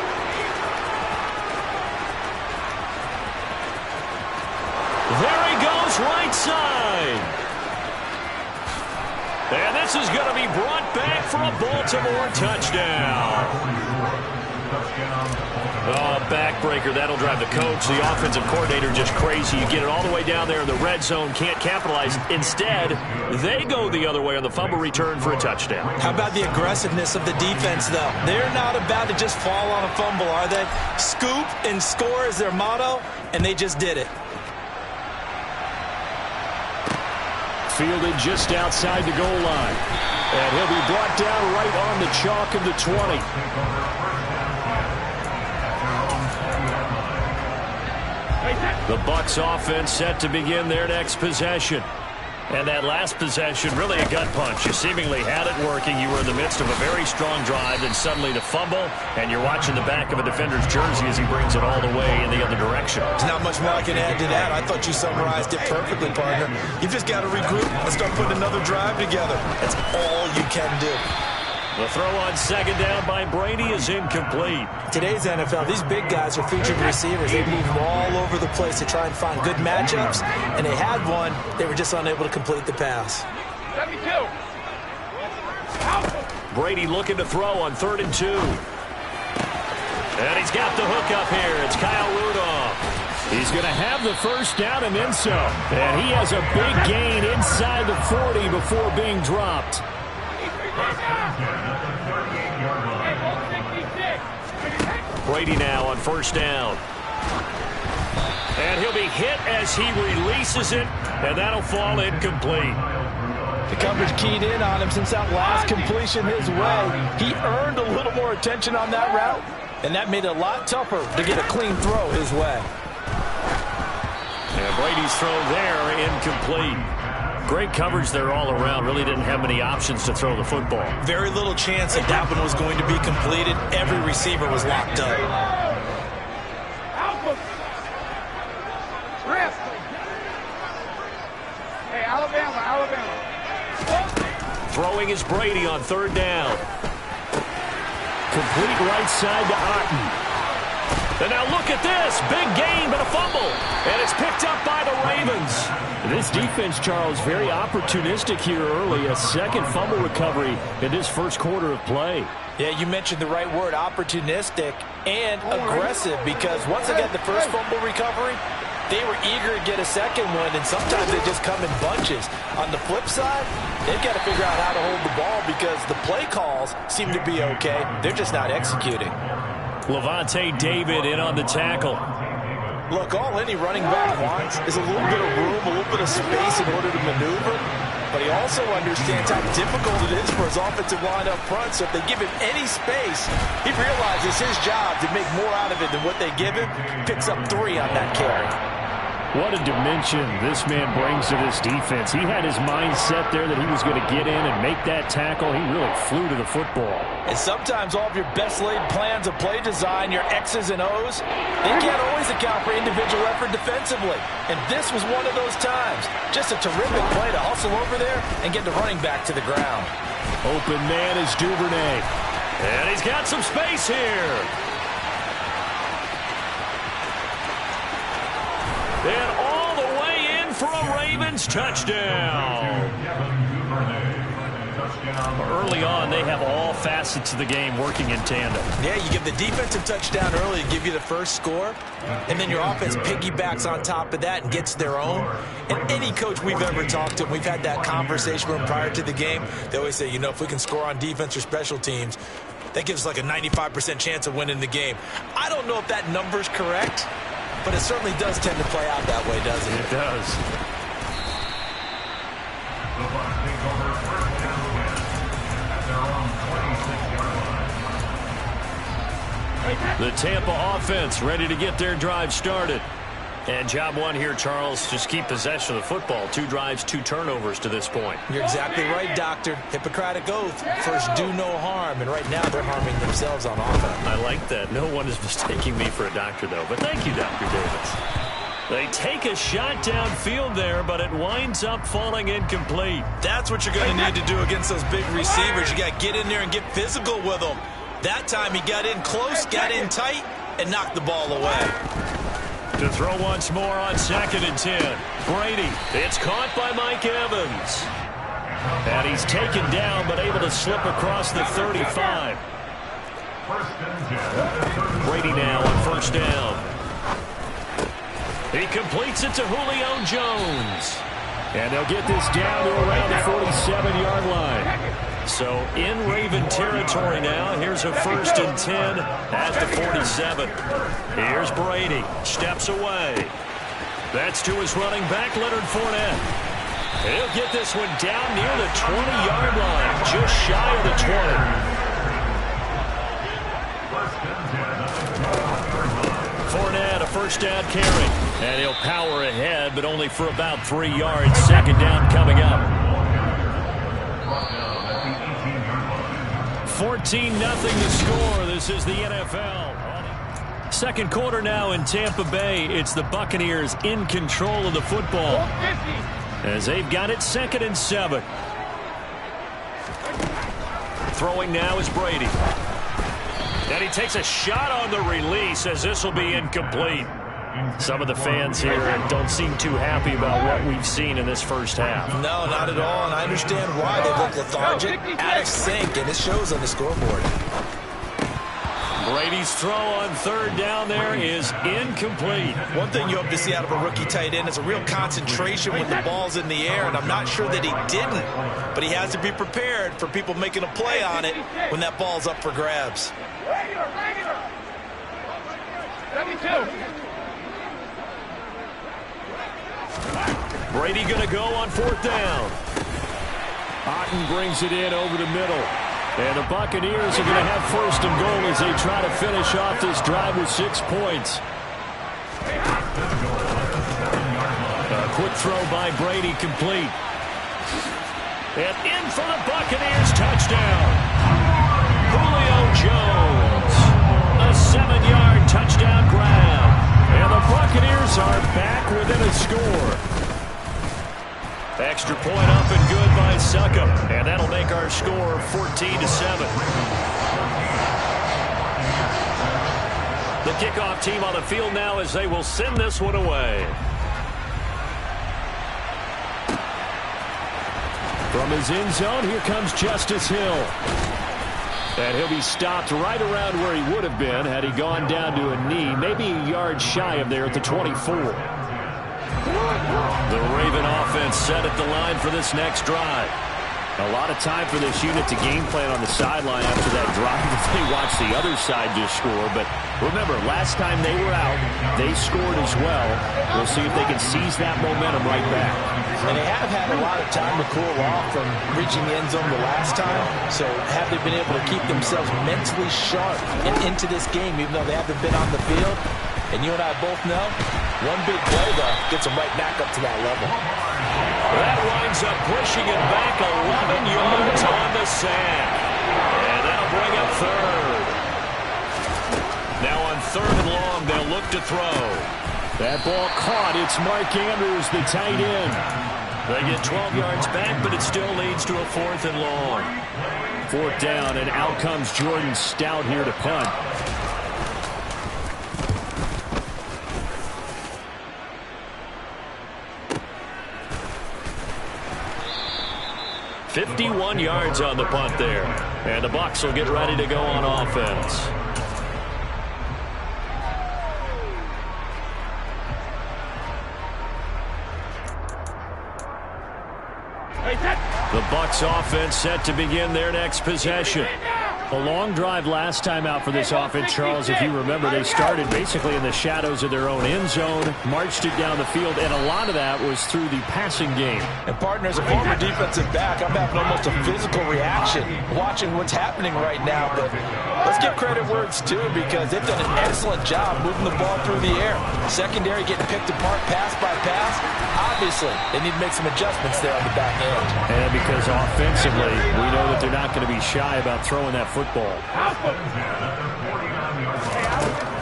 There he goes, right side. And this is going to be brought back for a Baltimore touchdown. Oh, backbreaker. That'll drive the coach, the offensive coordinator, just crazy. You get it all the way down there in the red zone, can't capitalize. Instead, they go the other way on the fumble return for a touchdown. How about the aggressiveness of the defense, though? They're not about to just fall on a fumble, are they? Scoop and score is their motto, and they just did it. Fielded just outside the goal line. And he'll be brought down right on the chalk of the 20. The Bucs offense set to begin their next possession. And that last possession, really a gut punch. You seemingly had it working. You were in the midst of a very strong drive, and suddenly the fumble, and you're watching the back of a defender's jersey as he brings it all the way in the other direction. There's not much more I can add to that. I thought you summarized it perfectly, partner. You've just got to regroup and start putting another drive together. That's all you can do. The throw on second down by Brady is incomplete. Today's NFL, these big guys are featured receivers. They move all over the place to try and find good matchups, and they had one. They were just unable to complete the pass. 72. Brady looking to throw on 3rd and 2. And he's got the hook up here. It's Kyle Rudolph. He's going to have the first down and then some. And he has a big gain inside the 40 before being dropped. Brady now on 1st down. And he'll be hit as he releases it, and that'll fall incomplete. The coverage keyed in on him since that last completion his way. He earned a little more attention on that route, and that made it a lot tougher to get a clean throw his way. And Brady's throw there incomplete. Great coverage there all around. Really didn't have many options to throw the football. Very little chance that one was going to be completed. Every receiver was locked up. Hey, Alabama. Throwing is Brady on 3rd down. Complete right side to Otten. And now look at this. Big gain, but a fumble. And it's picked up by the Ravens. This defense, Charles, very opportunistic here early. A second fumble recovery in this first quarter of play. Yeah, you mentioned the right word, opportunistic and aggressive, because once they got the first fumble recovery, they were eager to get a second one, and sometimes they just come in bunches. On the flip side, they've got to figure out how to hold the ball because the play calls seem to be okay. They're just not executing. Levante David in on the tackle. Look, all any running back wants is a little bit of room, a little bit of space in order to maneuver. But he also understands how difficult it is for his offensive line up front. So if they give him any space, he realizes his job to make more out of it than what they give him. Picks up 3 on that carry. What a dimension this man brings to this defense. He had his mind set there that he was going to get in and make that tackle. He really flew to the football. And sometimes all of your best laid plans of play design, your X's and O's, they can't always account for individual effort defensively. And this was one of those times. Just a terrific play to hustle over there and get the running back to the ground. Open man is Duvernay. And he's got some space here. And all the way in for a Ravens touchdown. Early on, they have all facets of the game working in tandem. Yeah, you give the defensive touchdown early to give you the first score, and then your offense piggybacks on top of that and gets their own. And any coach we've ever talked to, we've had that conversation with them prior to the game, they always say, you know, if we can score on defense or special teams, that gives us like a 95% chance of winning the game. I don't know if that number's correct, but it certainly does tend to play out that way, doesn't it? It does. The Bucs take over 1st and 10 at their own 26-yard line. The Tampa offense ready to get their drive started. And job one here, Charles, just keep possession of the football. 2 drives, 2 turnovers to this point. You're exactly right, Doctor. Hippocratic oath. First, do no harm. And right now, they're harming themselves on offense. I like that. No one is mistaking me for a doctor, though. But thank you, Dr. Davis. They take a shot downfield there, but it winds up falling incomplete. That's what you're going to need to do against those big receivers. You got to get in there and get physical with them. That time he got in close, got in tight, and knocked the ball away. To throw once more on 2nd and 10. Brady. It's caught by Mike Evans. And he's taken down, but able to slip across the 35. Brady now on first down. He completes it to Julio Jones. And they'll get this down to around the 47-yard line. So in Raven territory now. Here's a 1st and 10 at the 47. Here's Brady. Steps away. That's to his running back, Leonard Fournette. He'll get this one down near the 20-yard line. Just shy of the 20. Fournette, a first down carry. And he'll power ahead, but only for about 3 yards. 2nd down coming up. 14-0 the score. This is the NFL. 2nd quarter now in Tampa Bay. It's the Buccaneers in control of the football, as they've got it 2nd and 7. Throwing now is Brady. And he takes a shot on the release, as this will be incomplete. Some of the fans here don't seem too happy about what we've seen in this first half. No, not at all, and I understand why. They look lethargic, out of sync, and it shows on the scoreboard. Brady's throw on 3rd down there is incomplete. One thing you hope to see out of a rookie tight end is a real concentration when the ball's in the air, and I'm not sure that he didn't, but he has to be prepared for people making a play on it when that ball's up for grabs. Regular. 72. Brady going to go on 4th down. Otten brings it in over the middle. And the Buccaneers are going to have 1st and goal as they try to finish off this drive with 6 points. A quick throw by Brady, complete. And in for the Buccaneers, touchdown. Julio Jones. A 7-yard touchdown grab. And the Buccaneers are back within a score. Extra point up and good by Suckup. And that'll make our score 14-7. The kickoff team on the field now as they will send this one away. From his end zone, here comes Justice Hill. And he'll be stopped right around where he would have been had he gone down to a knee, maybe a yard shy of there at the 24. The Raven offense set at the line for this next drive. A lot of time for this unit to game plan on the sideline after that drive if they watch the other side just score. But remember, last time they were out, they scored as well. We'll see if they can seize that momentum right back. And they have had a lot of time to cool off from reaching the end zone the last time. So have they been able to keep themselves mentally sharp and into this game, even though they haven't been on the field? And you and I both know, one big play, though, gets them right back up to that level. That winds up pushing it back 11 yards on the sack. And that'll bring up 3rd. Now on 3rd and long, they'll look to throw. That ball caught. It's Mark Andrews, the tight end. They get 12 yards back, but it still leads to a 4th and long. 4th down, and out comes Jordan Stout here to punt. 51 yards on the punt there. And the Bucs will get ready to go on offense. The Bucs offense set to begin their next possession. A long drive last time out for this offense, Charles. If you remember, they started basically in the shadows of their own end zone, marched it down the field, and a lot of that was through the passing game. And, partner, as a former defensive back, I'm having almost a physical reaction watching what's happening right now. But let's give credit where it's due, because they've done an excellent job moving the ball through the air. Secondary getting picked apart pass by pass. Obviously, they need to make some adjustments there on the back end. And because offensively, we know that they're not going to be shy about throwing that football.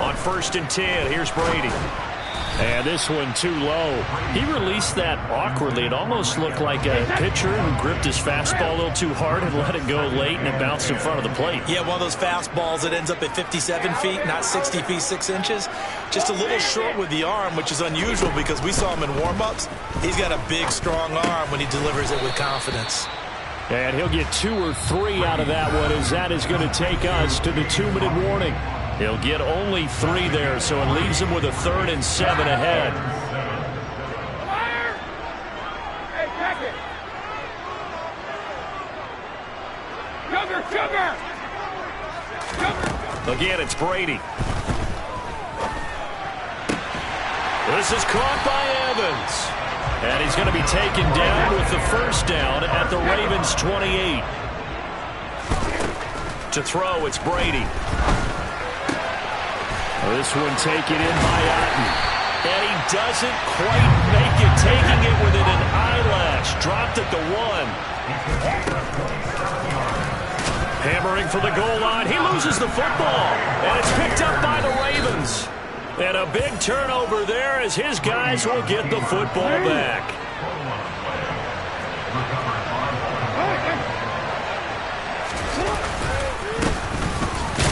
On 1st and 10, here's Brady. And this one too low. He released that awkwardly. It almost looked like a pitcher who gripped his fastball a little too hard and let it go late, and it bounced in front of the plate. Yeah, one of those fastballs that ends up at 57 feet, not 60 feet, 6 inches. Just a little short with the arm, which is unusual because we saw him in warm-ups. He's got a big, strong arm when he delivers it with confidence. And he'll get 2 or 3 out of that one, as that is going to take us to the 2-minute warning. He'll get only 3 there, so it leaves him with a 3rd and 7 ahead. Hey, check it. Sugar. Again, it's Brady. This is caught by Evans. And he's going to be taken down with the first down at the Ravens' 28. To throw, it's Brady. This one taken in by Otten. And he doesn't quite make it, taking it within an eyelash. Dropped at the 1. Hammering for the goal line. He loses the football. And it's picked up by the Ravens. And a big turnover there as his guys will get the football back.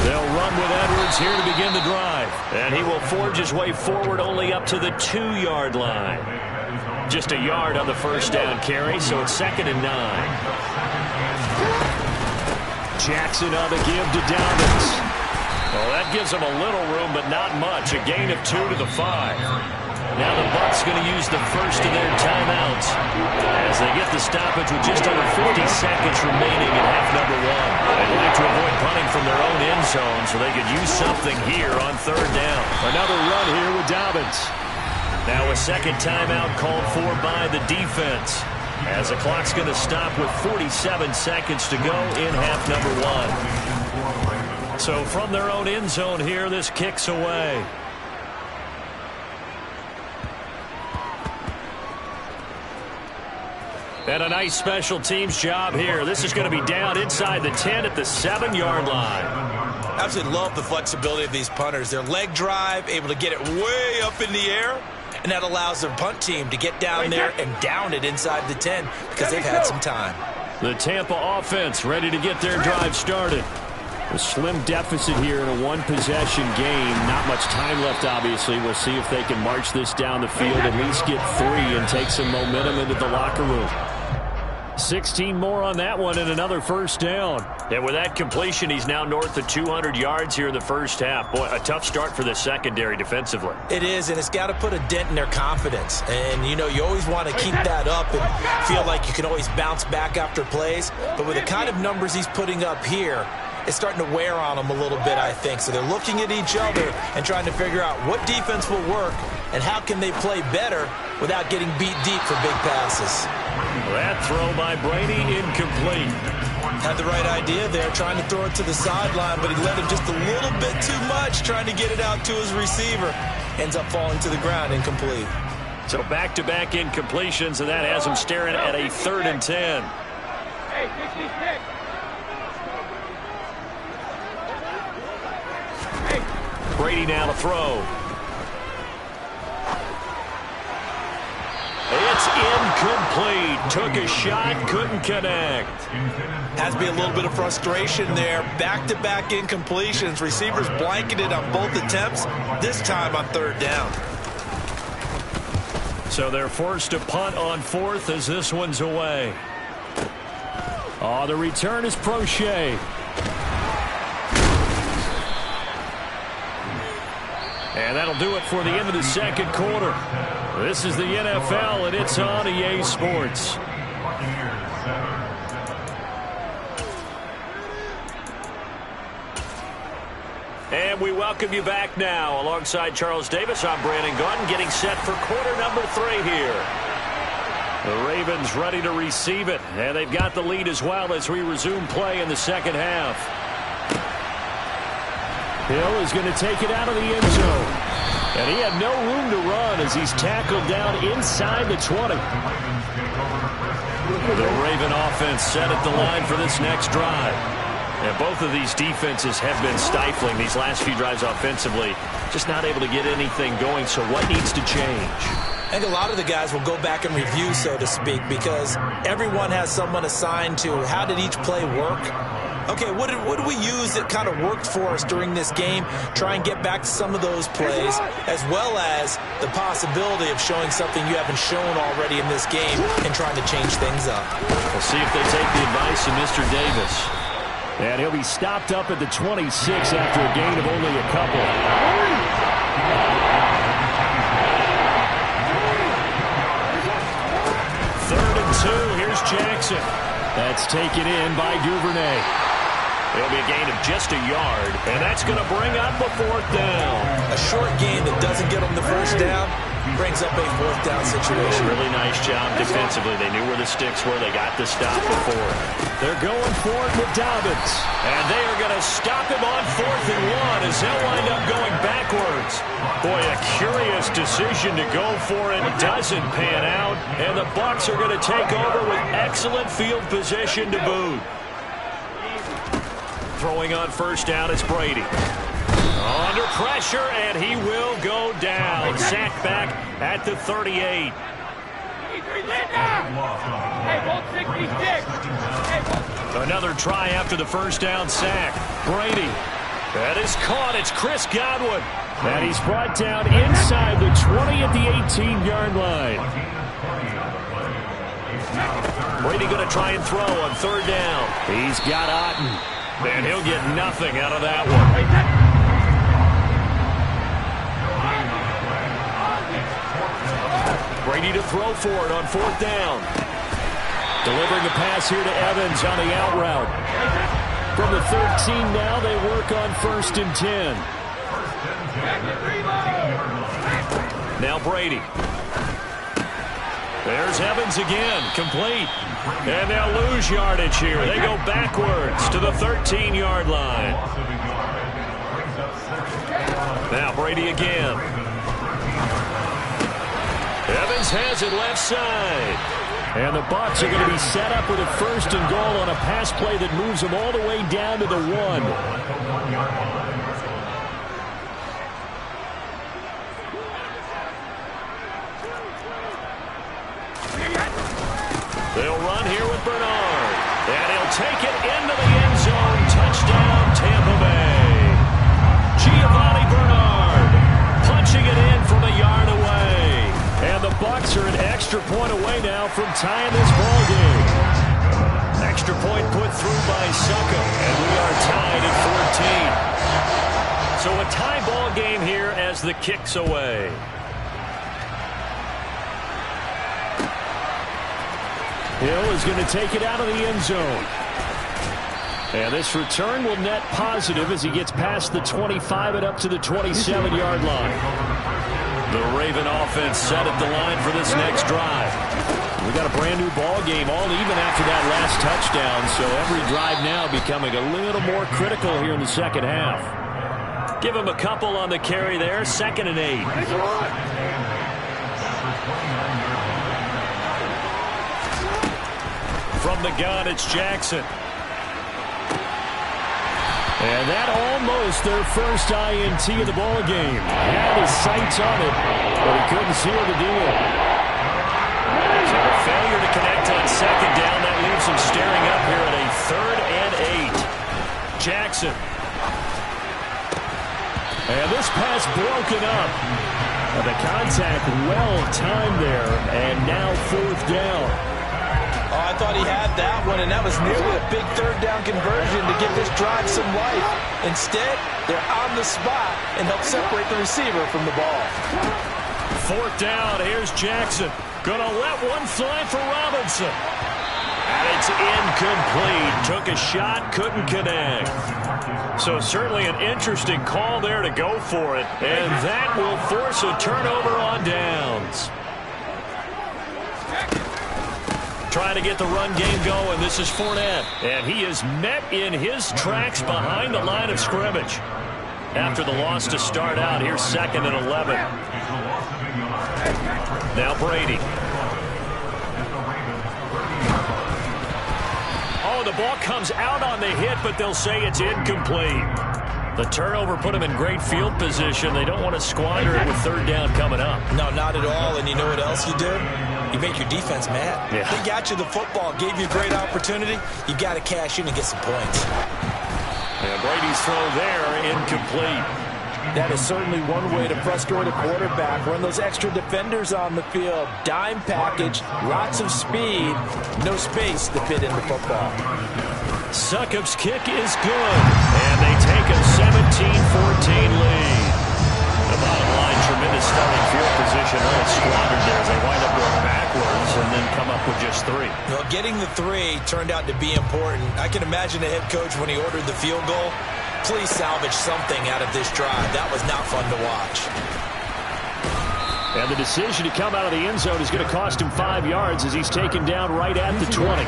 They'll run with Edwards here to begin the drive. And he will forge his way forward only up to the 2-yard line. Just a yard on the first down carry, so it's 2nd and 9. Jackson on the give to Dobbins. Well, that gives them a little room, but not much. A gain of 2 to the 5. Now the Bucs going to use the first of their timeouts as they get the stoppage with just over 50 seconds remaining in half number 1. They'd like to avoid punting from their own end zone so they could use something here on 3rd down. Another run here with Dobbins. Now a second timeout called for by the defense as the clock's going to stop with 47 seconds to go in half number 1. So from their own end zone here, this kicks away. And a nice special teams job here. This is going to be down inside the 10 at the 7-yard line. Absolutely love the flexibility of these punters. Their leg drive, able to get it way up in the air, and that allows their punt team to get down there and down it inside the 10 because they've had some time. The Tampa offense ready to get their drive started. A slim deficit here in a 1-possession game. Not much time left, obviously. We'll see if they can march this down the field, at least get 3 and take some momentum into the locker room. 16 more on that one and another first down. And with that completion, he's now north of 200 yards here in the first half. Boy, a tough start for the secondary defensively. It is, and it's got to put a dent in their confidence. And, you know, you always want to keep that up and feel like you can always bounce back after plays. But with the kind of numbers he's putting up here, it's starting to wear on them a little bit, I think. So they're looking at each other and trying to figure out what defense will work and how can they play better without getting beat deep for big passes. That throw by Brady incomplete. Had the right idea there, trying to throw it to the sideline, but he let him just a little bit too much, trying to get it out to his receiver. Ends up falling to the ground, incomplete. So back-to-back incompletions, and that has him staring at a 3rd and 10. Hey, 66. Brady now to throw. It's incomplete. Took a shot, couldn't connect. Has to be a little bit of frustration there. Back-to-back incompletions. Receivers blanketed on both attempts, this time on 3rd down. So they're forced to punt on 4th as this one's away. Oh, the return is Prochet. And that'll do it for the end of the second quarter. This is the NFL, and it's on EA Sports. And we welcome you back now. Alongside Charles Davis, I'm Brandon Gunn, getting set for quarter number 3 here. The Ravens ready to receive it, and they've got the lead as well as we resume play in the second half. Hill is going to take it out of the end zone. And he had no room to run as he's tackled down inside the 20. The Raven offense set at the line for this next drive. And both of these defenses have been stifling these last few drives offensively. Just not able to get anything going, so what needs to change? I think a lot of the guys will go back and review, so to speak, because everyone has someone assigned to how did each play work. okay, what did we use that kind of worked for us during this game? Try and get back to some of those plays, as well as the possibility of showing something you haven't shown already in this game and trying to change things up. We'll see if they take the advice of Mr. Davis. And he'll be stopped up at the 26 after a gain of only a couple. Third and 2. Here's Jackson. That's taken in by Duvernay. It'll be a gain of just a yard, and that's going to bring up a 4th down. A short gain that doesn't get them the first down brings up a 4th down situation. Really nice job defensively. They knew where the sticks were. They got the stop before. They're going for it with Dobbins. And they are going to stop him on 4th and 1 as they'll wind up going backwards. Boy, a curious decision to go for it. Doesn't pan out. And the Bucs are going to take over with excellent field position to boot. Throwing on 1st down, it's Brady. Under pressure, and he will go down. Sacked back at the 38. Another try after the 1st down sack. Brady. That is caught. It's Chris Godwin. And he's brought down inside the 20 at the 18-yard line. Brady going to try and throw on 3rd down. He's got Otten. And he'll get nothing out of that one. Brady to throw for it on 4th down. Delivering a pass here to Evans on the out route. From the 13 now, they work on 1st and 10. Now Brady. There's Evans again, complete. And they'll lose yardage here. They go backwards to the 13-yard line. Now Brady again. Evans has it left side. And the Bucs are going to be set up with a 1st and goal on a pass play that moves them all the way down to the 1. They'll run here with Bernard. And he'll take it into the end zone. Touchdown, Tampa Bay. Giovanni Bernard punching it in from a yard away. And the Bucs are an extra point away now from tying this ball game. Extra point put through by Succo. And we are tied at 14. So a tie ball game here as the kick's away. Hill is going to take it out of the end zone. And this return will net positive as he gets past the 25 and up to the 27-yard line. The Raven offense set at the line for this next drive. We got a brand new ball game, all even after that last touchdown. So every drive now becoming a little more critical here in the second half. Give him a couple on the carry there. 2nd and 8. From the gun, it's Jackson. And that almost their first INT of the ball game. Had his sights on it, but he couldn't seal the deal. So a failure to connect on 2nd down. That leaves him staring up here at a 3rd and 8. Jackson. And this pass broken up. And the contact well timed there. And now 4th down. Oh, I thought he had that one, and that was nearly a big 3rd down conversion to give this drive some life. Instead, they're on the spot and help separate the receiver from the ball. 4th down. Here's Jackson. Gonna let one fly for Robinson. And it's incomplete. Took a shot, couldn't connect. So certainly an interesting call there to go for it. And that will force a turnover on downs. Trying to get the run game going. This is Fournette. And he is met in his tracks behind the line of scrimmage. After the loss to start out, here's 2nd and 11. Now Brady. Oh, the ball comes out on the hit, but they'll say it's incomplete. The turnover put them in great field position. They don't want to squander it with third down coming up. No, not at all. And you know what else you do? You make your defense mad. Yeah. They got you the football, gave you a great opportunity. You got to cash in and get some points. And Brady's throw there, incomplete. That is certainly one way to frustrate a quarterback. Run those extra defenders on the field. Dime package, lots of speed, no space to fit in the football. Succop's kick is good, and they take a 17-14 lead. The bottom line, tremendous starting field position, really squandered there as they wind up going backwards and then come up with just 3. Well, getting the 3 turned out to be important. I can imagine the head coach when he ordered the field goal. Please salvage something out of this drive. That was not fun to watch. And the decision to come out of the end zone is going to cost him 5 yards as he's taken down right at the 20.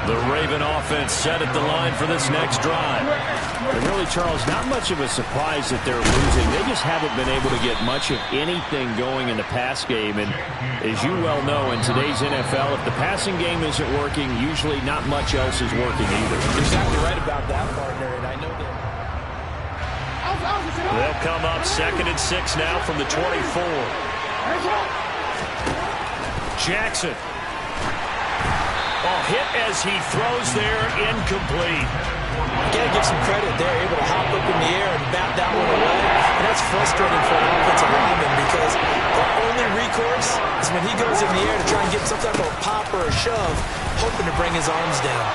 The Raven offense set at the line for this next drive. And really, Charles, not much of a surprise that they're losing. They just haven't been able to get much of anything going in the pass game. And as you well know, in today's NFL, if the passing game isn't working, usually not much else is working either. You're exactly right about that, partner, and I know that. They'll come up 2nd and 6 now from the 24. Jackson. Oh, hit as he throws there, incomplete. Got to give some credit. They're able to hop up in the air and bat that one away. And that's frustrating for an offensive lineman because the only recourse is when he goes in the air to try and get some type of a pop or a shove, hoping to bring his arms down.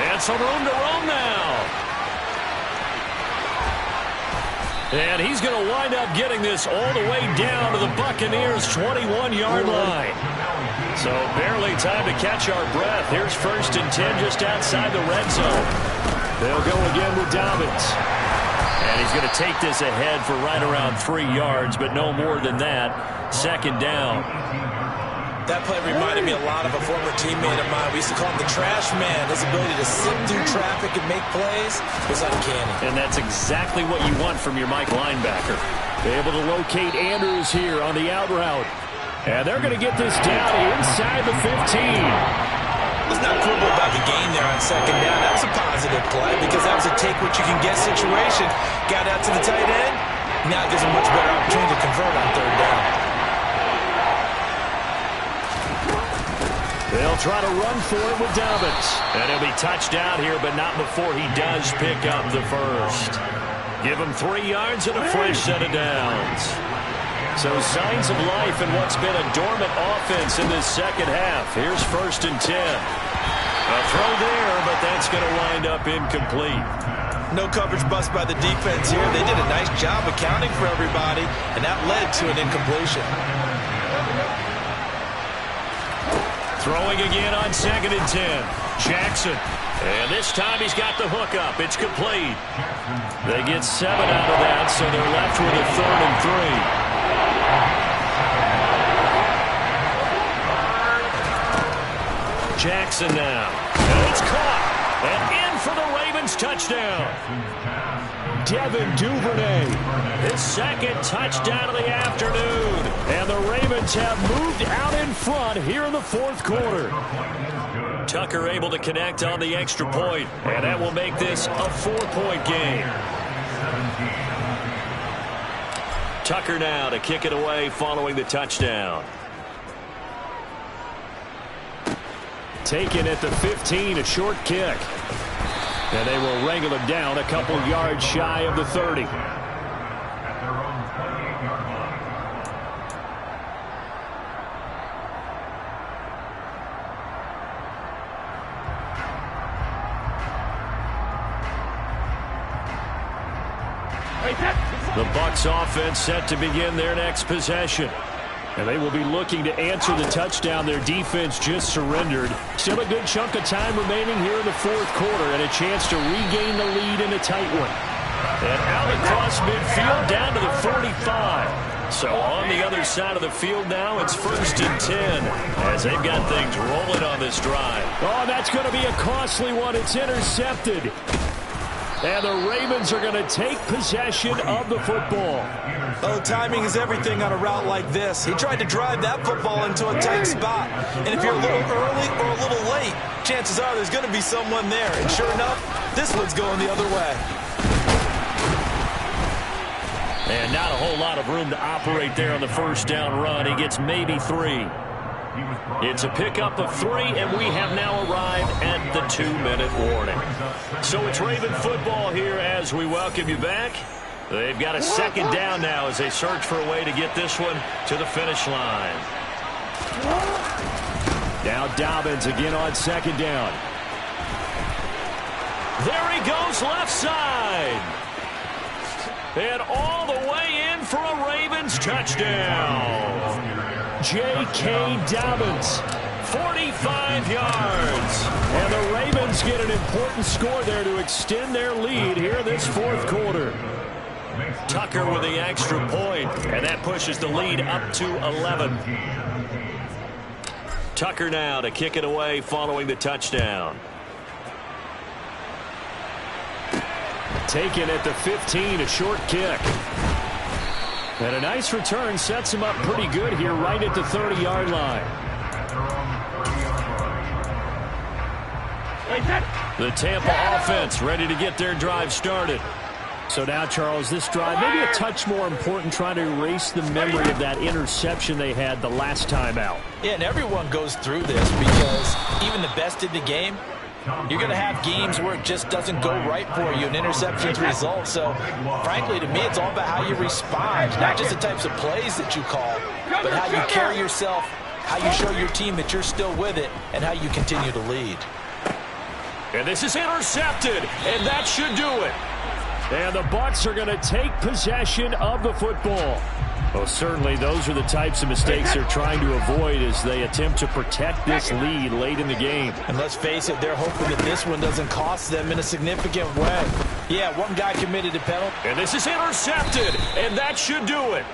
And some room to roam now. And he's going to wind up getting this all the way down to the Buccaneers' 21-yard line. So barely time to catch our breath. Here's 1st and 10 just outside the red zone. They'll go again with Dobbins. And he's going to take this ahead for right around 3 yards, but no more than that. 2nd down. That play reminded me a lot of a former teammate of mine. We used to call him the trash man. His ability to sit through traffic and make plays was uncanny. And that's exactly what you want from your Mike linebacker. They're able to locate Andrews here on the out route. And they're going to get this down inside the 15. Let's not quibble about the gain there on 2nd down. That was a positive play because that was a take-what-you-can-get situation. Got out to the tight end. Now it gives him a much better opportunity to convert on 3rd down. They'll try to run for it with Dobbins. And he'll be touched out here, but not before he does pick up the 1st. Give him 3 yards and a fresh set of downs. So signs of life in what's been a dormant offense in this 2nd half. Here's 1st and 10. A throw there, but that's going to wind up incomplete. No coverage bust by the defense here. They did a nice job accounting for everybody, and that led to an incompletion. Throwing again on 2nd and 10. Jackson. And this time he's got the hook up. It's complete. They get 7 out of that, so they're left with a 3rd and 3. Jackson now. And it's caught. And in for the Ravens touchdown. Devin Duvernay. His 2nd touchdown of the afternoon. And the Ravens have moved out in front here in the 4th quarter. Tucker able to connect on the extra point. And that will make this a 4-point game. Tucker now to kick it away following the touchdown. Taken at the 15, a short kick. And they will wrangle him down a couple yards shy of the 30. At their own 28-yard line. The Bucs offense set to begin their next possession. And they will be looking to answer the touchdown their defense just surrendered. Still a good chunk of time remaining here in the 4th quarter and a chance to regain the lead in a tight one. And out across midfield down to the 45. So on the other side of the field now, it's 1st and 10 as they've got things rolling on this drive. Oh, that's going to be a costly one. It's intercepted. And the Ravens are going to take possession of the football. Oh, timing is everything on a route like this. He tried to drive that football into a tight spot. And if you're a little early or a little late, chances are there's going to be someone there. And sure enough, this one's going the other way. not a whole lot of room to operate there on the first down run. He gets maybe 3. It's a pickup of 3, and we have now arrived at the 2-minute warning. So it's Raven football here as we welcome you back. They've got a second down now as they search for a way to get this one to the finish line. Now Dobbins again on second down. There he goes left side. And all the way in for a Ravens touchdown. J.K. Dobbins, 45 yards. And the Ravens get an important score there to extend their lead here in this fourth quarter. Tucker with the extra point, and that pushes the lead up to 11. Tucker now to kick it away following the touchdown. Taken at the 15, a short kick. And a nice return sets him up pretty good here right at the 30-yard line. The Tampa offense ready to get their drive started. So now, Charles, this drive maybe a touch more important, trying to erase the memory of that interception they had the last time out. Yeah, and everyone goes through this because even the best in the game, you're going to have games where it just doesn't go right for you, and interceptions result. So, frankly, to me, it's all about how you respond, not just the types of plays that you call, but how you carry yourself, how you show your team that you're still with it, and how you continue to lead. And this is intercepted, and that should do it. And the Bucs are going to take possession of the football. Well, certainly those are the types of mistakes they're trying to avoid as they attempt to protect this lead late in the game. And let's face it, they're hoping that this one doesn't cost them in a significant way. Yeah, one guy committed a penalty. And this is intercepted, and that should do it.